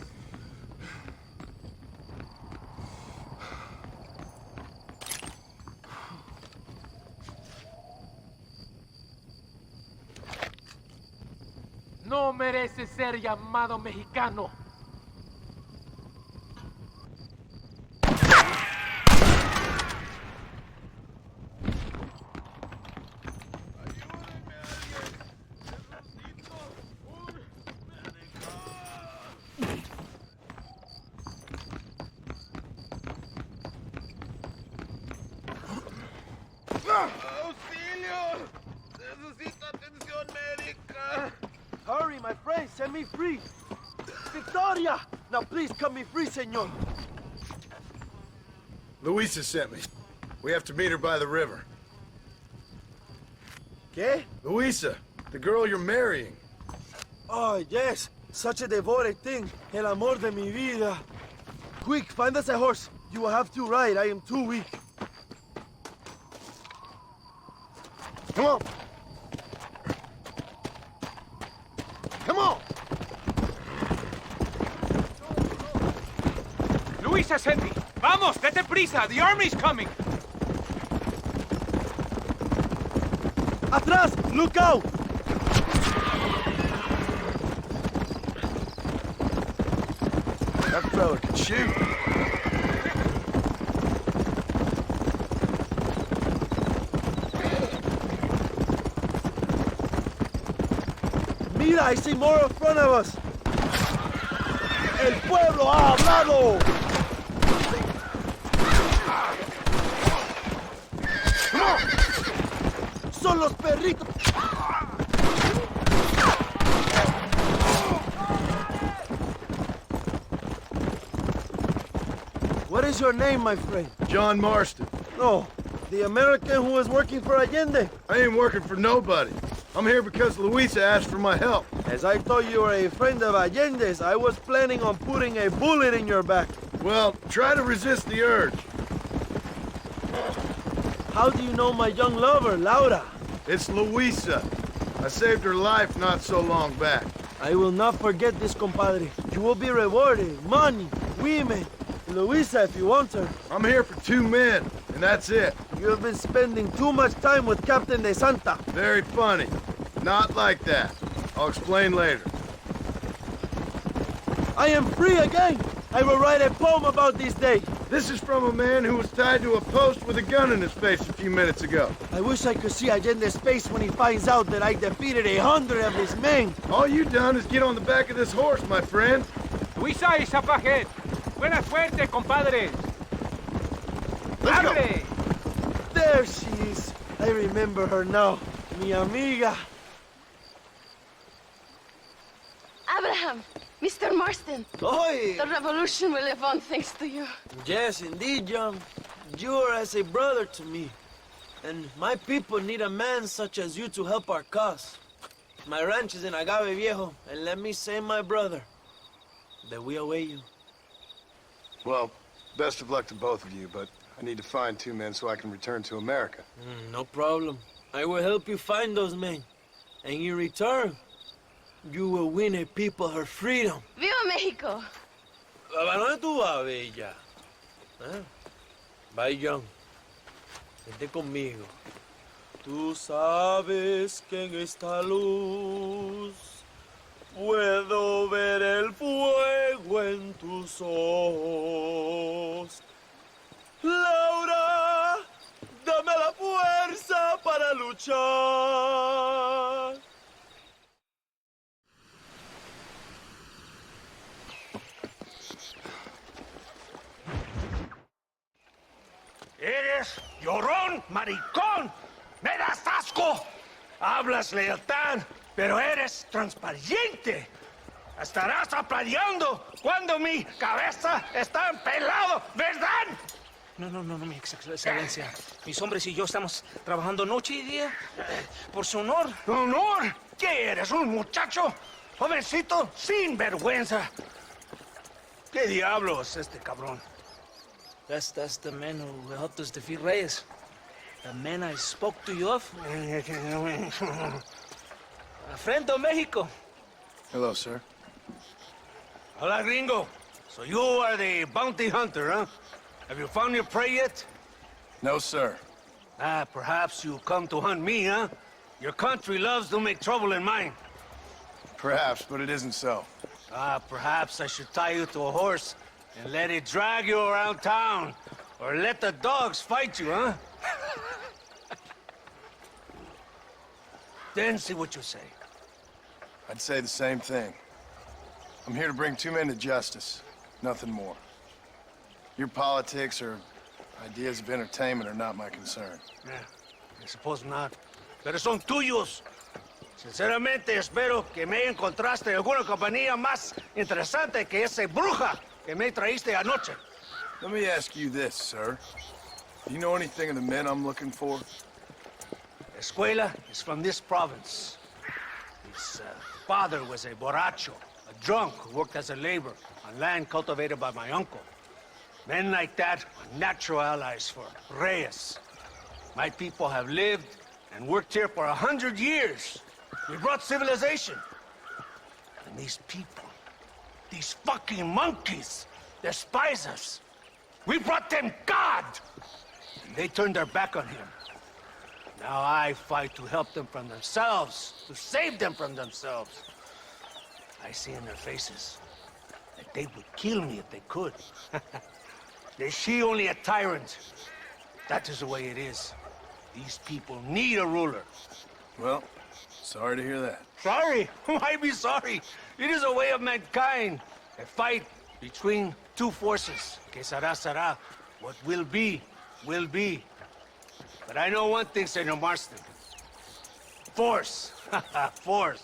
[SPEAKER 11] No merece ser llamado mexicano.
[SPEAKER 10] ¡Auxilio! ¡Necesito atención médica! Hurry, my friend, set me free! Victoria! Now please cut me free, senor!
[SPEAKER 6] Louisa sent me. We have to meet her by the river.
[SPEAKER 10] ¿Qué?
[SPEAKER 6] Louisa, the girl you're marrying.
[SPEAKER 10] Oh, yes! Such a devoted thing! El amor de mi vida! Quick, find us a horse! You will have to ride, I am too weak. Come on! Come on!
[SPEAKER 11] Luisa sent me. Vamos, date prisa. The army's coming.
[SPEAKER 10] Atrás! Look out!
[SPEAKER 6] That fella can shoot.
[SPEAKER 10] Mira, I see more in front of us! ¡El pueblo ha hablado! ¡Son los perritos! What is your name, my friend?
[SPEAKER 6] John Marston.
[SPEAKER 10] No, the American who was working for Allende.
[SPEAKER 6] I ain't working for nobody. I'm here because Luisa asked for my help.
[SPEAKER 10] As I thought you were a friend of Allende's, I was planning on putting a bullet in your back.
[SPEAKER 6] Well, try to resist the urge.
[SPEAKER 10] How do you know my young lover, Laura?
[SPEAKER 6] It's Luisa. I saved her life not so long back.
[SPEAKER 10] I will not forget this, compadre. You will be rewarded. Money, women, Luisa if you want her.
[SPEAKER 6] I'm here for 2 men, and that's it.
[SPEAKER 10] You have been spending too much time with Captain De Santa.
[SPEAKER 6] Very funny. Not like that. I'll explain later.
[SPEAKER 10] I am free again. I will write a poem about this day.
[SPEAKER 6] This is from a man who was tied to a post with a gun in his face a few minutes ago.
[SPEAKER 10] I wish I could see Allende's face when he finds out that I defeated 100 of his men.
[SPEAKER 6] All you done is get on the back of this horse, my friend.
[SPEAKER 15] Luisa is up ahead. Buena suerte, compadres.
[SPEAKER 6] Let's go.
[SPEAKER 10] There she is. I remember her now. Mi amiga.
[SPEAKER 3] Abraham, Mr. Marston.
[SPEAKER 10] Oi!
[SPEAKER 3] The revolution will live on thanks to you.
[SPEAKER 10] Yes, indeed, John. You are as a brother to me. And my people need a man such as you to help our cause. My ranch is in Agave Viejo, and let me say, my brother, that we await you.
[SPEAKER 6] Well, best of luck to both of you, but I need to find 2 men so I can return to America.
[SPEAKER 10] No problem. I will help you find those men. And in return, you will win a people her freedom.
[SPEAKER 3] Viva Mexico!
[SPEAKER 10] ¿A dónde tú vas, bella? ¿Eh? Bye, John. Vente conmigo. Tú sabes que en esta luz puedo ver el fuego en tus ojos. Laura, dame la fuerza para luchar.
[SPEAKER 11] Eres llorón, maricón. ¡Me das asco! Hablas lealtad, pero eres transparente. Estarás aplaudiendo cuando mi cabeza está empelado, ¿verdad?
[SPEAKER 7] No, mi excelencia. Mis hombres y yo estamos trabajando noche y día por su honor.
[SPEAKER 11] ¿Honor? ¿Qué eres, un muchacho? Jovencito, sin vergüenza. ¿Qué diablos es este cabrón?
[SPEAKER 7] That's the man who helped us defeat Reyes. The man I spoke to you of. A friend of Mexico.
[SPEAKER 6] Hello, sir.
[SPEAKER 11] Hola, gringo. So you are the bounty hunter, huh? Have you found your prey yet?
[SPEAKER 6] No, sir.
[SPEAKER 11] Perhaps you come to hunt me, huh? Your country loves to make trouble in mine.
[SPEAKER 6] Perhaps, but it isn't so.
[SPEAKER 11] Perhaps I should tie you to a horse and let it drag you around town. Or let the dogs fight you, huh? Then see what you say.
[SPEAKER 6] I'd say the same thing. I'm here to bring 2 men to justice. Nothing more. Your politics or ideas of entertainment are not my concern.
[SPEAKER 11] I suppose not. Pero son tuyos. Sinceramente, espero que me encontraste alguna compañía más interesante que esa bruja que me traíste anoche.
[SPEAKER 6] Let me ask you this, sir. Do you know anything of the men I'm looking for?
[SPEAKER 11] Escuela is from this province. His father was a borracho, a drunk who worked as a laborer on land cultivated by my uncle. Men like that are natural allies for Reyes. My people have lived and worked here for 100 years. We brought civilization. And these people, these fucking monkeys, despise us. We brought them God! And they turned their back on him. Now I fight to help them from themselves, to save them from themselves. I see in their faces that they would kill me if they could. Is she only a tyrant? That is the way it is. These people need a ruler.
[SPEAKER 6] Well, sorry to hear that.
[SPEAKER 11] Sorry? Why be sorry? It is a way of mankind. A fight between 2 forces. Que será, será. What will be, will be. But I know one thing, Senor Marston. Force, force,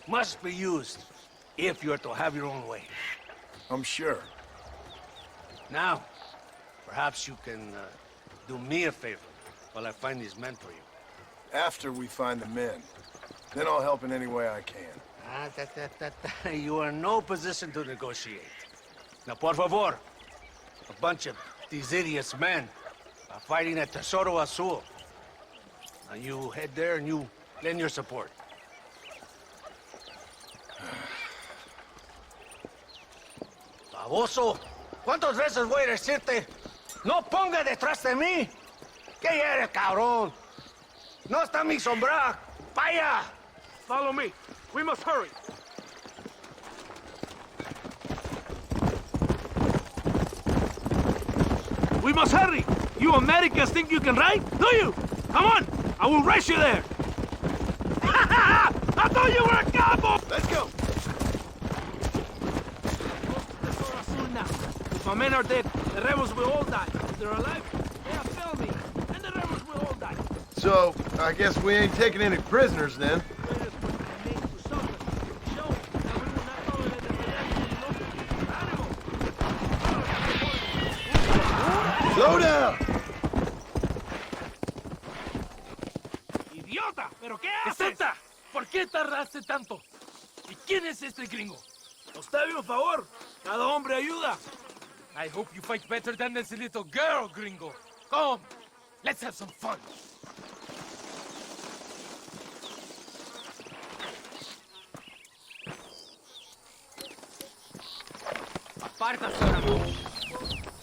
[SPEAKER 11] must be used if you're to have your own way.
[SPEAKER 6] I'm sure.
[SPEAKER 11] Now,
[SPEAKER 7] Perhaps you can do me a favor while I find these men for you.
[SPEAKER 6] After we find the men, then I'll help in any way I can.
[SPEAKER 7] You are in no position to negotiate. Now, por favor, a bunch of these idiots men are fighting at Tesoro Azul. Now you head there and you lend your support. Baboso, ¿cuántas veces voy a decirte? No ponga detrás de mí. ¿Qué eres, cabrón? No está mi sombra. Vaya.
[SPEAKER 11] Follow me. We must hurry. We must hurry! You Americans think you can ride? Do you? Come on! I will race you there! I thought you were a cowboy!
[SPEAKER 6] Let's go!
[SPEAKER 11] If my men are dead, the rebels will all die. If they're alive, they have failed me, and the rebels will all die.
[SPEAKER 6] So, I guess we ain't taking any prisoners then. Slow down!
[SPEAKER 11] ¡Idiota! ¿Pero qué haces? ¡Acepta! ¿Por qué tardaste tanto? ¿Y quién es este gringo? Usted, por favor. Cada hombre ayuda. I hope you fight better than this little girl, gringo. Come, let's have some fun.
[SPEAKER 14] Apártate ahora mismo.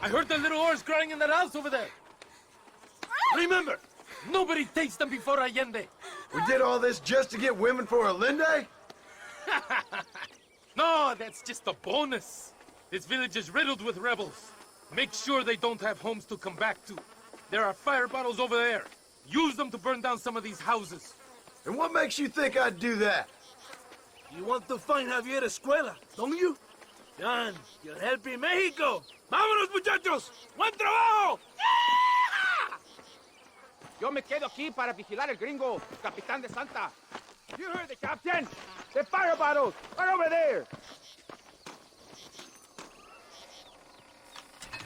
[SPEAKER 11] I heard the little oars crying in that house over there. Remember, nobody takes them before Allende.
[SPEAKER 6] We did all this just to get women for Allende?
[SPEAKER 11] No, that's just a bonus. This village is riddled with rebels. Make sure they don't have homes to come back to. There are fire bottles over there. Use them to burn down some of these houses.
[SPEAKER 6] And what makes you think I'd do that?
[SPEAKER 11] You want to find Javier Escuela, don't you? John, you're helping Mexico. ¡Vámonos, muchachos! ¡Buen trabajo!
[SPEAKER 14] Yo me quedo aquí para vigilar el gringo, Capitán de Santa. You heard the captain? The fire bottles are over there.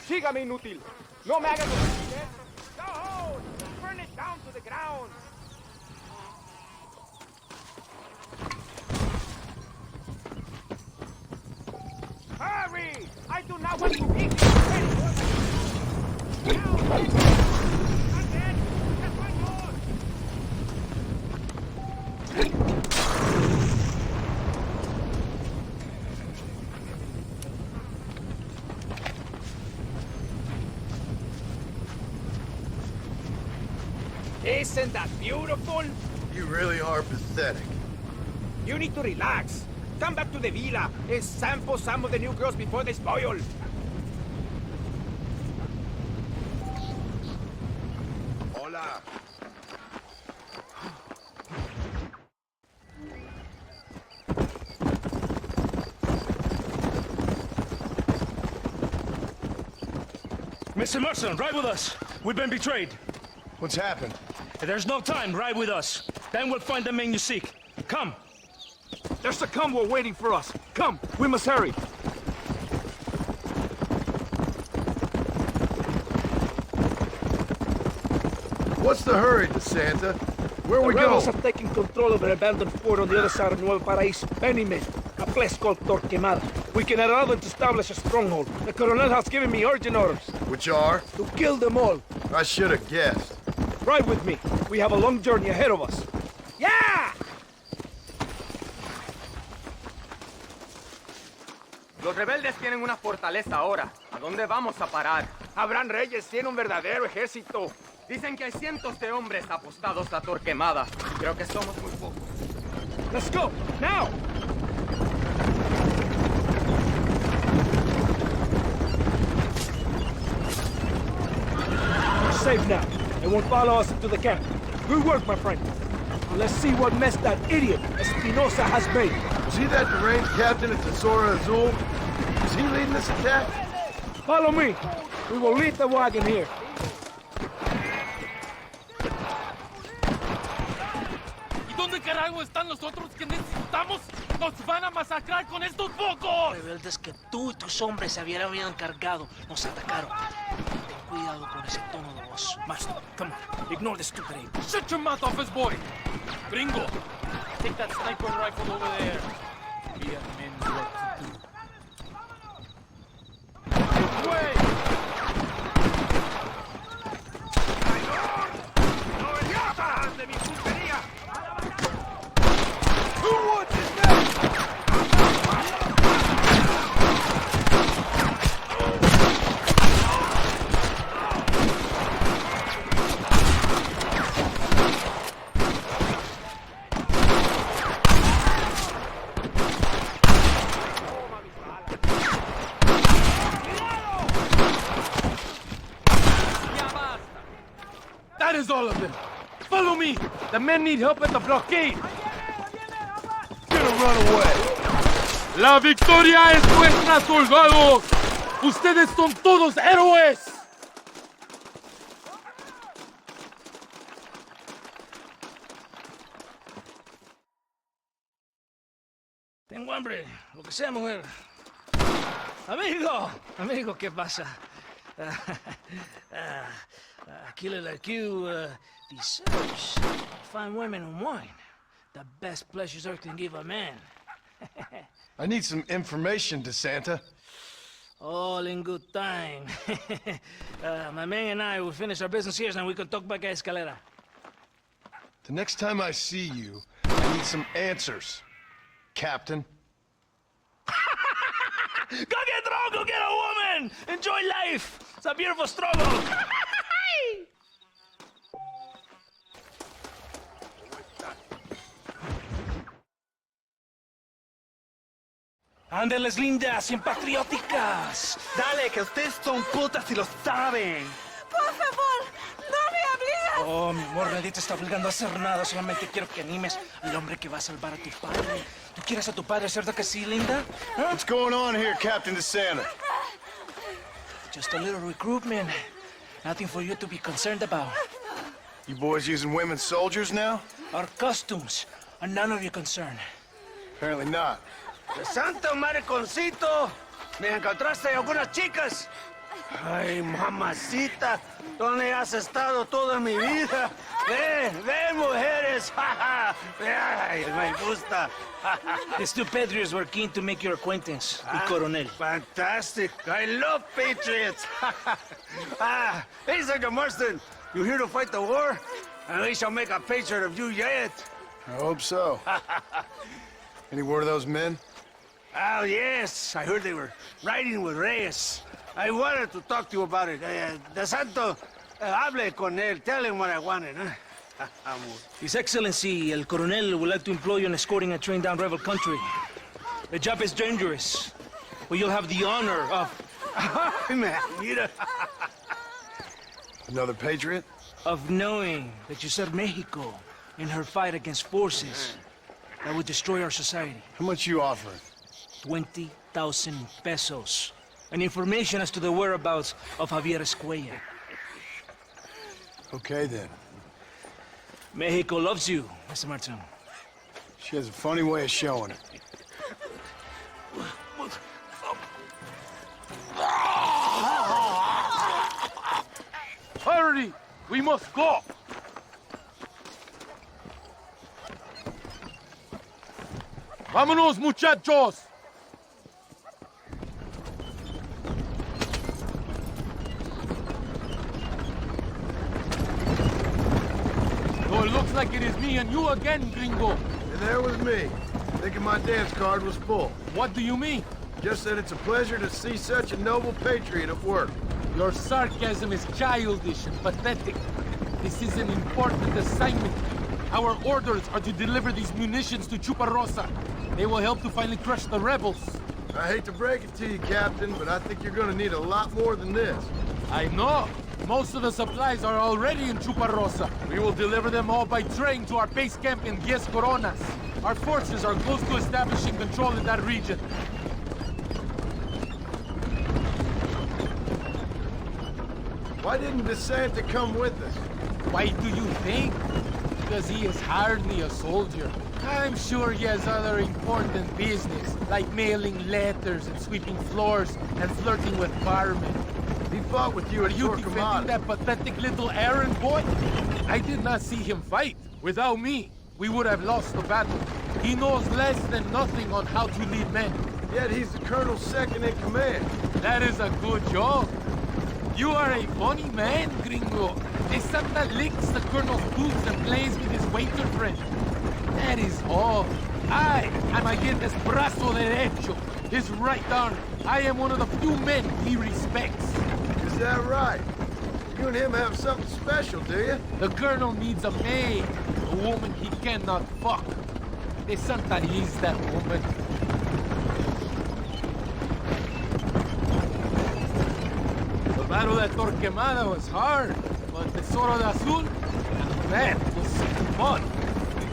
[SPEAKER 14] Sígame, inútil. No me hagas lo que Go! Burn it down to the ground. Hurry! I do not want to eat this. Isn't that beautiful?
[SPEAKER 6] You really are pathetic.
[SPEAKER 14] You need to relax. Come back to the villa and sample some of the new girls before they spoil.
[SPEAKER 6] Hola.
[SPEAKER 11] Mr. Mercer, ride with us. We've been betrayed.
[SPEAKER 6] What's happened?
[SPEAKER 11] There's no time. Ride with us. Then we'll find the men you seek. Come. There's a convoy waiting for us. Come, we must hurry.
[SPEAKER 6] What's the hurry, DeSanta? Where we
[SPEAKER 11] The rebels
[SPEAKER 6] go?
[SPEAKER 11] have taken control of an abandoned fort on the other side of Nuevo Paraíso. Many men. A place called Torquemada. We can allow them to establish a stronghold. The Colonel has given me urgent orders.
[SPEAKER 6] Which are?
[SPEAKER 11] To kill them all.
[SPEAKER 6] I should have guessed.
[SPEAKER 11] Ride with me. We have a long journey ahead of us. Yeah!
[SPEAKER 14] Los rebeldes tienen una fortaleza ahora. ¿A dónde vamos a parar? Abraham Reyes tiene un verdadero ejército. Dicen que hay cientos de hombres apostados a Torquemada. Creo que somos muy pocos.
[SPEAKER 11] Let's go, now! We're safe now. They won't follow us into the camp. Good work, my friend. Now let's see what mess that idiot Espinosa has made.
[SPEAKER 6] Was he that deranged captain at Tesoro Azul? Is he leading this attack?
[SPEAKER 11] Follow me. We will leave the wagon here.
[SPEAKER 7] carajo están los otros que necesitamos? ¡Nos van a masacrar con estos pocos!
[SPEAKER 13] Rebeldes que tú y tus hombres se habían encargado nos atacaron. Ten cuidado con ese tono de voz.
[SPEAKER 7] Master, come on. Ignore the stupid ape. Shut your mouth, office boy! Gringo, take that sniper rifle over there. We have men work to do. This way! ¡De mi puntería! Who wants this now? That is all of them. Follow me. The men need help at the blockade. Gonna run away. La victoria es nuestra, soldados. Ustedes son todos héroes. Tengo hambre, lo que sea, mujer. Amigo, ¿qué pasa? A killer like you deserves fine women and wine. The best pleasures Earth can give a man.
[SPEAKER 6] I need some information, DeSanta.
[SPEAKER 7] All in good time. My man and I will finish our business here and we can talk back at Escalera.
[SPEAKER 6] The next time I see you, I need some answers, Captain.
[SPEAKER 7] Go get drunk, go get a woman! Enjoy life! It's a beautiful struggle! ¡Ándeles, lindas, bien patrióticas!
[SPEAKER 8] Dale, que ustedes son putas y lo saben.
[SPEAKER 9] Por favor, no me obligues.
[SPEAKER 7] Oh, mi amor, nadie te está obligando a hacer nada. Solamente quiero que animes al hombre que va a salvar a tu padre. ¿Tú quieres a tu padre, cierto que sí, linda? ¿Ah?
[SPEAKER 6] What's going on here, Captain DeSanta?
[SPEAKER 7] Just a little recruitment. Nothing for you to be concerned about.
[SPEAKER 6] You boys using women soldiers now?
[SPEAKER 7] Our costumes are none of your concern.
[SPEAKER 6] Apparently not.
[SPEAKER 8] Santo mariconcito, ¿me encontraste algunas chicas? Ay, mamacita, ¿dónde has estado toda mi vida? Ven, mujeres, ay, me gusta.
[SPEAKER 7] These two patriots were keen to make your acquaintance, el coronel.
[SPEAKER 8] Fantastic, I love patriots. Hey, Sergeant Marston, you here to fight the war? And we shall make a patriot of you yet.
[SPEAKER 6] I hope so. Any word of those men?
[SPEAKER 8] Oh, yes. I heard they were riding with Reyes. I wanted to talk to you about it. De Santo, hable con él. Tell him what I wanted, huh?
[SPEAKER 7] His Excellency, el coronel, would like to employ you in escorting a train down rebel country. The job is dangerous, but you'll have the honor of...
[SPEAKER 8] Mira.
[SPEAKER 6] Another patriot?
[SPEAKER 7] Of knowing that you served Mexico in her fight against forces that would destroy our society.
[SPEAKER 6] How much you offering?
[SPEAKER 7] 20,000 pesos. And information as to the whereabouts of Javier Escuella.
[SPEAKER 6] Okay, then.
[SPEAKER 7] Mexico loves you, Mr. Martin.
[SPEAKER 6] She has a funny way of showing it.
[SPEAKER 7] Hurry! We must go! ¡Vámonos, muchachos! So it looks like it is me and you again, gringo.
[SPEAKER 6] And there was me, thinking my dance card was full.
[SPEAKER 7] What do you mean?
[SPEAKER 6] Just that it's a pleasure to see such a noble patriot at work.
[SPEAKER 7] Your sarcasm is childish and pathetic. This is an important assignment. Our orders are to deliver these munitions to Chuparosa. They will help to finally crush the rebels.
[SPEAKER 6] I hate to break it to you, Captain, but I think you're gonna need a lot more than this.
[SPEAKER 7] I know. Most of the supplies are already in Chuparosa. We will deliver them all by train to our base camp in Diez Coronas. Our forces are close to establishing control in that region.
[SPEAKER 6] Why didn't DeSanta come with us?
[SPEAKER 7] Why do you think?
[SPEAKER 18] because he is hardly a soldier. I'm sure he has other important business, like mailing letters and sweeping floors and flirting with barmen.
[SPEAKER 6] He fought with you
[SPEAKER 18] Are
[SPEAKER 6] at
[SPEAKER 18] you
[SPEAKER 6] Torquemada.
[SPEAKER 18] defending that pathetic little errand boy? I did not see him fight. Without me, we would have lost the battle. He knows less than nothing on how to lead men.
[SPEAKER 6] Yet he's the colonel's second in command.
[SPEAKER 18] That is a good job. You are a funny man, gringo. A Santa licks the colonel's boots and plays with his waiter friend. That is all. I am Allende's brazo derecho, his right arm. I am one of the few men he respects.
[SPEAKER 6] Is that right? You and him have something special, do you?
[SPEAKER 18] The colonel needs a maid, a woman he cannot fuck. De Santa is that woman. The battle at Torquemada was hard, but Tesoro de Azul, that was fun.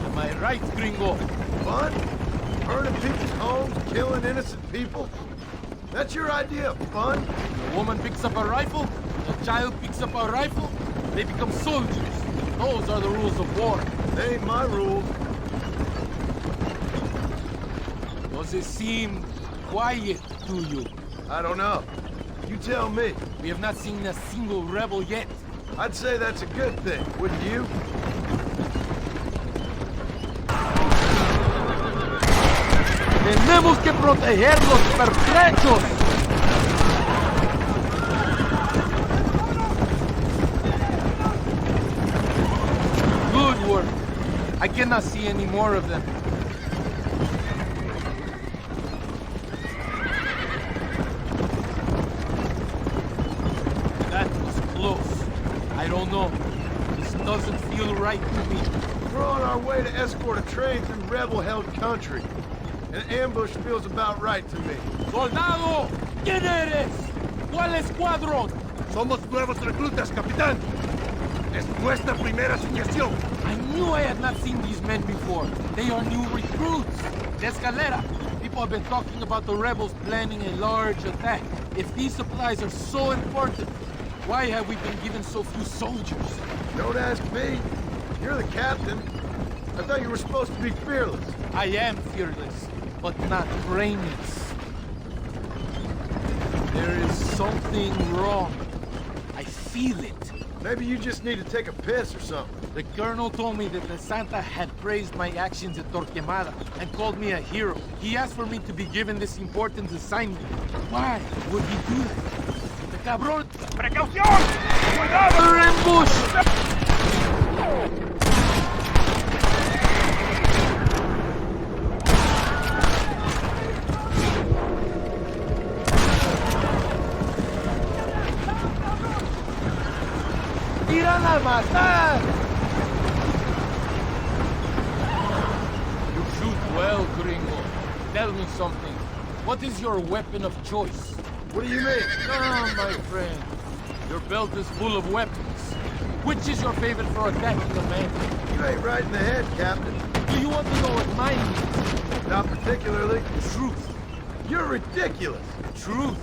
[SPEAKER 18] Am I right, gringo?
[SPEAKER 6] Fun? Burning people's homes, killing innocent people? That's your idea of fun?
[SPEAKER 18] The woman picks up a rifle, the child picks up a rifle, they become soldiers. Those are the rules of war.
[SPEAKER 6] They ain't my rules.
[SPEAKER 18] Does it seem quiet to you?
[SPEAKER 6] I don't know. You tell me.
[SPEAKER 18] We have not seen a single rebel yet.
[SPEAKER 6] I'd say that's a good thing, wouldn't you?
[SPEAKER 18] ¡Tenemos que proteger los pertrechos! Good work. I cannot see any more of them. That was close. I don't know. This doesn't feel right to me.
[SPEAKER 6] We're on our way to escort a train through rebel-held country. An ambush feels about right to me.
[SPEAKER 18] ¡Soldado! ¿Quién eres? ¿Cuál escuadrón?
[SPEAKER 17] Somos nuevos reclutas, capitán. Es nuestra primera asignación.
[SPEAKER 18] I knew I had not seen these men before. They are new recruits. De Escalera. People have been talking about the rebels planning a large attack. If these supplies are so important, why have we been given so few soldiers?
[SPEAKER 6] Don't ask me. You're the captain. I thought you were supposed to be fearless.
[SPEAKER 18] I am fearless, but not brainless. There is something wrong. I feel it.
[SPEAKER 6] Maybe you just need to take a piss or something.
[SPEAKER 18] The colonel told me that the Santa had praised my actions at Torquemada and called me a hero. He asked for me to be given this important assignment. Why would he do that? The cabrón!
[SPEAKER 11] ¡Precaución! ¡Cuidado!
[SPEAKER 18] ¡Ambush! ¡Tiran a matar! You shoot well, gringo. Tell me something. What is your weapon of choice?
[SPEAKER 6] What do you mean?
[SPEAKER 18] Oh, my friend. Your belt is full of weapons. Which is your favorite for attacking a man?
[SPEAKER 6] You ain't right in the head, Captain.
[SPEAKER 18] Do you want to know what mine is?
[SPEAKER 6] Not particularly.
[SPEAKER 18] Truth.
[SPEAKER 6] You're ridiculous.
[SPEAKER 18] Truth.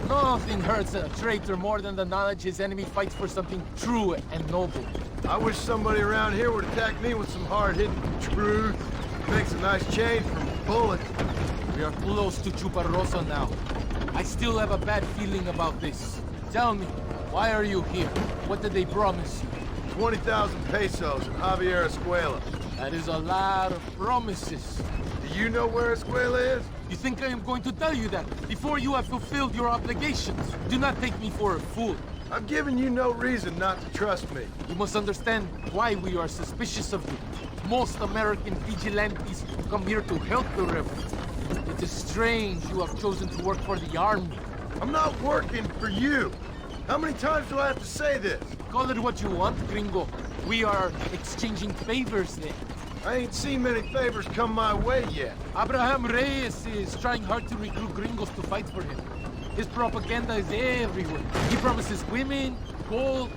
[SPEAKER 18] Nothing hurts a traitor more than the knowledge his enemy fights for something true and noble.
[SPEAKER 6] I wish somebody around here would attack me with some hard-hitting truth. Makes a nice change from bullets.
[SPEAKER 18] We are close to Chuparrosa now. I still have a bad feeling about this. Tell me, why are you here? What did they promise you?
[SPEAKER 6] 20,000 pesos in Javier Escuela.
[SPEAKER 18] That is a lot of promises.
[SPEAKER 6] Do you know where Escuela is?
[SPEAKER 18] You think I am going to tell you that before you have fulfilled your obligations? Do not take me for a fool.
[SPEAKER 6] I'm giving you no reason not to trust me.
[SPEAKER 18] You must understand why we are suspicious of you. Most American vigilantes come here to help the rebels. It is strange you have chosen to work for the army.
[SPEAKER 6] I'm not working for you. How many times do I have to say this?
[SPEAKER 18] Call it what you want, gringo. We are exchanging favors then.
[SPEAKER 6] I ain't seen many favors come my way yet.
[SPEAKER 18] Abraham Reyes is trying hard to recruit gringos to fight for him. His propaganda is everywhere. He promises women, gold,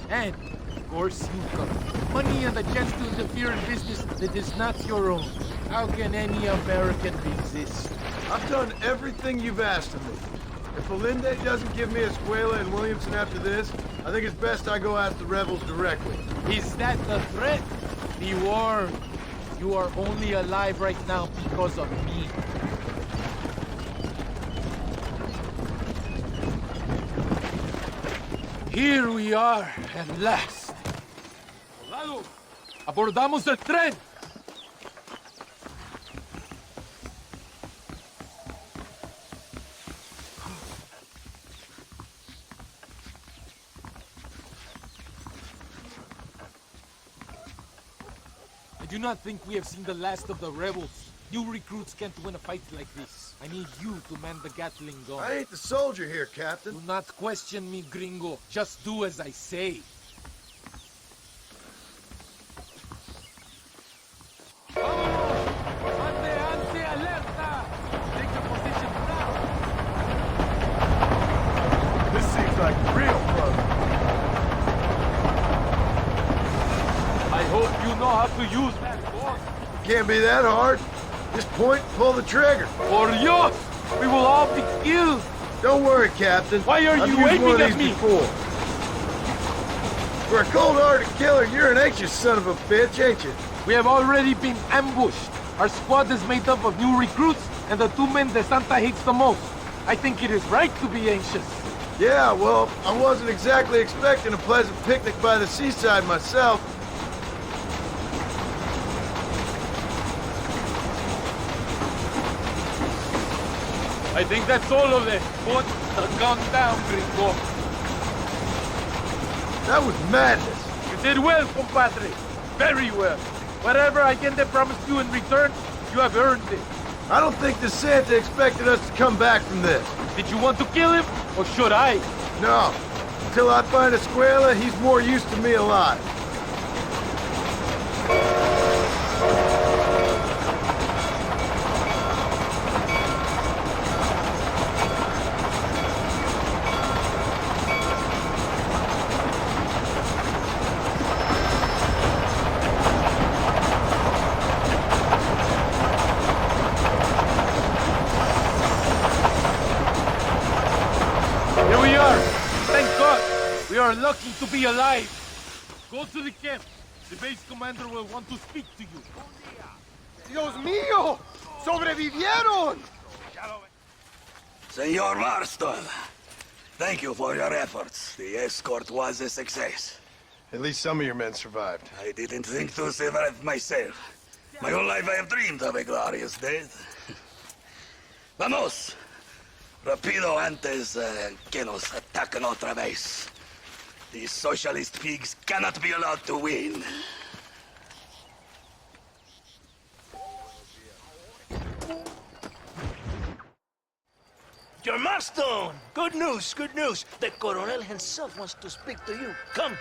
[SPEAKER 18] and, of course, income. Money and the chance to interfere in business that is not your own. How can any American resist?
[SPEAKER 6] I've done everything you've asked of me. If Allende doesn't give me Escuela and Williamson after this, I think it's best I go ask the rebels directly.
[SPEAKER 18] Is that the threat? Be warned. You are only alive right now because of me. Here we are, at last. Soldados, abordamos el tren. I do not think we have seen the last of the rebels. New recruits can't win a fight like this. I need you to man the Gatling gun.
[SPEAKER 6] I ain't the soldier here, Captain.
[SPEAKER 18] Do not question me, gringo. Just do as I say.
[SPEAKER 6] This seems like real fun.
[SPEAKER 18] I hope you know how to use that gun.
[SPEAKER 6] Can't be that hard. Just point and pull the trigger.
[SPEAKER 18] Por Dios! We will all be killed!
[SPEAKER 6] Don't worry, Captain.
[SPEAKER 18] Why are you
[SPEAKER 6] I've used one of
[SPEAKER 18] aiming
[SPEAKER 6] these
[SPEAKER 18] at me?
[SPEAKER 6] before. For a cold-hearted killer, you're an anxious son of a bitch, ain't you?
[SPEAKER 18] We have already been ambushed. Our squad is made up of new recruits and the two men that Santa hates the most. I think it is right to be anxious.
[SPEAKER 6] Yeah, well, I wasn't exactly expecting a pleasant picnic by the seaside myself.
[SPEAKER 18] I think that's all of it. Put the gun down, gringo.
[SPEAKER 6] That was madness.
[SPEAKER 18] You did well, compadre. Very well. Whatever Allende promised you in return, you have earned it.
[SPEAKER 6] I don't think the Santa expected us to come back from this.
[SPEAKER 18] Did you want to kill him, or should I?
[SPEAKER 6] No. Until I find Escuela, he's more used to me alive.
[SPEAKER 18] We are lucky to be alive. Go to the camp. The base commander will want to speak to you.
[SPEAKER 4] Dios mío! ¡Sobrevivieron!
[SPEAKER 5] Senor Marston, thank you for your efforts. The escort was a success.
[SPEAKER 6] At least some of your men survived.
[SPEAKER 5] I didn't think to survive myself. My whole life I have dreamed of a glorious death. Vamos! Rapido antes que nos ataquen otra vez. These socialist pigs cannot be allowed to win.
[SPEAKER 13] Your Marston! Good news, good news. The Coronel himself wants to speak to you. Come.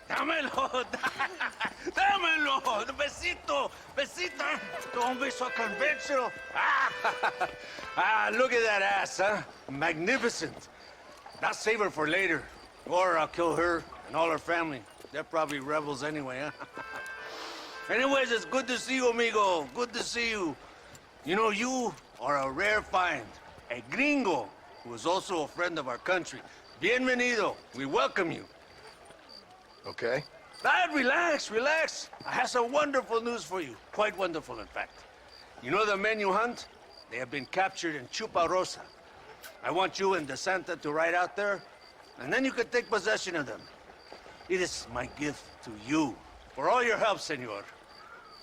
[SPEAKER 13] Dámelo! Dámelo! Besito! Besito! Don't be so conventional.
[SPEAKER 22] Look at that ass, huh? Magnificent. I'll save her for later. Or I'll kill her and all her family. They're probably rebels anyway, huh? Anyways, it's good to see you, amigo. Good to see you. You know, you are a rare find. A gringo who is also a friend of our country. Bienvenido. We welcome you.
[SPEAKER 6] Okay.
[SPEAKER 22] Relax, relax. I have some wonderful news for you. Quite wonderful, in fact. You know the men you hunt? They have been captured in Chuparosa. I want you and the Santa to ride out there, and then you can take possession of them. It is my gift to you for all your help, senor.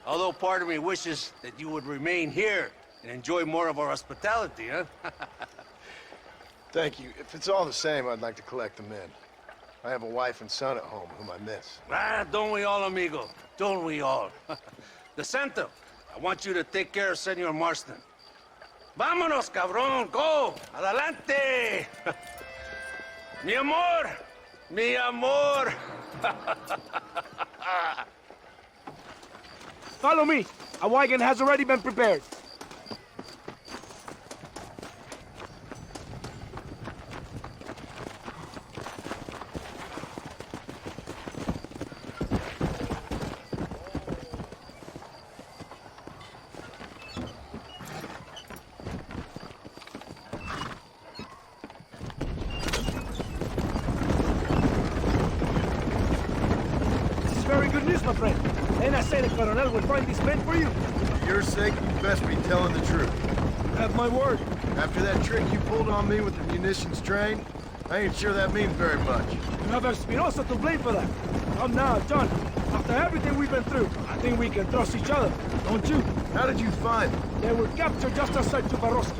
[SPEAKER 22] Although part of me wishes that you would remain here and enjoy more of our hospitality, huh?
[SPEAKER 6] Thank you. If it's all the same, I'd like to collect them in. I have a wife and son at home whom I miss.
[SPEAKER 22] Don't we all, amigo? Don't we all? The Santa, I want you to take care of Senor Marston. Vámonos, cabrón, go! Adelante! Mi amor! Mi amor!
[SPEAKER 7] Follow me. A wagon has already been prepared. good news, my friend. And I say the Colonel will find these men for you.
[SPEAKER 6] For your sake, you best be telling the truth.
[SPEAKER 7] Have my word.
[SPEAKER 6] After that trick you pulled on me with the munitions train, I ain't sure that means very much.
[SPEAKER 7] You have Espinosa to blame for that. Come now, John. After everything we've been through, I think we can trust each other, don't you?
[SPEAKER 6] How did you find them?
[SPEAKER 7] They were captured just outside Tubarovsky.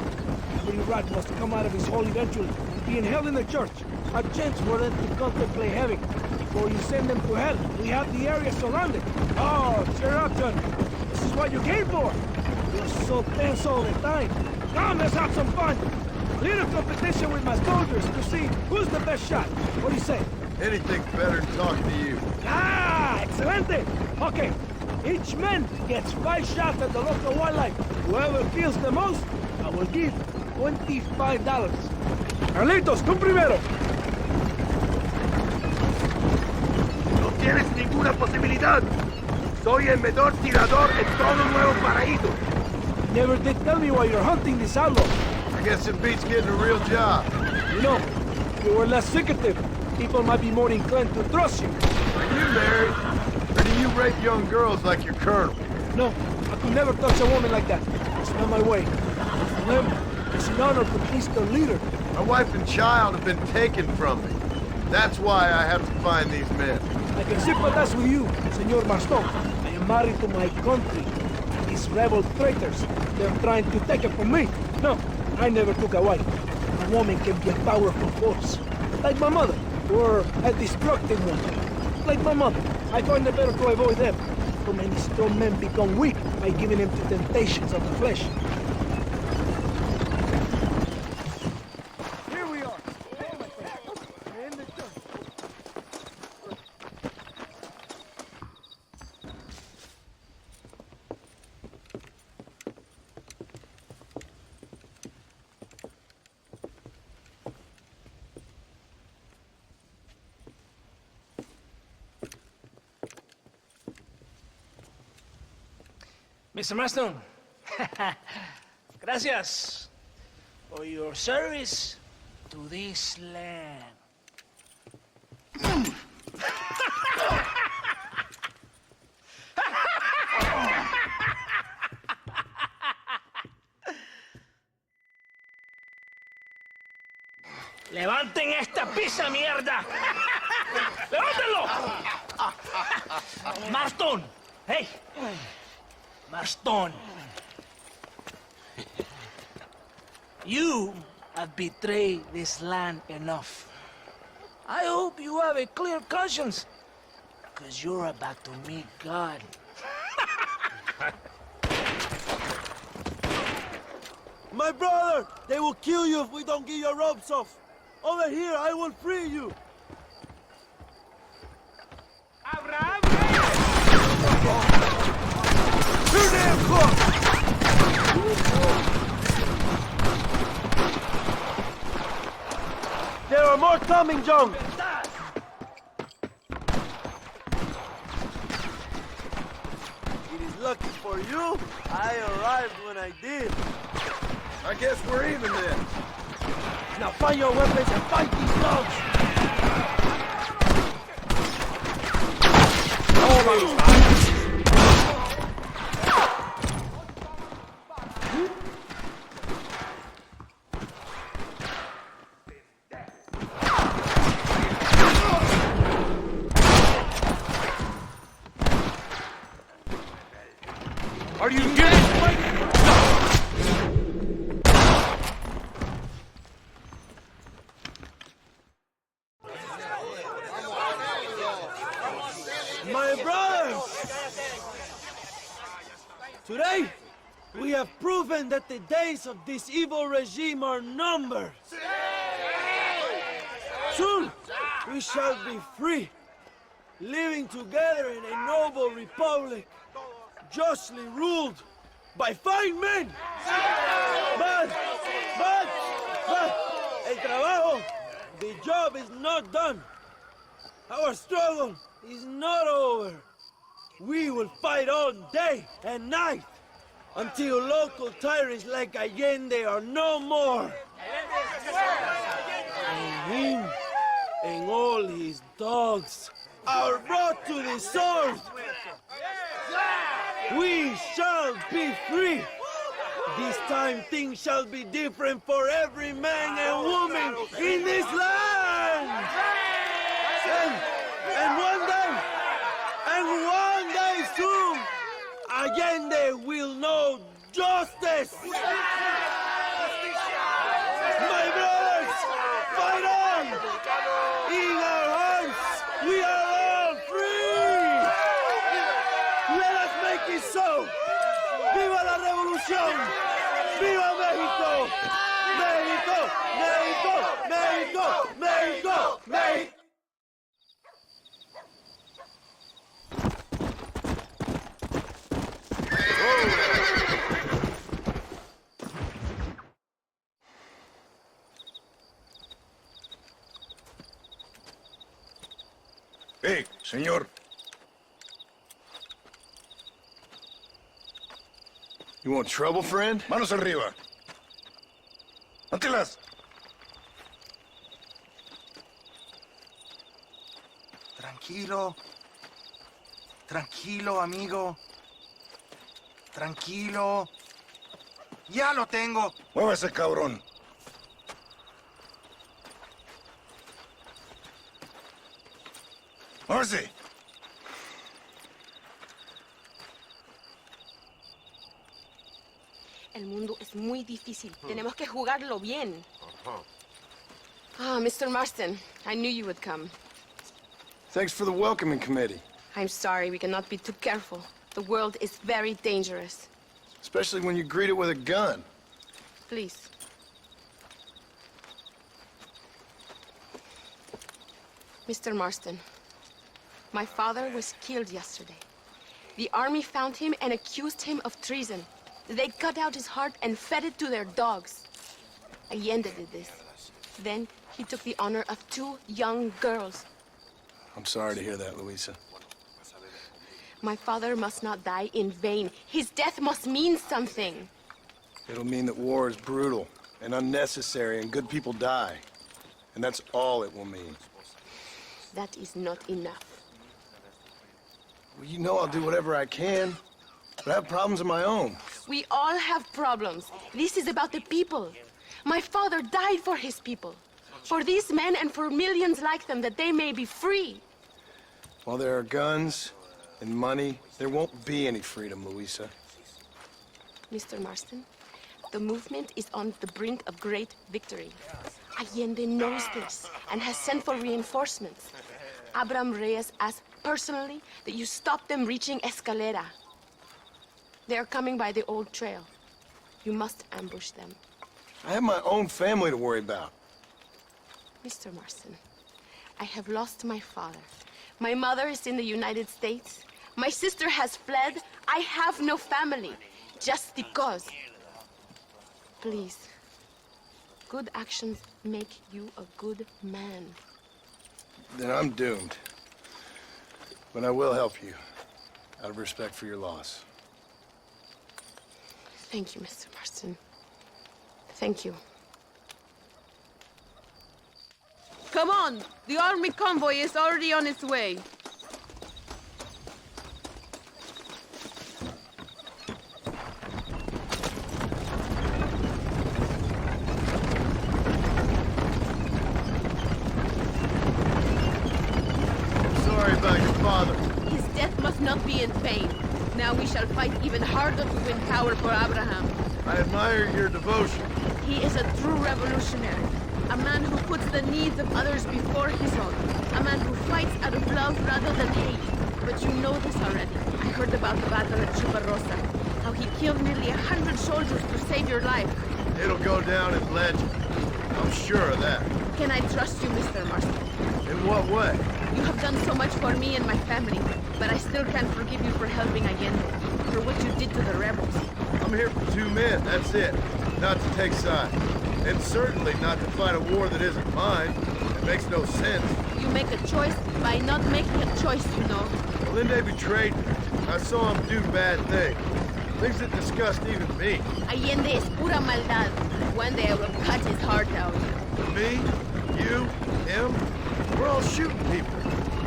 [SPEAKER 7] Every rat must come out of his hole eventually, being held in the church. A chance for them to contemplate heaven. Before you send them to hell, we have the area surrounded. Oh, cheer up, John. This is what you came for. You're so tense all the time. Come, let's have some fun. A little competition with my soldiers to see who's the best shot. What do you say?
[SPEAKER 6] Anything's better than talking to you.
[SPEAKER 7] Ah, excelente. Okay, each man gets 5 shots at the local wildlife. Whoever kills the most, I will give $25. Carlitos, tú primero.
[SPEAKER 11] No tienes ninguna posibilidad. Soy el mejor tirador en todo Nuevo Paraíso.
[SPEAKER 7] Never did tell me why you're hunting this outlaw.
[SPEAKER 6] I guess it beats getting a real job.
[SPEAKER 7] You know, if you were less secretive, people might be more inclined to trust you.
[SPEAKER 6] Are you married? Or do you rape young girls like your colonel?
[SPEAKER 7] No, I could never touch a woman like that. It's not my way. For them, it's an honor to please their leader.
[SPEAKER 6] My wife and child have been taken from me. That's why I have to find these men.
[SPEAKER 7] I can sympathize with you, Senor Marston. I am married to my country. These rebel traitors, they're trying to take it from me. No, I never took a wife. A woman can be a powerful force. Like my mother, or a destructive one. Like my mother, I find it better to avoid them. Too many strong men become weak by giving in to temptations of the flesh. Here we are. Hey, my friend. We're in the church. Mr. Marston, gracias for your service to this land. ¡Levanten esta pizza, mierda! ¡Levántenlo! Marston, hey. Marston, you have betrayed this land enough. I hope you have a clear conscience, because you're about to meet God.
[SPEAKER 10] My brother, they will kill you if we don't get your ropes off. Over here, I will free you. There are more coming, John. It is lucky for you, I arrived when I did.
[SPEAKER 6] I guess we're even then.
[SPEAKER 10] Now find your weapons and fight these dogs.
[SPEAKER 11] Are you getting
[SPEAKER 10] My brothers! Today, we have proven that the days of this evil regime are numbered. Soon, we shall be free, living together in a noble republic, justly ruled by fine men. But, el trabajo, the job is not done. Our struggle is not over. We will fight all day and night until local tyrants like Allende are no more. And him and all his dogs are brought to the sword, we shall be free. This time things shall be different for every man and woman in this land. And one day soon, Allende will know justice. My brothers, fight on! In our hearts, we are all free! Let us make it so! ¡Viva la revolución! ¡Viva México! ¡México! ¡México! ¡México! ¡México! ¡México!
[SPEAKER 5] Hey, señor.
[SPEAKER 6] You want trouble, friend?
[SPEAKER 5] Manos arriba. ¡Ántelas!
[SPEAKER 16] Tranquilo. Tranquilo, amigo. Tranquilo. Ya lo tengo.
[SPEAKER 5] Muévase, cabrón. Muévase.
[SPEAKER 3] El mundo es muy difícil. Tenemos que jugarlo bien. Ah, Mr. Marston, I knew you would come.
[SPEAKER 6] Thanks for the welcoming committee.
[SPEAKER 3] I'm sorry, we cannot be too careful. The world is very dangerous.
[SPEAKER 6] Especially when you greet it with a gun.
[SPEAKER 3] Please. Mr. Marston, my father was killed yesterday. The army found him and accused him of treason. They cut out his heart and fed it to their dogs. Allende did this. Then he took the honor of 2 young girls.
[SPEAKER 6] I'm sorry to hear that, Luisa.
[SPEAKER 3] My father must not die in vain. His death must mean something.
[SPEAKER 6] It'll mean that war is brutal and unnecessary and good people die. And that's all it will mean.
[SPEAKER 3] That is not enough.
[SPEAKER 6] Well, you know I'll do whatever I can, but I have problems of my own.
[SPEAKER 3] We all have problems. This is about the people. My father died for his people. For these men and for millions like them, that they may be free.
[SPEAKER 6] While there are guns and money, there won't be any freedom, Luisa.
[SPEAKER 3] Mr. Marston, the movement is on the brink of great victory. Allende knows this and has sent for reinforcements. Abraham Reyes asked personally that you stop them reaching Escalera. They are coming by the old trail. You must ambush them.
[SPEAKER 6] I have my own family to worry about.
[SPEAKER 3] Mr. Marston, I have lost my father. My mother is in the United States. My sister has fled. I have no family. Just because. Please. Good actions make you a good man.
[SPEAKER 6] Then I'm doomed. But I will help you, out of respect for your loss.
[SPEAKER 3] Thank you, Mr. Marston. Thank you.
[SPEAKER 9] Come on! The army convoy is already on its way.
[SPEAKER 6] Sorry about your father.
[SPEAKER 9] His death must not be in vain. Now we shall fight even harder to win power for Abraham.
[SPEAKER 6] I admire your devotion.
[SPEAKER 9] He is a true revolutionary. A man who puts the needs of others before his own. A man who fights out of love rather than hate. But you know this already. I heard about the battle at Chuparosa. How he killed nearly 100 soldiers to save your life.
[SPEAKER 6] It'll go down in legend. I'm sure of that.
[SPEAKER 9] Can I trust you, Mr. Marston?
[SPEAKER 6] In what way?
[SPEAKER 9] You have done so much for me and my family, but I still can't forgive you for helping Allende, for what you did to the rebels.
[SPEAKER 6] I'm here for 2 men, that's it. Not to take sides. And certainly not to fight a war that isn't mine. It makes no sense.
[SPEAKER 9] You make a choice by not making a choice, you know.
[SPEAKER 6] Allende betrayed me. I saw him do bad things. Things that disgust even me.
[SPEAKER 9] Allende es pura maldad. One day I will cut his heart out.
[SPEAKER 6] Me, you, him, we're all shooting people.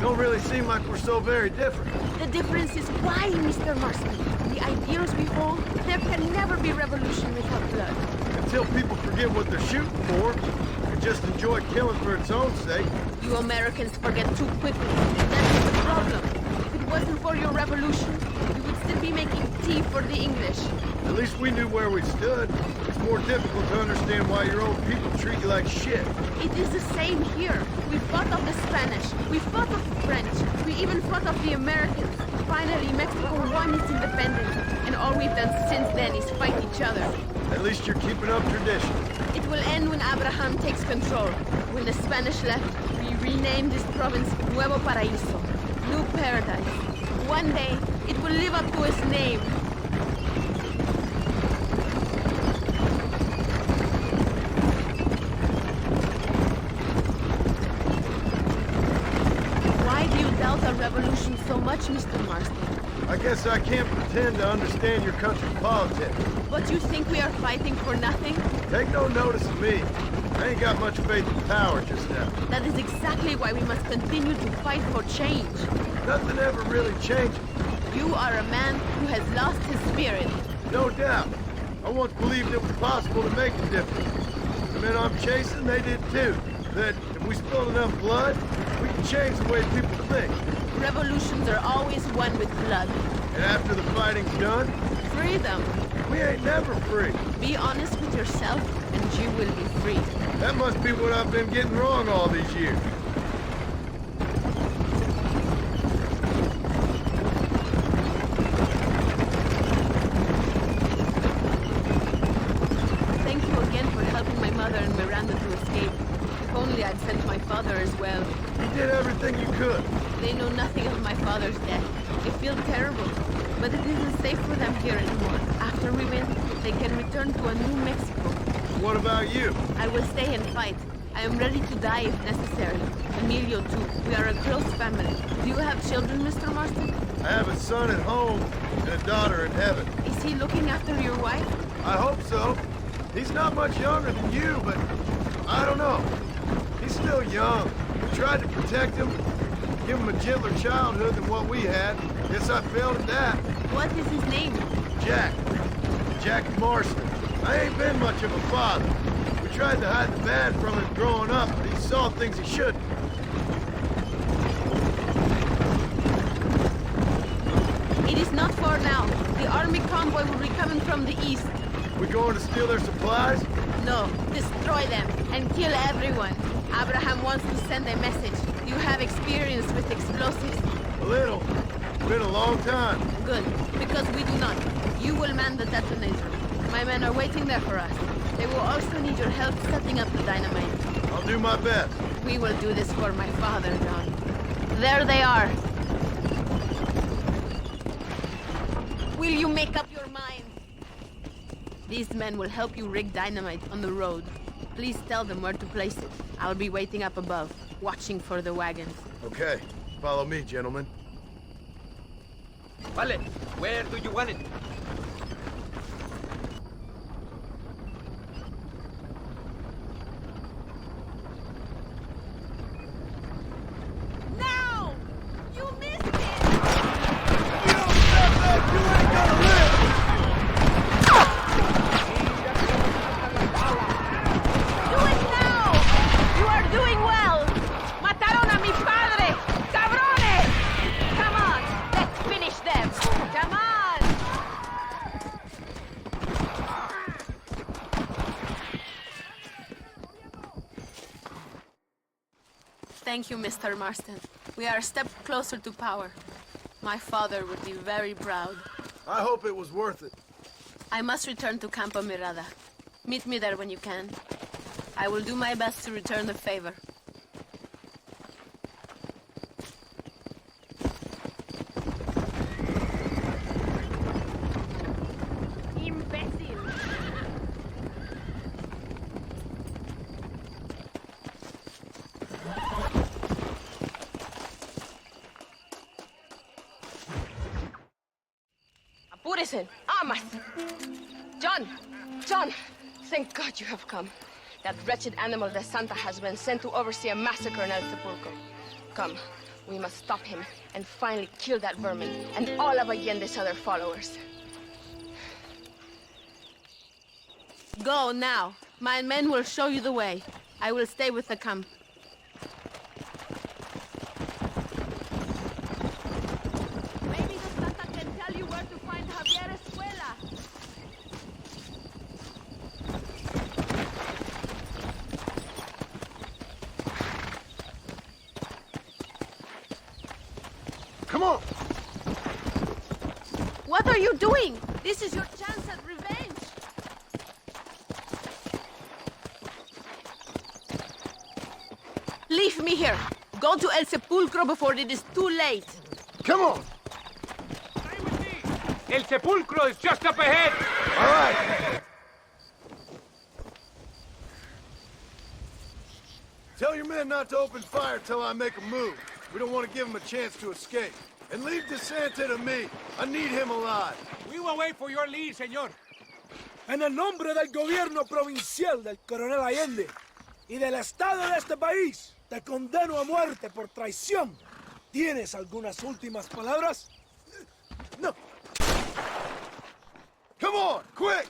[SPEAKER 6] Don't really seem like we're so very different.
[SPEAKER 9] The difference is why, Mr. Marston. The ideals we hold, there can never be revolution without blood.
[SPEAKER 6] Until people forget what they're shooting for, and just enjoy killing for its own sake.
[SPEAKER 9] You Americans forget too quickly. That's the problem. If it wasn't for your revolution, we would still be making tea for the English.
[SPEAKER 6] At least we knew where we stood. It's more difficult to understand why your own people treat you like shit.
[SPEAKER 9] It is the same here. We fought off the Spanish. We fought off the French. We even fought off the Americans. Finally, Mexico won its independence. And all we've done since then is fight each other.
[SPEAKER 6] At least you're keeping up tradition.
[SPEAKER 9] It will end when Abraham takes control. When the Spanish left, we renamed this province Nuevo Paraíso, New Paradise. One day, it will live up to its name. Why do you doubt our revolution so much, Mr. Marston?
[SPEAKER 6] I guess I can't pretend to understand your country's politics.
[SPEAKER 9] But you think we are fighting for nothing?
[SPEAKER 6] Take no notice of me. I ain't got much faith in power just now.
[SPEAKER 9] That is exactly why we must continue to fight for change.
[SPEAKER 6] Nothing ever really changes.
[SPEAKER 9] You are a man who has lost his spirit.
[SPEAKER 6] No doubt. I once believed it was possible to make a difference. The men I'm chasing, they did too. That if we spill enough blood, we can change the way people think.
[SPEAKER 9] Revolutions are always won with blood.
[SPEAKER 6] And after the fighting's done?
[SPEAKER 9] Freedom.
[SPEAKER 6] We ain't never free.
[SPEAKER 9] Be honest with yourself, and you will be free.
[SPEAKER 6] That must be what I've been getting wrong all these years.
[SPEAKER 9] Thank you again for helping my mother and Miranda to escape. If only I'd sent my father as well.
[SPEAKER 6] You did everything you could.
[SPEAKER 9] They know nothing of my father's death. They feel terrible. But it isn't safe for them here anymore. After we win, they can return to a new Mexico.
[SPEAKER 6] What about you?
[SPEAKER 9] I will stay and fight. I am ready to die if necessary. Emilio too. We are a close family. Do you have children, Mr. Marston?
[SPEAKER 6] I have a son at home and a daughter in heaven.
[SPEAKER 9] Is he looking after your wife?
[SPEAKER 6] I hope so. He's not much younger than you, but I don't know. He's still young. We tried to protect him, give him a gentler childhood than what we had. Guess I failed at that.
[SPEAKER 9] What is his name?
[SPEAKER 6] Jack. Jack Marston. I ain't been much of a father. We tried to hide the bad from him growing up, but he saw things he shouldn't.
[SPEAKER 9] It is not far now. The army convoy will be coming from the east.
[SPEAKER 6] We going to steal their supplies?
[SPEAKER 9] No, destroy them and kill everyone. Abraham wants to send a message. You have experience with explosives.
[SPEAKER 6] A little. It's been a long time.
[SPEAKER 9] Good, because we do not. You will man the detonator. My men are waiting there for us. They will also need your help setting up the dynamite.
[SPEAKER 6] I'll do my best.
[SPEAKER 9] We will do this for my father, John. There they are. Will you make up your mind? These men will help you rig dynamite on the road. Please tell them where to place it. I'll be waiting up above, watching for the wagons.
[SPEAKER 6] Okay. Follow me, gentlemen.
[SPEAKER 14] Vale, where do you want it?
[SPEAKER 1] No! You missed it!
[SPEAKER 6] You don't step back, you ain't gonna live!
[SPEAKER 1] Do it now! You are doing well! Mataron a mi padre! Cabrones! Come on, let's finish them! Come on!
[SPEAKER 9] Thank you, Mr. Marston. We are a step closer to power. My father would be very proud.
[SPEAKER 6] I hope it was worth it.
[SPEAKER 9] I must return to Campo Mirada. Meet me there when you can. I will do my best to return the favor.
[SPEAKER 1] Imbécil!
[SPEAKER 3] Apúrese. Amas. John! John! Thank God you have come. That wretched animal de Santa has been sent to oversee a massacre in El Sepulcro. Come. We must stop him and finally kill that vermin and all of Allende's other followers.
[SPEAKER 9] Go now. My men will show you the way. I will stay with the camp.
[SPEAKER 1] Maybe the Santa can tell you where to find Javier Escuela.
[SPEAKER 6] Come on!
[SPEAKER 9] What are you doing? This is your chance at revenge. Leave me here. Go to El Sepulcro before it is too late.
[SPEAKER 6] Come on!
[SPEAKER 14] El Sepulcro is just up ahead.
[SPEAKER 6] All right. Tell your men not to open fire till I make a move. We don't want to give them a chance to escape. And leave DeSanta to me. I need him alive.
[SPEAKER 14] We will wait for your lead, señor.
[SPEAKER 7] En el nombre del gobierno provincial del coronel Allende y del Estado de este país, te condeno a muerte por traición. ¿Tienes algunas últimas palabras?
[SPEAKER 6] No. Come on, quick!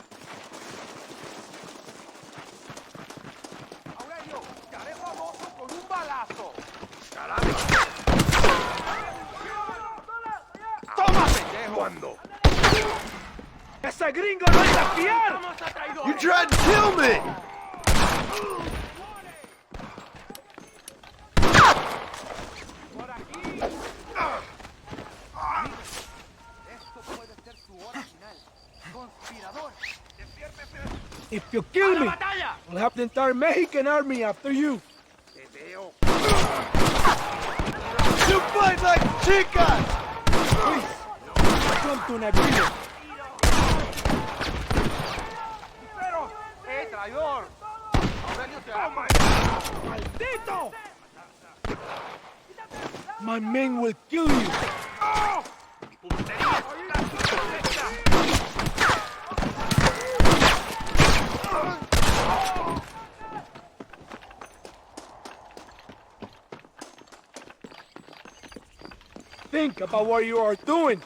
[SPEAKER 14] Aurelio, te haré famoso con un balazo.
[SPEAKER 6] ¡Toma, pendejo!
[SPEAKER 7] ¡Ese gringo no es de fiar!
[SPEAKER 6] You tried to kill me!
[SPEAKER 7] If you kill me, I'll have the entire Mexican army after you.
[SPEAKER 6] You fight like chicas!
[SPEAKER 7] Please, come to an agreement.
[SPEAKER 14] Traidor! Aurelio te ama.
[SPEAKER 7] ¡Maldito! My men will kill you. Think about what you are doing.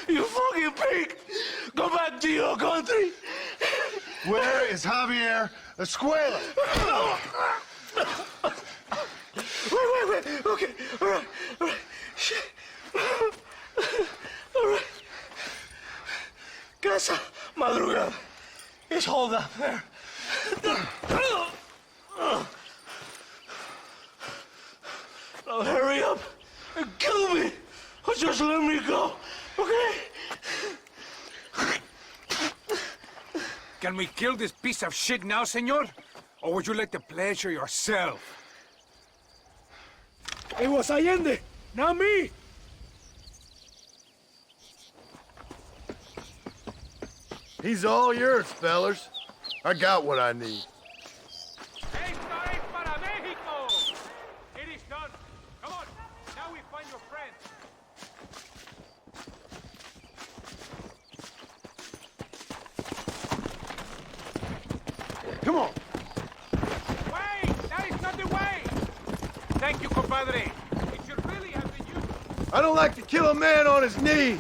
[SPEAKER 11] You fucking pig! Go back to your country!
[SPEAKER 6] Where is Javier Escuela?
[SPEAKER 11] Wait. Okay, all right. Shit. All right. Casa Madrugada. It's hold up there. Now hurry up and kill me, or just let me go, okay?
[SPEAKER 14] Can we kill this piece of shit now, senor? Or would you like the pleasure yourself?
[SPEAKER 7] It was Allende, not me.
[SPEAKER 6] He's all yours, fellas. I got what I need.
[SPEAKER 14] Esto es para México! It is done. Come on, now we find your friends.
[SPEAKER 6] Come on.
[SPEAKER 14] Wait! That is not the way! Thank you, compadre. It should really have been you.
[SPEAKER 6] I don't like to kill a man on his knees,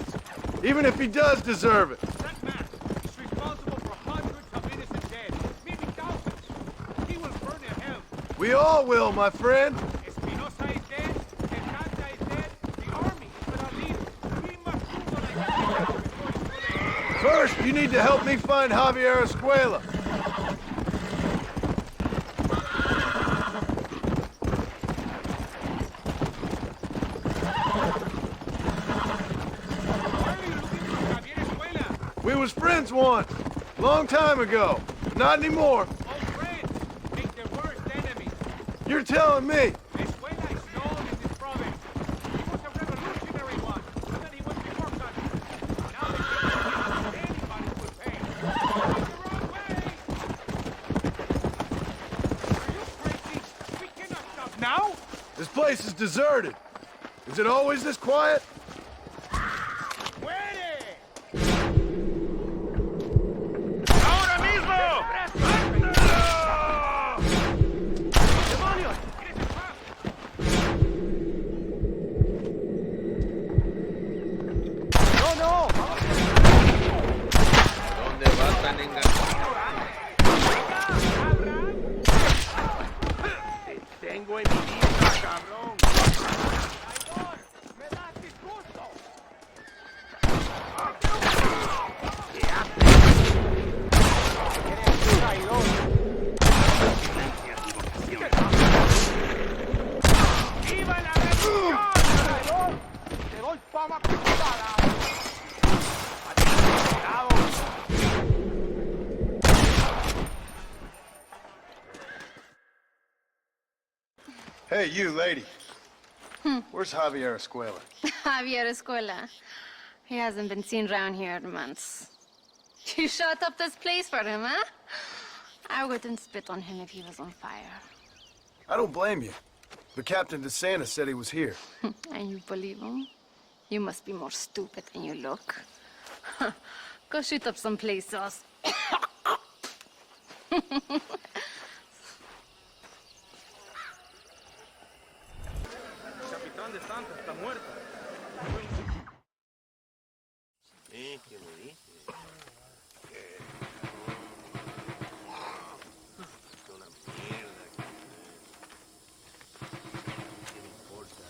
[SPEAKER 6] even if he does deserve it.
[SPEAKER 14] That man is responsible for hundreds of innocent dead, maybe thousands. He will burn in hell.
[SPEAKER 6] We all will, my friend.
[SPEAKER 14] Espinosa is dead, Santa is dead, the army is without leaders. We must do what I can before it's too late.
[SPEAKER 6] First, you need to help me find Javier Escuela. We was friends once, long time ago, but not anymore.
[SPEAKER 14] Old friends make the worst enemies.
[SPEAKER 6] You're telling me.
[SPEAKER 14] Escuela is known in this province. He was a revolutionary one, and then he was before country. Now they think anybody could pay. You're the wrong way! Are you crazy? We cannot stop now!
[SPEAKER 6] This place is deserted. Is it always this quiet?
[SPEAKER 11] ¡Ahora mismo!
[SPEAKER 10] ¡Demonios!
[SPEAKER 11] ¡No!
[SPEAKER 10] ¿Dónde vas tan engañado?
[SPEAKER 11] Te tengo en mi vista, cabrón. ¡Me das disgusto! ¡Viva la revolución! ¡Te doy fama cruzada!
[SPEAKER 6] Hey, you lady. Where's Javier Escuela?
[SPEAKER 12] Javier Escuela. He hasn't been seen around here in months. You shut up this place for him, huh? I wouldn't spit on him if he was on fire.
[SPEAKER 6] I don't blame you. But Captain DeSantis said he was here.
[SPEAKER 12] And you believe him? You must be more stupid than you look. Go shoot up some place else.
[SPEAKER 7] Capitán de Santa está muerto.
[SPEAKER 10] ¿Qué me dice?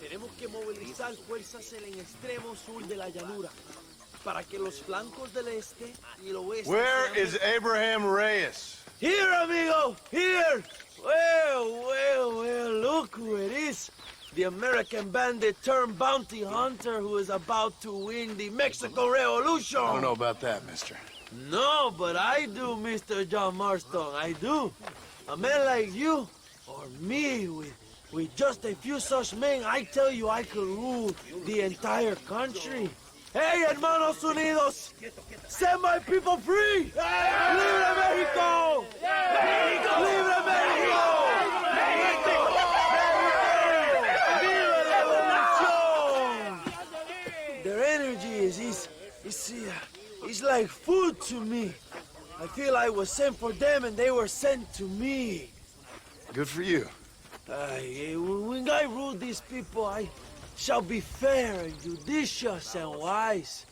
[SPEAKER 10] Tenemos que movilizar fuerzas en el extremo sur de la llanura para que los flancos del este y el oeste.
[SPEAKER 6] Where is Abraham Reyes?
[SPEAKER 10] Here, amigo! Here! Well, look who it is. The American bandit turned bounty hunter who is about to win the Mexican Revolution.
[SPEAKER 6] I don't know about that, mister.
[SPEAKER 10] No, but I do, Mr. John Marston, I do. A man like you, or me, with just a few such men, I tell you I could rule the entire country. Hey, hermanos unidos, set my people free! Hey! ¡Libre México! ¡México! ¡Libre México! Their energy is like food to me. I feel I was sent for them and they were sent to me.
[SPEAKER 6] Good for you.
[SPEAKER 10] When I rule these people, I shall be fair and judicious and wise.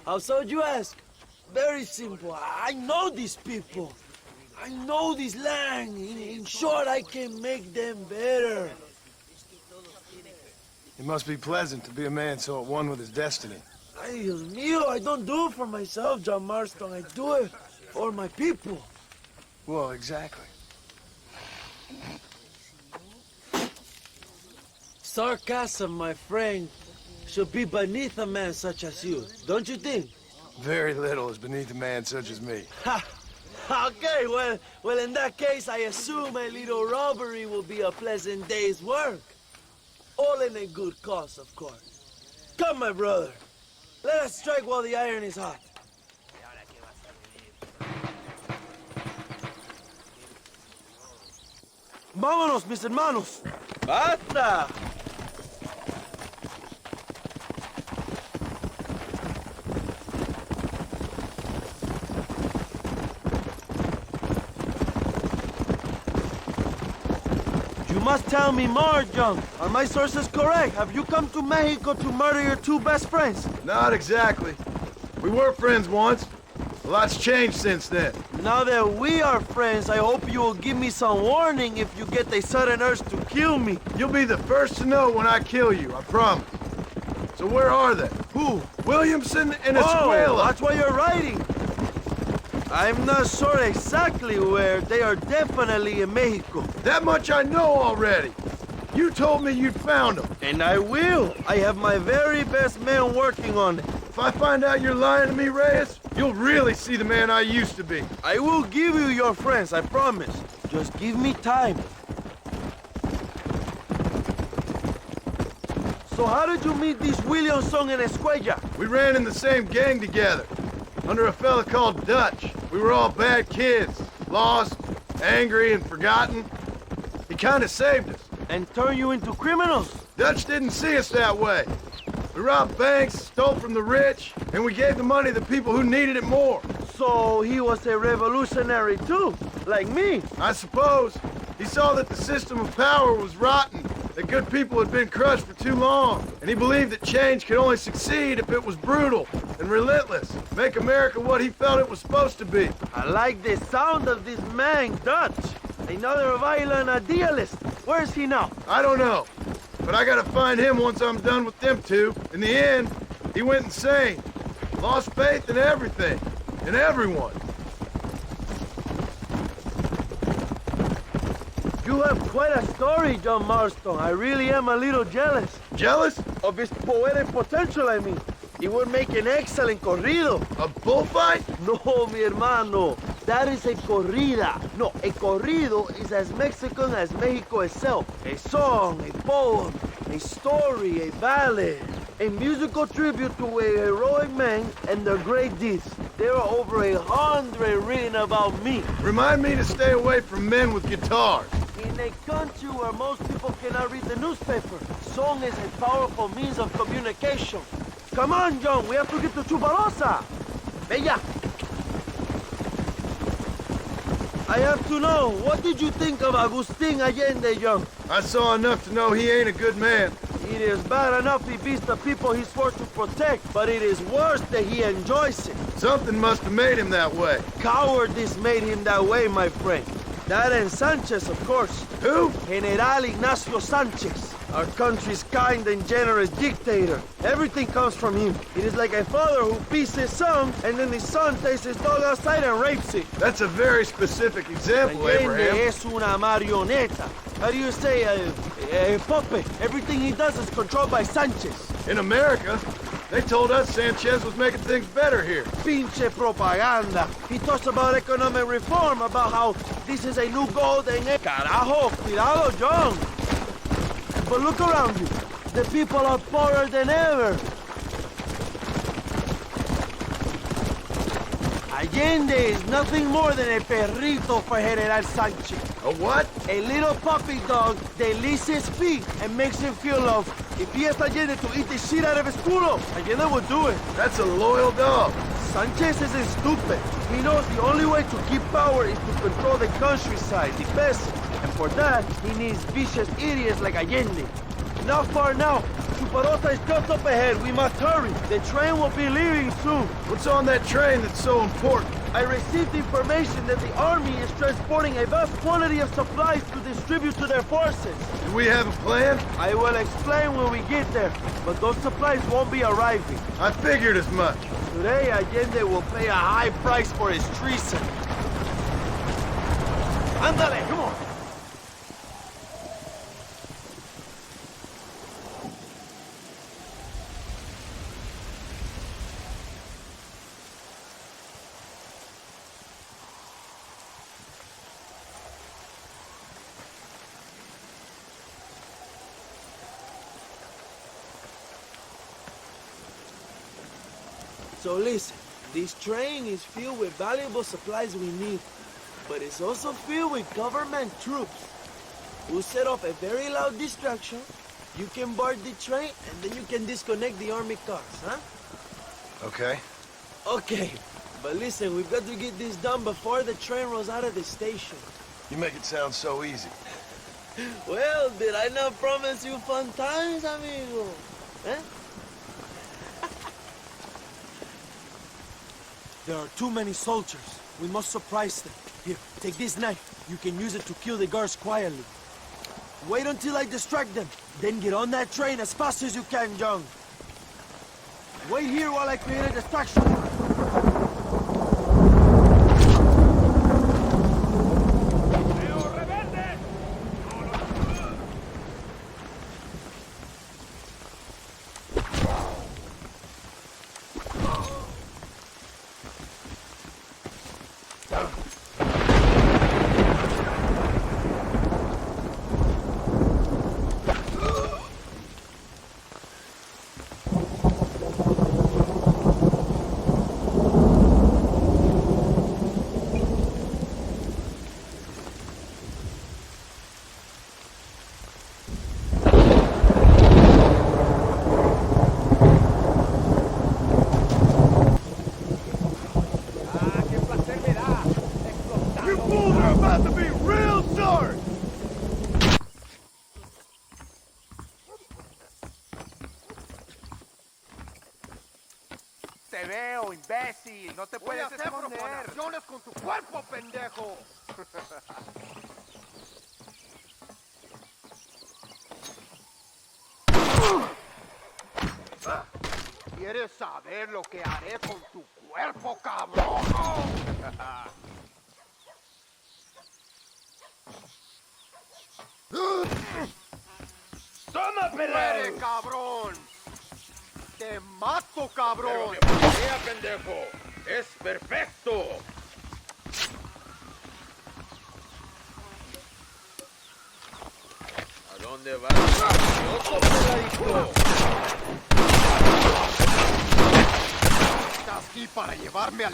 [SPEAKER 10] How so, you ask? Very simple. I know these people. I know this land. In short, I can make them better.
[SPEAKER 6] It must be pleasant to be a man so at one with his destiny.
[SPEAKER 10] Ay, Dios mío, I don't do it for myself, John Marston. I do it for my people.
[SPEAKER 6] Well, exactly.
[SPEAKER 10] Sarcasm, my friend, should be beneath a man such as you, don't you think?
[SPEAKER 6] Very little is beneath a man such as me.
[SPEAKER 10] Ha! Okay, well, in that case, I assume a little robbery will be a pleasant day's work. All in a good cause, of course. Come, my brother. Let us strike while the iron is hot. Vámonos, mis hermanos. ¡Basta! You must tell me more, John. Are my sources correct? Have you come to Mexico to murder your two best friends?
[SPEAKER 6] Not exactly. We were friends once. A lot's changed since then.
[SPEAKER 10] Now that we are friends, I hope you will give me some warning if you get a sudden urge to kill me.
[SPEAKER 6] You'll be the first to know when I kill you, I promise. So where are they?
[SPEAKER 10] Who?
[SPEAKER 6] Williamson and Escuela.
[SPEAKER 10] Oh, that's why you're writing. I'm not sure exactly where. They are definitely in Mexico.
[SPEAKER 6] That much I know already. You told me you'd found them.
[SPEAKER 10] And I will. I have my very best men working on it.
[SPEAKER 6] If I find out you're lying to me, Reyes, you'll really see the man I used to be.
[SPEAKER 10] I will give you your friends, I promise. Just give me time. So how did you meet these Williamson and Escuella?
[SPEAKER 6] We ran in the same gang together, under a fella called Dutch. We were all bad kids, lost, angry, and forgotten. He kind of saved us.
[SPEAKER 10] And turned you into criminals?
[SPEAKER 6] Dutch didn't see us that way. We robbed banks, stole from the rich, and we gave the money to people who needed it more.
[SPEAKER 10] So he was a revolutionary too, like me.
[SPEAKER 6] I suppose. He saw that the system of power was rotten, that good people had been crushed for too long, and he believed that change could only succeed if it was brutal and relentless, make America what he felt it was supposed to be.
[SPEAKER 10] I like the sound of this man, Dutch. Another violent idealist. Where is he now?
[SPEAKER 6] I don't know, but I gotta find him once I'm done with them two. In the end, he went insane, lost faith in everything, and everyone.
[SPEAKER 10] You have quite a story, John Marston. I really am a little jealous.
[SPEAKER 6] Jealous?
[SPEAKER 10] Of his poetic potential, I mean. He would make an excellent corrido.
[SPEAKER 6] A bullfight?
[SPEAKER 10] No, mi hermano. That is a corrida. No, a corrido is as Mexican as Mexico itself. A song, a poem, a story, a ballad. A musical tribute to a heroic man and their great deeds. There are over 100 written about me.
[SPEAKER 6] Remind me to stay away from men with guitars.
[SPEAKER 10] In a country where most people cannot read the newspaper, song is a powerful means of communication. Come on, John, we have to get to Chuparosa. Bella. I have to know, what did you think of Agustin Allende, John?
[SPEAKER 6] I saw enough to know he ain't a good man.
[SPEAKER 10] It is bad enough he beats the people he's forced to protect, but it is worse that he enjoys it.
[SPEAKER 6] Something must have made him that way.
[SPEAKER 10] Cowardice made him that way, my friend. That and Sanchez, of course.
[SPEAKER 6] Who?
[SPEAKER 10] General Ignacio Sanchez. Our country's kind and generous dictator. Everything comes from him. It is like a father who beats his son, and then his son takes his dog outside and rapes it.
[SPEAKER 6] That's a very specific example,
[SPEAKER 10] Allende
[SPEAKER 6] Abraham.
[SPEAKER 10] es una marioneta. How do you say, a puppet? Everything he does is controlled by Sanchez.
[SPEAKER 6] In America, they told us Sanchez was making things better here.
[SPEAKER 10] Pinche propaganda. He talks about economic reform, about how this is a new golden age. Carajo, cuidado, John. But look around you. The people are poorer than ever. Allende is nothing more than a perrito for General Sanchez.
[SPEAKER 6] A what?
[SPEAKER 10] A little puppy dog that licks his feet and makes him feel loved. If he asked Allende to eat the shit out of his culo, Allende would do it.
[SPEAKER 6] That's a loyal dog.
[SPEAKER 10] Sanchez isn't stupid. He knows the only way to keep power is to control the countryside, the peasants. And for that, he needs vicious idiots like Allende. Not far now. Chuparosa is just up ahead. We must hurry. The train will be leaving soon.
[SPEAKER 6] What's on that train that's so important?
[SPEAKER 10] I received information that the army is transporting a vast quantity of supplies to distribute to their forces.
[SPEAKER 6] Do we have a plan?
[SPEAKER 10] I will explain when we get there, but those supplies won't be arriving.
[SPEAKER 6] I figured as much.
[SPEAKER 10] Today, Allende will pay a high price for his treason. Ándale, come on. So listen, this train is filled with valuable supplies we need, but it's also filled with government troops. We'll set up a very loud distraction. You can board the train, and then you can disconnect the army cars, huh?
[SPEAKER 6] Okay.
[SPEAKER 10] Okay, but listen, we've got to get this done before the train rolls out of the station.
[SPEAKER 6] You make it sound so easy.
[SPEAKER 10] Well, did I not promise you fun times, amigo? Eh? There are too many soldiers. We must surprise them. Here, take this knife. You can use it to kill the guards quietly. Wait until I distract them. Then get on that train as fast as you can, John. Wait here while I create a distraction.
[SPEAKER 14] te veo, imbécil. No te puedes esconder. Voy a hacer profanaciones con tu cuerpo, pendejo. ¿Quieres saber lo que haré con tu cuerpo, cabrón?
[SPEAKER 11] ¡Toma, pelado!
[SPEAKER 14] ¡Muere, cabrón! ¡Te mato, cabrón!
[SPEAKER 11] Pero mi policía, pendejo, es perfecto. ¿A dónde vas? ¡Otro peladito!
[SPEAKER 14] Estás aquí para llevarme al...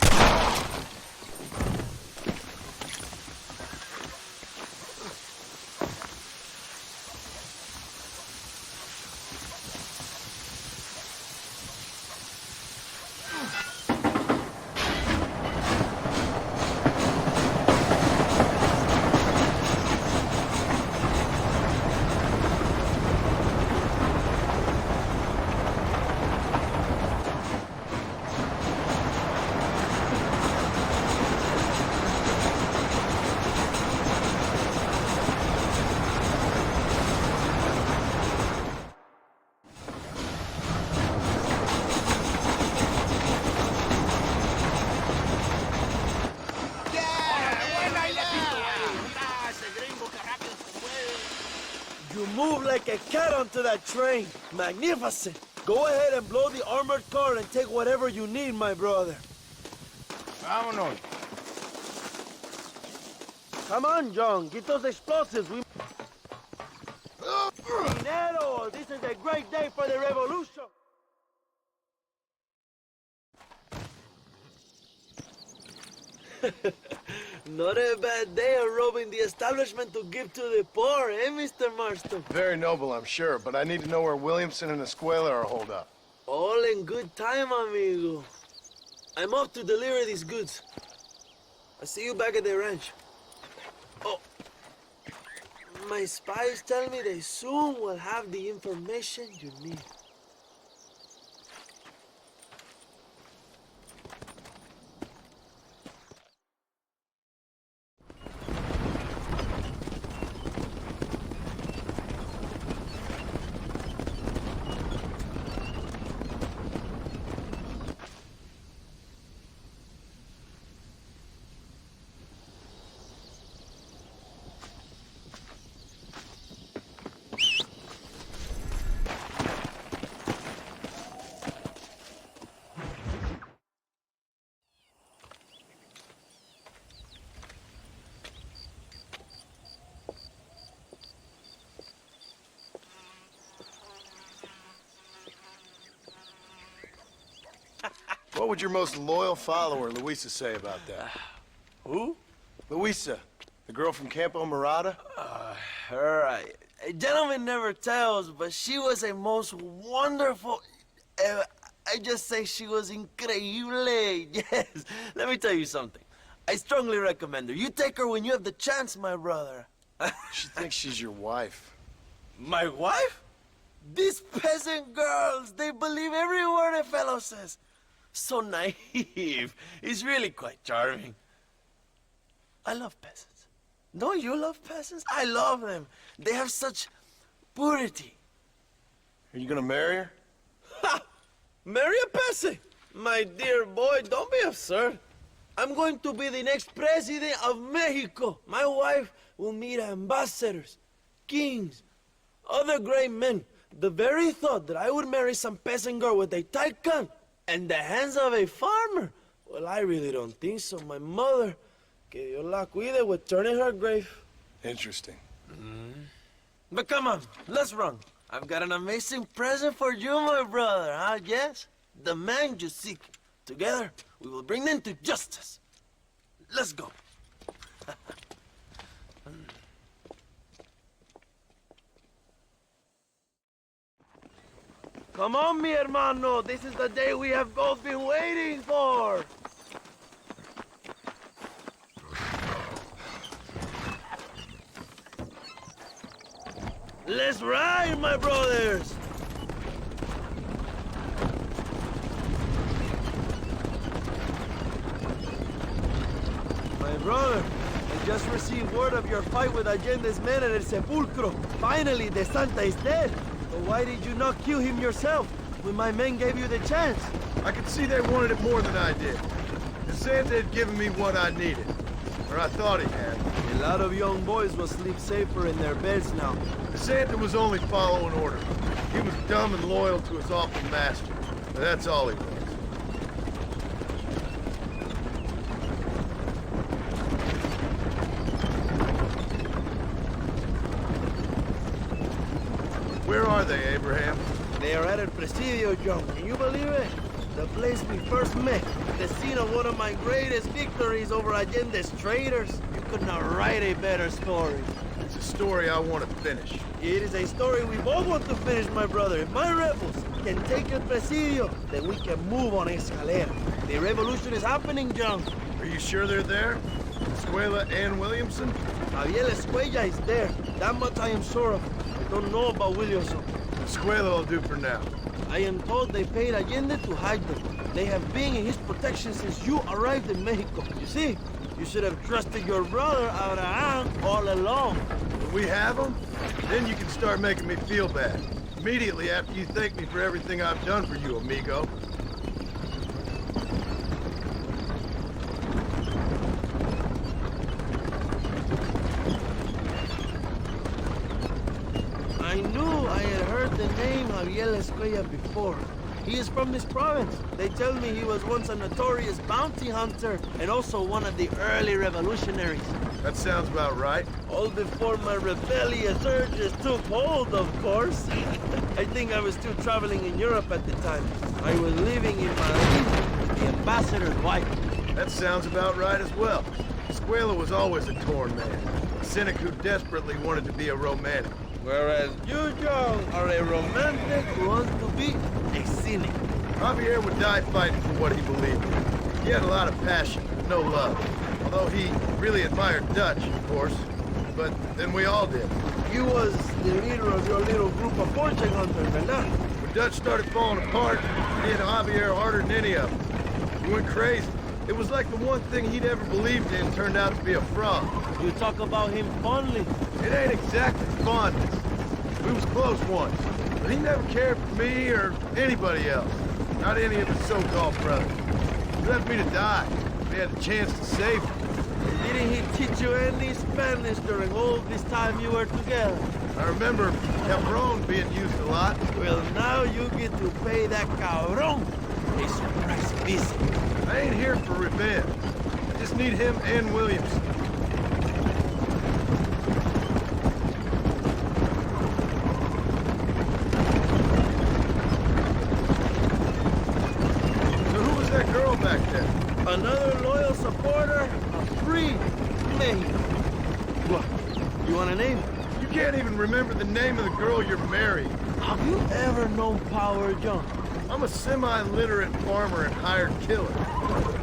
[SPEAKER 10] You move like a cat onto that train. Magnificent. Go ahead and blow the armored car and take whatever you need, my brother.
[SPEAKER 11] Vámonos.
[SPEAKER 10] Come on, John. Get those explosives. We... Dinero! This is a great day for the revolution. Not a bad day of robbing the establishment to give to the poor, eh, Mr. Marston?
[SPEAKER 6] Very noble, I'm sure, but I need to know where Williamson and Escuela are holed up.
[SPEAKER 10] All in good time, amigo. I'm off to deliver these goods. I'll see you back at the ranch. Oh, my spies tell me they soon will have the information you need.
[SPEAKER 6] What would your most loyal follower, Luisa, say about that?
[SPEAKER 10] Who?
[SPEAKER 6] Luisa, the girl from Campo Morada?
[SPEAKER 10] A gentleman never tells, but she was a most wonderful... I just say she was increíble. Yes. Let me tell you something. I strongly recommend her. You take her when you have the chance, my brother.
[SPEAKER 6] She thinks she's your wife.
[SPEAKER 10] My wife? These peasant girls, they believe every word a fellow says. So naive. It's really quite charming. I love peasants. Don't you love peasants? I love them. They have such purity.
[SPEAKER 6] Are you gonna marry her?
[SPEAKER 10] Ha! Marry a peasant? My dear boy, don't be absurd. I'm going to be the next president of Mexico. My wife will meet ambassadors, kings, other great men. The very thought that I would marry some peasant girl with a tight gun and the hands of a farmer, well, I really don't think so. My mother, que Dios la cuide, would turn in her grave.
[SPEAKER 6] Interesting.
[SPEAKER 10] But come on, let's run. I've got an amazing present for you, my brother, huh? Yes? The man you seek. Together, we will bring them to justice. Let's go. Come on, mi hermano. This is the day we have both been waiting for. Let's ride, my brothers. Brother, I just received word of your fight with Allende's men at El Sepulcro. Finally, the Santa is dead. But why did you not kill him yourself when my men gave you the chance?
[SPEAKER 6] I could see they wanted it more than I did. The Santa had given me what I needed. Or I thought he had.
[SPEAKER 10] A lot of young boys will sleep safer in their beds now.
[SPEAKER 6] The Santa was only following orders. He was dumb and loyal to his awful master. But that's all he was. Where are they, Abraham?
[SPEAKER 10] They are at El Presidio, John. Can you believe it? The place we first met. The scene of one of my greatest victories over Allende's traitors. You could not write a better story.
[SPEAKER 6] It's a story I want to finish.
[SPEAKER 10] It is a story we both want to finish, my brother. If my rebels can take El Presidio, then we can move on Escalera. The revolution is happening, John.
[SPEAKER 6] Are you sure they're there? Escuela and Williamson?
[SPEAKER 10] Javier Escuella is there. That much I am sure of. I don't know about Williamson.
[SPEAKER 6] Escuela will do for now.
[SPEAKER 10] I am told they paid Allende to hide them. They have been in his protection since you arrived in Mexico. You see, you should have trusted your brother, Abraham, all along.
[SPEAKER 6] When we have them, then you can start making me feel bad. Immediately after you thank me for everything I've done for you, amigo.
[SPEAKER 10] I knew I had heard the name Javier Escuella before. He is from this province. They tell me he was once a notorious bounty hunter and also one of the early revolutionaries.
[SPEAKER 6] That sounds about right.
[SPEAKER 10] All before my rebellious urges took hold, of course. I think I was still traveling in Europe at the time. I was living in Madrid with the ambassador's wife.
[SPEAKER 6] That sounds about right as well. Escuela was always a torn man. A cynic who desperately wanted to be a romantic.
[SPEAKER 10] Whereas you, John, are a romantic who wants to be a cynic.
[SPEAKER 6] Javier would die fighting for what he believed in. He had a lot of passion, no love. Although he really admired Dutch, of course. But then we all did.
[SPEAKER 10] He was the leader of your little group of fortune hunters, ¿verdad?
[SPEAKER 6] When Dutch started falling apart, he hit Javier harder than any of them. He went crazy. It was like the one thing he'd ever believed in turned out to be a fraud.
[SPEAKER 10] You talk about him fondly.
[SPEAKER 6] It ain't exactly fondness. We was close once, but he never cared for me or anybody else. Not any of his so-called brothers. He left me to die. He had the chance to save me.
[SPEAKER 10] Didn't he teach you any Spanish during all this time you were together?
[SPEAKER 6] I remember cabron being used a lot.
[SPEAKER 10] Well, now you get to pay that cabron a surprise visit.
[SPEAKER 6] I ain't here for revenge. I just need him and Williamson. So who was that girl back there?
[SPEAKER 10] Another loyal supporter of free Mexico. What? You want a name?
[SPEAKER 6] You can't even remember the name of the girl you're marrying.
[SPEAKER 10] Have you ever known power, John?
[SPEAKER 6] I'm a semi-literate farmer and hired killer.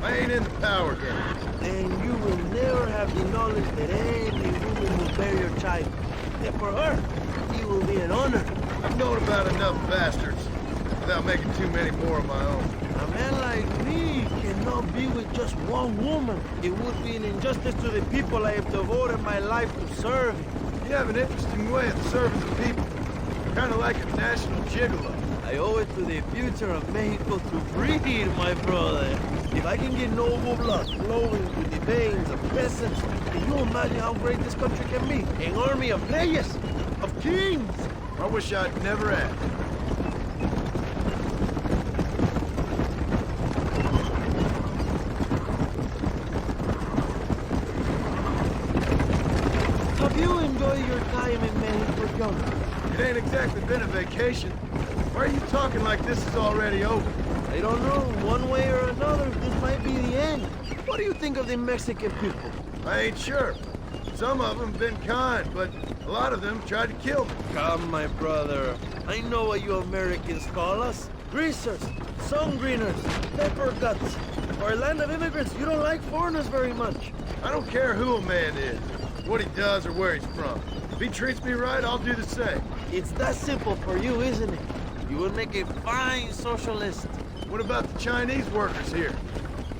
[SPEAKER 6] I ain't in the power game.
[SPEAKER 10] And you will never have the knowledge that any woman will bear your child. And for her, it will be an honor.
[SPEAKER 6] I've known about enough bastards without making too many more of my own.
[SPEAKER 10] A man like me cannot be with just one woman. It would be an injustice to the people I have devoted my life to serve.
[SPEAKER 6] You have an interesting way of serving the people. Kind of like a national gigolo.
[SPEAKER 10] I owe it to the future of Mexico to breed, my brother. If I can get noble blood flowing through the veins of peasants, can you imagine how great this country can be? An army of players, of kings.
[SPEAKER 6] I wish I'd never asked.
[SPEAKER 10] Have you enjoyed your time in Mexico, John?
[SPEAKER 6] It ain't exactly been a vacation. Why are you talking like this is already over?
[SPEAKER 10] I don't know. One way or another, this might be the end. What do you think of the Mexican people?
[SPEAKER 6] I ain't sure. Some of them been kind, but a lot of them tried to kill me.
[SPEAKER 10] Come, my brother. I know what you Americans call us. Greasers, sun greeners, pepper guts. For a land of immigrants, you don't like foreigners very much.
[SPEAKER 6] I don't care who a man is, what he does or where he's from. If he treats me right, I'll do the same.
[SPEAKER 10] It's that simple for you, isn't it? You would make a fine socialist.
[SPEAKER 6] What about the Chinese workers here?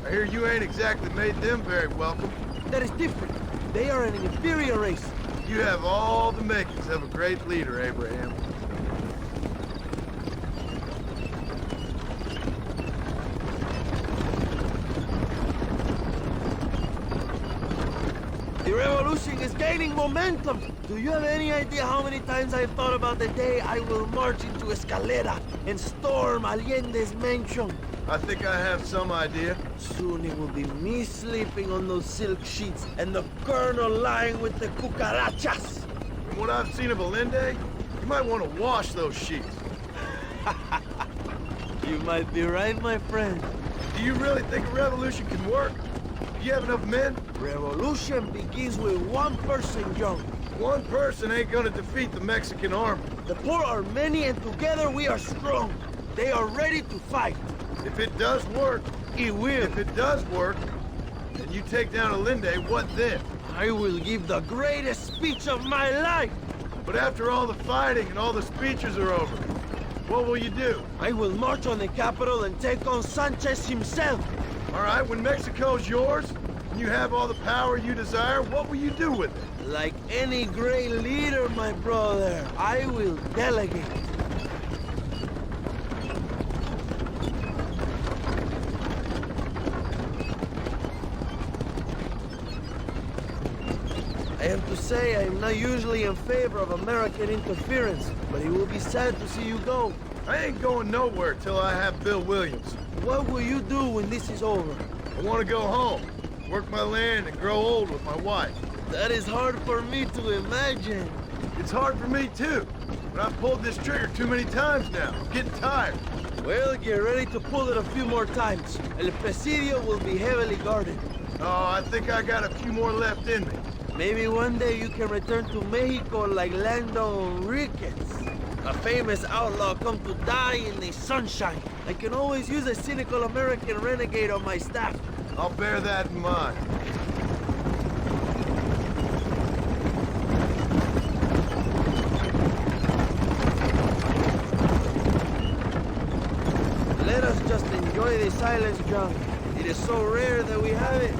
[SPEAKER 6] I hear you ain't exactly made them very welcome.
[SPEAKER 10] That is different. They are an inferior race.
[SPEAKER 6] You have all the makings of a great leader, Abraham.
[SPEAKER 10] The revolution is gaining momentum. Do you have any idea how many times I've thought about the day I will march into Escalera and storm Allende's mansion?
[SPEAKER 6] I think I have some idea.
[SPEAKER 10] Soon it will be me sleeping on those silk sheets and the colonel lying with the cucarachas.
[SPEAKER 6] From what I've seen of Allende, you might want to wash those sheets.
[SPEAKER 10] You might be right, my friend.
[SPEAKER 6] Do you really think a revolution can work? Do you have enough men?
[SPEAKER 10] Revolution begins with one person, John.
[SPEAKER 6] One person ain't gonna defeat the Mexican army.
[SPEAKER 10] The poor are many and together we are strong. They are ready to fight.
[SPEAKER 6] If it does work,
[SPEAKER 10] it will.
[SPEAKER 6] If it does work, and you take down Allende, what then?
[SPEAKER 10] I will give the greatest speech of my life.
[SPEAKER 6] But after all the fighting and all the speeches are over, what will you do?
[SPEAKER 10] I will march on the capital and take on Sanchez himself.
[SPEAKER 6] All right, when Mexico's yours, and you have all the power you desire, what will you do with it?
[SPEAKER 10] Like any great leader, my brother, I will delegate. I have to say, I am not usually in favor of American interference, but it will be sad to see you go.
[SPEAKER 6] I ain't going nowhere till I have Bill Williams.
[SPEAKER 10] What will you do when this is over?
[SPEAKER 6] I want to go home, work my land, and grow old with my wife.
[SPEAKER 10] That is hard for me to imagine.
[SPEAKER 6] It's hard for me too, but I've pulled this trigger too many times now. I'm getting tired.
[SPEAKER 10] Well, get ready to pull it a few more times. El Presidio will be heavily guarded.
[SPEAKER 6] Oh, I think I got a few more left in me.
[SPEAKER 10] Maybe one day you can return to Mexico like Lando Enriquez. A famous outlaw come to die in the sunshine. I can always use a cynical American renegade on my staff.
[SPEAKER 6] I'll bear that in mind.
[SPEAKER 10] Let us just enjoy the silence, John. It is so rare that we have it.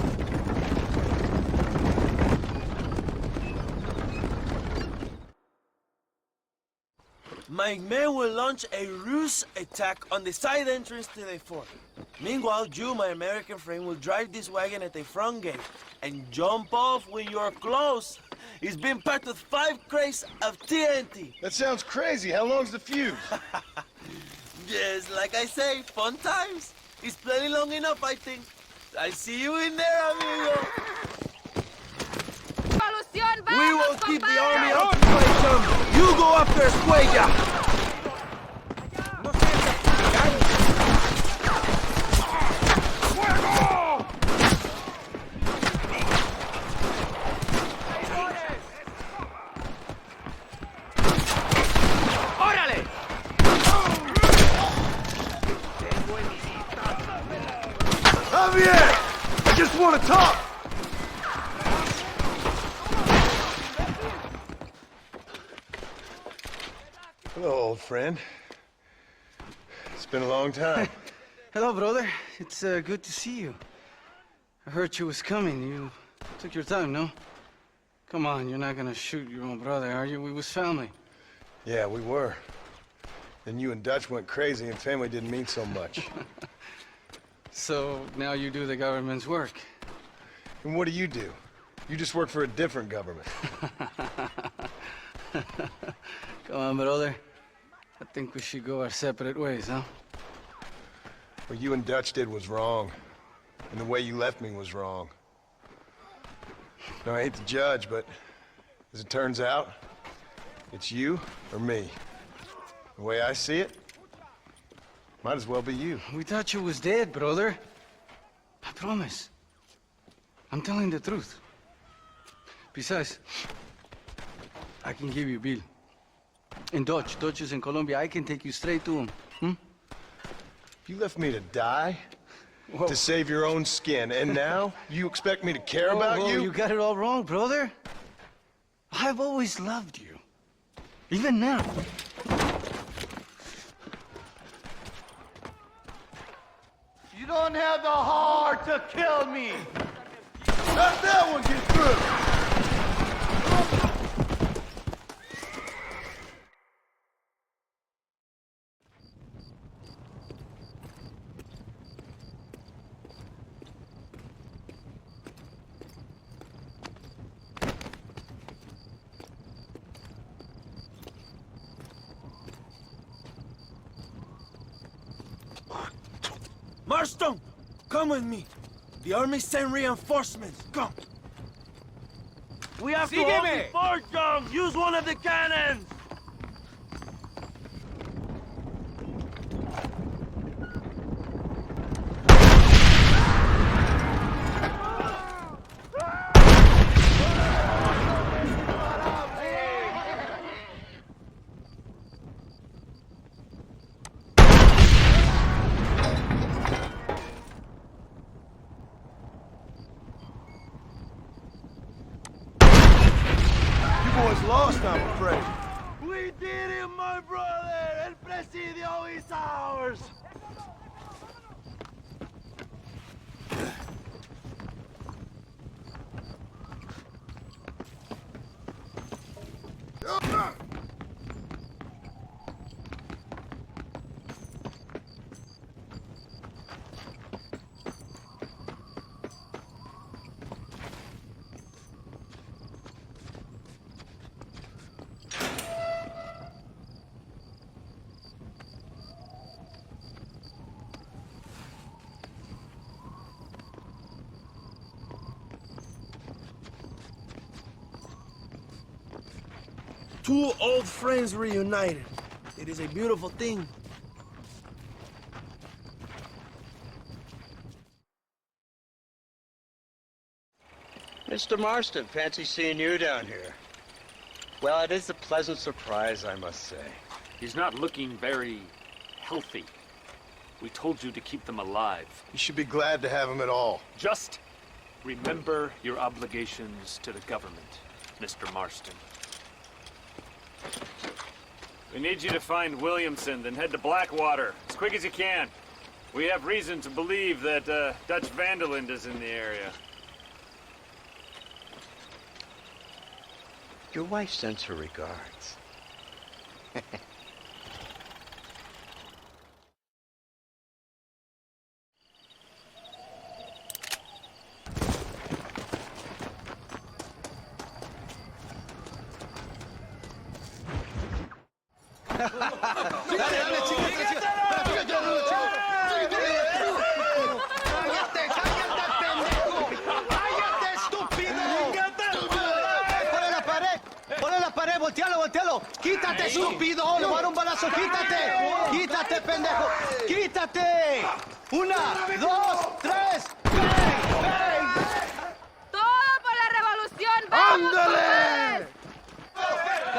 [SPEAKER 10] My men will launch a ruse attack on the side entrance to the fort. Meanwhile, you, my American friend, will drive this wagon at the front gate and jump off when you're close. It's been packed with 5 crates of TNT.
[SPEAKER 6] That sounds crazy. How long's the fuse?
[SPEAKER 10] Yes, like I say, fun times. It's plenty long enough, I think. I see you in there, amigo. We will keep the army occupied, John. You go after Escuella.
[SPEAKER 6] I just want to talk! Hello, old friend. It's been a long time.
[SPEAKER 8] Hello, brother. It's good to see you. I heard you was coming. You took your time, no? Come on, you're not gonna shoot your own brother, are you? We was family.
[SPEAKER 6] Yeah, we were. Then you and Dutch went crazy and family didn't mean so much.
[SPEAKER 8] So now you do the government's work.
[SPEAKER 6] And what do? You just work for a different government.
[SPEAKER 8] Come on, brother. I think we should go our separate ways, huh?
[SPEAKER 6] What you and Dutch did was wrong. And the way you left me was wrong. Now, I hate to judge, but as it turns out, it's you or me. The way I see it, might as well be you.
[SPEAKER 8] We thought you was dead, brother. I promise. I'm telling the truth. Besides, I can give you Bill. And Dutch is in Colombia. I can take you straight to him.
[SPEAKER 6] You left me to die? Whoa. To save your own skin, and now you expect me to care about you?
[SPEAKER 8] You got it all wrong, brother. I've always loved you. Even now. You don't have the heart to kill me.
[SPEAKER 17] How'd that one get through?
[SPEAKER 10] Marston, come with me. The army sent reinforcements. Come. We have to hold the fort, John. Use one of the cannons.
[SPEAKER 17] Lost, I'm afraid.
[SPEAKER 10] We did it, my brother! El Presidio is ours! Two old friends reunited. It is a beautiful thing.
[SPEAKER 19] Mr. Marston, fancy seeing you down here. Well, it is a pleasant surprise, I must say.
[SPEAKER 20] He's not looking very healthy. We told you to keep them alive.
[SPEAKER 6] You should be glad to have him at all.
[SPEAKER 20] Just remember your obligations to the government, Mr. Marston. We need you to find Williamson, then head to Blackwater as quick as you can. We have reason to believe that Dutch Vanderland is in the area.
[SPEAKER 19] Your wife sends her regards.
[SPEAKER 2] ¡Voltealo! ¡Quítate, estúpido! ¡Le voy a dar un balazo! ¡Quítate! ¡Quítate, pendejo! ¡Quítate! ¡Una, dos, tres! ¡Ven!
[SPEAKER 1] ¡Todo por la revolución! ¡Vamos!
[SPEAKER 2] ¡Ándale!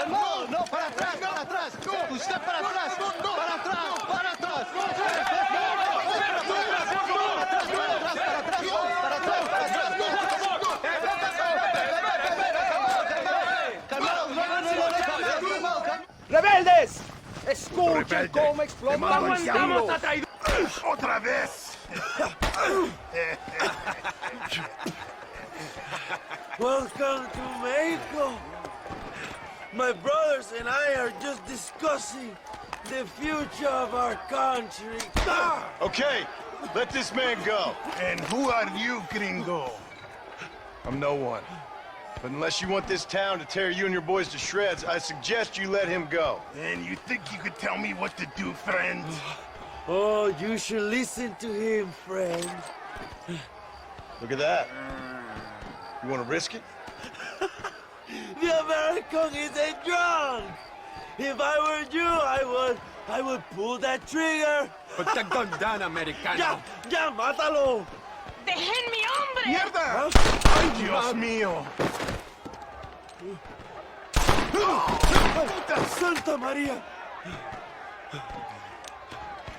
[SPEAKER 2] ¡No, no! ¡Para atrás, para atrás! ¡Usted para atrás! ¡Para atrás, para atrás!
[SPEAKER 10] ¡Rebeldes! ¡Escuchen cómo explota un
[SPEAKER 5] ¡Estamos atraídos! ¡Otra vez!
[SPEAKER 10] Welcome to Mexico! My brothers and I are just discussing the future of our country.
[SPEAKER 6] Okay, let this man go.
[SPEAKER 5] And who are you, gringo?
[SPEAKER 6] I'm no one. But unless you want this town to tear you and your boys to shreds, I suggest you let him go.
[SPEAKER 5] And you think you could tell me what to do, friend?
[SPEAKER 10] Oh, you should listen to him, friend.
[SPEAKER 6] Look at that. You want to risk it?
[SPEAKER 10] The American is a drunk. If I were you, I would pull that trigger.
[SPEAKER 14] Put the gun down, Americano.
[SPEAKER 10] Ya, mátalo.
[SPEAKER 1] ¡Dejen mi hombre!
[SPEAKER 5] ¡Mierda! ¡Ay, Dios mío!
[SPEAKER 10] ¡Puta Santa María!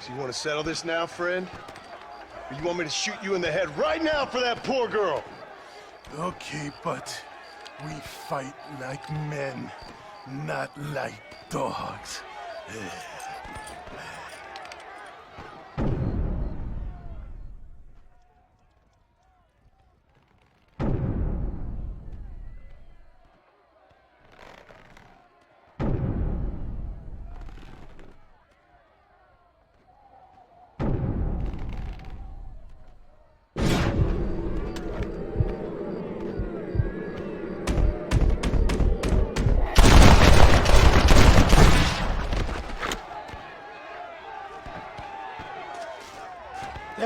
[SPEAKER 6] So you want to settle this now, friend? Or you want me to shoot you in the head right now for that poor girl?
[SPEAKER 5] Okay, but we fight like men, not like dogs.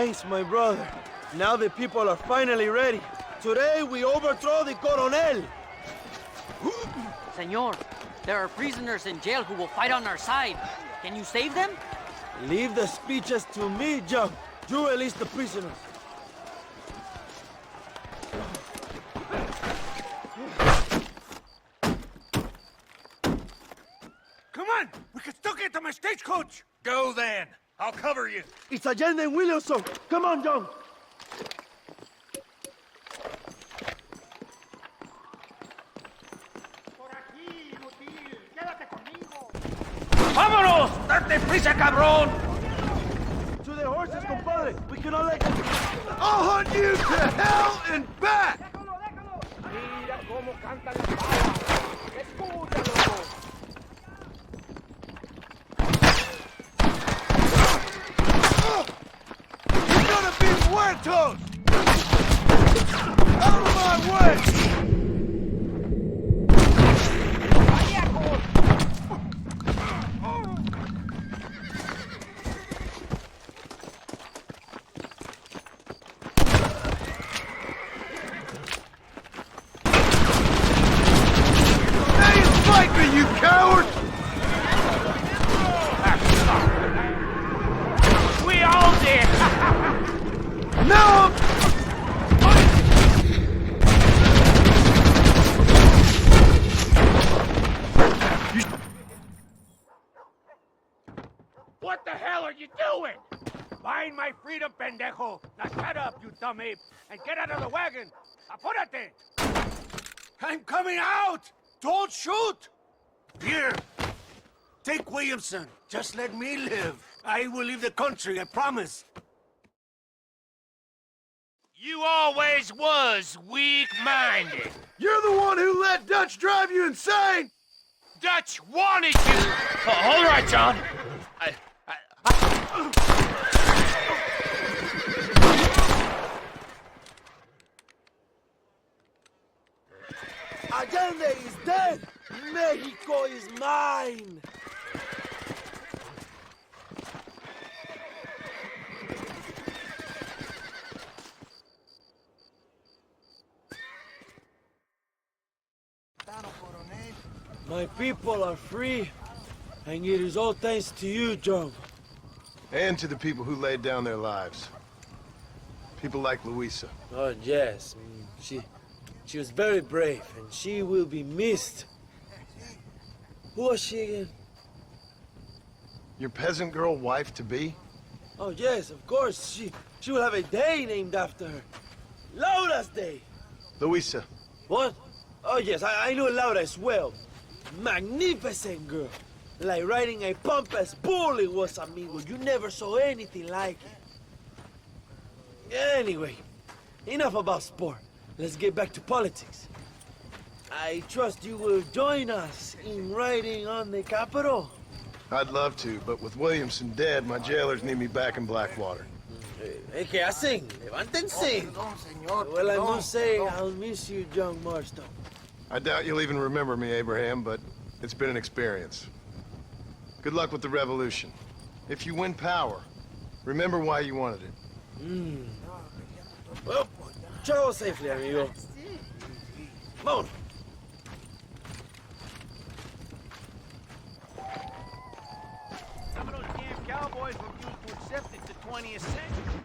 [SPEAKER 10] Thanks, my brother. Now the people are finally ready. Today we overthrow the Coronel.
[SPEAKER 15] Senor, there are prisoners in jail who will fight on our side. Can you save them?
[SPEAKER 10] Leave the speeches to me, John. You release the prisoners.
[SPEAKER 11] Come on! We can still get to my stagecoach! Go then! I'll cover you!
[SPEAKER 10] It's Allende and Williamson! Come on, John!
[SPEAKER 11] ¡Vámonos! ¡Date prisa, cabrón!
[SPEAKER 10] To the horses, compadre! We cannot let them...
[SPEAKER 22] I'll hunt you to hell and back!
[SPEAKER 14] Mira cómo cantan las balas. Escúchalo.
[SPEAKER 22] You're gonna be muertos! Out of my way! Fight me, you coward!
[SPEAKER 11] We all did!
[SPEAKER 22] No!
[SPEAKER 11] What the hell are you doing? Buying my freedom, pendejo! Now shut up, you dumb ape, and get out of the wagon! Apúrate!
[SPEAKER 16] I'm coming out! Don't shoot! Here, take Williamson. Just let me live. I will leave the country, I promise.
[SPEAKER 11] You always was weak-minded.
[SPEAKER 22] You're the one who let Dutch drive you insane!
[SPEAKER 11] Dutch wanted you! All right, John.
[SPEAKER 10] Allende is dead! Mexico is mine! My people are free, and it is all thanks to you, John.
[SPEAKER 6] And to the people who laid down their lives. People like Luisa.
[SPEAKER 10] Oh, yes. She was very brave, and she will be missed. Who was she again?
[SPEAKER 6] Your peasant girl wife-to-be?
[SPEAKER 10] Oh, yes, of course. She will have a day named after her. Laura's Day.
[SPEAKER 6] Luisa.
[SPEAKER 10] What? Oh, yes, I know Laura as well. Magnificent girl. Like riding a pompous bull it was, amigo. You never saw anything like it. Anyway, enough about sport. Let's get back to politics. I trust you will join us in riding on the Capitol.
[SPEAKER 6] I'd love to, but with Williamson dead, my jailers need me back in Blackwater.
[SPEAKER 10] ¿Qué hacen? Levántense. Well, I must say, I'll miss you, John Marston.
[SPEAKER 6] I doubt you'll even remember me, Abraham, but it's been an experience. Good luck with the revolution. If you win power, remember why you wanted it.
[SPEAKER 10] Well, travel safely, amigo. Vámonos.
[SPEAKER 11] Some of those damn cowboys refuse to accept it's the 20th century.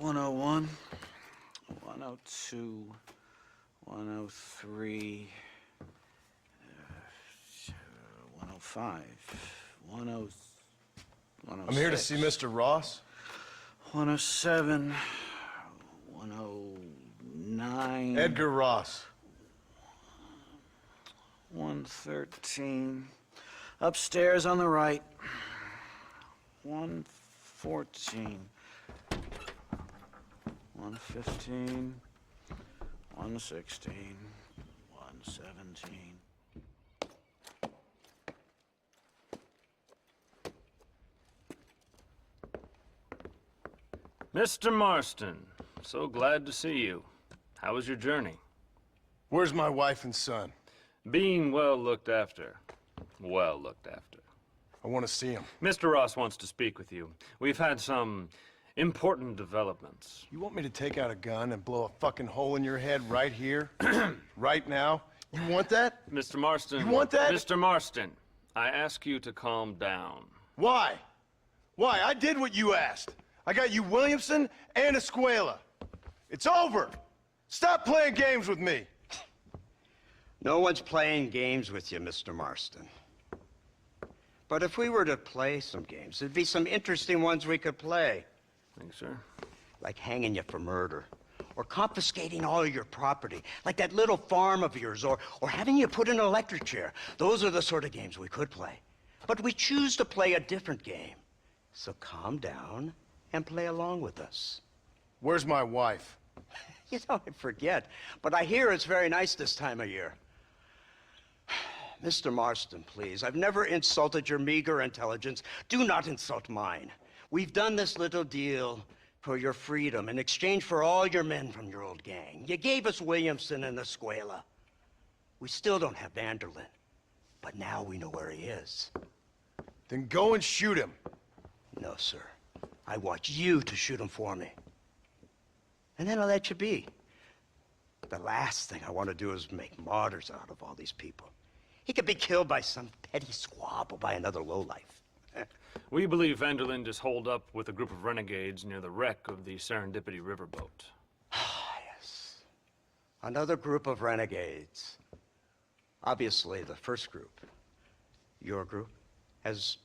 [SPEAKER 8] .101, 102, 103, 105, 106.
[SPEAKER 6] I'm here to see Mr. Ross.
[SPEAKER 8] 107, 109.
[SPEAKER 6] Edgar Ross.
[SPEAKER 8] 113. Upstairs on the right. 114. 115. 116. 117.
[SPEAKER 20] Mr. Marston, so glad to see you. How was your journey?
[SPEAKER 6] Where's my wife and son?
[SPEAKER 20] Being well looked after. Well looked after.
[SPEAKER 6] I want to see him.
[SPEAKER 20] Mr. Ross wants to speak with you. We've had some important developments.
[SPEAKER 6] You want me to take out a gun and blow a fucking hole in your head right here? Right now? You want that?
[SPEAKER 20] Mr. Marston.
[SPEAKER 6] You want that?
[SPEAKER 20] Mr. Marston, I ask you to calm down.
[SPEAKER 6] Why? Why? I did what you asked. I got you Williamson and Escuela. It's over. Stop playing games with me.
[SPEAKER 18] No one's playing games with you, Mr. Marston. But if we were to play some games, there'd be some interesting ones we could play.
[SPEAKER 20] Thanks, sir.
[SPEAKER 18] Like hanging you for murder, or confiscating all your property, like that little farm of yours, or having you put in an electric chair. Those are the sort of games we could play. But we choose to play a different game. So calm down and play along with us.
[SPEAKER 6] Where's my wife?
[SPEAKER 18] You know, I forget, but I hear it's very nice this time of year. Mr. Marston, please, I've never insulted your meager intelligence. Do not insult mine. We've done this little deal for your freedom in exchange for all your men from your old gang. You gave us Williamson and Escuela. We still don't have Vanderlyn, but now we know where he is.
[SPEAKER 6] Then go and shoot him.
[SPEAKER 18] No, sir. I want you to shoot him for me. And then I'll let you be. The last thing I want to do is make martyrs out of all these people. He could be killed by some petty squabble by another lowlife.
[SPEAKER 20] We believe Vanderlyn is holed up with a group of renegades near the wreck of the Serendipity riverboat.
[SPEAKER 18] Yes. Another group of renegades. Obviously, the first group, your group, has,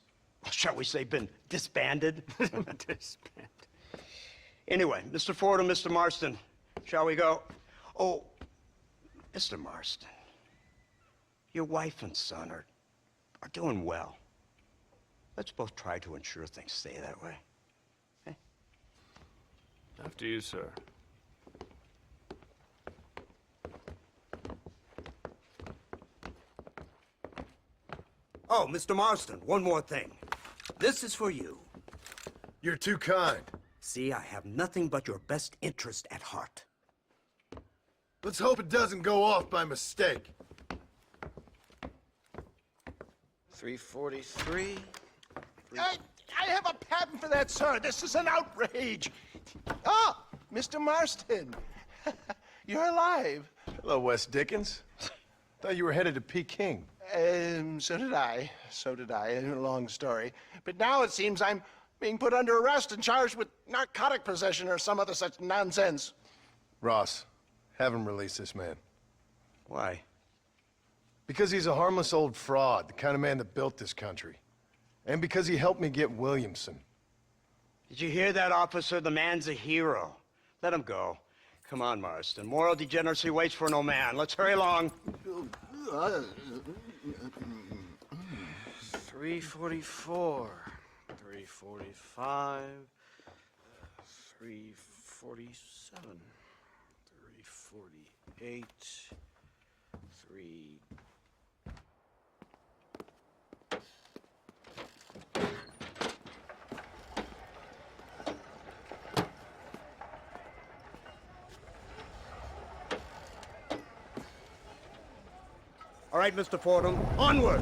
[SPEAKER 18] shall we say, been disbanded?
[SPEAKER 20] Disbanded.
[SPEAKER 18] Anyway, Mr. Ford and Mr. Marston, shall we go? Oh, Mr. Marston, your wife and son are doing well. Let's both try to ensure things stay that way. Okay?
[SPEAKER 20] After you, sir.
[SPEAKER 18] Oh, Mr. Marston, one more thing. This is for you.
[SPEAKER 6] You're too kind.
[SPEAKER 18] See, I have nothing but your best interest at heart.
[SPEAKER 6] Let's hope it doesn't go off by mistake.
[SPEAKER 4] 343. I have a patent for that, sir. This is an outrage. Ah, Mr. Marston. You're alive.
[SPEAKER 6] Hello, Wes Dickens. Thought you were headed to Peking.
[SPEAKER 4] So did I. So did I. A long story. But now it seems I'm being put under arrest and charged with narcotic possession or some other such nonsense.
[SPEAKER 6] Ross, have him release this man.
[SPEAKER 18] Why?
[SPEAKER 6] Because he's a harmless old fraud, the kind of man that built this country. And because he helped me get Williamson.
[SPEAKER 18] Did you hear that, officer? The man's a hero. Let him go. Come on, Marston. Moral degeneracy waits for no man. Let's hurry along.
[SPEAKER 10] 344. 345. 347. 348. 3...
[SPEAKER 18] All right, Mr. Fordham, onward!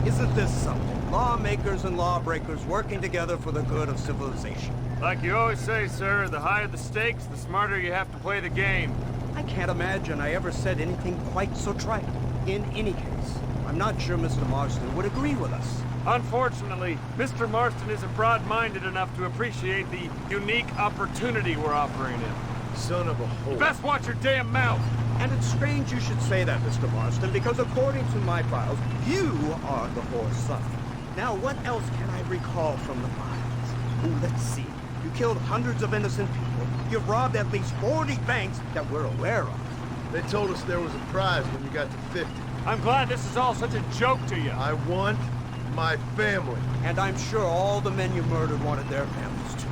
[SPEAKER 18] Isn't this something? Lawmakers and lawbreakers working together for the good of civilization.
[SPEAKER 20] Like you always say, sir, the higher the stakes, the smarter you have to play the game.
[SPEAKER 18] I can't imagine I ever said anything quite so trite. In any case, I'm not sure Mr. Marston would agree with us.
[SPEAKER 20] Unfortunately, Mr. Marston isn't broad-minded enough to appreciate the unique opportunity we're offering him.
[SPEAKER 6] Son of a whore.
[SPEAKER 20] You best watch your damn mouth!
[SPEAKER 18] And it's strange you should say that, Mr. Marston, because according to my files, you are the whore's son. Now, what else can I recall from the files? Ooh, let's see. You killed hundreds of innocent people. You've robbed at least 40 banks that we're aware of.
[SPEAKER 6] They told us there was a prize when you got to 50.
[SPEAKER 20] I'm glad this is all such a joke to you.
[SPEAKER 6] I want my family.
[SPEAKER 18] And I'm sure all the men you murdered wanted their families too.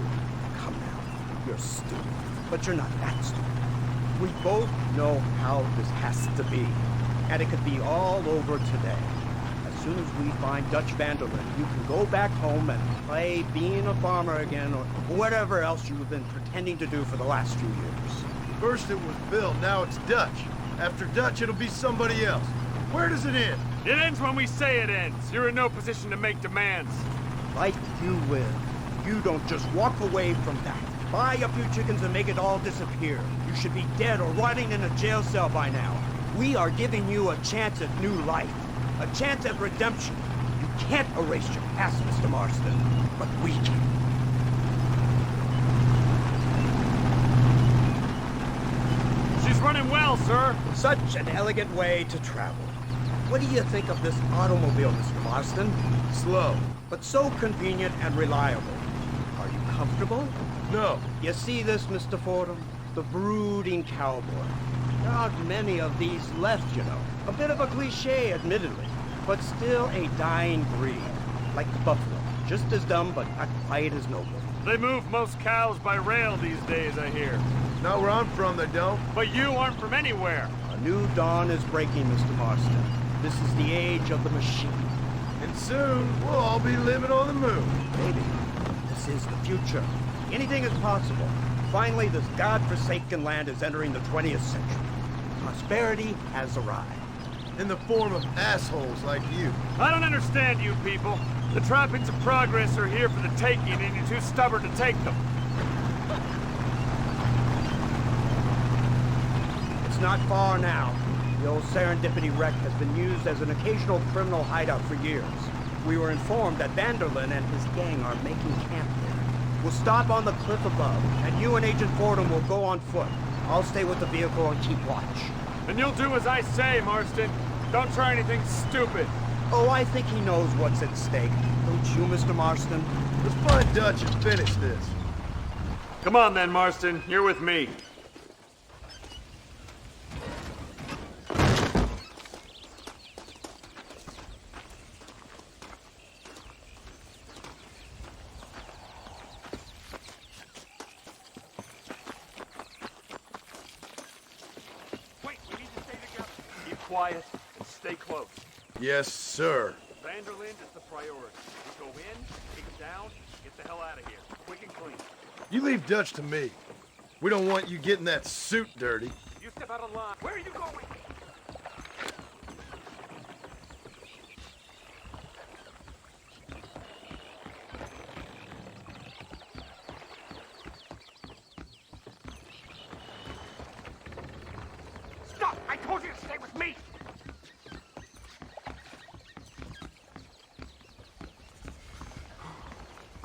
[SPEAKER 18] Come now, you're stupid, but you're not that stupid. We both know how this has to be, and it could be all over today. As as soon as we find Dutch Vanderlyn, you can go back home and play being a farmer again, or whatever else you've been pretending to do for the last few years.
[SPEAKER 6] First it was Bill, now it's Dutch. After Dutch, it'll be somebody else. Where does it end?
[SPEAKER 20] It ends when we say it ends. You're in no position to make demands.
[SPEAKER 18] Like you will. You don't just walk away from that. Buy a few chickens and make it all disappear. You should be dead or rotting in a jail cell by now. We are giving you a chance at new life. A chance at redemption. You can't erase your past, Mr. Marston. But we can.
[SPEAKER 20] She's running well, sir.
[SPEAKER 18] Such an elegant way to travel. What do you think of this automobile, Mr. Marston?
[SPEAKER 6] Slow.
[SPEAKER 18] But so convenient and reliable. Are you comfortable?
[SPEAKER 6] No.
[SPEAKER 18] You see this, Mr. Fordham? The brooding cowboy. There aren't many of these left, you know. A bit of a cliche, admittedly, but still a dying breed. Like the buffalo. Just as dumb, but not quite as noble.
[SPEAKER 20] They move most cows by rail these days, I hear.
[SPEAKER 6] Not where I'm from, they don't.
[SPEAKER 20] But you aren't from anywhere.
[SPEAKER 18] A new dawn is breaking, Mr. Marston. This is the age of the machine.
[SPEAKER 6] And soon, we'll all be living on the moon.
[SPEAKER 18] Maybe. This is the future. Anything is possible. Finally, this godforsaken land is entering the 20th century. Prosperity has arrived.
[SPEAKER 6] In the form of assholes like you.
[SPEAKER 20] I don't understand you people. The trappings of progress are here for the taking, and you're too stubborn to take them.
[SPEAKER 18] It's not far now. The old Serendipity wreck has been used as an occasional criminal hideout for years. We were informed that Vanderlyn and his gang are making camp there. We'll stop on the cliff above, and you and Agent Fordham will go on foot. I'll stay with the vehicle and keep watch.
[SPEAKER 20] And you'll do as I say, Marston. Don't try anything stupid.
[SPEAKER 18] Oh, I think he knows what's at stake. Don't you, Mr. Marston?
[SPEAKER 6] Let's find Dutch and finish this.
[SPEAKER 20] Come on then, Marston. You're with me. Quiet and stay close.
[SPEAKER 6] Yes, sir.
[SPEAKER 20] Vanderlyn is the priority. We go in, take him down, get the hell out of here. Quick and clean.
[SPEAKER 6] You leave Dutch to me. We don't want you getting that suit dirty.
[SPEAKER 20] You step out of line. Where are you going?
[SPEAKER 11] Stop! I told you to stay with me!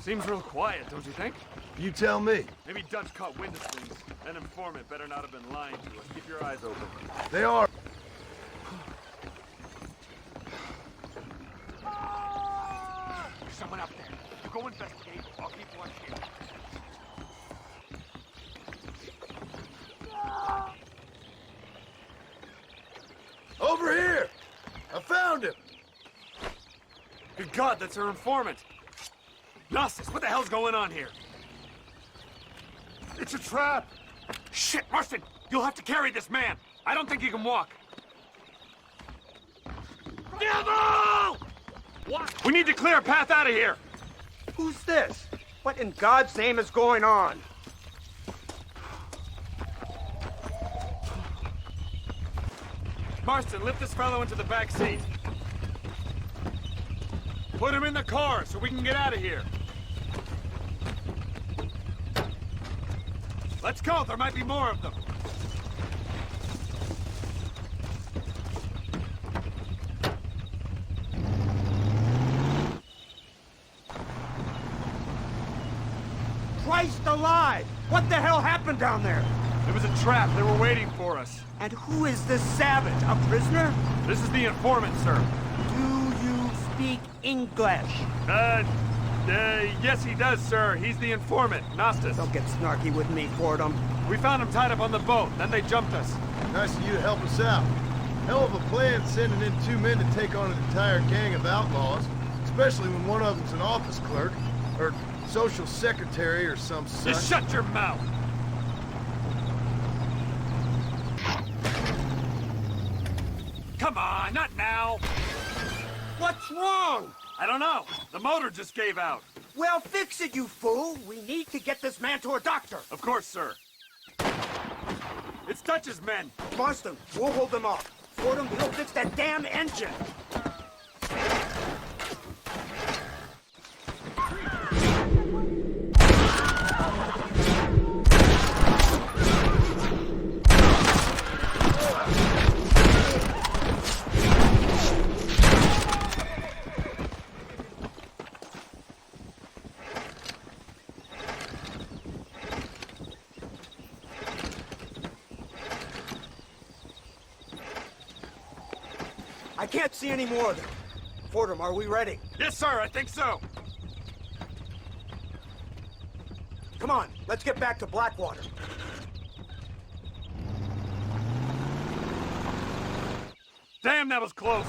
[SPEAKER 20] Seems real quiet, don't you think?
[SPEAKER 6] You tell me.
[SPEAKER 20] Maybe Dutch caught wind of things. An informant better not have been lying to us. Keep your eyes open.
[SPEAKER 6] They are.
[SPEAKER 11] There's someone up there. You go investigate. I'll keep watch here.
[SPEAKER 6] Over here! I found him!
[SPEAKER 20] Good God, that's our informant! Gnosis, what the hell's going on here?
[SPEAKER 11] It's a trap! Shit, Marston! You'll have to carry this man! I don't think he can walk! Devil! What? We need to clear a path out of here!
[SPEAKER 18] Who's this? What in God's name is going on?
[SPEAKER 20] Marston, lift this fellow into the back seat. Put him in the car so we can get out of here. Let's go, there might be more of them.
[SPEAKER 18] Christ alive! What the hell happened down there?
[SPEAKER 20] It was a trap, they were waiting for us.
[SPEAKER 18] And who is this savage? A prisoner?
[SPEAKER 20] This is the informant, sir.
[SPEAKER 18] Do you speak English?
[SPEAKER 20] Yes he does, sir. He's the informant, Gnosis.
[SPEAKER 18] Don't get snarky with me, Fordham.
[SPEAKER 20] We found him tied up on the boat, then they jumped us.
[SPEAKER 6] Nice of you to help us out. Hell of a plan sending in 2 men to take on an entire gang of outlaws, especially when one of them's an office clerk, or social secretary, or some such.
[SPEAKER 20] Just shut your mouth! Come on, not now!
[SPEAKER 16] What's wrong?
[SPEAKER 11] I don't know. The motor just gave out.
[SPEAKER 16] Well, fix it, you fool. We need to get this man to a doctor.
[SPEAKER 11] Of course, sir. It's Dutch's men.
[SPEAKER 16] Marston, we'll hold them off. Fordham, he'll fix that damn engine. I can't see any more of them. Fordham, are we ready?
[SPEAKER 11] Yes, sir, I think so.
[SPEAKER 16] Come on, let's get back to Blackwater.
[SPEAKER 11] Damn, that was close.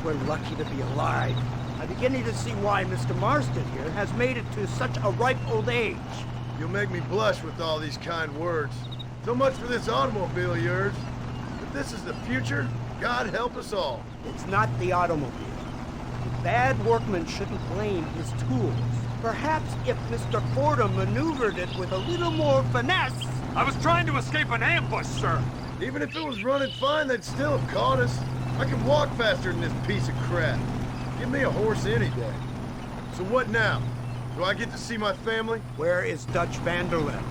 [SPEAKER 16] We're lucky to be alive. I'm beginning to see why Mr. Marston here has made it to such a ripe old age.
[SPEAKER 6] You'll make me blush with all these kind words. So much for this automobile of yours. If this is the future, God help us all.
[SPEAKER 16] It's not the automobile. The bad workman shouldn't blame his tools. Perhaps if Mr. Fordham maneuvered it with a little more finesse...
[SPEAKER 11] I was trying to escape an ambush, sir.
[SPEAKER 6] Even if it was running fine, they'd still have caught us. I can walk faster than this piece of crap. Give me a horse any day. So what now? Do I get to see my family?
[SPEAKER 16] Where is Dutch Vanderlyn?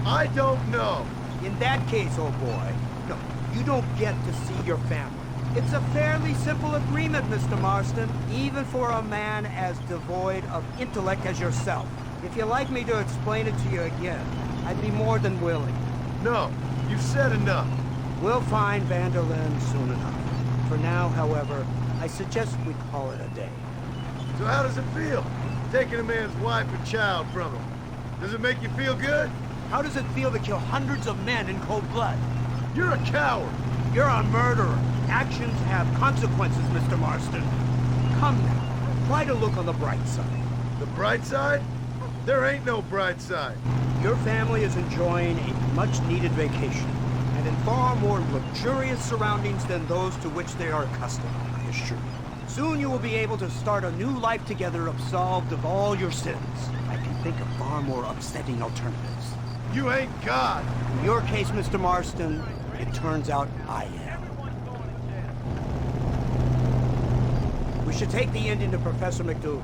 [SPEAKER 6] I don't know.
[SPEAKER 16] In that case, old boy, no, you don't get to see your family. It's a fairly simple agreement, Mr. Marston, even for a man as devoid of intellect as yourself. If you'd like me to explain it to you again, I'd be more than willing.
[SPEAKER 6] No, you've said enough.
[SPEAKER 16] We'll find Vanderlyn soon enough. For now, however, I suggest we call it a day.
[SPEAKER 6] So how does it feel, taking a man's wife and child from him? Does it make you feel good?
[SPEAKER 16] How does it feel to kill hundreds of men in cold blood?
[SPEAKER 6] You're a coward.
[SPEAKER 16] You're a murderer. Actions have consequences, Mr. Marston. Come now, try to look on the bright side.
[SPEAKER 6] The bright side? There ain't no bright side.
[SPEAKER 16] Your family is enjoying a much-needed vacation, and in far more luxurious surroundings than those to which they are accustomed, I assure you. Soon you will be able to start a new life together, absolved of all your sins. I can think of far more upsetting alternatives.
[SPEAKER 6] You ain't God.
[SPEAKER 16] In your case, Mr. Marston, it turns out I am. We should take the Indian to Professor McDougal,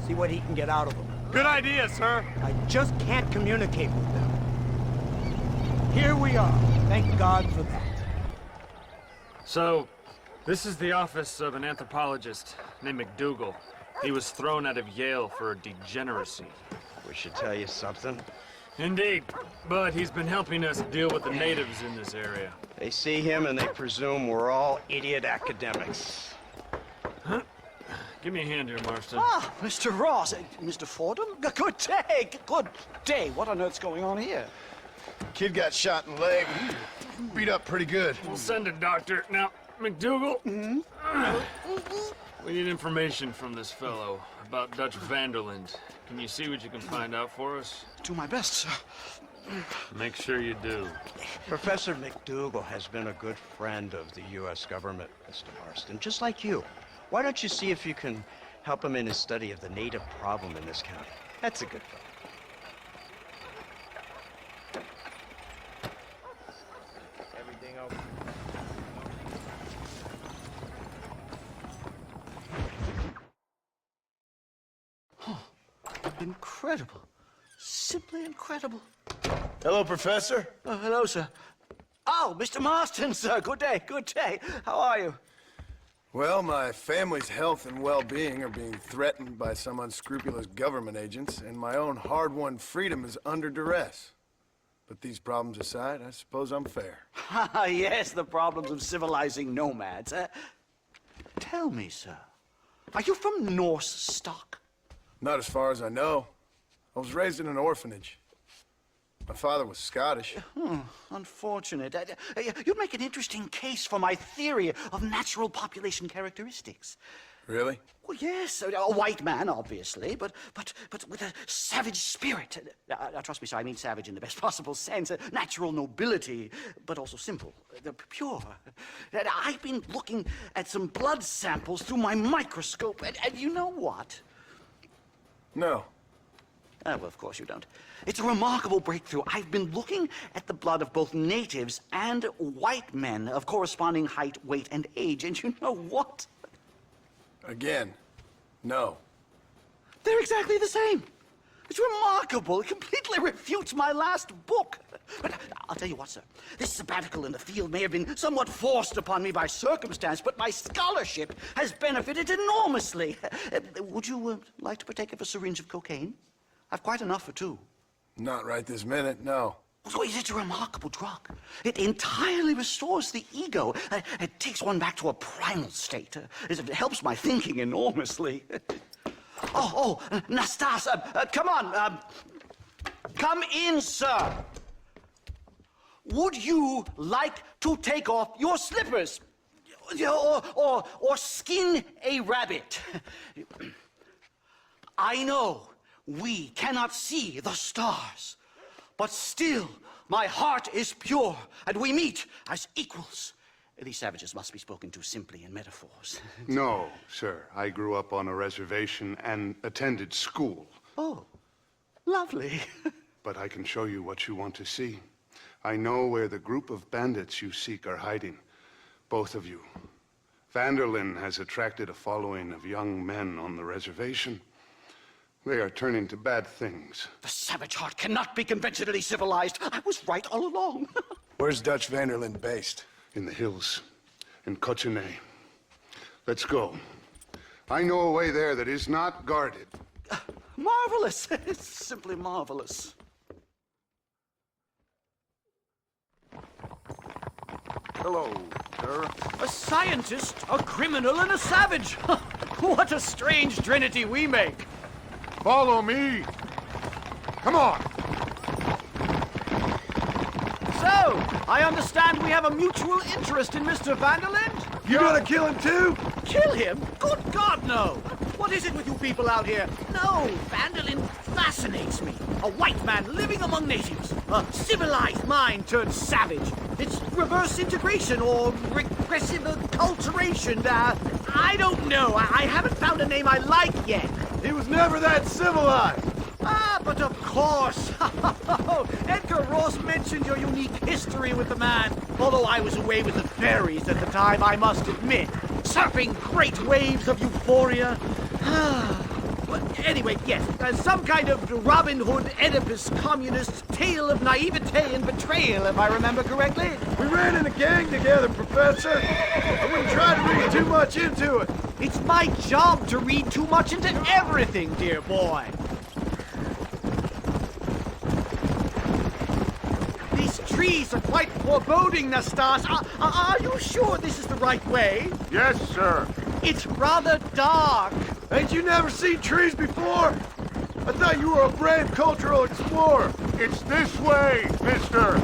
[SPEAKER 16] see what he can get out of him.
[SPEAKER 11] Good idea, sir.
[SPEAKER 16] I just can't communicate with them. Here we are. Thank God for that.
[SPEAKER 20] So, this is the office of an anthropologist named McDougal. He was thrown out of Yale for degeneracy.
[SPEAKER 18] We should tell you something.
[SPEAKER 20] Indeed, but he's been helping us deal with the natives in this area.
[SPEAKER 18] They see him and they presume we're all idiot academics.
[SPEAKER 20] Huh? Give me a hand here, Marston.
[SPEAKER 13] Ah, Mr. Ross, Mr. Fordham. Good day, good day. What on earth's going on here?
[SPEAKER 6] Kid got shot in the leg. Beat up pretty good.
[SPEAKER 20] We'll send a doctor. Now, McDougal, we need information from this fellow about Dutch Vanderlyn. Can you see what you can find out for us?
[SPEAKER 13] Do my best, sir.
[SPEAKER 20] Make sure you do.
[SPEAKER 18] Professor McDougal has been a good friend of the U.S. government, Mr. Marston, just like you. Why don't you see if you can help him in his study of the native problem in this county? That's a good fellow.
[SPEAKER 14] Everything okay?
[SPEAKER 13] Incredible. Simply incredible.
[SPEAKER 6] Hello, Professor.
[SPEAKER 13] Oh, hello, sir. Oh, Mr. Marston, sir. Good day, good day. How are you?
[SPEAKER 6] Well, my family's health and well-being are being threatened by some unscrupulous government agents, and my own hard-won freedom is under duress. But these problems aside, I suppose I'm fair.
[SPEAKER 13] Yes, the problems of civilizing nomads. Tell me, sir, are you from Norse stock?
[SPEAKER 6] Not as far as I know. I was raised in an orphanage. My father was Scottish.
[SPEAKER 13] Unfortunate. You'd make an interesting case for my theory of natural population characteristics.
[SPEAKER 6] Really?
[SPEAKER 13] Well, yes, a white man, obviously, but with a savage spirit. Trust me, sir, I mean savage in the best possible sense. Natural nobility, but also simple, pure. I've been looking at some blood samples through my microscope, and you know what?
[SPEAKER 6] No.
[SPEAKER 13] Well, of course you don't. It's a remarkable breakthrough. I've been looking at the blood of both natives and white men of corresponding height, weight, and age, and you know what?
[SPEAKER 6] Again, no.
[SPEAKER 13] They're exactly the same. It's remarkable. It completely refutes my last book. But I'll tell you what, sir. This sabbatical in the field may have been somewhat forced upon me by circumstance, but my scholarship has benefited enormously. Would you like to partake of a syringe of cocaine? I've quite enough for two.
[SPEAKER 6] Not right this minute, no.
[SPEAKER 13] So it's a remarkable drug. It entirely restores the ego. It takes one back to a primal state. It helps my thinking enormously. Nastas, come on. Come in, sir. Would you like to take off your slippers? Or skin a rabbit? I know we cannot see the stars. But still, my heart is pure, and we meet as equals. These savages must be spoken to simply in metaphors.
[SPEAKER 3] No, sir. I grew up on a reservation and attended school.
[SPEAKER 13] Oh, lovely.
[SPEAKER 3] But I can show you what you want to see. I know where the group of bandits you seek are hiding. Both of you. Vanderlyn has attracted a following of young men on the reservation. They are turning to bad things.
[SPEAKER 13] The savage heart cannot be conventionally civilized. I was right all along.
[SPEAKER 6] Where's Dutch Vanderlyn based?
[SPEAKER 3] In the hills, in Cochene. Let's go. I know a way there that is not guarded.
[SPEAKER 13] Marvelous. It's simply marvelous.
[SPEAKER 22] Hello, sir.
[SPEAKER 14] A scientist, a criminal, and a savage. What a strange trinity we make.
[SPEAKER 3] Follow me. Come on.
[SPEAKER 14] So, I understand we have a mutual interest in Mr. Vanderlyn?
[SPEAKER 22] You gonna kill him too?
[SPEAKER 14] Kill him? Good God, no! What is it with you people out here? No, Vanderlyn fascinates me. A white man living among natives. A civilized mind turned savage. It's reverse integration or regressive acculturation. I don't know. I haven't found a name I like yet.
[SPEAKER 22] He was never that civilized.
[SPEAKER 14] But of course. Edgar Ross mentioned your unique history with the man. Although I was away with the fairies at the time, I must admit. Surfing great waves of euphoria. But anyway, yes, some kind of Robin Hood, Oedipus, communist tale of naivete and betrayal, if I remember correctly.
[SPEAKER 22] We ran in a gang together, Professor. I wouldn't try to read too much into it.
[SPEAKER 14] It's my job to read too much into everything, dear boy. These trees are quite foreboding, Nastas. Are you sure this is the right way?
[SPEAKER 3] Yes, sir.
[SPEAKER 14] It's rather dark.
[SPEAKER 22] Ain't you never seen trees before? I thought you were a brave cultural explorer.
[SPEAKER 3] It's this way, mister.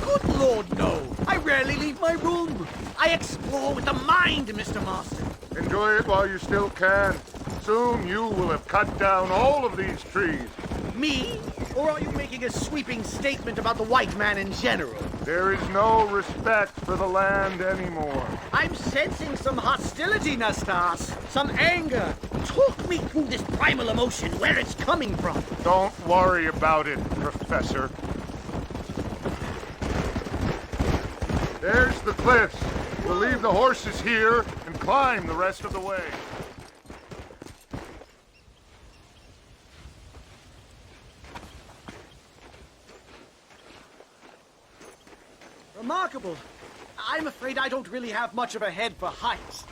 [SPEAKER 14] Good Lord, no. I rarely leave my room. I explore with the mind, Mr. Marston.
[SPEAKER 3] Enjoy it while you still can. Soon you will have cut down all of these trees.
[SPEAKER 14] Me? Or are you making a sweeping statement about the white man in general?
[SPEAKER 3] There is no respect for the land anymore.
[SPEAKER 14] I'm sensing some hostility, Nastas. Some anger. Talk me through this primal emotion, where it's coming from.
[SPEAKER 3] Don't worry about it, Professor. There's the cliffs. We'll leave the horses here and climb the rest of the way.
[SPEAKER 14] Remarkable. I'm afraid I don't really have much of a head for heights.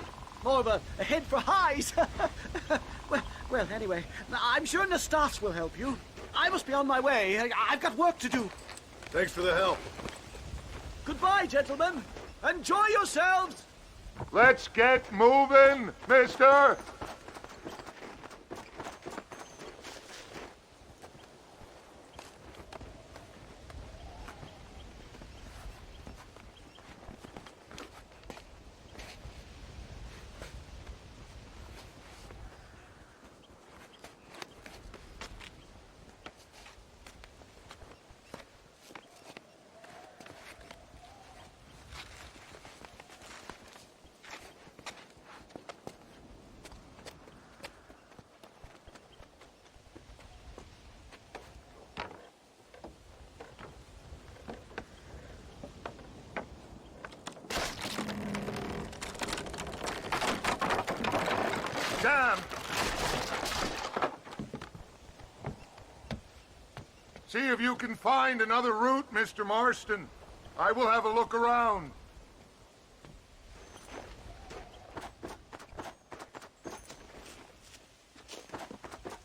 [SPEAKER 14] More of a head for highs. well, anyway, I'm sure Nastas will help you. I must be on my way. I've got work to do.
[SPEAKER 6] Thanks for the help.
[SPEAKER 14] Goodbye, gentlemen. Enjoy yourselves.
[SPEAKER 3] Let's get moving, mister. See if you can find another route, Mr. Marston. I will have a look around.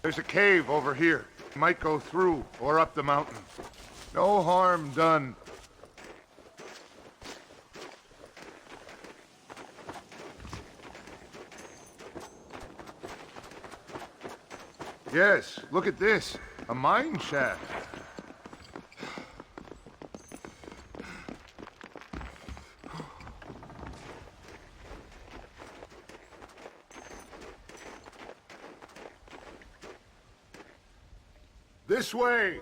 [SPEAKER 3] There's a cave over here. Might go through or up the mountain. No harm done. Yes, look at this. A mine shaft. This way!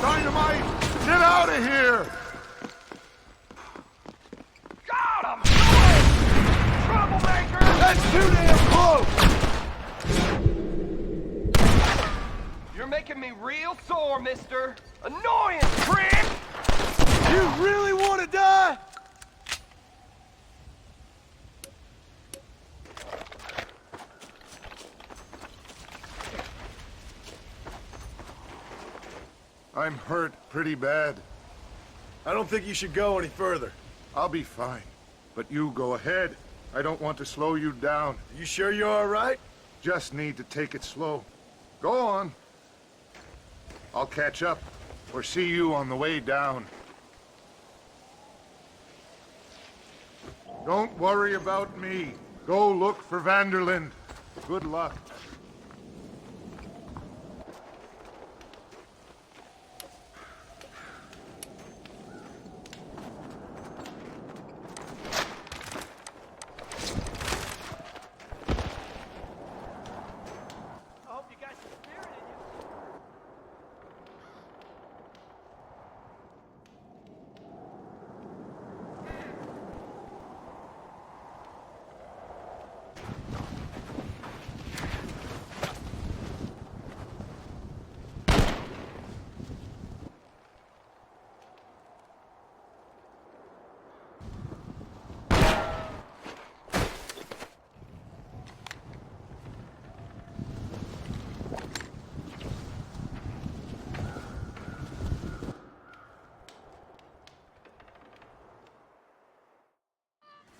[SPEAKER 3] Dynamite! Get out of here!
[SPEAKER 11] Got him! Troublemaker!
[SPEAKER 3] That's too damn close!
[SPEAKER 11] You're making me real sore, mister. Annoying prick!
[SPEAKER 3] You really want to die? I'm hurt pretty bad.
[SPEAKER 6] I don't think you should go any further.
[SPEAKER 3] I'll be fine. But you go ahead. I don't want to slow you down.
[SPEAKER 6] You sure you're all right?
[SPEAKER 3] Just need to take it slow. Go on. I'll catch up, or see you on the way down. Don't worry about me. Go look for Vanderlind. Good luck.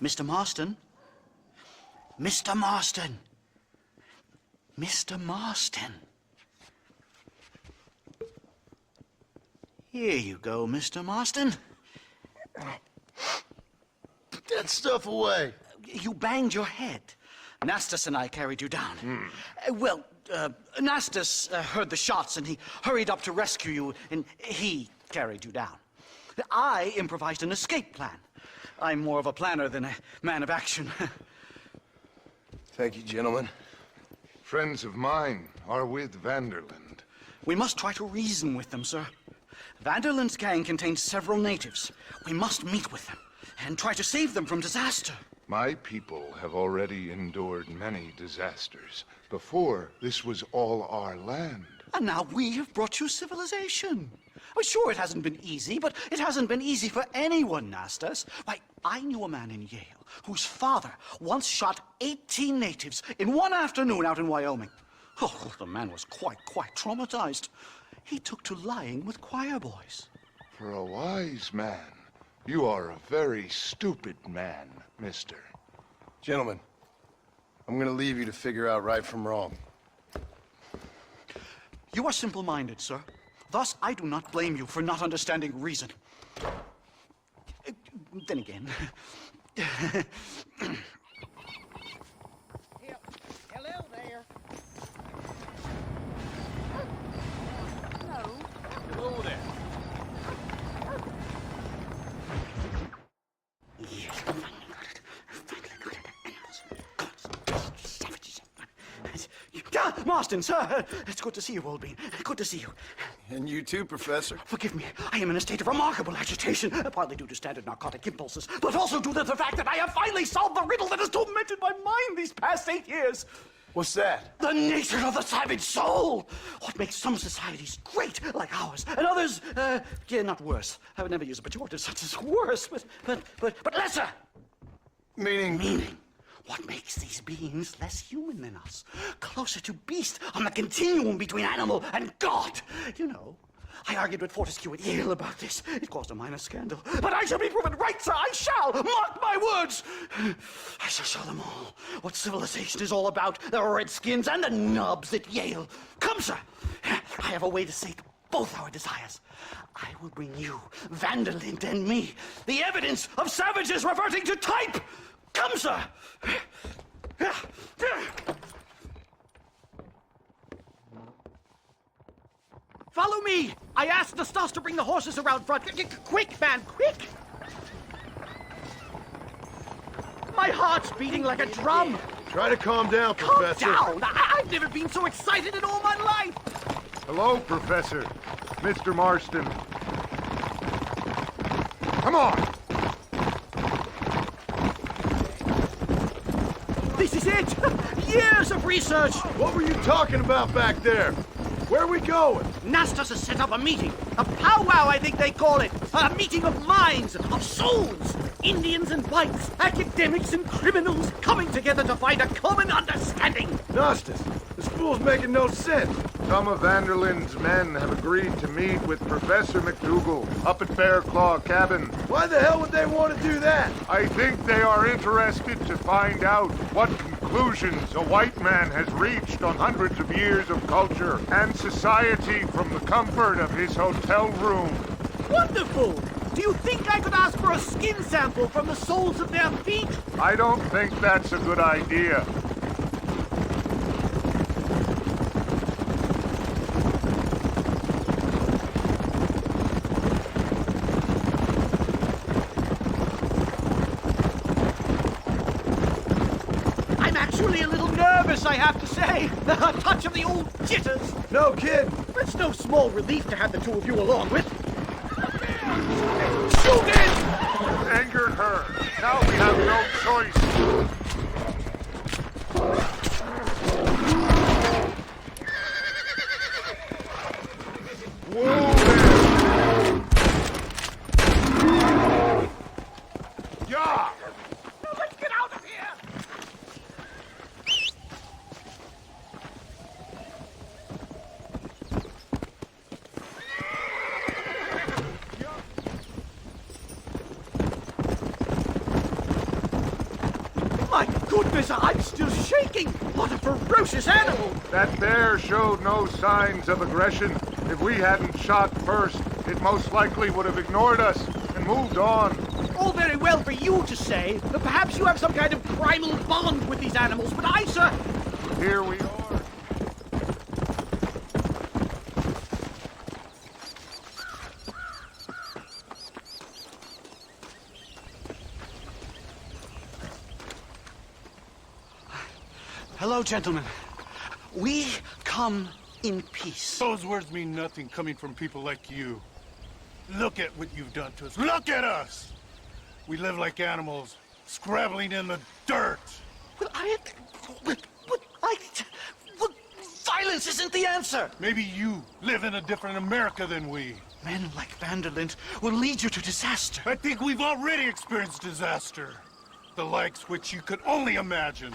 [SPEAKER 13] Mr. Marston? Mr. Marston! Mr. Marston! Here you go, Mr. Marston.
[SPEAKER 6] Put that stuff away.
[SPEAKER 13] You banged your head. Nastas and I carried you down. Nastas heard the shots and he hurried up to rescue you, and he carried you down. I improvised an escape plan. I'm more of a planner than a man of action.
[SPEAKER 6] Thank you, gentlemen.
[SPEAKER 3] Friends of mine are with Vanderlind.
[SPEAKER 13] We must try to reason with them, sir. Vanderlind's gang contains several natives. We must meet with them and try to save them from disaster.
[SPEAKER 3] My people have already endured many disasters. Before, this was all our land.
[SPEAKER 13] And now we have brought you civilization. Well, sure, it hasn't been easy, but it hasn't been easy for anyone, Nastas. Why, I knew a man in Yale whose father once shot 18 natives in one afternoon out in Wyoming. Oh, the man was quite traumatized. He took to lying with choir boys.
[SPEAKER 3] For a wise man, you are a very stupid man, mister.
[SPEAKER 6] Gentlemen, I'm gonna leave you to figure out right from wrong.
[SPEAKER 13] You are simple-minded, sir. Thus, I do not blame you for not understanding reason. Then again...
[SPEAKER 1] Hello there.
[SPEAKER 11] Hello there.
[SPEAKER 13] Yes, Marston, sir. It's good to see you, old bean. Good to see you.
[SPEAKER 6] And you too, Professor.
[SPEAKER 13] Forgive me. I am in a state of remarkable agitation, partly due to standard narcotic impulses, but also due to the fact that I have finally solved the riddle that has tormented my mind these past 8 years.
[SPEAKER 6] What's that?
[SPEAKER 13] The nature of the savage soul. What makes some societies great, like ours, and others, not worse. I would never use a pejorative such as worse, but lesser. Meaning. What makes these beings less human than us? Closer to beast on the continuum between animal and God. You know, I argued with Fortescue at Yale about this. It caused a minor scandal. But I shall be proven right, sir. I shall. Mark my words. I shall show them all what civilization is all about. The redskins and the nubs at Yale. Come, sir. I have a way to sate both our desires. I will bring you, Vanderlyn, and me, the evidence of savages reverting to type. Come, sir!
[SPEAKER 16] Follow me! I asked Nastas to bring the horses around front. Quick, man, quick! My heart's beating like a drum.
[SPEAKER 17] Try to calm down, Professor.
[SPEAKER 16] Calm down! I've never been so excited in all my life!
[SPEAKER 3] Hello, Professor. Mr. Marston. Come on!
[SPEAKER 16] This is it! Years of research!
[SPEAKER 17] What were you talking about back there? Where are we going?
[SPEAKER 16] Nastas has set up a meeting. A powwow, I think they call it. A meeting of minds, of souls. Indians and whites, academics and criminals coming together to find a common understanding.
[SPEAKER 17] Nastas, this fool's making no sense.
[SPEAKER 3] Some of Vanderlyn's men have agreed to meet with Professor McDougal up at Bear Claw Cabin.
[SPEAKER 17] Why the hell would they want to do that?
[SPEAKER 3] I think they are interested to find out what conclusions a white man has reached on hundreds of years of culture and society from the comfort of his hotel room.
[SPEAKER 16] Wonderful! Do you think I could ask for a skin sample from the soles of their feet?
[SPEAKER 3] I don't think that's a good idea.
[SPEAKER 16] I'm actually a little nervous, I have to say. A touch of the old jitters.
[SPEAKER 17] No kid.
[SPEAKER 16] It's no small relief to have the two of you along with. Shoot it!
[SPEAKER 3] You angered her. Now we have no choice. Whoa there! Yeah!
[SPEAKER 16] Let's get out of here! My goodness, I'm still shaking! What a ferocious animal!
[SPEAKER 3] That bear showed no signs of aggression. If we hadn't shot first, it most likely would have ignored us and moved on.
[SPEAKER 16] All very well for you to say. Perhaps you have some kind of primal bond with these animals, but I, sir...
[SPEAKER 3] Here we are.
[SPEAKER 13] Hello, gentlemen. We come in peace.
[SPEAKER 17] Those words mean nothing coming from people like you. Look at what you've done to us. Look at us! We live like animals, scrabbling in the dirt.
[SPEAKER 13] Well, violence isn't the answer.
[SPEAKER 17] Maybe you live in a different America than we.
[SPEAKER 13] Men like Vanderlyn will lead you to disaster.
[SPEAKER 17] I think we've already experienced disaster. The likes which you could only imagine.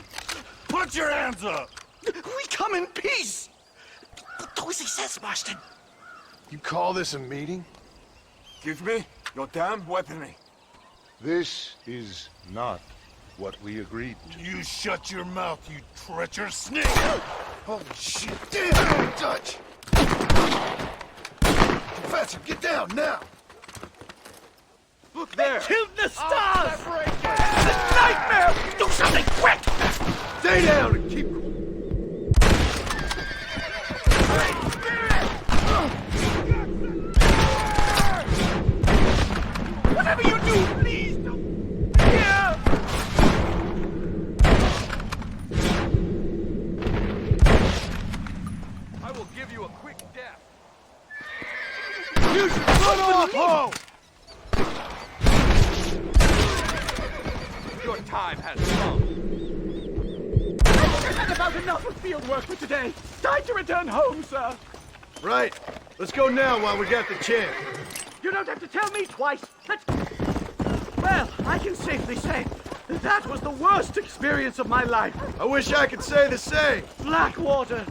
[SPEAKER 17] Put your hands up!
[SPEAKER 13] We come in peace! Do as he says, Marston.
[SPEAKER 6] You call this a meeting?
[SPEAKER 5] Give me your damn weaponry.
[SPEAKER 3] This is not what we agreed to.
[SPEAKER 17] You shut your mouth, you treacherous snake!
[SPEAKER 6] Holy shit! Damn, Dutch! Professor, get down now!
[SPEAKER 16] Look there! Killed the stars! This nightmare! Do something quick!
[SPEAKER 17] Stay down and keep cool.
[SPEAKER 16] Whatever you do, please don't... Here!
[SPEAKER 11] You should put off home!
[SPEAKER 13] Your time has come. I've had about enough of field work for today. Time to return home, sir.
[SPEAKER 6] Right. Let's go now while we got the chance.
[SPEAKER 13] You don't have to tell me twice. Well, I can safely say that was the worst experience of my life.
[SPEAKER 6] I wish I could say the same.
[SPEAKER 13] Blackwater.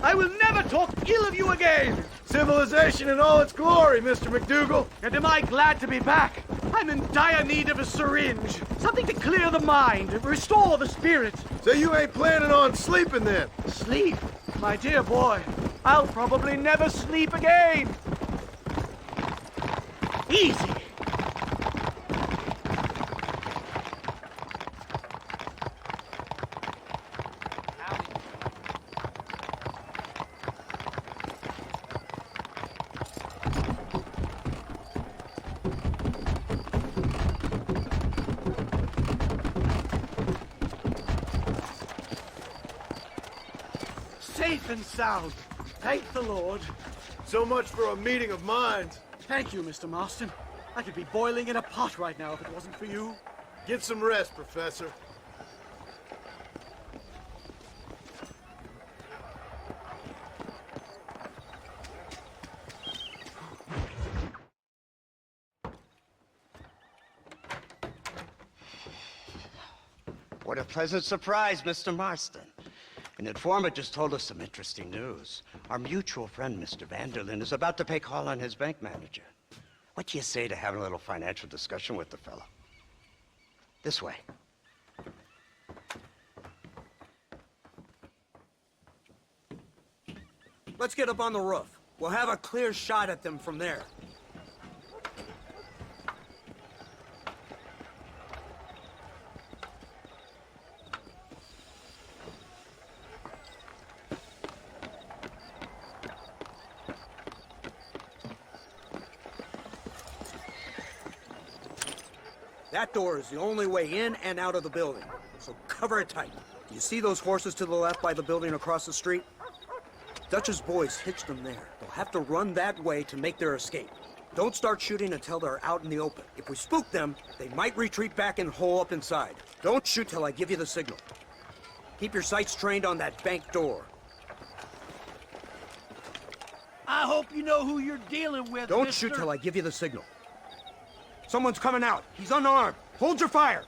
[SPEAKER 13] I will never talk ill of you again.
[SPEAKER 6] Civilization in all its glory, Mr. McDougal.
[SPEAKER 13] And am I glad to be back? I'm in dire need of a syringe. Something to clear the mind, restore the spirit.
[SPEAKER 6] So you ain't planning on sleeping then?
[SPEAKER 13] Sleep? My dear boy, I'll probably never sleep again. Easy. Safe and sound. Thank the Lord.
[SPEAKER 6] So much for a meeting of minds.
[SPEAKER 13] Thank you, Mr. Marston. I could be boiling in a pot right now if it wasn't for you.
[SPEAKER 6] Get some rest, Professor.
[SPEAKER 18] What a pleasant surprise, Mr. Marston. An informant just told us some interesting news. Our mutual friend, Mr. Vanderlyn, is about to pay call on his bank manager. What do you say to having a little financial discussion with the fellow? This way.
[SPEAKER 16] Let's get up on the roof. We'll have a clear shot at them from there. That door is the only way in and out of the building, so cover it tight. Do you see those horses to the left by the building across the street? Dutch's boys hitched them there. They'll have to run that way to make their escape. Don't start shooting until they're out in the open. If we spook them, they might retreat back and hole up inside. Don't shoot till I give you the signal. Keep your sights trained on that bank door.
[SPEAKER 13] I hope you know who you're dealing with,
[SPEAKER 16] Don't
[SPEAKER 13] mister.
[SPEAKER 16] shoot till I give you the signal. Someone's coming out. He's unarmed. Hold your fire.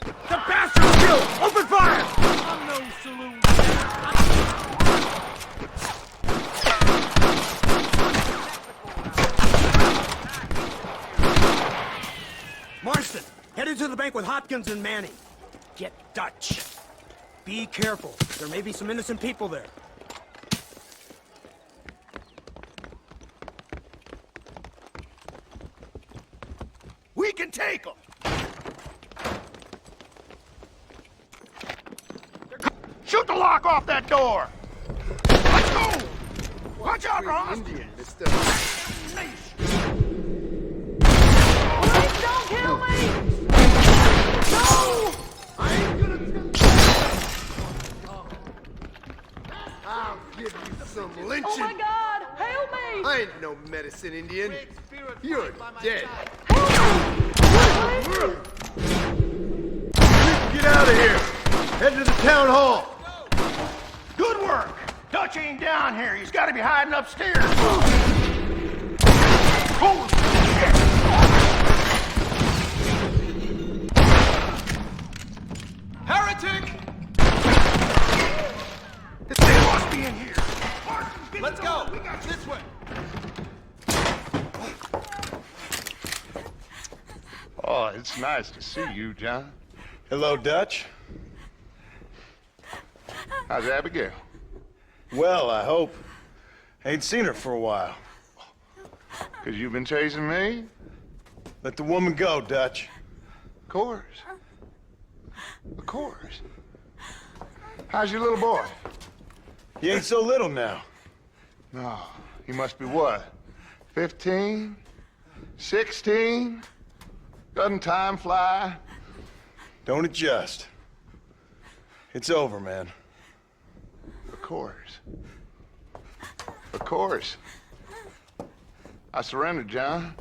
[SPEAKER 16] The bastard's killed! Open fire!
[SPEAKER 13] I'm no saloon.
[SPEAKER 16] Marston, headed to the bank with Hopkins and Manning. Get Dutch. Be careful. There may be some innocent people there.
[SPEAKER 11] We can take them! Shoot the lock off that door! Let's go! Watch out, Ross!
[SPEAKER 6] Indian, Mr.
[SPEAKER 1] Please don't kill me! No!
[SPEAKER 6] I ain't gonna tell you. I'll give you some lynching.
[SPEAKER 1] Oh my God! Help me!
[SPEAKER 6] I ain't no medicine Indian. You're dead. Get out of here. Head to the town hall.
[SPEAKER 11] Good work! Dutch ain't down here. He's got to be hiding upstairs. Holy shit! Heretic! They must be in here. Let's go. This way.
[SPEAKER 3] Oh, it's nice to see you, John.
[SPEAKER 6] Hello, Dutch.
[SPEAKER 3] How's Abigail?
[SPEAKER 6] Well, I hope. Ain't seen her for a while.
[SPEAKER 3] 'Cause you've been chasing me?
[SPEAKER 6] Let the woman go, Dutch.
[SPEAKER 3] Of course. Of course. How's your little boy?
[SPEAKER 6] He ain't so little now.
[SPEAKER 3] No, he must be what? 15? 16? Doesn't time fly?
[SPEAKER 6] Don't adjust. It's over, man.
[SPEAKER 3] Of course. Of course. I surrendered, John.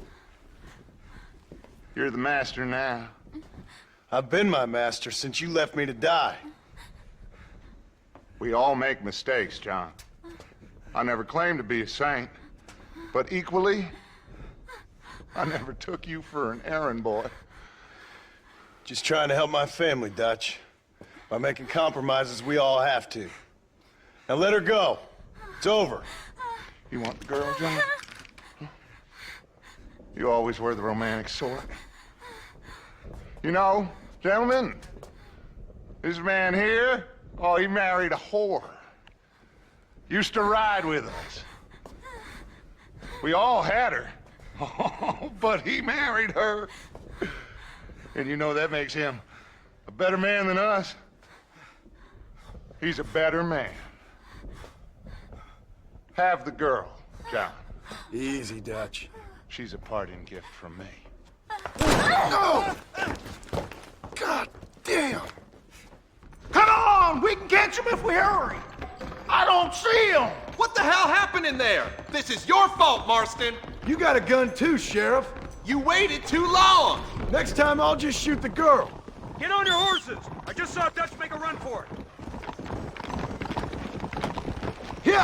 [SPEAKER 3] You're the master now.
[SPEAKER 6] I've been my master since you left me to die.
[SPEAKER 3] We all make mistakes, John. I never claimed to be a saint, but equally, I never took you for an errand boy.
[SPEAKER 6] Just trying to help my family, Dutch. By making compromises we all have to. Now let her go. It's over.
[SPEAKER 3] You want the girl, John? You always were the romantic sort. You know, gentlemen, this man here, oh, he married a whore. Used to ride with us. We all had her. Oh, but he married her. And you know that makes him a better man than us. He's a better man. Have the girl, John.
[SPEAKER 6] Easy, Dutch.
[SPEAKER 3] She's a parting gift from me.
[SPEAKER 6] No! God damn!
[SPEAKER 11] Come on! We can catch him if we hurry! I don't see him!
[SPEAKER 9] What the hell happened in there? This is your fault, Marston!
[SPEAKER 6] You got a gun too, Sheriff.
[SPEAKER 9] You waited too long!
[SPEAKER 6] Next time I'll just shoot the girl.
[SPEAKER 16] Get on your horses! I just saw Dutch make a run for it.
[SPEAKER 6] Here!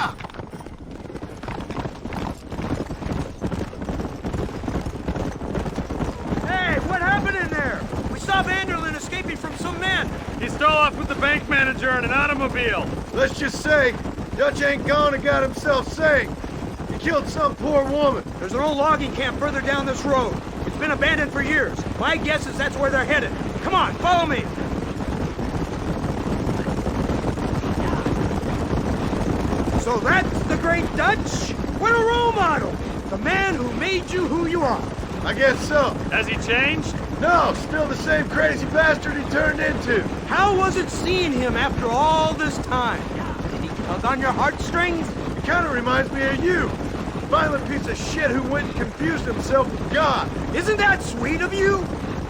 [SPEAKER 16] Hey, what happened in there? We saw Vanderlyn escaping from some men.
[SPEAKER 20] He stole off with the bank manager in an automobile.
[SPEAKER 6] Let's just say, Dutch ain't gone and got himself saved. He killed some poor woman.
[SPEAKER 16] There's an old logging camp further down this road. It's been abandoned for years. My guess is that's where they're headed. Come on, follow me. So that's the great Dutch? What a role model! The man who made you who you are.
[SPEAKER 6] I guess so.
[SPEAKER 20] Has he changed?
[SPEAKER 6] No, still the same crazy bastard he turned into.
[SPEAKER 16] How was it seeing him after all this time? Did he tug on your heartstrings?
[SPEAKER 6] He kind of reminds me of you. Violent piece of shit who went and confused himself with God.
[SPEAKER 16] Isn't that sweet of you?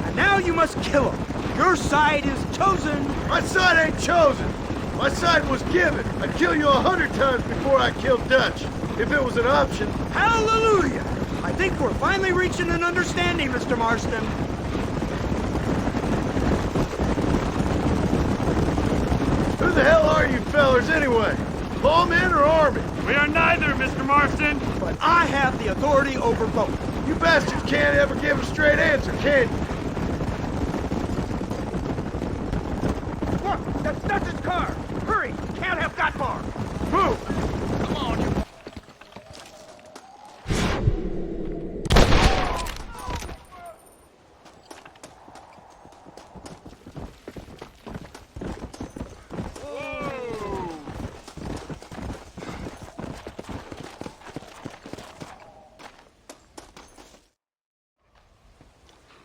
[SPEAKER 16] And now you must kill him. Your side is chosen.
[SPEAKER 6] My side ain't chosen. My side was given. I'd kill you 100 times before I killed Dutch, if it was an option.
[SPEAKER 16] Hallelujah! I think we're finally reaching an understanding, Mr. Marston.
[SPEAKER 6] Who the hell are you fellers anyway? Lawmen or army?
[SPEAKER 20] We are neither, Mr. Marston.
[SPEAKER 16] But I have the authority over both.
[SPEAKER 6] You bastards can't ever give a straight answer, can you?
[SPEAKER 16] Look, that's Dutch's car. Hurry, can't have got far. Move. Come on, you...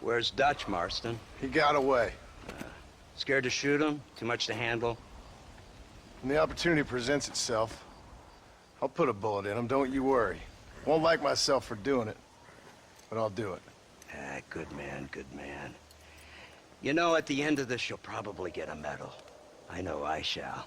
[SPEAKER 18] Where's Dutch, Marston?
[SPEAKER 6] He got away.
[SPEAKER 18] Scared to shoot him? Too much to handle?
[SPEAKER 6] When the opportunity presents itself, I'll put a bullet in him, don't you worry. Won't like myself for doing it, but I'll do it.
[SPEAKER 18] Ah, good man, good man. You know, at the end of this, you'll probably get a medal. I know I shall.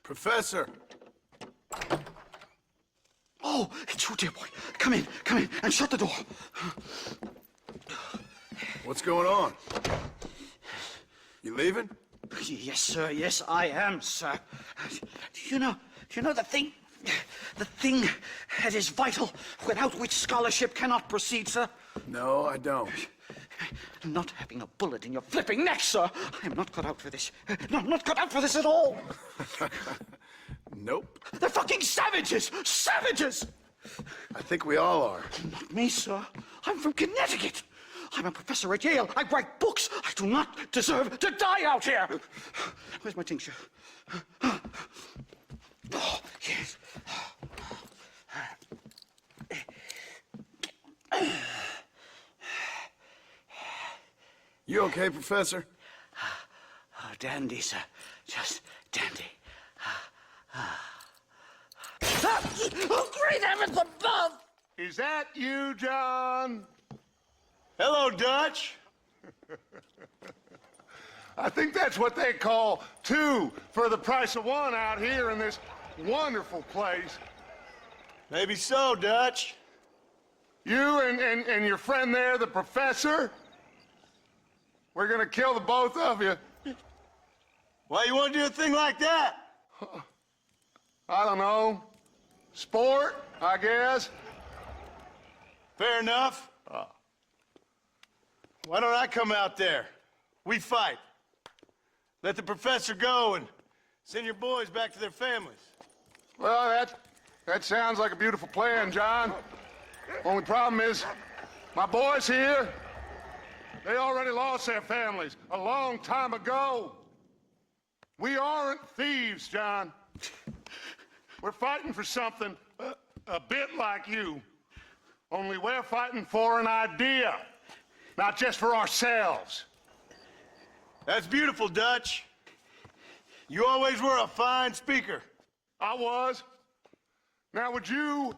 [SPEAKER 6] Professor!
[SPEAKER 13] Oh, it's you, dear boy. Come in, and shut the door.
[SPEAKER 6] What's going on? You leaving?
[SPEAKER 13] Yes, sir. Yes, I am, sir. Do you know the thing that is vital, without which scholarship cannot proceed, sir?
[SPEAKER 6] No, I don't.
[SPEAKER 13] Not having a bullet in your flipping neck, sir. I am not cut out for this. No, I'm not cut out for this at all.
[SPEAKER 6] Nope.
[SPEAKER 13] They're fucking savages! Savages!
[SPEAKER 6] I think we all are.
[SPEAKER 13] Not me, sir. I'm from Connecticut. I'm a professor at Yale. I write books. I do not deserve to die out here. Where's my tincture? Oh, yes.
[SPEAKER 6] You okay, Professor?
[SPEAKER 13] Oh, dandy, sir. Just dandy. Oh, great heavens above!
[SPEAKER 3] Is that you, John?
[SPEAKER 6] Hello, Dutch.
[SPEAKER 3] I think that's what they call two for the price of one out here in this wonderful place.
[SPEAKER 6] Maybe so, Dutch.
[SPEAKER 3] You and your friend there, the professor, we're gonna kill the both of you.
[SPEAKER 6] Why you want to do a thing like that?
[SPEAKER 3] I don't know. Sport, I guess.
[SPEAKER 6] Fair enough. Why don't I come out there? We fight. Let the professor go and send your boys back to their families.
[SPEAKER 3] Well, that sounds like a beautiful plan, John. Only problem is, my boys here, they already lost their families a long time ago. We aren't thieves, John. We're fighting for something a bit like you. Only we're fighting for an idea, not just for ourselves.
[SPEAKER 6] That's beautiful, Dutch. You always were a fine speaker.
[SPEAKER 3] I was. Now, would you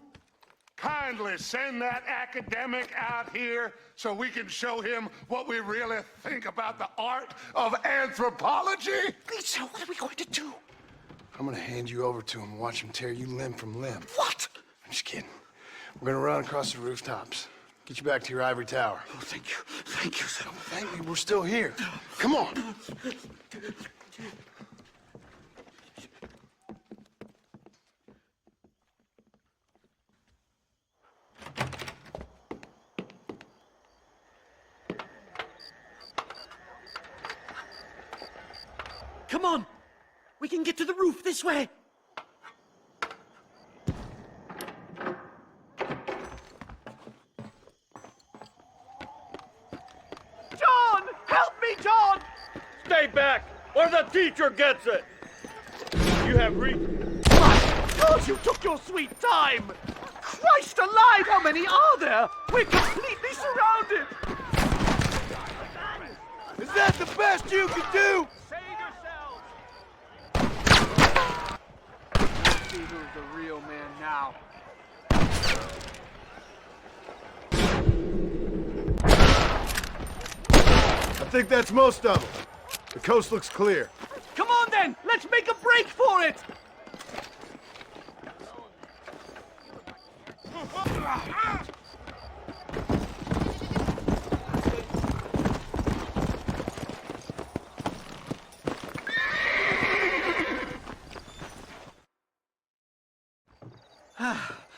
[SPEAKER 3] kindly send that academic out here so we can show him what we really think about the art of anthropology?
[SPEAKER 13] Lisa, what are we going to do?
[SPEAKER 6] I'm gonna hand you over to him and watch him tear you limb from limb.
[SPEAKER 13] What?
[SPEAKER 6] I'm just kidding. We're gonna run across the rooftops. Get you back to your ivory tower.
[SPEAKER 13] Oh, thank you. Thank you, sir.
[SPEAKER 6] Thank me, we're still here. Come on.
[SPEAKER 13] Come on! We can get to the roof this way! John! Help me, John!
[SPEAKER 14] Stay back, or the teacher gets it! You have reached...
[SPEAKER 13] My God, you took your sweet time! Christ alive, how many are there? We're completely surrounded!
[SPEAKER 6] Is that the best you can do?
[SPEAKER 14] See who's the real man now.
[SPEAKER 6] I think that's most of them. The coast looks clear.
[SPEAKER 13] Come on then, let's make a break for it!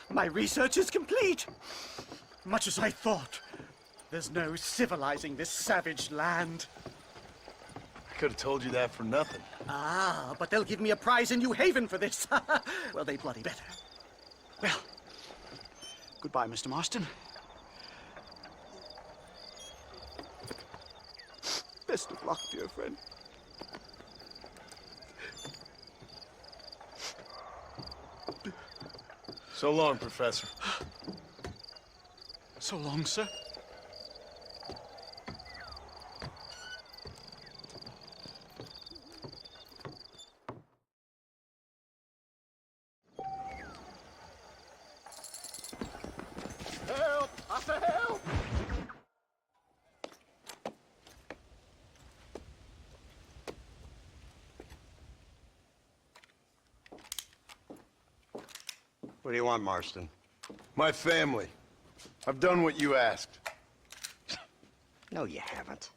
[SPEAKER 13] My research is complete. Much as I thought. There's no civilizing this savage land.
[SPEAKER 6] I could have told you that for nothing.
[SPEAKER 13] Ah, but they'll give me a prize in New Haven for this. Well, they bloody better. Well, goodbye, Mr. Marston. Best of luck, dear friend.
[SPEAKER 6] So long, Professor.
[SPEAKER 13] So long, sir.
[SPEAKER 14] Help! I say help!
[SPEAKER 18] What do you want, Marston?
[SPEAKER 6] My family. I've done what you asked.
[SPEAKER 18] No, you haven't.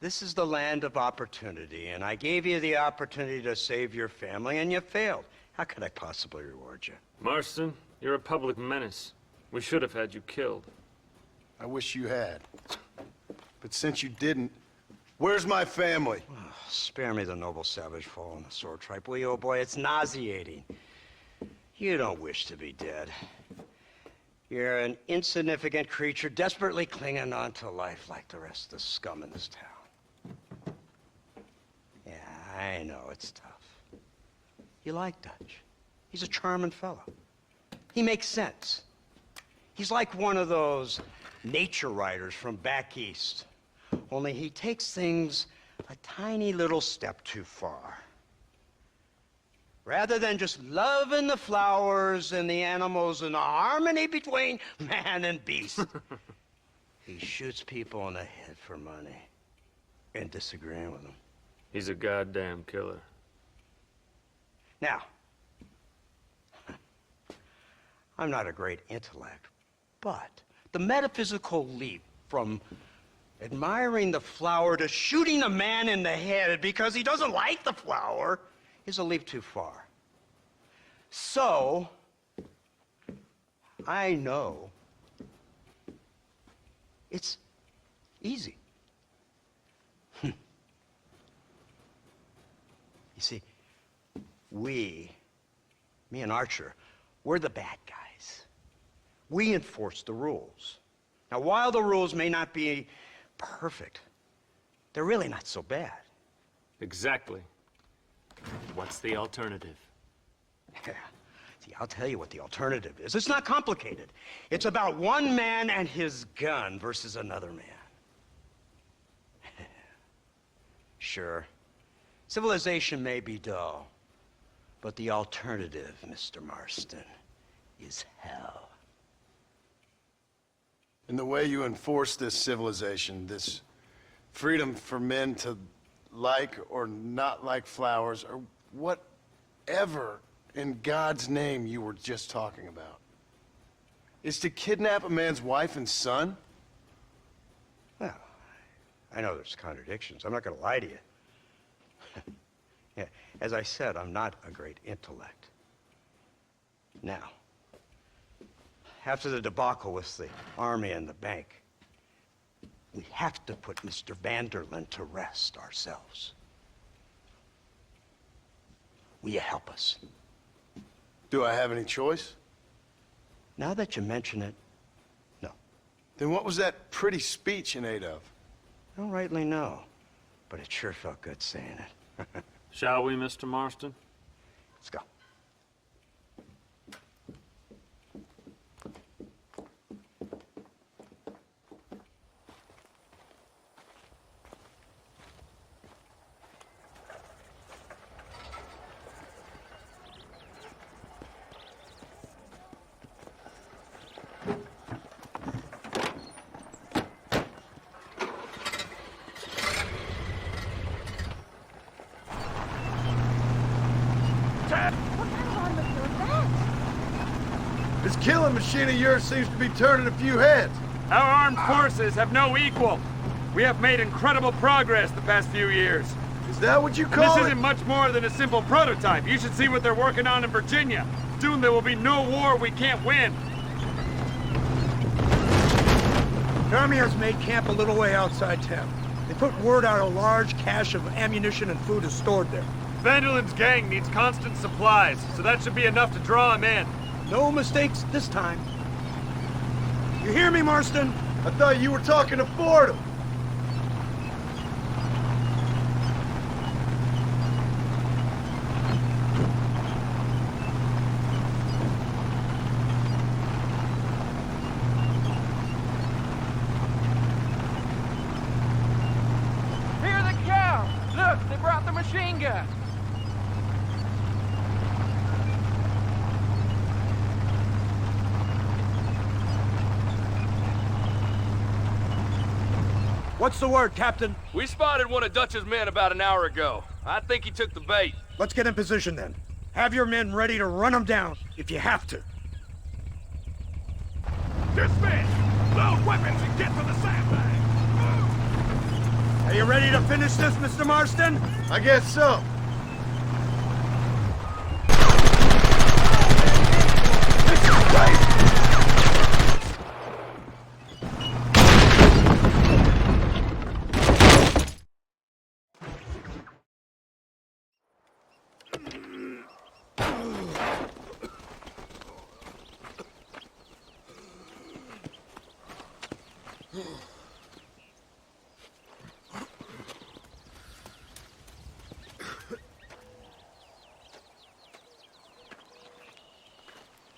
[SPEAKER 18] This is the land of opportunity, and I gave you the opportunity to save your family, and you failed. How could I possibly reward you?
[SPEAKER 20] Marston, you're a public menace. We should have had you killed.
[SPEAKER 6] I wish you had. But since you didn't, where's my family?
[SPEAKER 18] Oh, spare me the noble savage fall in the sword tripe, will you, old boy? It's nauseating. You don't wish to be dead. You're an insignificant creature desperately clinging on to life like the rest of the scum in this town. Yeah, I know it's tough. You like Dutch. He's a charming fellow. He makes sense. He's like one of those nature writers from back east. Only he takes things a tiny little step too far. Rather than just loving the flowers and the animals and the harmony between man and beast, he shoots people in the head for money and disagreeing with them.
[SPEAKER 20] He's a goddamn killer.
[SPEAKER 18] Now, I'm not a great intellect, but the metaphysical leap from admiring the flower to shooting a man in the head because he doesn't like the flower is a leap too far. So, I know it's easy. You see, me and Archer, we're the bad guys. We enforce the rules. Now, while the rules may not be perfect, they're really not so bad.
[SPEAKER 20] Exactly. What's the alternative?
[SPEAKER 18] Yeah. See, I'll tell you what the alternative is. It's not complicated. It's about one man and his gun versus another man. Sure, civilization may be dull, but the alternative, Mr. Marston, is hell.
[SPEAKER 6] And the way you enforce this civilization, this freedom for men to like or not like flowers, or whatever in God's name you were just talking about, is to kidnap a man's wife and son?
[SPEAKER 18] Well, I know there's contradictions. I'm not going to lie to you. Yeah, as I said, I'm not a great intellect. Now, after the debacle with the army and the bank, we have to put Mr. Vanderlyn to rest ourselves. Will you help us?
[SPEAKER 6] Do I have any choice?
[SPEAKER 18] Now that you mention it, no.
[SPEAKER 6] Then what was that pretty speech in aid of?
[SPEAKER 18] I don't rightly know, but it sure felt good saying it.
[SPEAKER 20] Shall we, Mr. Marston?
[SPEAKER 18] Let's go.
[SPEAKER 6] This killing machine of yours seems to be turning a few heads.
[SPEAKER 11] Our armed forces have no equal. We have made incredible progress the past few years.
[SPEAKER 6] Is that what you call it?
[SPEAKER 11] This isn't much more than a simple prototype. You should see what they're working on in Virginia. Soon there will be no war we can't win.
[SPEAKER 16] The army has made camp a little way outside town. They put word out a large cache of ammunition and food is stored there.
[SPEAKER 11] Vanderlyn's gang needs constant supplies, so that should be enough to draw him in.
[SPEAKER 16] No mistakes this time. You hear me, Marston?
[SPEAKER 6] I thought you were talking to Fordham.
[SPEAKER 14] Hear the cow! Look, they brought the machine gun!
[SPEAKER 16] What's the word, Captain?
[SPEAKER 9] We spotted one of Dutch's men about an hour ago. I think he took the bait.
[SPEAKER 16] Let's get in position then. Have your men ready to run them down if you have to.
[SPEAKER 11] Dismiss! Load weapons and get to the sandbag!
[SPEAKER 16] Are you ready to finish this, Mr. Marston?
[SPEAKER 6] I guess so.
[SPEAKER 16] This is great!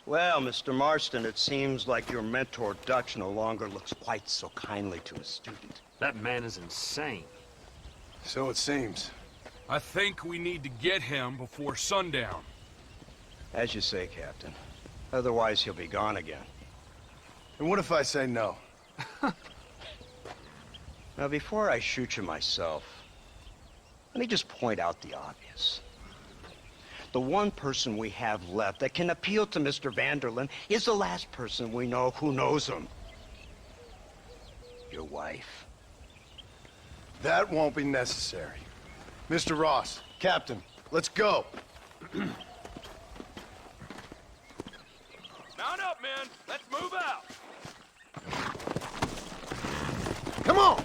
[SPEAKER 18] Well, Mr. Marston, it seems like your mentor Dutch no longer looks quite so kindly to his student.
[SPEAKER 20] That man is insane.
[SPEAKER 6] So it seems.
[SPEAKER 9] I think we need to get him before sundown.
[SPEAKER 18] As you say, Captain. Otherwise, he'll be gone again.
[SPEAKER 6] And what if I say no?
[SPEAKER 18] Now, before I shoot you myself, let me just point out the obvious. The one person we have left that can appeal to Mr. Vanderlyn is the last person we know who knows him. Your wife.
[SPEAKER 6] That won't be necessary. Mr. Ross, Captain, let's go.
[SPEAKER 9] Mount up, men. Let's move out.
[SPEAKER 16] Come on!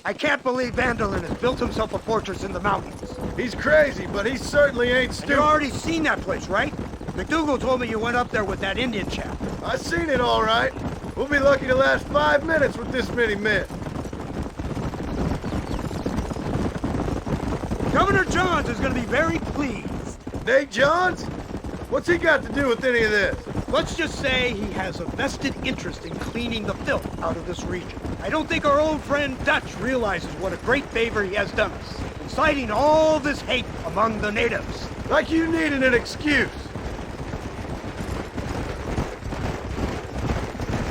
[SPEAKER 16] I can't believe Vanderlyn has built himself a fortress in the mountains.
[SPEAKER 6] He's crazy, but he certainly ain't stupid.
[SPEAKER 16] You've already seen that place, right? McDougal told me you went up there with that Indian chap.
[SPEAKER 6] I seen it all right. We'll be lucky to last 5 minutes with this many men.
[SPEAKER 16] Governor Johns is going to be very pleased.
[SPEAKER 6] Nate Johns? What's he got to do with any of this?
[SPEAKER 16] Let's just say he has a vested interest in cleaning the filth out of this region. I don't think our old friend Dutch realizes what a great favor he has done us, inciting all this hate among the natives.
[SPEAKER 6] Like you needed an excuse.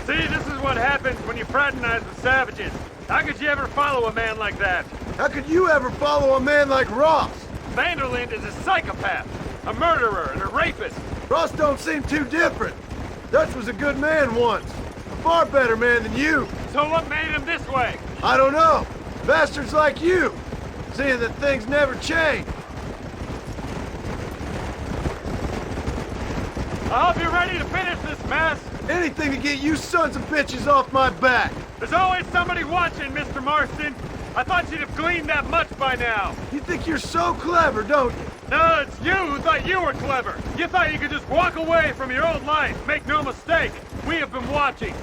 [SPEAKER 20] See, this is what happens when you fraternize with savages. How could you ever follow a man like that?
[SPEAKER 6] How could you ever follow a man like Ross?
[SPEAKER 20] Vanderlyn is a psychopath, a murderer, and a rapist.
[SPEAKER 6] Ross don't seem too different. Dutch was a good man once. A far better man than you.
[SPEAKER 20] So what made him this way?
[SPEAKER 6] I don't know. Bastards like you. Seeing that things never change.
[SPEAKER 20] I hope you're ready to finish this mess.
[SPEAKER 6] Anything to get you sons of bitches off my back.
[SPEAKER 20] There's always somebody watching, Mr. Marston. I thought you'd have gleaned that much by now.
[SPEAKER 6] You think you're so clever, don't you?
[SPEAKER 20] No, it's you who thought you were clever. You thought you could just walk away from your old life. Make no mistake, we have been watching.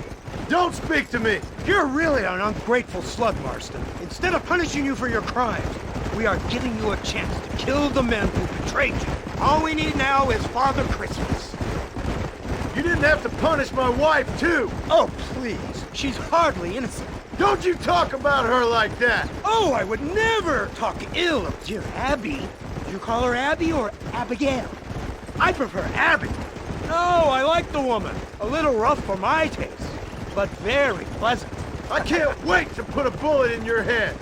[SPEAKER 6] Don't speak to me.
[SPEAKER 16] You're really an ungrateful slug, Marston. Instead of punishing you for your crimes, we are giving you a chance to kill the men who betrayed you. All we need now is Father Christmas.
[SPEAKER 6] You didn't have to punish my wife, too.
[SPEAKER 16] Oh, please. She's hardly innocent.
[SPEAKER 6] Don't you talk about her like that.
[SPEAKER 16] Oh, I would never talk ill of dear Abby. Do you call her Abby or Abigail? I prefer Abby. No, I like the woman. A little rough for my taste, but very pleasant.
[SPEAKER 6] I can't wait to put a bullet in your head.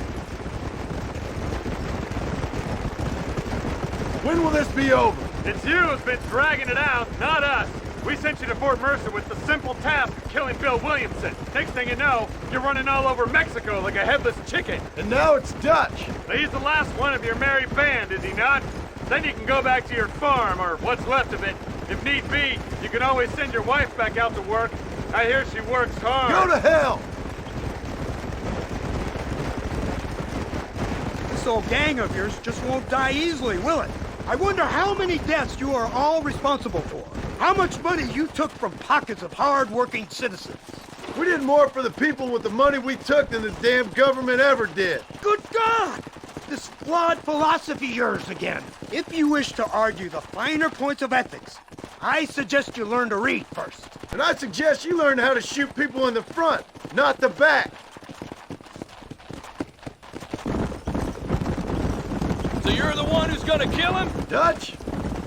[SPEAKER 6] When will this be over?
[SPEAKER 20] It's you who's been dragging it out, not us. We sent you to Fort Mercer with the simple task of killing Bill Williamson. Next thing you know, you're running all over Mexico like a headless chicken.
[SPEAKER 6] And now it's Dutch.
[SPEAKER 20] He's the last one of your merry band, is he not? Then you can go back to your farm, or what's left of it. If need be, you can always send your wife back out to work. I hear she works hard.
[SPEAKER 6] Go to hell!
[SPEAKER 16] This old gang of yours just won't die easily, will it? I wonder how many deaths you are all responsible for. How much money you took from pockets of hard-working citizens.
[SPEAKER 6] We did more for the people with the money we took than the damn government ever did.
[SPEAKER 16] Good God! This flawed philosophy yours again. If you wish to argue the finer points of ethics, I suggest you learn to read first.
[SPEAKER 6] And I suggest you learn how to shoot people in the front, not the back.
[SPEAKER 9] So you're the one who's gonna kill him?
[SPEAKER 6] Dutch?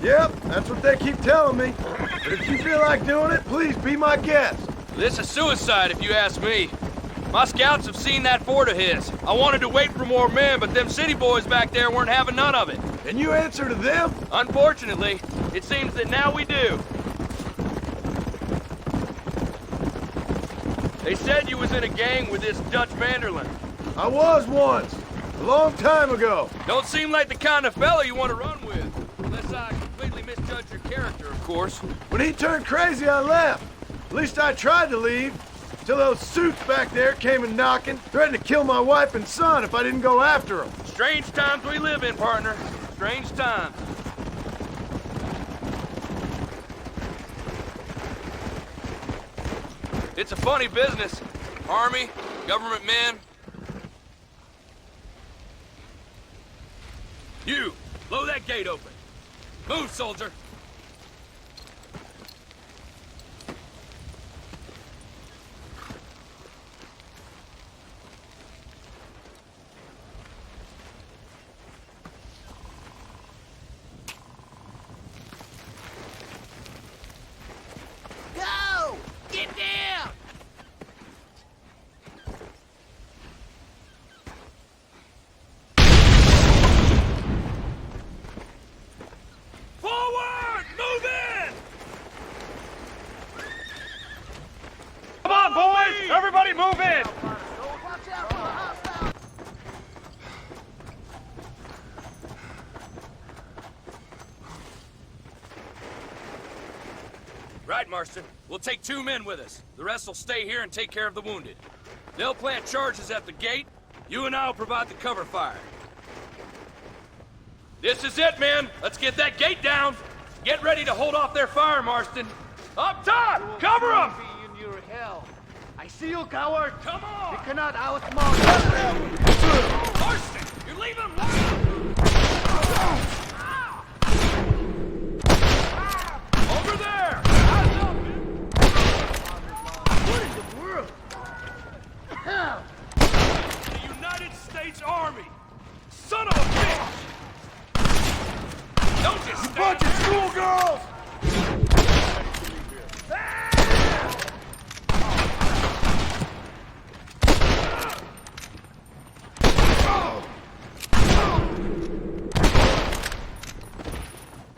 [SPEAKER 6] Yep, that's what they keep telling me. But if you feel like doing it, please be my guest.
[SPEAKER 9] This is suicide, if you ask me. My scouts have seen that fort of his. I wanted to wait for more men, but them city boys back there weren't having none of it.
[SPEAKER 6] And you answer to them?
[SPEAKER 9] Unfortunately, it seems that now we do. They said you was in a gang with this Dutch Vanderlyn.
[SPEAKER 6] I was once. A long time ago.
[SPEAKER 9] Don't seem like the kind of fella you want to run with. Unless I completely misjudge your character, of course.
[SPEAKER 6] When he turned crazy, I left. At least I tried to leave. Till those suits back there came and knocking, threatened to kill my wife and son if I didn't go after them.
[SPEAKER 9] Strange times we live in, partner. Strange times. It's a funny business. Army, government men. You, blow that gate open. Move, soldier. Right, Marston. We'll take 2 men with us. The rest will stay here and take care of the wounded. They'll plant charges at the gate. You and I will provide the cover fire. This is it, men. Let's get that gate down. Get ready to hold off their fire, Marston. Up top! Cover them!
[SPEAKER 14] In your hell. I see you, coward.
[SPEAKER 9] Come on!
[SPEAKER 14] You cannot outsmart.
[SPEAKER 9] Marston, you're leaving them. Over there!
[SPEAKER 14] What in the world? Hell!
[SPEAKER 9] The United States Army! Son of a bitch! Don't just stand
[SPEAKER 14] bunch of
[SPEAKER 9] there.
[SPEAKER 14] schoolgirls!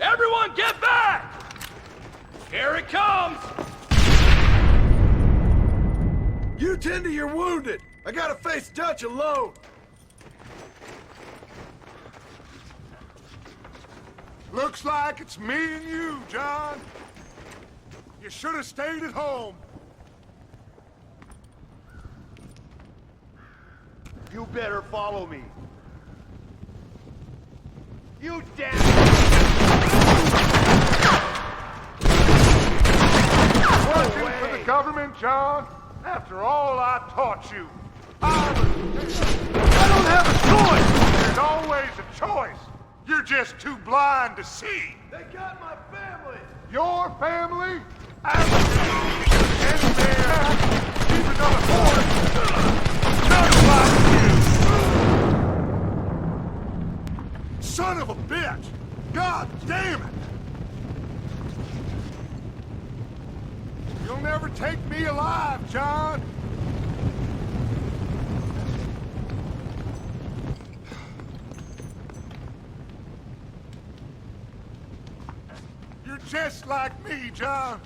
[SPEAKER 9] Everyone get back! Here it comes!
[SPEAKER 6] You tend to your wounded. I gotta face Dutch alone.
[SPEAKER 3] Looks like it's me and you, John. You should have stayed at home.
[SPEAKER 4] You better follow me. You damn...
[SPEAKER 3] Working for the government, John? After all I taught you, I don't have a choice! There's always a choice. You're just too blind to see.
[SPEAKER 6] They got my family.
[SPEAKER 3] Your family? And there, keep another horse. Just like you. Son of a bitch! God damn it! You'll never take me alive, John. You're just like me, John.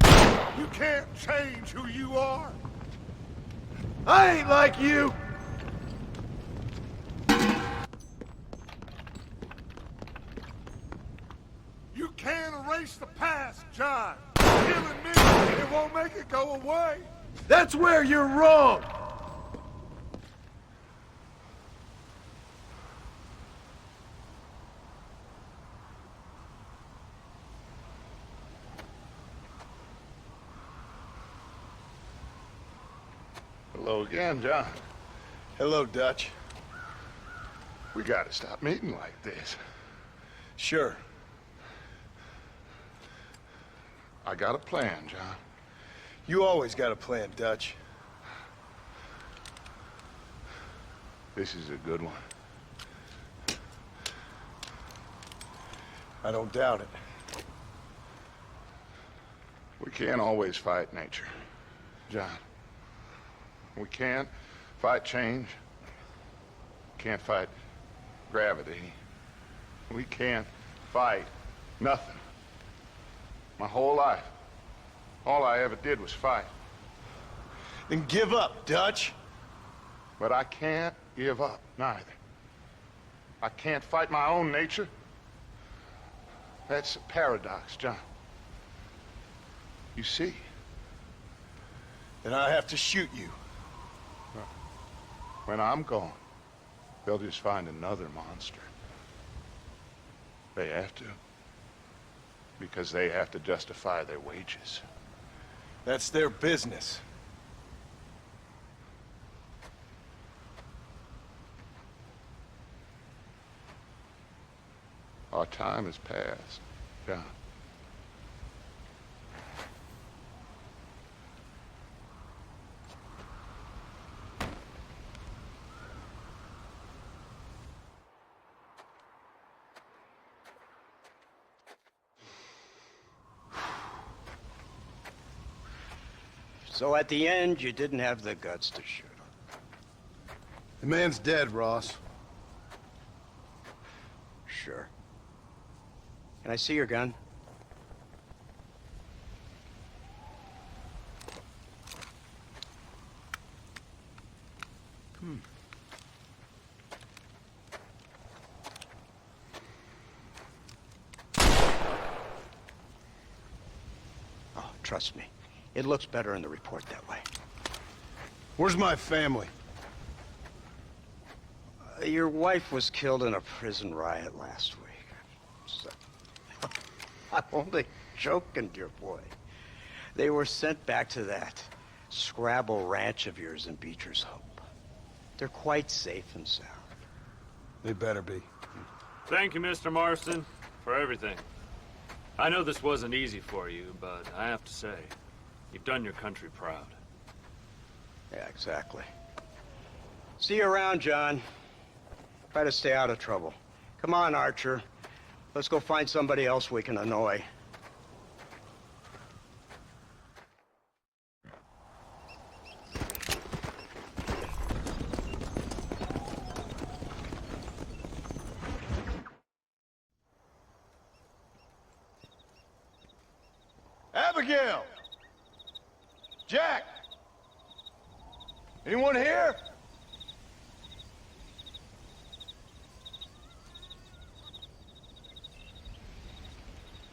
[SPEAKER 3] You can't change who you are.
[SPEAKER 6] I ain't like you.
[SPEAKER 3] You can't erase the past, John. Killing me, it won't make it go away.
[SPEAKER 6] That's where you're wrong.
[SPEAKER 3] Hello again, John.
[SPEAKER 6] Hello, Dutch.
[SPEAKER 3] We gotta stop meeting like this.
[SPEAKER 6] Sure.
[SPEAKER 3] I got a plan, John.
[SPEAKER 6] You always got a plan, Dutch.
[SPEAKER 3] This is a good one.
[SPEAKER 6] I don't doubt it.
[SPEAKER 3] We can't always fight nature, John. We can't fight change. Can't fight gravity. We can't fight nothing. My whole life, all I ever did was fight.
[SPEAKER 6] Then give up, Dutch.
[SPEAKER 3] But I can't give up, neither. I can't fight my own nature. That's a paradox, John. You see?
[SPEAKER 6] Then I have to shoot you.
[SPEAKER 3] When I'm gone, they'll just find another monster. They have to. Because they have to justify their wages.
[SPEAKER 6] That's their business.
[SPEAKER 3] Our time has passed, John.
[SPEAKER 18] So at the end, you didn't have the guts to shoot him.
[SPEAKER 6] The man's dead, Ross.
[SPEAKER 18] Sure. Can I see your gun? Trust me. It looks better in the report that way.
[SPEAKER 6] Where's my family?
[SPEAKER 18] Your wife was killed in a prison riot last week. So, I'm only joking, dear boy. They were sent back to that Scrabble ranch of yours in Beecher's Hope. They're quite safe and sound.
[SPEAKER 6] They better be.
[SPEAKER 20] Thank you, Mr. Marston, for everything. I know this wasn't easy for you, but I have to say, you've done your country proud.
[SPEAKER 18] Yeah, exactly. See you around, John. Try to stay out of trouble. Come on, Archer. Let's go find somebody else we can annoy.
[SPEAKER 6] Abigail! Jack! Anyone here?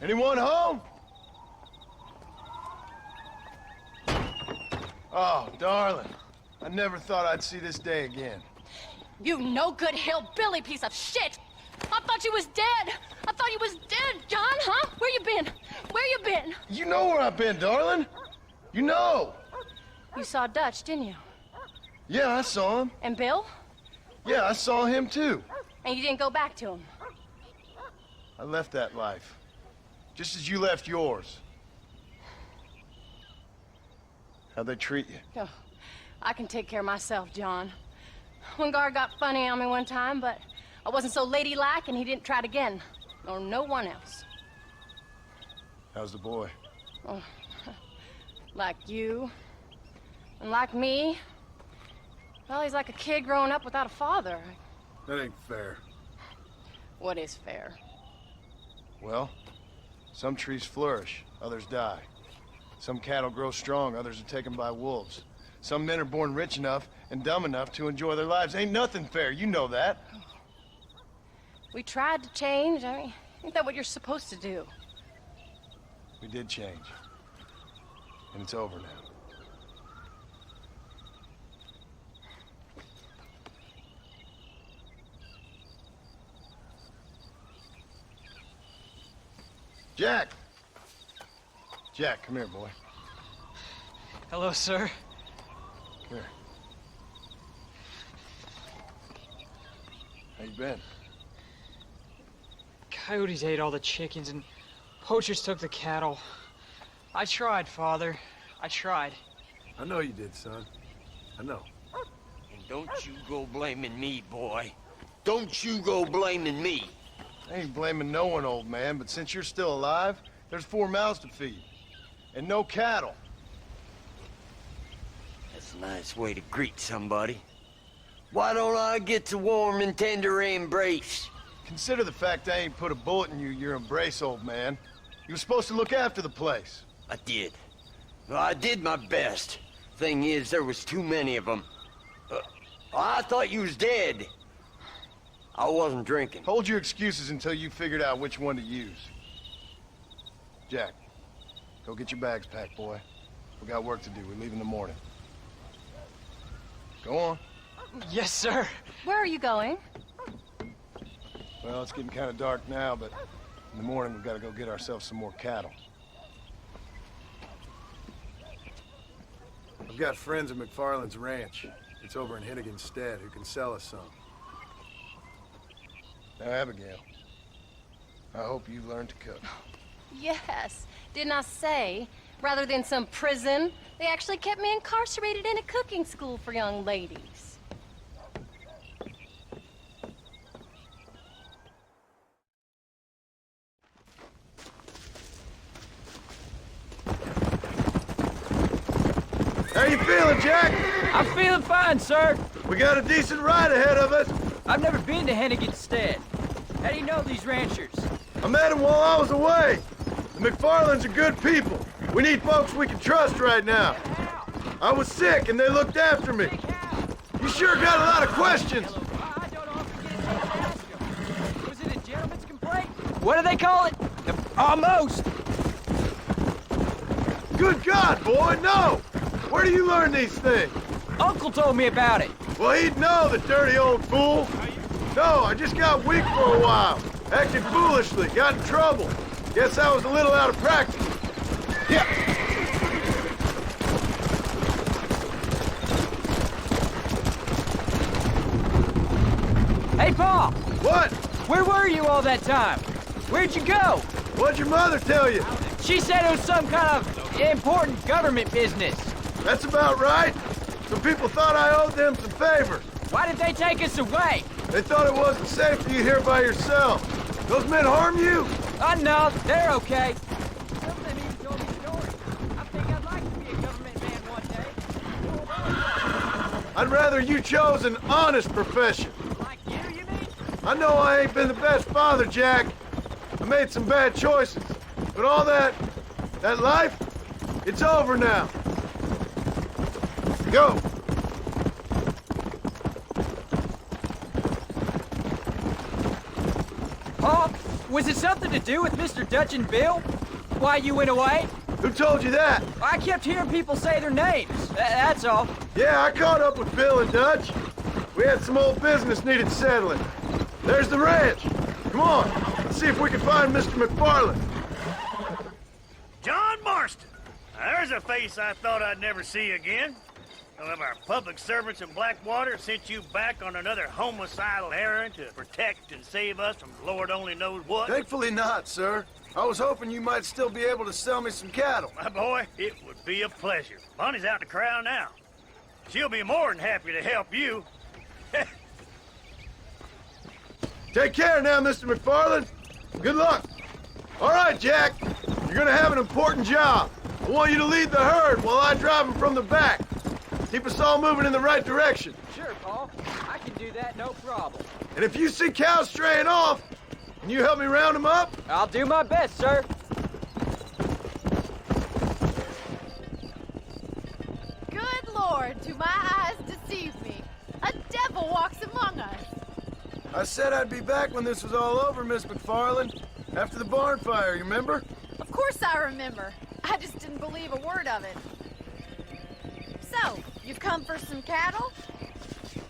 [SPEAKER 6] Anyone home? Oh, darling. I never thought I'd see this day again.
[SPEAKER 12] You no-good hillbilly piece of shit! I thought you was dead! I thought you was dead, John, huh? Where you been? Where you been?
[SPEAKER 6] You know where I've been, darling. You know.
[SPEAKER 12] You saw Dutch, didn't you?
[SPEAKER 6] Yeah, I saw him.
[SPEAKER 12] And Bill?
[SPEAKER 6] Yeah, I saw him too.
[SPEAKER 12] And you didn't go back to him?
[SPEAKER 6] I left that life. Just as you left yours. How'd they treat you?
[SPEAKER 12] Oh, I can take care of myself, John. One guard got funny on me one time, but I wasn't so ladylike and he didn't try it again. Nor no one else.
[SPEAKER 6] How's the boy?
[SPEAKER 12] Oh, like you. And like me. Well, he's like a kid growing up without a father.
[SPEAKER 6] That ain't fair.
[SPEAKER 12] What is fair?
[SPEAKER 6] Well, some trees flourish, others die. Some cattle grow strong, others are taken by wolves. Some men are born rich enough and dumb enough to enjoy their lives. Ain't nothing fair, you know that.
[SPEAKER 12] We tried to change. I mean, ain't that what you're supposed to do?
[SPEAKER 6] We did change. And it's over now. Jack! Jack, come here, boy.
[SPEAKER 8] Hello, sir.
[SPEAKER 6] Come here. How you been?
[SPEAKER 21] Coyotes ate all the chickens and poachers took the cattle. I tried, Father. I tried.
[SPEAKER 6] I know you did, son. I know.
[SPEAKER 19] And don't you go blaming me, boy. Don't you go blaming me.
[SPEAKER 6] I ain't blaming no one, old man, but since you're still alive, there's 4 mouths to feed. And no cattle.
[SPEAKER 19] That's a nice way to greet somebody. Why don't I get the warm and tender embrace?
[SPEAKER 6] Consider the fact I ain't put a bullet in your embrace, old man. You were supposed to look after the place.
[SPEAKER 19] I did. Well, I did my best. Thing is, there was too many of them. I thought you was dead. I wasn't drinking.
[SPEAKER 6] Hold your excuses until you figured out which one to use. Jack, go get your bags packed, boy. We got work to do. We leave in the morning. Go on.
[SPEAKER 21] Yes, sir.
[SPEAKER 12] Where are you going?
[SPEAKER 6] Well, it's getting kind of dark now, but in the morning we've got to go get ourselves some more cattle. I've got friends at McFarland's ranch. It's over in Hennigan's stead who can sell us some. Now, Abigail, I hope you learned to cook.
[SPEAKER 12] Yes. Didn't I say, rather than some prison, they actually kept me incarcerated in a cooking school for young ladies.
[SPEAKER 6] How you feeling, Jack?
[SPEAKER 21] I'm feeling fine, sir.
[SPEAKER 6] We got a decent ride ahead of us.
[SPEAKER 21] I've never been to Hennigan's stead. How do you know these ranchers?
[SPEAKER 6] I met them while I was away. The McFarlands are good people. We need folks we can trust right now. I was sick and they looked after me. You sure got a lot of questions.
[SPEAKER 21] Was it a gentleman's complaint? What do they call it? Almost.
[SPEAKER 6] Good God, boy, no! Where do you learn these things?
[SPEAKER 14] Uncle told me about it.
[SPEAKER 6] Well, he'd know, the dirty old fool. No, I just got weak for a while. Acted foolishly, got in trouble. Guess I was a little out of practice. Yeah.
[SPEAKER 14] Hey, Pa!
[SPEAKER 6] What?
[SPEAKER 14] Where were you all that time? Where'd you go?
[SPEAKER 6] What'd your mother tell you?
[SPEAKER 14] She said it was some kind of important government business.
[SPEAKER 6] That's about right. Some people thought I owed them some favors.
[SPEAKER 14] Why did they take us away?
[SPEAKER 6] They thought it wasn't safe for you here by yourself. Those men harm you?
[SPEAKER 14] No, they're okay. Some of them even told me stories. I think I'd like to be a government man one day.
[SPEAKER 6] I'd rather you chose an honest profession.
[SPEAKER 14] Like you mean?
[SPEAKER 6] I know I ain't been the best father, Jack. I made some bad choices. But all that life, it's over now. Go.
[SPEAKER 14] Pa, was it something to do with Mr. Dutch and Bill? Why you went away?
[SPEAKER 6] Who told you that?
[SPEAKER 14] I kept hearing people say their names. That's all.
[SPEAKER 6] Yeah, I caught up with Bill and Dutch. We had some old business needed settling. There's the ranch. Come on, let's see if we can find Mr. McFarland.
[SPEAKER 2] John Marston. Now, there's a face I thought I'd never see again. Some of our public servants in Blackwater sent you back on another homicidal errand to protect and save us from Lord only knows what.
[SPEAKER 6] Thankfully not, sir. I was hoping you might still be able to sell me some cattle.
[SPEAKER 2] My boy, it would be a pleasure. Bonnie's out to corral now. She'll be more than happy to help you.
[SPEAKER 6] Take care now, Mr. McFarland. Good luck. All right, Jack. You're gonna have an important job. I want you to lead the herd while I drive them from the back. Keep us all moving in the right direction.
[SPEAKER 14] Sure, Paul. I can do that, no problem.
[SPEAKER 6] And if you see cows straying off, can you help me round them up?
[SPEAKER 14] I'll do my best, sir.
[SPEAKER 1] Good Lord, do my eyes deceive me? A devil walks among us.
[SPEAKER 6] I said I'd be back when this was all over, Miss McFarland. After the barn fire, you remember?
[SPEAKER 1] Of course I remember. I just didn't believe a word of it. So, you've come for some cattle?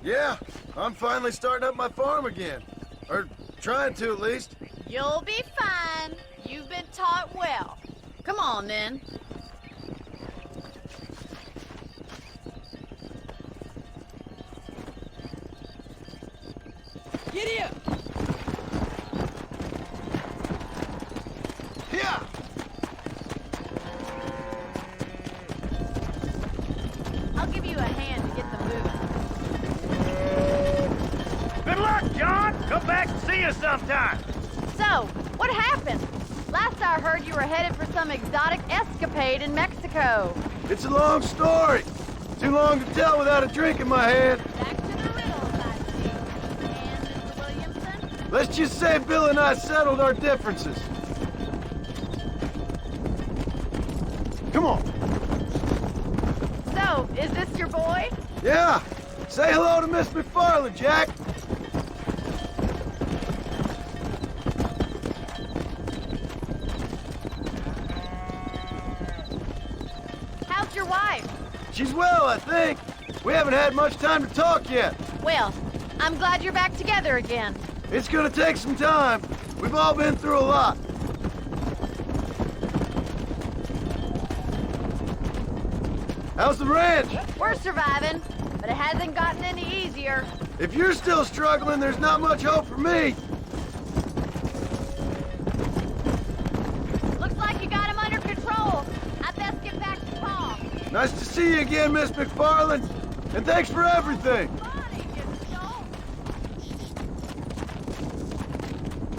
[SPEAKER 6] Yeah, I'm finally starting up my farm again. Or trying to, at least.
[SPEAKER 1] You'll be fine. You've been taught well. Come on, then.
[SPEAKER 14] Giddy up!
[SPEAKER 6] Yeah!
[SPEAKER 1] I'll give you a hand to get them moving.
[SPEAKER 2] Good luck, John! Come back and see us sometime.
[SPEAKER 1] So, what happened? Last I heard you were headed for some exotic escapade in Mexico.
[SPEAKER 6] It's a long story. Too long to tell without a drink in my hand.
[SPEAKER 1] Back to the riddles, I see. And Mr. Williamson?
[SPEAKER 6] Let's just say Bill and I settled our differences. Come on.
[SPEAKER 1] So, is this your boy?
[SPEAKER 6] Yeah. Say hello to Miss McFarland, Jack.
[SPEAKER 1] How's your wife?
[SPEAKER 6] She's well, I think. We haven't had much time to talk yet.
[SPEAKER 1] Well, I'm glad you're back together again.
[SPEAKER 6] It's gonna take some time. We've all been through a lot. How's the ranch?
[SPEAKER 1] We're surviving, but it hasn't gotten any easier.
[SPEAKER 6] If you're still struggling, there's not much hope for me.
[SPEAKER 1] Looks like you got him under control. I best get back to Paul.
[SPEAKER 6] Nice to see you again, Miss McFarland. And thanks for everything.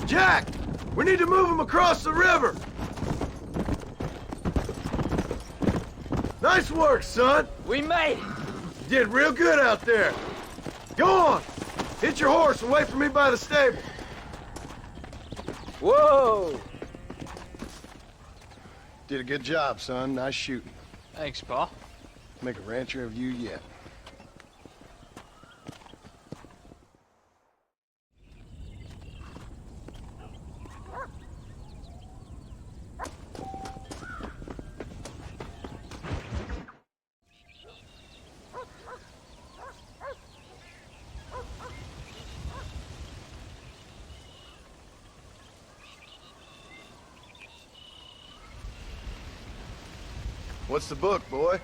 [SPEAKER 6] Jack, we need to move him across the river. Nice work, son.
[SPEAKER 14] We made it.
[SPEAKER 6] You did real good out there. Go on. Hit your horse and wait for me by the stable.
[SPEAKER 14] Whoa.
[SPEAKER 6] Did a good job, son. Nice shooting.
[SPEAKER 21] Thanks, Pa.
[SPEAKER 6] Make a rancher of you yet. What's the book, boy?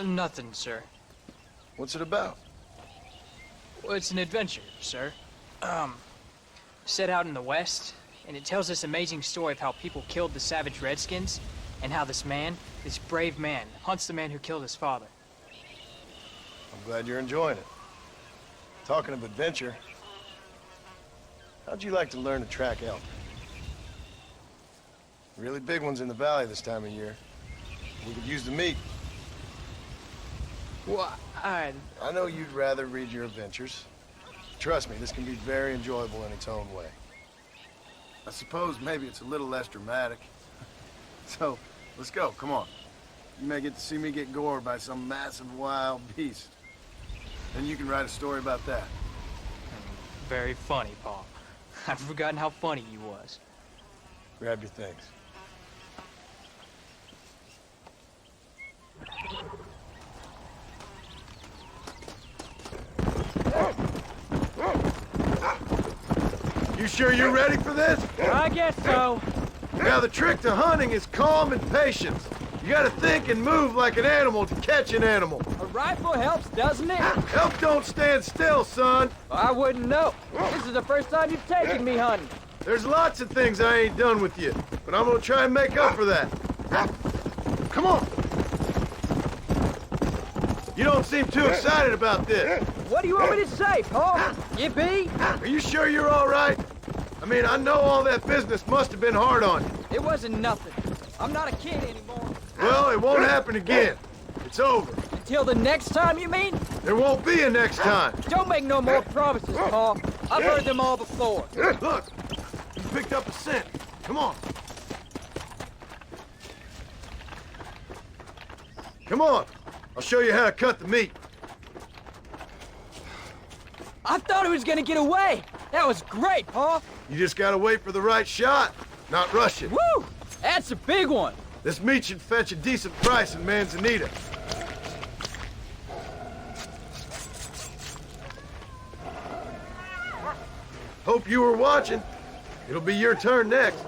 [SPEAKER 21] Nothing, sir.
[SPEAKER 6] What's it about?
[SPEAKER 21] Well, it's an adventure, sir. Set out in the West, and it tells this amazing story of how people killed the savage Redskins, and how this man, this brave man, hunts the man who killed his father.
[SPEAKER 6] I'm glad you're enjoying it. Talking of adventure, how'd you like to learn to track elk? Really big ones in the valley this time of year. We could use the meat.
[SPEAKER 21] Well,
[SPEAKER 6] I know you'd rather read your adventures. Trust me, this can be very enjoyable in its own way. I suppose maybe it's a little less dramatic. So, let's go, come on. You may get to see me get gored by some massive wild beast. Then you can write a story about that.
[SPEAKER 21] Very funny, Paul. I've forgotten how funny you was.
[SPEAKER 6] Grab your things. You sure you're ready for this?
[SPEAKER 21] I guess so.
[SPEAKER 6] Now, the trick to hunting is calm and patience. You gotta think and move like an animal to catch an animal.
[SPEAKER 21] A rifle helps, doesn't it?
[SPEAKER 6] Elk don't stand still, son.
[SPEAKER 21] I wouldn't know. This is the first time you've taken me hunting.
[SPEAKER 6] There's lots of things I ain't done with you, but I'm gonna try and make up for that. Come on. You don't seem too excited about this.
[SPEAKER 21] What do you want me to say, Paul? Yippee?
[SPEAKER 6] Are you sure you're all right? I mean, I know all that business must have been hard on you.
[SPEAKER 21] It wasn't nothing. I'm not a kid anymore.
[SPEAKER 6] Well, it won't happen again. It's over.
[SPEAKER 21] Until the next time, you mean?
[SPEAKER 6] There won't be a next time.
[SPEAKER 21] Don't make no more promises, Paul. I've heard them all before.
[SPEAKER 6] Look, you picked up a scent. Come on. Come on. I'll show you how to cut the meat.
[SPEAKER 21] I thought he was gonna get away. That was great, Paul.
[SPEAKER 6] You just gotta wait for the right shot, not rush it.
[SPEAKER 21] Woo! That's a big one.
[SPEAKER 6] This meat should fetch a decent price in Manzanita. Hope you were watching. It'll be your turn next.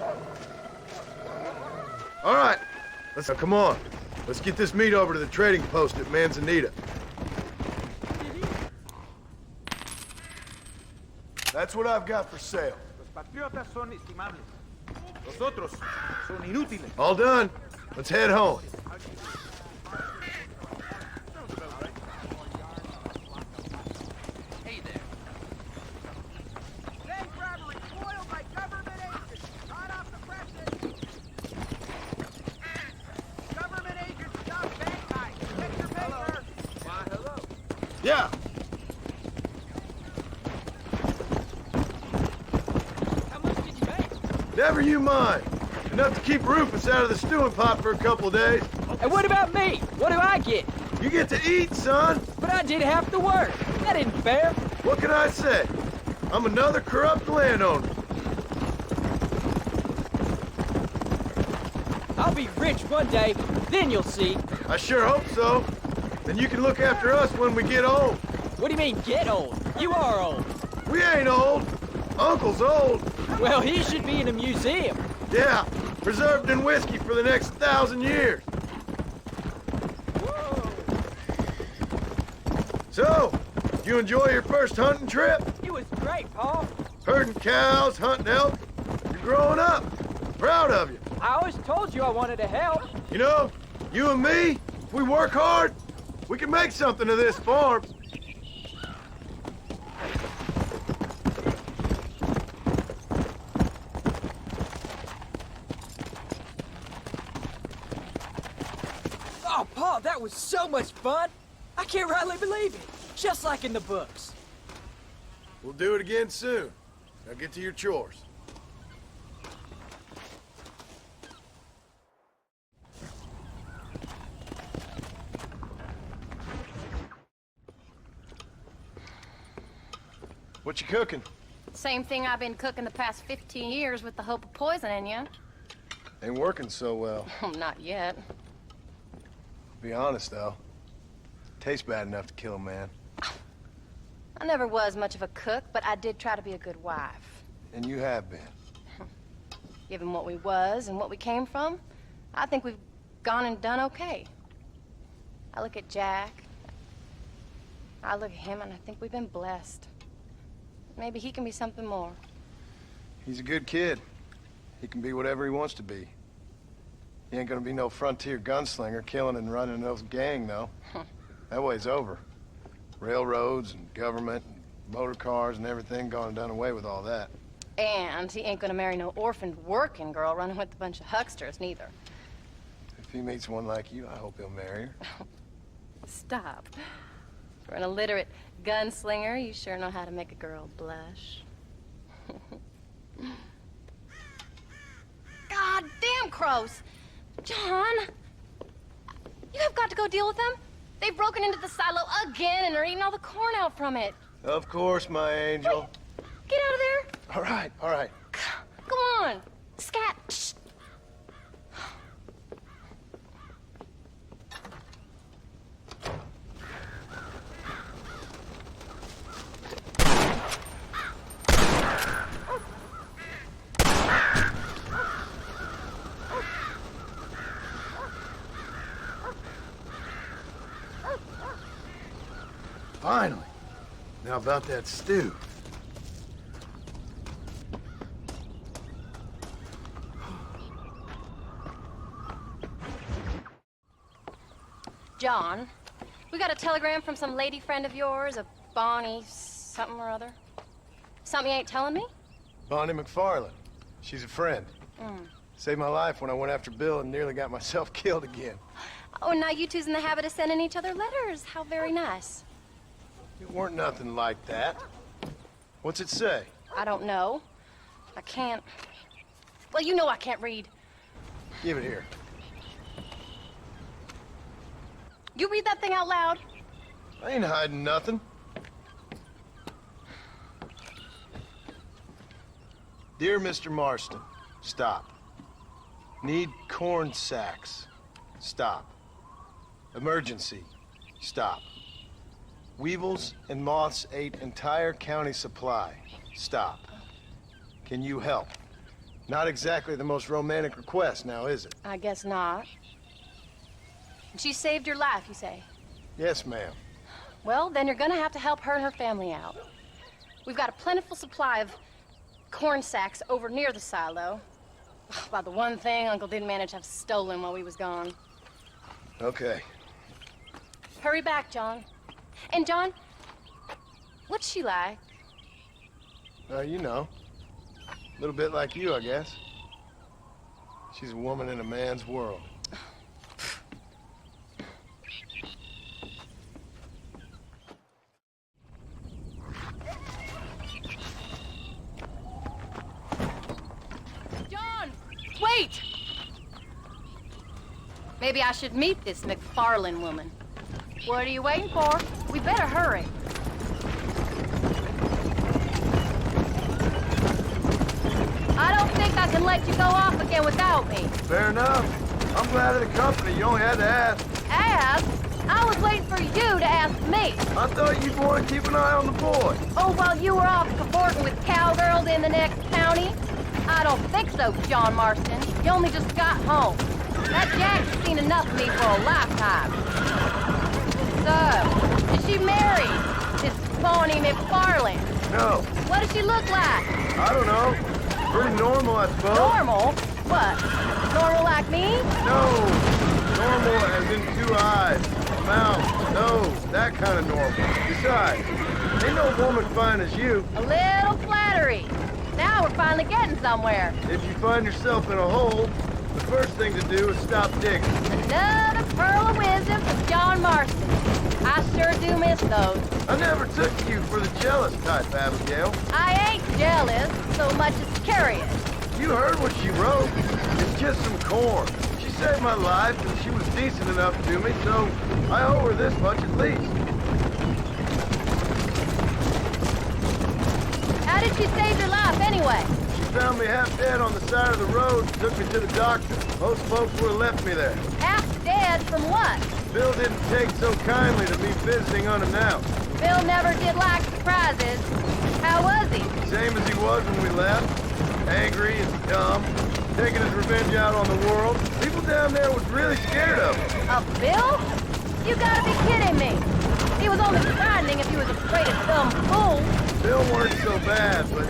[SPEAKER 6] All right, come on. Let's get this meat over to the trading post at Manzanita. That's what I've got for sale.
[SPEAKER 16] Los patriotas son estimables. Los otros son inútiles.
[SPEAKER 6] All done. Let's head home.
[SPEAKER 1] Hey there. Bank robbery foiled by government agents. Hot off the presses. Government agents stop bank heist. Get your paper. Why, hello.
[SPEAKER 6] Yeah. Never you mind. Enough to keep Rufus out of the stewing pot for a couple of days.
[SPEAKER 21] And what about me? What do I get?
[SPEAKER 6] You get to eat, son.
[SPEAKER 21] But I did half the work. That isn't fair.
[SPEAKER 6] What can I say? I'm another corrupt landowner.
[SPEAKER 21] I'll be rich one day, then you'll see.
[SPEAKER 6] I sure hope so. Then you can look after us when we get old.
[SPEAKER 21] What do you mean, get old? You are old.
[SPEAKER 6] We ain't old. Uncle's old.
[SPEAKER 21] Well, he should be in a museum.
[SPEAKER 6] Yeah, preserved in whiskey for the next 1,000 years.
[SPEAKER 21] Whoa.
[SPEAKER 6] So, you enjoy your first hunting trip?
[SPEAKER 21] It was great, Paul.
[SPEAKER 6] Herding cows, hunting elk. You're growing up. Proud of you.
[SPEAKER 21] I always told you I wanted to help.
[SPEAKER 6] You know, you and me, if we work hard, we can make something of this farm.
[SPEAKER 21] Oh, Paul, that was so much fun. I can't rightly believe it. Just like in the books.
[SPEAKER 6] We'll do it again soon. Now get to your chores. What you cooking?
[SPEAKER 12] Same thing I've been cooking the past 15 years with the hope of poisoning you.
[SPEAKER 6] Ain't working so well.
[SPEAKER 12] Not yet.
[SPEAKER 6] Be honest, though. Tastes bad enough to kill a man.
[SPEAKER 12] I never was much of a cook, but I did try to be a good wife.
[SPEAKER 6] And you have been.
[SPEAKER 12] Given what we was and what we came from, I think we've gone and done okay. I look at Jack. I look at him and I think we've been blessed. Maybe he can be something more.
[SPEAKER 6] He's a good kid. He can be whatever he wants to be. He ain't gonna be no frontier gunslinger killing and running those gang, though. That way's over. Railroads and government and motor cars and everything gone and done away with all that.
[SPEAKER 12] And he ain't gonna marry no orphaned working girl running with a bunch of hucksters, neither.
[SPEAKER 6] If he meets one like you, I hope he'll marry her.
[SPEAKER 12] Stop. For an illiterate gunslinger, you sure know how to make a girl blush. God damn crows! John! You have got to go deal with them. They've broken into the silo again and are eating all the corn out from it.
[SPEAKER 6] Of course, my angel.
[SPEAKER 12] Wait, get out of there.
[SPEAKER 6] All right, all right.
[SPEAKER 12] Come on. Scat. Shh.
[SPEAKER 6] Finally. Now about that stew.
[SPEAKER 12] John, we got a telegram from some lady friend of yours, a Bonnie something or other. Something you ain't telling me?
[SPEAKER 6] Bonnie McFarland. She's a friend. Saved my life when I went after Bill and nearly got myself killed again.
[SPEAKER 12] Oh, and now you two's in the habit of sending each other letters. How very nice.
[SPEAKER 6] It weren't nothing like that. What's it say?
[SPEAKER 12] I don't know. I can't... Well, you know I can't read.
[SPEAKER 6] Give it here.
[SPEAKER 12] You read that thing out loud?
[SPEAKER 6] I ain't hiding nothing. Dear Mr. Marston, stop. Need corn sacks. Stop. Emergency. Stop. Weevils and moths ate entire county supply. Stop. Can you help? Not exactly the most romantic request, now is it?
[SPEAKER 12] I guess not. She saved your life, you say?
[SPEAKER 6] Yes, ma'am.
[SPEAKER 12] Well, then you're gonna have to help her and her family out. We've got a plentiful supply of corn sacks over near the silo. About the one thing Uncle didn't manage to have stolen while we was gone.
[SPEAKER 6] Okay.
[SPEAKER 12] Hurry back, John. And John, what's she like?
[SPEAKER 6] You know. A little bit like you, I guess. She's a woman in a man's world.
[SPEAKER 12] John, wait! Maybe I should meet this McFarland woman. What are you waiting for? We better hurry. I don't think I can let you go off again without me.
[SPEAKER 6] Fair enough. I'm glad of the company. You only had to ask.
[SPEAKER 12] Ask? I was waiting for you to ask me.
[SPEAKER 6] I thought you'd want to keep an eye on the boy.
[SPEAKER 12] Oh, while you were off cavorting with cowgirls in the next county? I don't think so, John Marston. You only just got home. That Jack's seen enough of me for a lifetime. So, is she married? This Bonnie McFarland?
[SPEAKER 6] No.
[SPEAKER 12] What does she look like?
[SPEAKER 6] I don't know. Pretty normal, I suppose.
[SPEAKER 12] Normal? What? Normal like me?
[SPEAKER 6] No. Normal as in 2 eyes, mouth, nose, that kind of normal. Besides, ain't no woman fine as you.
[SPEAKER 12] A little flattery. Now we're finally getting somewhere.
[SPEAKER 6] If you find yourself in a hole, the first thing to do is stop digging.
[SPEAKER 12] Another pearl of wisdom from John Marston. I sure do miss those.
[SPEAKER 6] I never took you for the jealous type, Abigail.
[SPEAKER 12] I ain't jealous so much as curious.
[SPEAKER 6] You heard what she wrote. It's just some corn. She saved my life, and she was decent enough to me, so I owe her this much at least.
[SPEAKER 12] How did she save your life anyway?
[SPEAKER 6] She found me half dead on the side of the road and took me to the doctor. Most folks would have left me there.
[SPEAKER 12] Half dead from what?
[SPEAKER 6] Bill didn't take so kindly to me visiting unannounced.
[SPEAKER 12] Bill never did like surprises. How was he?
[SPEAKER 6] Same as he was when we left. Angry and dumb. Taking his revenge out on the world. People down there was really scared of him.
[SPEAKER 12] Of Bill? You gotta be kidding me. He was only frightening if he was afraid of some fool.
[SPEAKER 6] Bill weren't so bad, but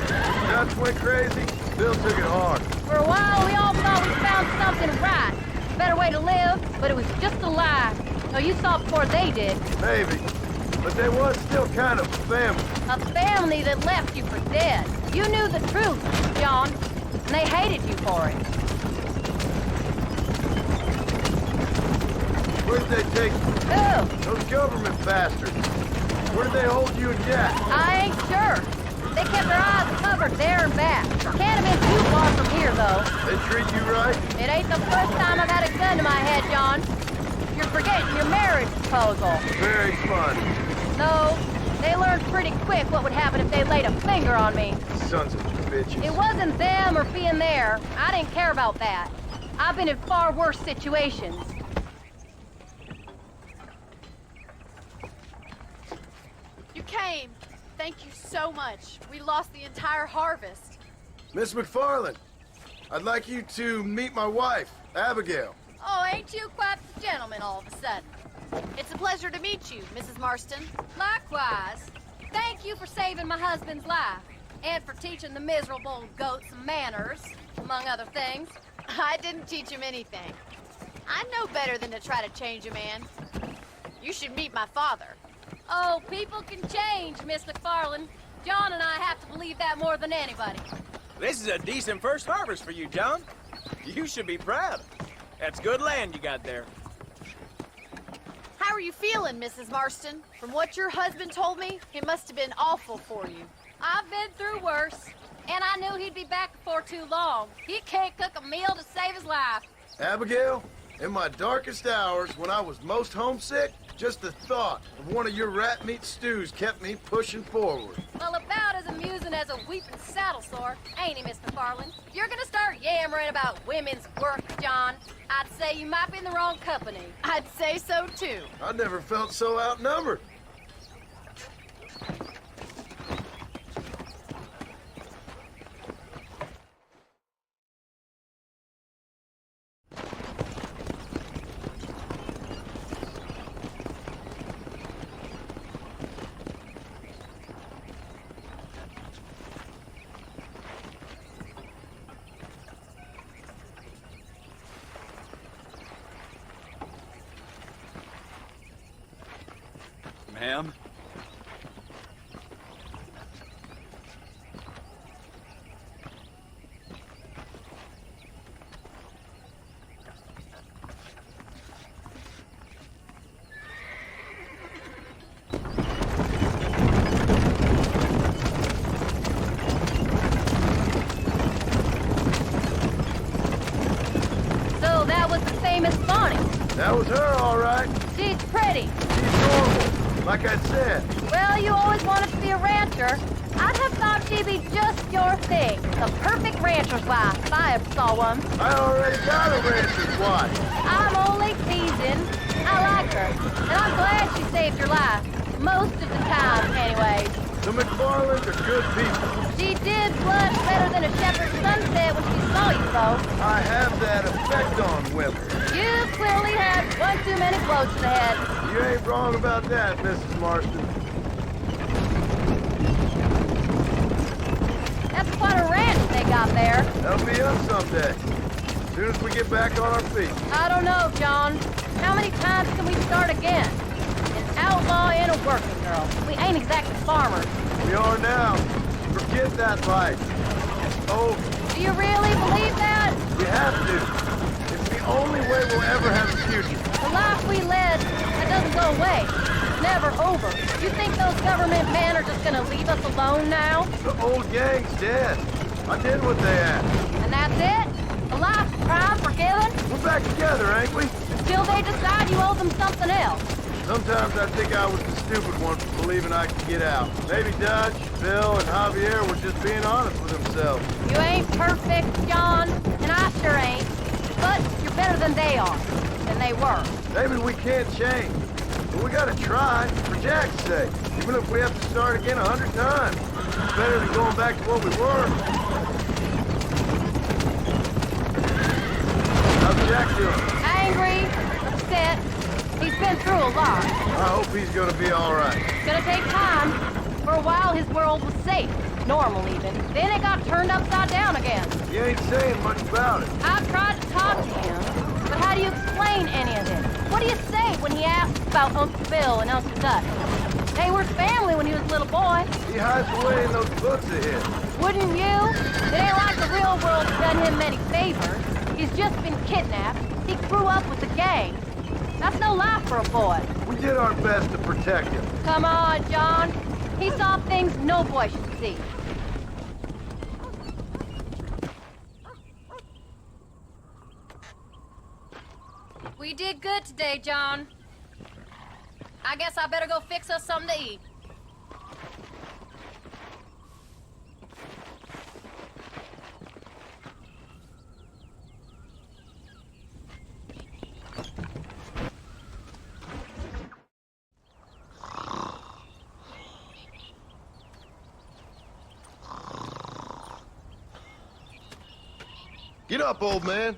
[SPEAKER 6] Dutch went crazy. Bill took it hard.
[SPEAKER 12] For a while, we all thought we found something right. Better way to live, but it was just a lie. No, you saw it before they did.
[SPEAKER 6] Maybe. But they was still kind of a family.
[SPEAKER 12] A family that left you for dead. You knew the truth, John, and they hated you for it.
[SPEAKER 6] Where'd they take you?
[SPEAKER 12] Who?
[SPEAKER 6] Those government bastards. Where did they hold you and Jack?
[SPEAKER 12] I ain't sure. They kept their eyes covered there and back. Can't have been too far from here, though.
[SPEAKER 6] They treat you right?
[SPEAKER 12] It ain't the first time I've had a gun to my head, John. You're forgetting your marriage proposal.
[SPEAKER 6] Very fun.
[SPEAKER 12] No, they learned pretty quick what would happen if they laid a finger on me.
[SPEAKER 6] Sons of bitches.
[SPEAKER 12] It wasn't them or being there. I didn't care about that. I've been in far worse situations.
[SPEAKER 7] You came. Thank you so much. We lost the entire harvest.
[SPEAKER 6] Miss McFarland, I'd like you to meet my wife, Abigail.
[SPEAKER 1] Oh, ain't you quite the gentleman all of a sudden?
[SPEAKER 7] It's a pleasure to meet you, Mrs. Marston.
[SPEAKER 1] Likewise. Thank you for saving my husband's life. And for teaching the miserable goat some manners, among other things.
[SPEAKER 7] I didn't teach him anything. I know better than to try to change a man. You should meet my father.
[SPEAKER 1] Oh, people can change, Miss McFarland. John and I have to believe that more than anybody.
[SPEAKER 10] This is a decent first harvest for you, John. You should be proud. That's good land you got there.
[SPEAKER 7] How are you feeling, Mrs. Marston? From what your husband told me, it must have been awful for you.
[SPEAKER 1] I've been through worse, and I knew he'd be back before too long. He can't cook a meal to save his life.
[SPEAKER 6] Abigail, in my darkest hours, when I was most homesick, just the thought of one of your rat meat stews kept me pushing forward.
[SPEAKER 1] Well, about as amusing as a weeping saddle sore, ain't he, Miss McFarland? If you're gonna start yammering about women's work, John, I'd say you might be in the wrong company.
[SPEAKER 7] I'd say so, too.
[SPEAKER 6] I never felt so outnumbered.
[SPEAKER 15] Ma'am?
[SPEAKER 12] So that was the famous Bonnie.
[SPEAKER 6] That was her, all right.
[SPEAKER 12] She's pretty.
[SPEAKER 6] She's normal, like I said.
[SPEAKER 12] Well, you always wanted to be a rancher. I'd have thought she'd be just your thing. The perfect rancher's wife, if I ever saw one.
[SPEAKER 6] I already got a rancher's wife.
[SPEAKER 12] I'm only teasing. I like her, and I'm glad she saved your life. Most of the time, anyways.
[SPEAKER 6] The McFarlands are good people.
[SPEAKER 12] She did blush better than a shepherd's sunset when she saw you, though.
[SPEAKER 6] I have that effect on women.
[SPEAKER 12] You clearly had one too many blows to the head.
[SPEAKER 6] You ain't wrong about that, Mrs. Marston.
[SPEAKER 12] That's quite a ranch they got there.
[SPEAKER 6] That'll be us someday. As soon as we get back on our feet.
[SPEAKER 12] I don't know, John. How many times can we start again? An outlaw and a working girl. We ain't exactly farmers.
[SPEAKER 6] We are now. Forget that life. It's over.
[SPEAKER 12] Do you really believe that?
[SPEAKER 6] We have to. It's the only way we'll ever have a future.
[SPEAKER 12] The life we led, that doesn't go away. It's never over. You think those government men are just gonna leave us alone now?
[SPEAKER 6] The old gang's dead. I did what they asked.
[SPEAKER 12] And that's it? A life of crime forgiven?
[SPEAKER 6] We're back together, ain't we?
[SPEAKER 12] Until they decide you owe them something else.
[SPEAKER 6] Sometimes I think I was the stupid one for believing I could get out. Maybe Dutch, Bill, and Javier were just being honest with themselves.
[SPEAKER 12] You ain't perfect, John, and I sure ain't. But you're better than they are. Than they were.
[SPEAKER 6] Maybe we can't change. But we gotta try, for Jack's sake. Even if we have to start again 100 times. It's better than going back to what we were.
[SPEAKER 15] How's Jack doing?
[SPEAKER 12] Angry, upset. He's been through a lot.
[SPEAKER 15] I hope he's gonna be all right.
[SPEAKER 12] It's gonna take time. For a while, his world was safe. Normal, even. Then it got turned upside down again.
[SPEAKER 15] You ain't saying much about it.
[SPEAKER 12] I've tried to talk to him, but how do you explain any of it? What do you say when he asks about Uncle Bill and Uncle Dutch? They were family when he was a little boy.
[SPEAKER 15] He hides away in those books of his.
[SPEAKER 12] Wouldn't you? It ain't like the real world's done him many favors. He's just been kidnapped. He grew up with the gang. That's no life for a boy.
[SPEAKER 15] We did our best to protect him.
[SPEAKER 12] Come on, John. He saw things no boy should see. We did good today, John. I guess I better go fix us something to eat.
[SPEAKER 15] Get up, old man.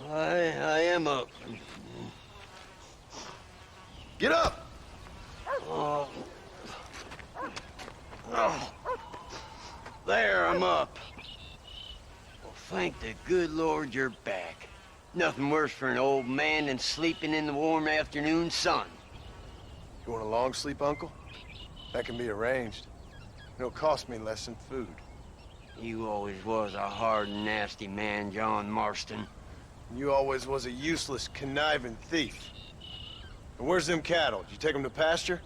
[SPEAKER 19] I am up.
[SPEAKER 15] Get up!
[SPEAKER 19] Oh. There, I'm up. Well, thank the good Lord you're back. Nothing worse for an old man than sleeping in the warm afternoon sun.
[SPEAKER 6] You want a long sleep, Uncle? That can be arranged. It'll cost me less than food.
[SPEAKER 19] You always was a hard and nasty man, John Marston.
[SPEAKER 6] You always was a useless, conniving thief. And where's them cattle? Did you take them to pasture?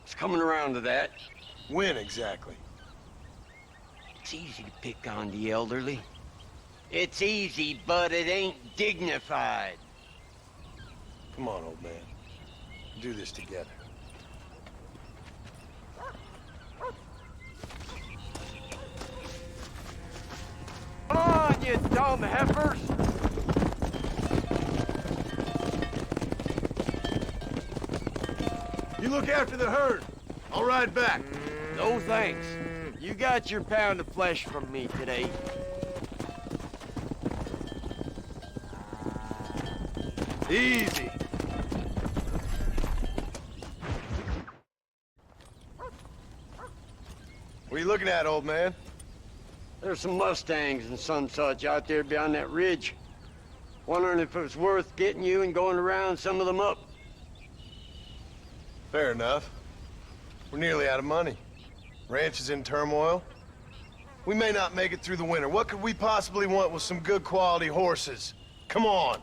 [SPEAKER 19] It's coming around to that.
[SPEAKER 6] When exactly?
[SPEAKER 19] It's easy to pick on the elderly. It's easy, but it ain't dignified.
[SPEAKER 6] Come on, old man. We'll do this together.
[SPEAKER 19] Come on, you dumb heifers!
[SPEAKER 15] You look after the herd. I'll ride back.
[SPEAKER 19] No thanks. You got your pound of flesh from me today.
[SPEAKER 15] Easy.
[SPEAKER 6] What are you looking at, old man?
[SPEAKER 19] There's some Mustangs and some such out there beyond that ridge. Wondering if it was worth getting you and going around some of them up.
[SPEAKER 6] Fair enough. We're nearly out of money. Ranch is in turmoil. We may not make it through the winter. What could we possibly want with some good quality horses? Come on.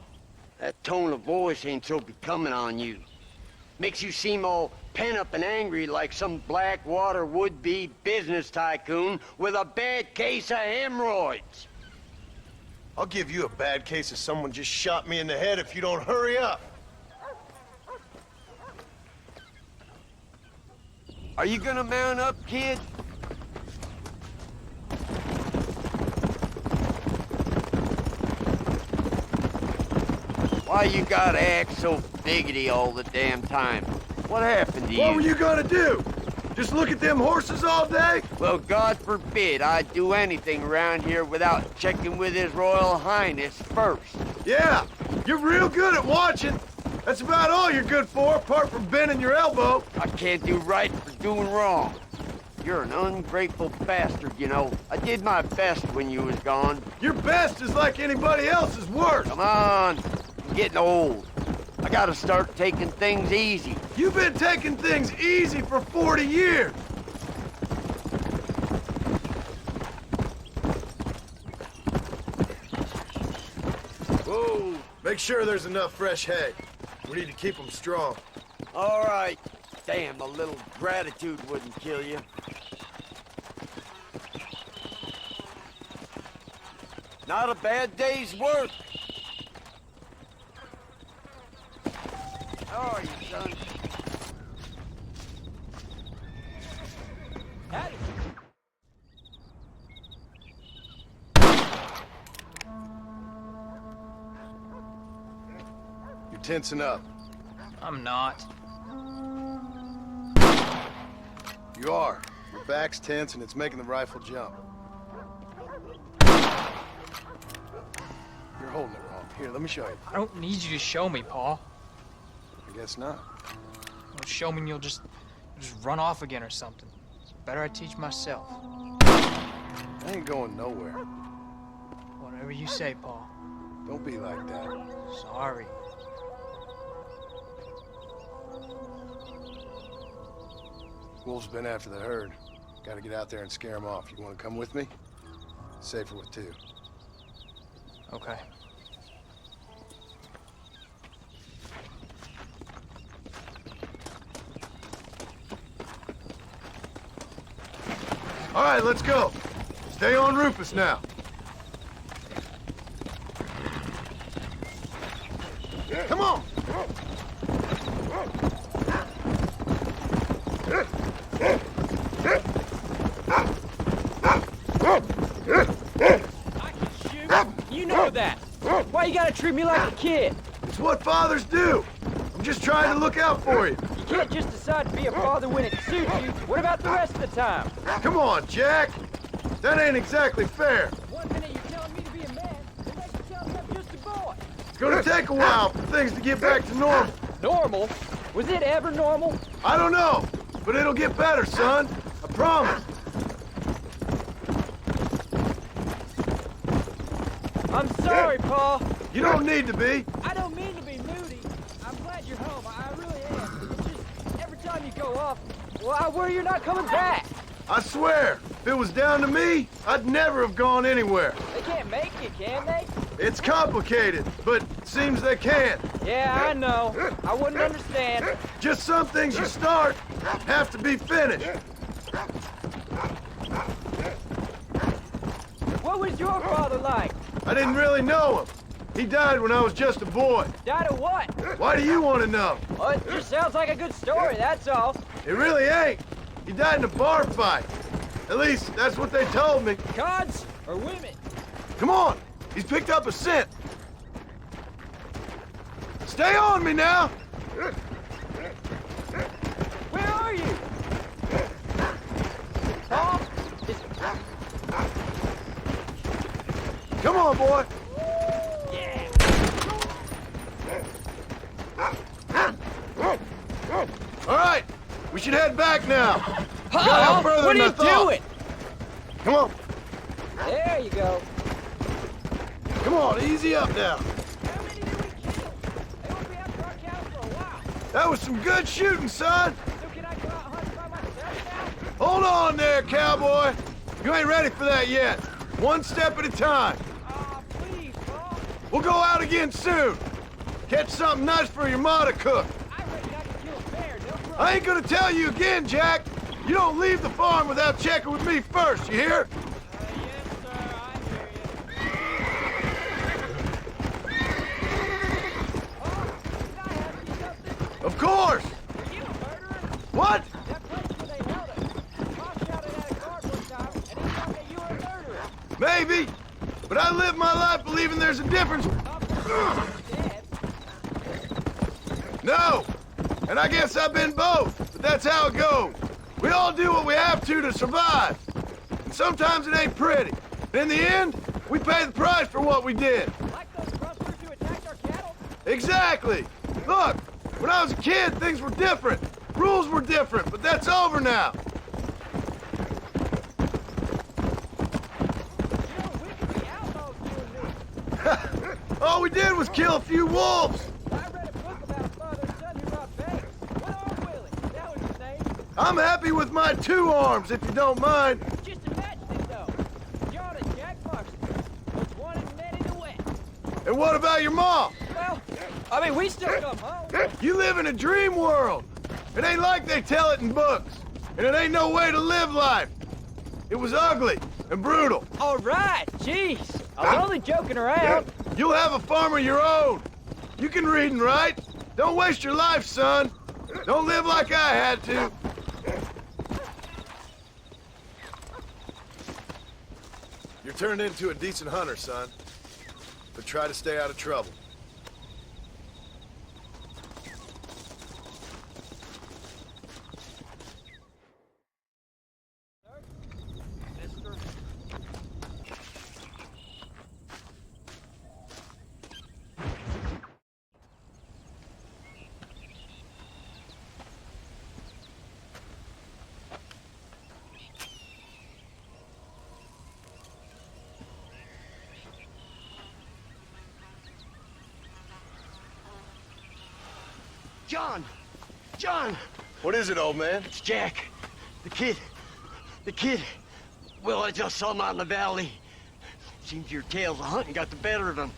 [SPEAKER 19] That tone of voice ain't so becoming on you. Makes you seem all pent up and angry like some Blackwater would-be business tycoon with a bad case of hemorrhoids.
[SPEAKER 6] I'll give you a bad case of someone just shot me in the head if you don't hurry up.
[SPEAKER 19] Are you gonna mount up, kid? Why you gotta act so biggity all the damn time? What happened to you?
[SPEAKER 15] What were you gonna do? Just look at them horses all day?
[SPEAKER 19] Well, God forbid I'd do anything around here without checking with His Royal Highness first.
[SPEAKER 15] Yeah, you're real good at watching. That's about all you're good for, apart from bending your elbow.
[SPEAKER 19] I can't do right for doing wrong. You're an ungrateful bastard, you know. I did my best when you was gone.
[SPEAKER 15] Your best is like anybody else's worst.
[SPEAKER 19] Come on. I'm getting old. I gotta start taking things easy.
[SPEAKER 15] You've been taking things easy for 40 years. Whoa, make sure there's enough fresh hay. We need to keep them strong.
[SPEAKER 19] All right. Damn, a little gratitude wouldn't kill you. Not a bad day's work. How are you, son? Hey.
[SPEAKER 6] You're tensing up.
[SPEAKER 21] I'm not.
[SPEAKER 6] You are. Your back's tense and it's making the rifle jump. You're holding it wrong. Here, let me show you.
[SPEAKER 21] I don't need you to show me, Paul.
[SPEAKER 6] I guess not.
[SPEAKER 21] Well, show me and you'll just run off again or something. It's better I teach myself.
[SPEAKER 6] I ain't going nowhere.
[SPEAKER 21] Whatever you say, Paul.
[SPEAKER 6] Don't be like that.
[SPEAKER 21] Sorry.
[SPEAKER 6] Wolves been after the herd. Gotta get out there and scare them off. You wanna come with me? Safer with two.
[SPEAKER 21] Okay.
[SPEAKER 15] All right, let's go. Stay on Rufus now. Come on.
[SPEAKER 14] You know that. Why you gotta treat me like a kid?
[SPEAKER 15] It's what fathers do. I'm just trying to look out for you.
[SPEAKER 14] You can't just decide to be a father when it suits you. What about the rest of the time?
[SPEAKER 15] Come on, Jack. That ain't exactly fair.
[SPEAKER 14] 1 minute you're telling me to be a man, the next you're telling me I'm just a boy.
[SPEAKER 15] It's gonna take a while for things to get back to normal.
[SPEAKER 14] Normal? Was it ever normal?
[SPEAKER 15] I don't know, but it'll get better, son. I promise.
[SPEAKER 14] I'm sorry, Paul.
[SPEAKER 15] You don't need to be.
[SPEAKER 14] I don't mean to be moody. I'm glad you're home. I really am. It's just every time you go off, well, I worry you're not coming back.
[SPEAKER 15] I swear, if it was down to me, I'd never have gone anywhere.
[SPEAKER 14] They can't make you, can they?
[SPEAKER 15] It's complicated, but it seems they can.
[SPEAKER 14] Yeah, I know. I wouldn't understand.
[SPEAKER 15] Just some things you start have to be finished.
[SPEAKER 14] What was your father like?
[SPEAKER 15] I didn't really know him. He died when I was just a boy.
[SPEAKER 14] Died of what?
[SPEAKER 15] Why do you want to know?
[SPEAKER 14] Oh, it just sounds like a good story, that's all.
[SPEAKER 15] It really ain't. He died in a bar fight. At least, that's what they told me.
[SPEAKER 14] Gods or women?
[SPEAKER 15] Come on! He's picked up a scent. Stay on me now!
[SPEAKER 14] Where are you? Paul?
[SPEAKER 15] Come on, boy!
[SPEAKER 14] Yeah!
[SPEAKER 15] All right, we should head back now.
[SPEAKER 14] Paul, what are you doing?
[SPEAKER 15] Come on.
[SPEAKER 14] There you go.
[SPEAKER 15] Come on, easy up now.
[SPEAKER 14] How many did we kill? They won't be after our cattle for a while.
[SPEAKER 15] That was some good shooting, son.
[SPEAKER 14] So can I go out hunting by myself now?
[SPEAKER 15] Hold on there, cowboy. You ain't ready for that yet. One step at a time.
[SPEAKER 14] Please, Paul.
[SPEAKER 15] We'll go out again soon. Catch something nice for your ma to cook.
[SPEAKER 14] I reckon I can kill a bear, no problem.
[SPEAKER 15] I ain't gonna tell you again, Jack. You don't leave the farm without checking with me first, you hear?
[SPEAKER 14] Yes, sir, I hear you.
[SPEAKER 15] Of course.
[SPEAKER 14] Are you a murderer?
[SPEAKER 15] What?
[SPEAKER 14] That place where they held us. Pa shouted at a guard one time, and he thought that you were a murderer.
[SPEAKER 15] Maybe. But I live my life believing there's a difference. No. And I guess I've been both. But that's how it goes. We all do what we have to survive. And sometimes it ain't pretty. But in the end, we pay the price for what we did.
[SPEAKER 14] Like those rustlers who attacked our cattle?
[SPEAKER 15] Exactly. Look, when I was a kid, things were different. Rules were different, but that's over now. All we did was kill a few wolves.
[SPEAKER 14] I read a book about a father and son who robbed banks. What Arm Willie? That was his name.
[SPEAKER 15] I'm happy with my 2 arms, if you don't mind.
[SPEAKER 14] Just imagine it, though. You're on a Jack Marston. What's wanted men in the West.
[SPEAKER 15] And what about your mom?
[SPEAKER 14] Well, I mean, we still come home.
[SPEAKER 15] You live in a dream world. It ain't like they tell it in books. And it ain't no way to live life. It was ugly and brutal.
[SPEAKER 14] All right, jeez. I was only joking around.
[SPEAKER 15] You'll have a farm of your own. You can read and write. Don't waste your life, son. Don't live like I had to. You're turned into a decent hunter, son. But try to stay out of trouble.
[SPEAKER 18] John! John!
[SPEAKER 6] What is it, old man?
[SPEAKER 18] It's Jack. The kid. The kid. Well, I just saw him out in the valley. Seems your tales of hunting got the better of him.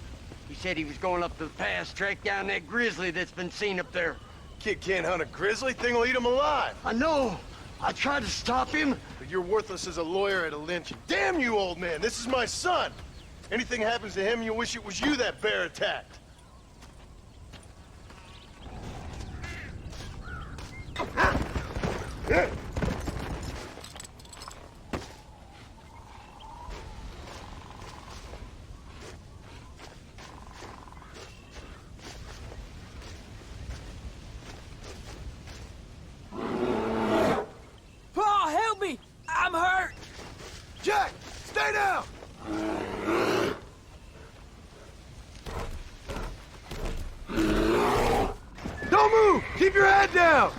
[SPEAKER 18] He said he was going up to the pass, track down that grizzly that's been seen up there.
[SPEAKER 6] Kid can't hunt a grizzly. Thing will eat him alive.
[SPEAKER 18] I know. I tried to stop him.
[SPEAKER 6] But you're worthless as a lawyer at a lynching. Damn you, old man. This is my son. Anything happens to him, you'll wish it was you that bear attacked.
[SPEAKER 10] Paul, help me! I'm hurt!
[SPEAKER 6] Jack, stay down! Don't move! Keep your head down!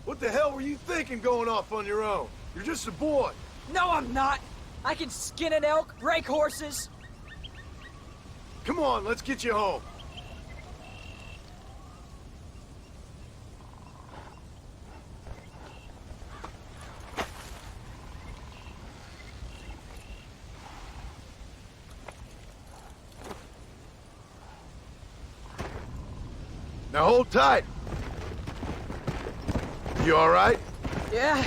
[SPEAKER 6] What the hell were you thinking going off on your own? You're just a boy.
[SPEAKER 10] No, I'm not! I can skin an elk, break horses.
[SPEAKER 6] Come on, let's get you home. Now hold tight. You all right?
[SPEAKER 10] Yeah,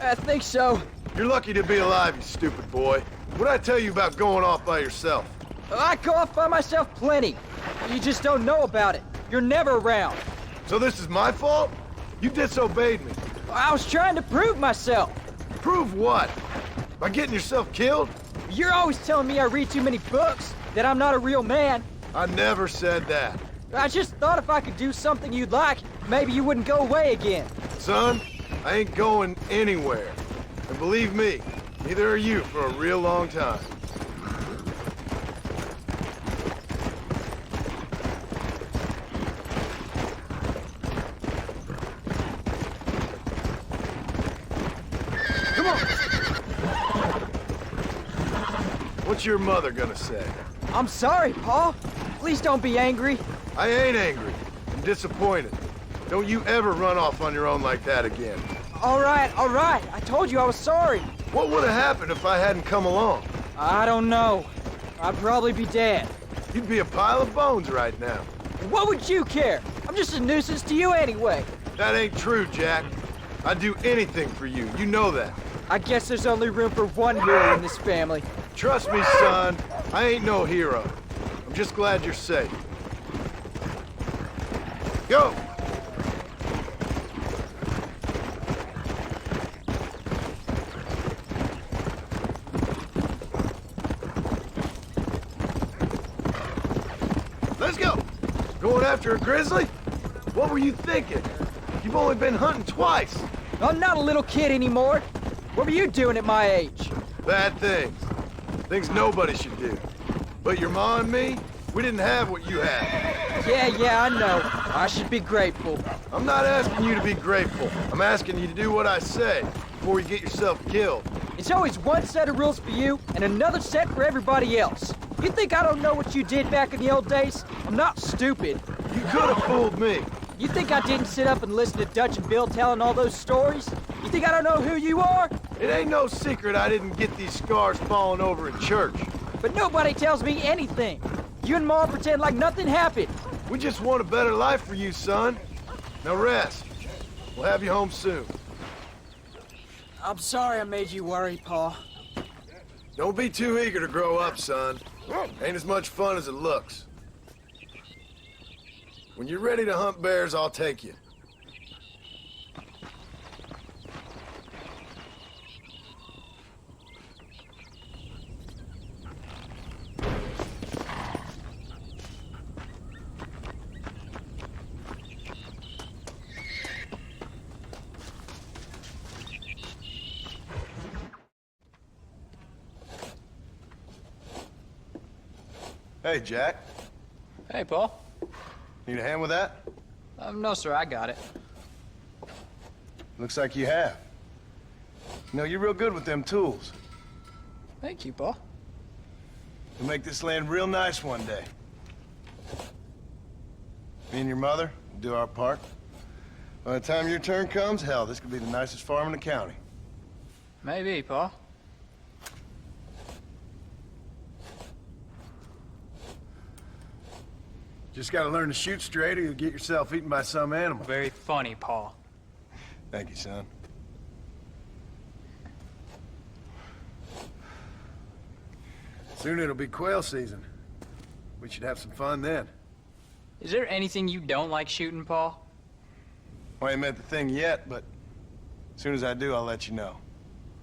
[SPEAKER 10] I think so.
[SPEAKER 6] You're lucky to be alive, you stupid boy. What'd I tell you about going off by yourself?
[SPEAKER 10] I go off by myself plenty. You just don't know about it. You're never around.
[SPEAKER 6] So this is my fault? You disobeyed me.
[SPEAKER 10] I was trying to prove myself.
[SPEAKER 6] Prove what? By getting yourself killed?
[SPEAKER 10] You're always telling me I read too many books, that I'm not a real man.
[SPEAKER 6] I never said that.
[SPEAKER 10] I just thought if I could do something you'd like, maybe you wouldn't go away again.
[SPEAKER 6] Son, I ain't going anywhere. And believe me, neither are you for a real long time. Come on! What's your mother gonna say?
[SPEAKER 10] I'm sorry, Paul. Please don't be angry.
[SPEAKER 6] I ain't angry. I'm disappointed. Don't you ever run off on your own like that again.
[SPEAKER 10] All right. I told you I was sorry.
[SPEAKER 6] What would have happened if I hadn't come along?
[SPEAKER 10] I don't know. I'd probably be dead.
[SPEAKER 6] You'd be a pile of bones right now.
[SPEAKER 10] What would you care? I'm just a nuisance to you anyway.
[SPEAKER 6] That ain't true, Jack. I'd do anything for you. You know that.
[SPEAKER 10] I guess there's only room for one hero in this family.
[SPEAKER 6] Trust me, son. I ain't no hero. I'm just glad you're safe. Go! Let's go! Going after a grizzly? What were you thinking? You've only been hunting twice.
[SPEAKER 10] I'm not a little kid anymore. What were you doing at my age?
[SPEAKER 6] Bad things. Things nobody should do. But your ma and me, we didn't have what you had.
[SPEAKER 10] Yeah, I know. I should be grateful.
[SPEAKER 6] I'm not asking you to be grateful. I'm asking you to do what I say before you get yourself killed.
[SPEAKER 10] It's always one set of rules for you and another set for everybody else. You think I don't know what you did back in the old days? I'm not stupid.
[SPEAKER 6] You could have fooled me.
[SPEAKER 10] You think I didn't sit up and listen to Dutch and Bill telling all those stories? You think I don't know who you are?
[SPEAKER 6] It ain't no secret I didn't get these scars falling over in church.
[SPEAKER 10] But nobody tells me anything. You and Mom pretend like nothing happened.
[SPEAKER 6] We just want a better life for you, son. Now rest. We'll have you home soon.
[SPEAKER 10] I'm sorry I made you worry, Paul.
[SPEAKER 6] Don't be too eager to grow up, son. Ain't as much fun as it looks. When you're ready to hunt bears, I'll take you. Hey, Jack.
[SPEAKER 21] Hey, Paul.
[SPEAKER 6] Need a hand with that?
[SPEAKER 21] No, sir, I got it.
[SPEAKER 6] Looks like you have. You know, you're real good with them tools.
[SPEAKER 21] Thank you, Paul.
[SPEAKER 6] We'll make this land real nice one day. Me and your mother will do our part. By the time your turn comes, hell, this could be the nicest farm in the county.
[SPEAKER 21] Maybe, Paul.
[SPEAKER 6] Just gotta learn to shoot straight or you'll get yourself eaten by some animal.
[SPEAKER 21] Very funny, Paul.
[SPEAKER 6] Thank you, son. Soon it'll be quail season. We should have some fun then.
[SPEAKER 21] Is there anything you don't like shooting, Paul?
[SPEAKER 6] Well, I ain't met the thing yet, but as soon as I do, I'll let you know.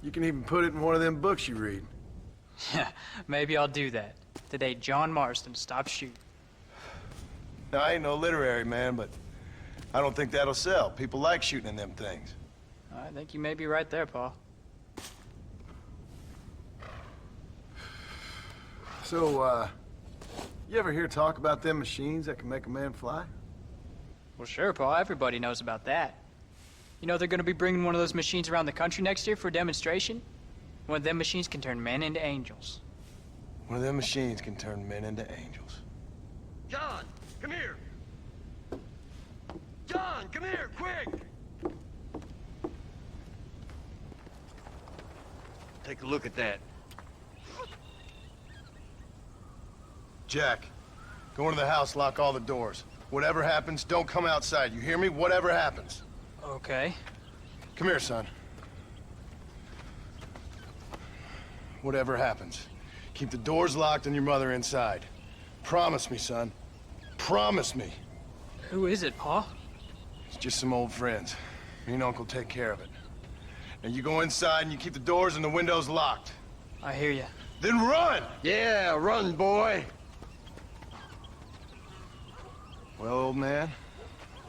[SPEAKER 6] You can even put it in one of them books you read.
[SPEAKER 21] Yeah, maybe I'll do that. Today, John Marston stopped shooting.
[SPEAKER 6] Now, I ain't no literary man, but I don't think that'll sell. People like shooting in them things.
[SPEAKER 21] I think you may be right there, Paul.
[SPEAKER 6] So, you ever hear talk about them machines that can make a man fly?
[SPEAKER 21] Well, sure, Paul. Everybody knows about that. You know they're gonna be bringing one of those machines around the country next year for a demonstration? One of them machines can turn men into angels.
[SPEAKER 6] One of them machines can turn men into angels.
[SPEAKER 19] John, come here. John, come here, quick. Take a look at that.
[SPEAKER 6] Jack, go into the house, lock all the doors. Whatever happens, don't come outside. You hear me? Whatever happens.
[SPEAKER 21] Okay.
[SPEAKER 6] Come here, son. Whatever happens, keep the doors locked and your mother inside. Promise me, son. Promise me.
[SPEAKER 21] Who is it, Paul?
[SPEAKER 6] It's just some old friends. Me and Uncle take care of it. Now you go inside and you keep the doors and the windows locked.
[SPEAKER 21] I hear you.
[SPEAKER 6] Then run!
[SPEAKER 19] Yeah, run, boy.
[SPEAKER 6] Well, old man,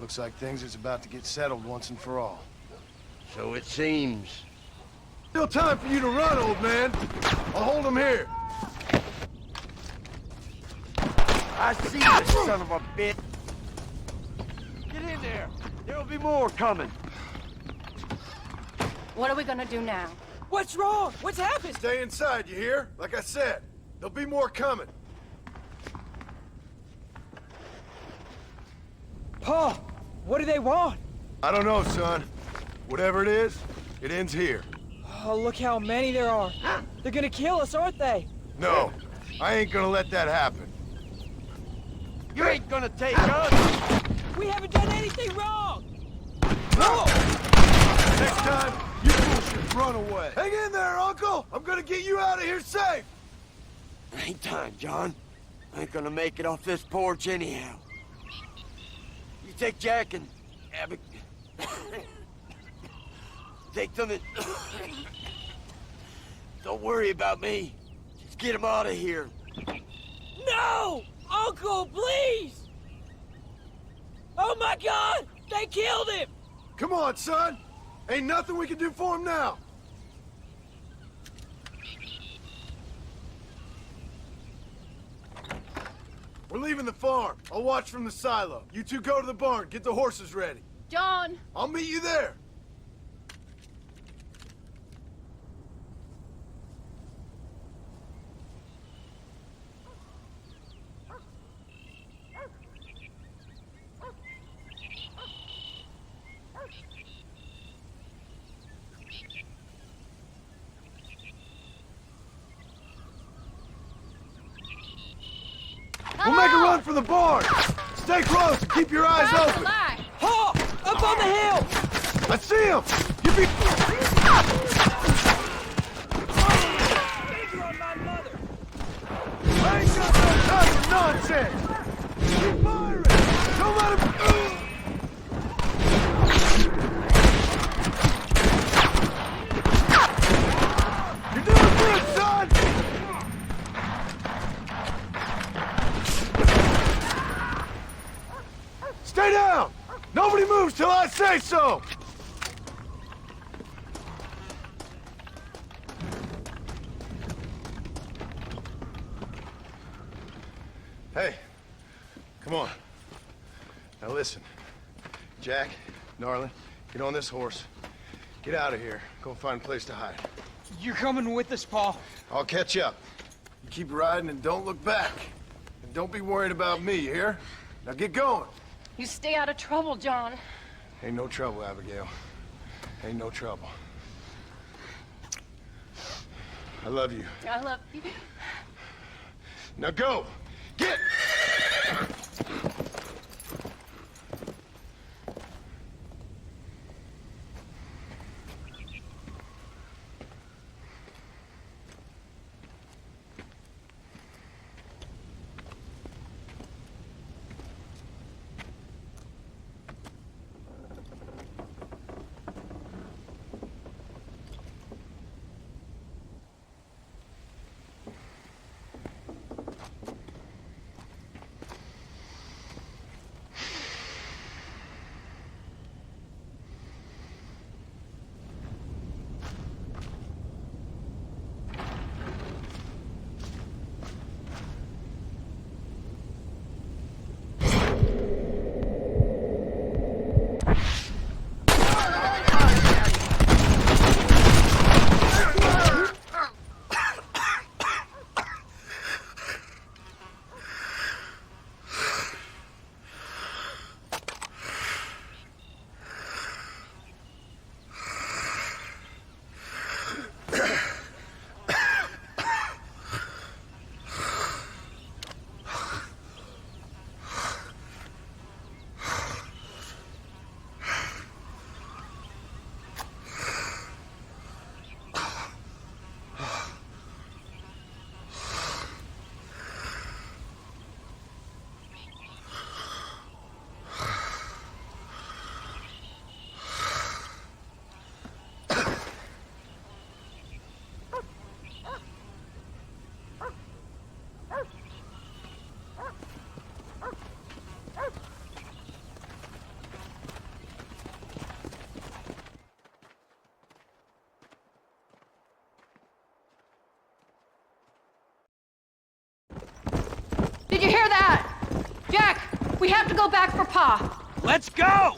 [SPEAKER 6] looks like things is about to get settled once and for all.
[SPEAKER 19] So it seems.
[SPEAKER 6] Still time for you to run, old man. I'll hold him here.
[SPEAKER 19] I see you, son of a bitch. Get in there. There'll be more coming.
[SPEAKER 12] What are we gonna do now?
[SPEAKER 10] What's wrong? What's happened?
[SPEAKER 6] Stay inside, you hear? Like I said, there'll be more coming.
[SPEAKER 10] Paul, what do they want?
[SPEAKER 6] I don't know, son. Whatever it is, it ends here.
[SPEAKER 10] Oh, look how many there are. They're gonna kill us, aren't they?
[SPEAKER 6] No, I ain't gonna let that happen.
[SPEAKER 19] You ain't gonna take us.
[SPEAKER 10] We haven't done anything wrong.
[SPEAKER 6] No! Next time, you fools should run away. Hang in there, Uncle! I'm gonna get you out of here safe!
[SPEAKER 19] Ain't time, John. I ain't gonna make it off this porch anyhow. You take Jack and Abby. Take them and... Don't worry about me. Just get him out of here.
[SPEAKER 10] No! Uncle, please! Oh my God! They killed him!
[SPEAKER 6] Come on, son! Ain't nothing we can do for him now! We're leaving the farm. I'll watch from the silo. You two go to the barn, get the horses ready.
[SPEAKER 12] John!
[SPEAKER 6] I'll meet you there. We'll make a run for the barn! Stay close and keep your eyes open!
[SPEAKER 10] Paul! Up on the hill!
[SPEAKER 6] I see him! You be... I ain't got no time for nonsense! Keep firing! Don't let him... You're doing good, son! Stay down! Nobody moves till I say so! Hey, come on. Now listen. Jack, darling, get on this horse. Get out of here. Go find a place to hide.
[SPEAKER 21] You're coming with us, Paul.
[SPEAKER 6] I'll catch up. You keep riding and don't look back. And don't be worried about me, you hear? Now get going.
[SPEAKER 12] You stay out of trouble, John.
[SPEAKER 6] Ain't no trouble, Abigail. Ain't no trouble. I love you.
[SPEAKER 12] I love you.
[SPEAKER 6] Now go! Get!
[SPEAKER 12] Did you hear that? Jack, we have to go back for Pa.
[SPEAKER 2] Let's go!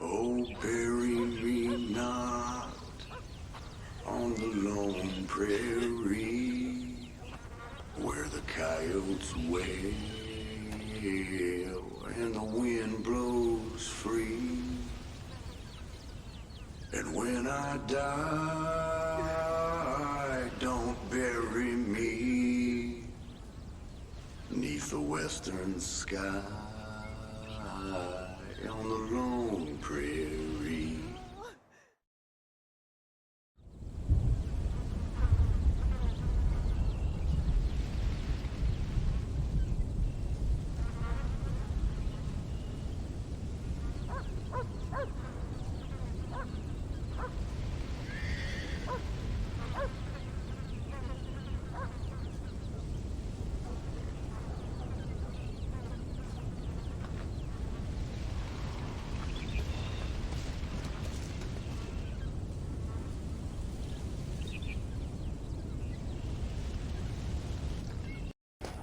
[SPEAKER 5] Oh, bury me not on the lone prairie where the coyotes wail and the wind blows free. And when I die, don't bury me 'neath the western sky on the lone prairie.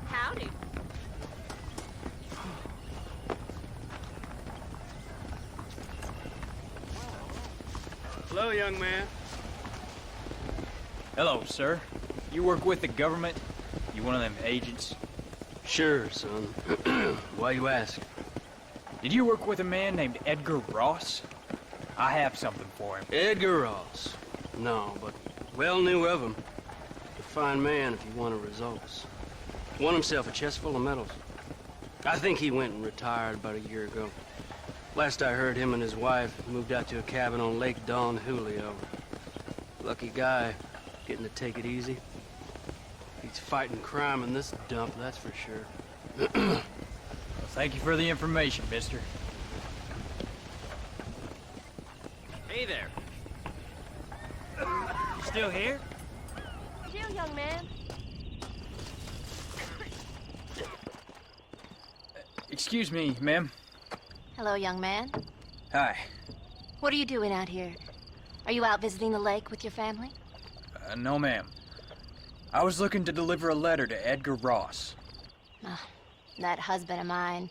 [SPEAKER 1] Howdy.
[SPEAKER 20] Hello, young man.
[SPEAKER 21] Hello, sir. You work with the government? You one of them agents?
[SPEAKER 8] Sure, son. Why you ask?
[SPEAKER 21] Did you work with a man named Edgar Ross? I have something for him.
[SPEAKER 8] Edgar Ross? No, but well knew of him. A fine man if you wanted results. Won himself a chest full of medals. I think he went and retired about a year ago.
[SPEAKER 17] Last I heard, him and his wife moved out to a cabin on Lake Don Julio. Lucky guy, getting to take it easy. He's fighting crime in this dump, that's for sure.
[SPEAKER 21] Well, thank you for the information, mister.
[SPEAKER 22] Hey there. You still here?
[SPEAKER 12] Chill, young man.
[SPEAKER 21] Excuse me, ma'am.
[SPEAKER 12] Hello, young man.
[SPEAKER 21] Hi.
[SPEAKER 12] What are you doing out here? Are you out visiting the lake with your family?
[SPEAKER 21] No, ma'am. I was looking to deliver a letter to Edgar Ross.
[SPEAKER 12] That husband of mine.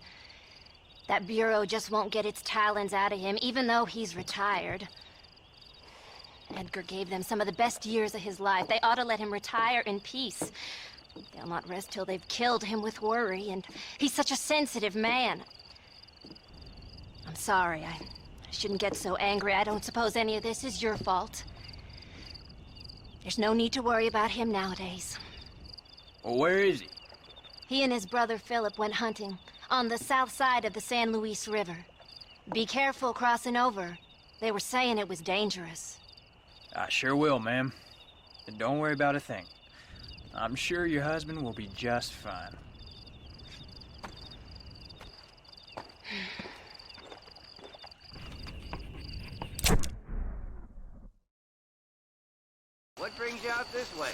[SPEAKER 12] That bureau just won't get its talons out of him, even though he's retired. Edgar gave them some of the best years of his life. They ought to let him retire in peace. They'll not rest till they've killed him with worry, and he's such a sensitive man. I'm sorry, I shouldn't get so angry. I don't suppose any of this is your fault. There's no need to worry about him nowadays.
[SPEAKER 21] Well, where is he?
[SPEAKER 12] He and his brother Philip went hunting on the south side of the San Luis River. Be careful crossing over. They were saying it was dangerous.
[SPEAKER 21] I sure will, ma'am. And don't worry about a thing. I'm sure your husband will be just fine.
[SPEAKER 19] What brings you out this way?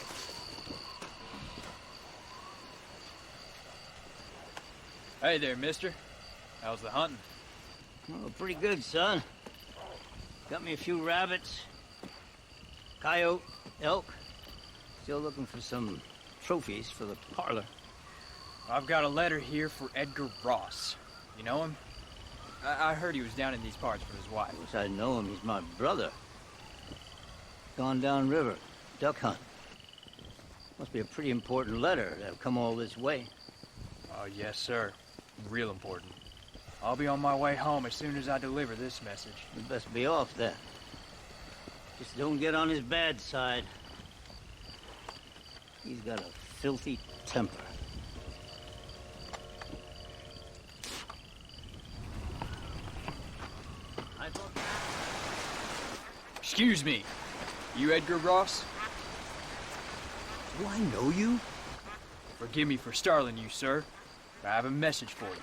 [SPEAKER 21] Hey there, mister. How's the hunting?
[SPEAKER 22] Oh, pretty good, son. Got me a few rabbits, coyote, elk. Still looking for some trophies for the parlor.
[SPEAKER 21] I've got a letter here for Edgar Ross. You know him? I heard he was down in these parts with his wife.
[SPEAKER 22] Of course I know him. He's my brother. Gone down river, duck hunt. Must be a pretty important letter to have come all this way.
[SPEAKER 21] Oh, yes, sir. Real important. I'll be on my way home as soon as I deliver this message.
[SPEAKER 22] You best be off then. Just don't get on his bad side. He's got a filthy temper.
[SPEAKER 21] Excuse me. You Edgar Ross?
[SPEAKER 16] Do I know you?
[SPEAKER 21] Forgive me for startling you, sir. I have a message for you.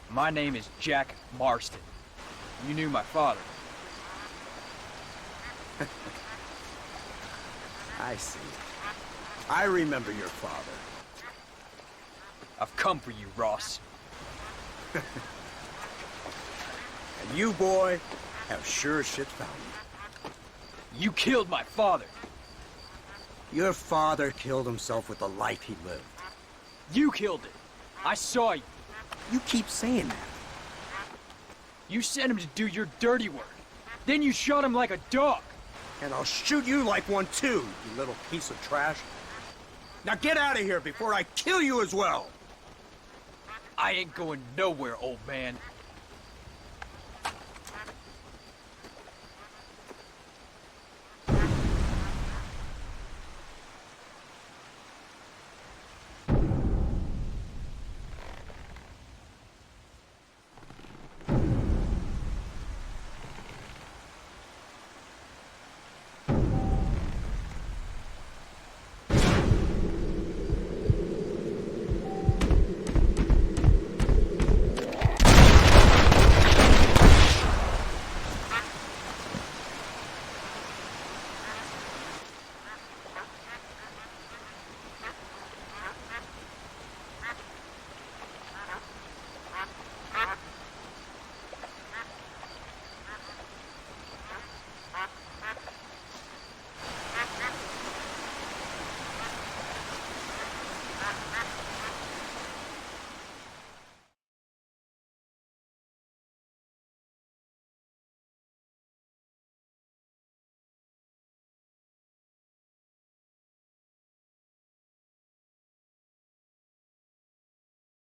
[SPEAKER 21] My name is Jack Marston. You knew my father.
[SPEAKER 16] I see. I remember your father.
[SPEAKER 21] I've come for you, Ross.
[SPEAKER 16] And you, boy, have sure as shit found me.
[SPEAKER 21] You killed my father.
[SPEAKER 16] Your father killed himself with the life he lived.
[SPEAKER 21] You killed it. I saw you.
[SPEAKER 16] You keep saying that.
[SPEAKER 21] You sent him to do your dirty work. Then you shot him like a dog.
[SPEAKER 16] And I'll shoot you like one too, you little piece of trash. Now get out of here before I kill you as well.
[SPEAKER 21] I ain't going nowhere, old man.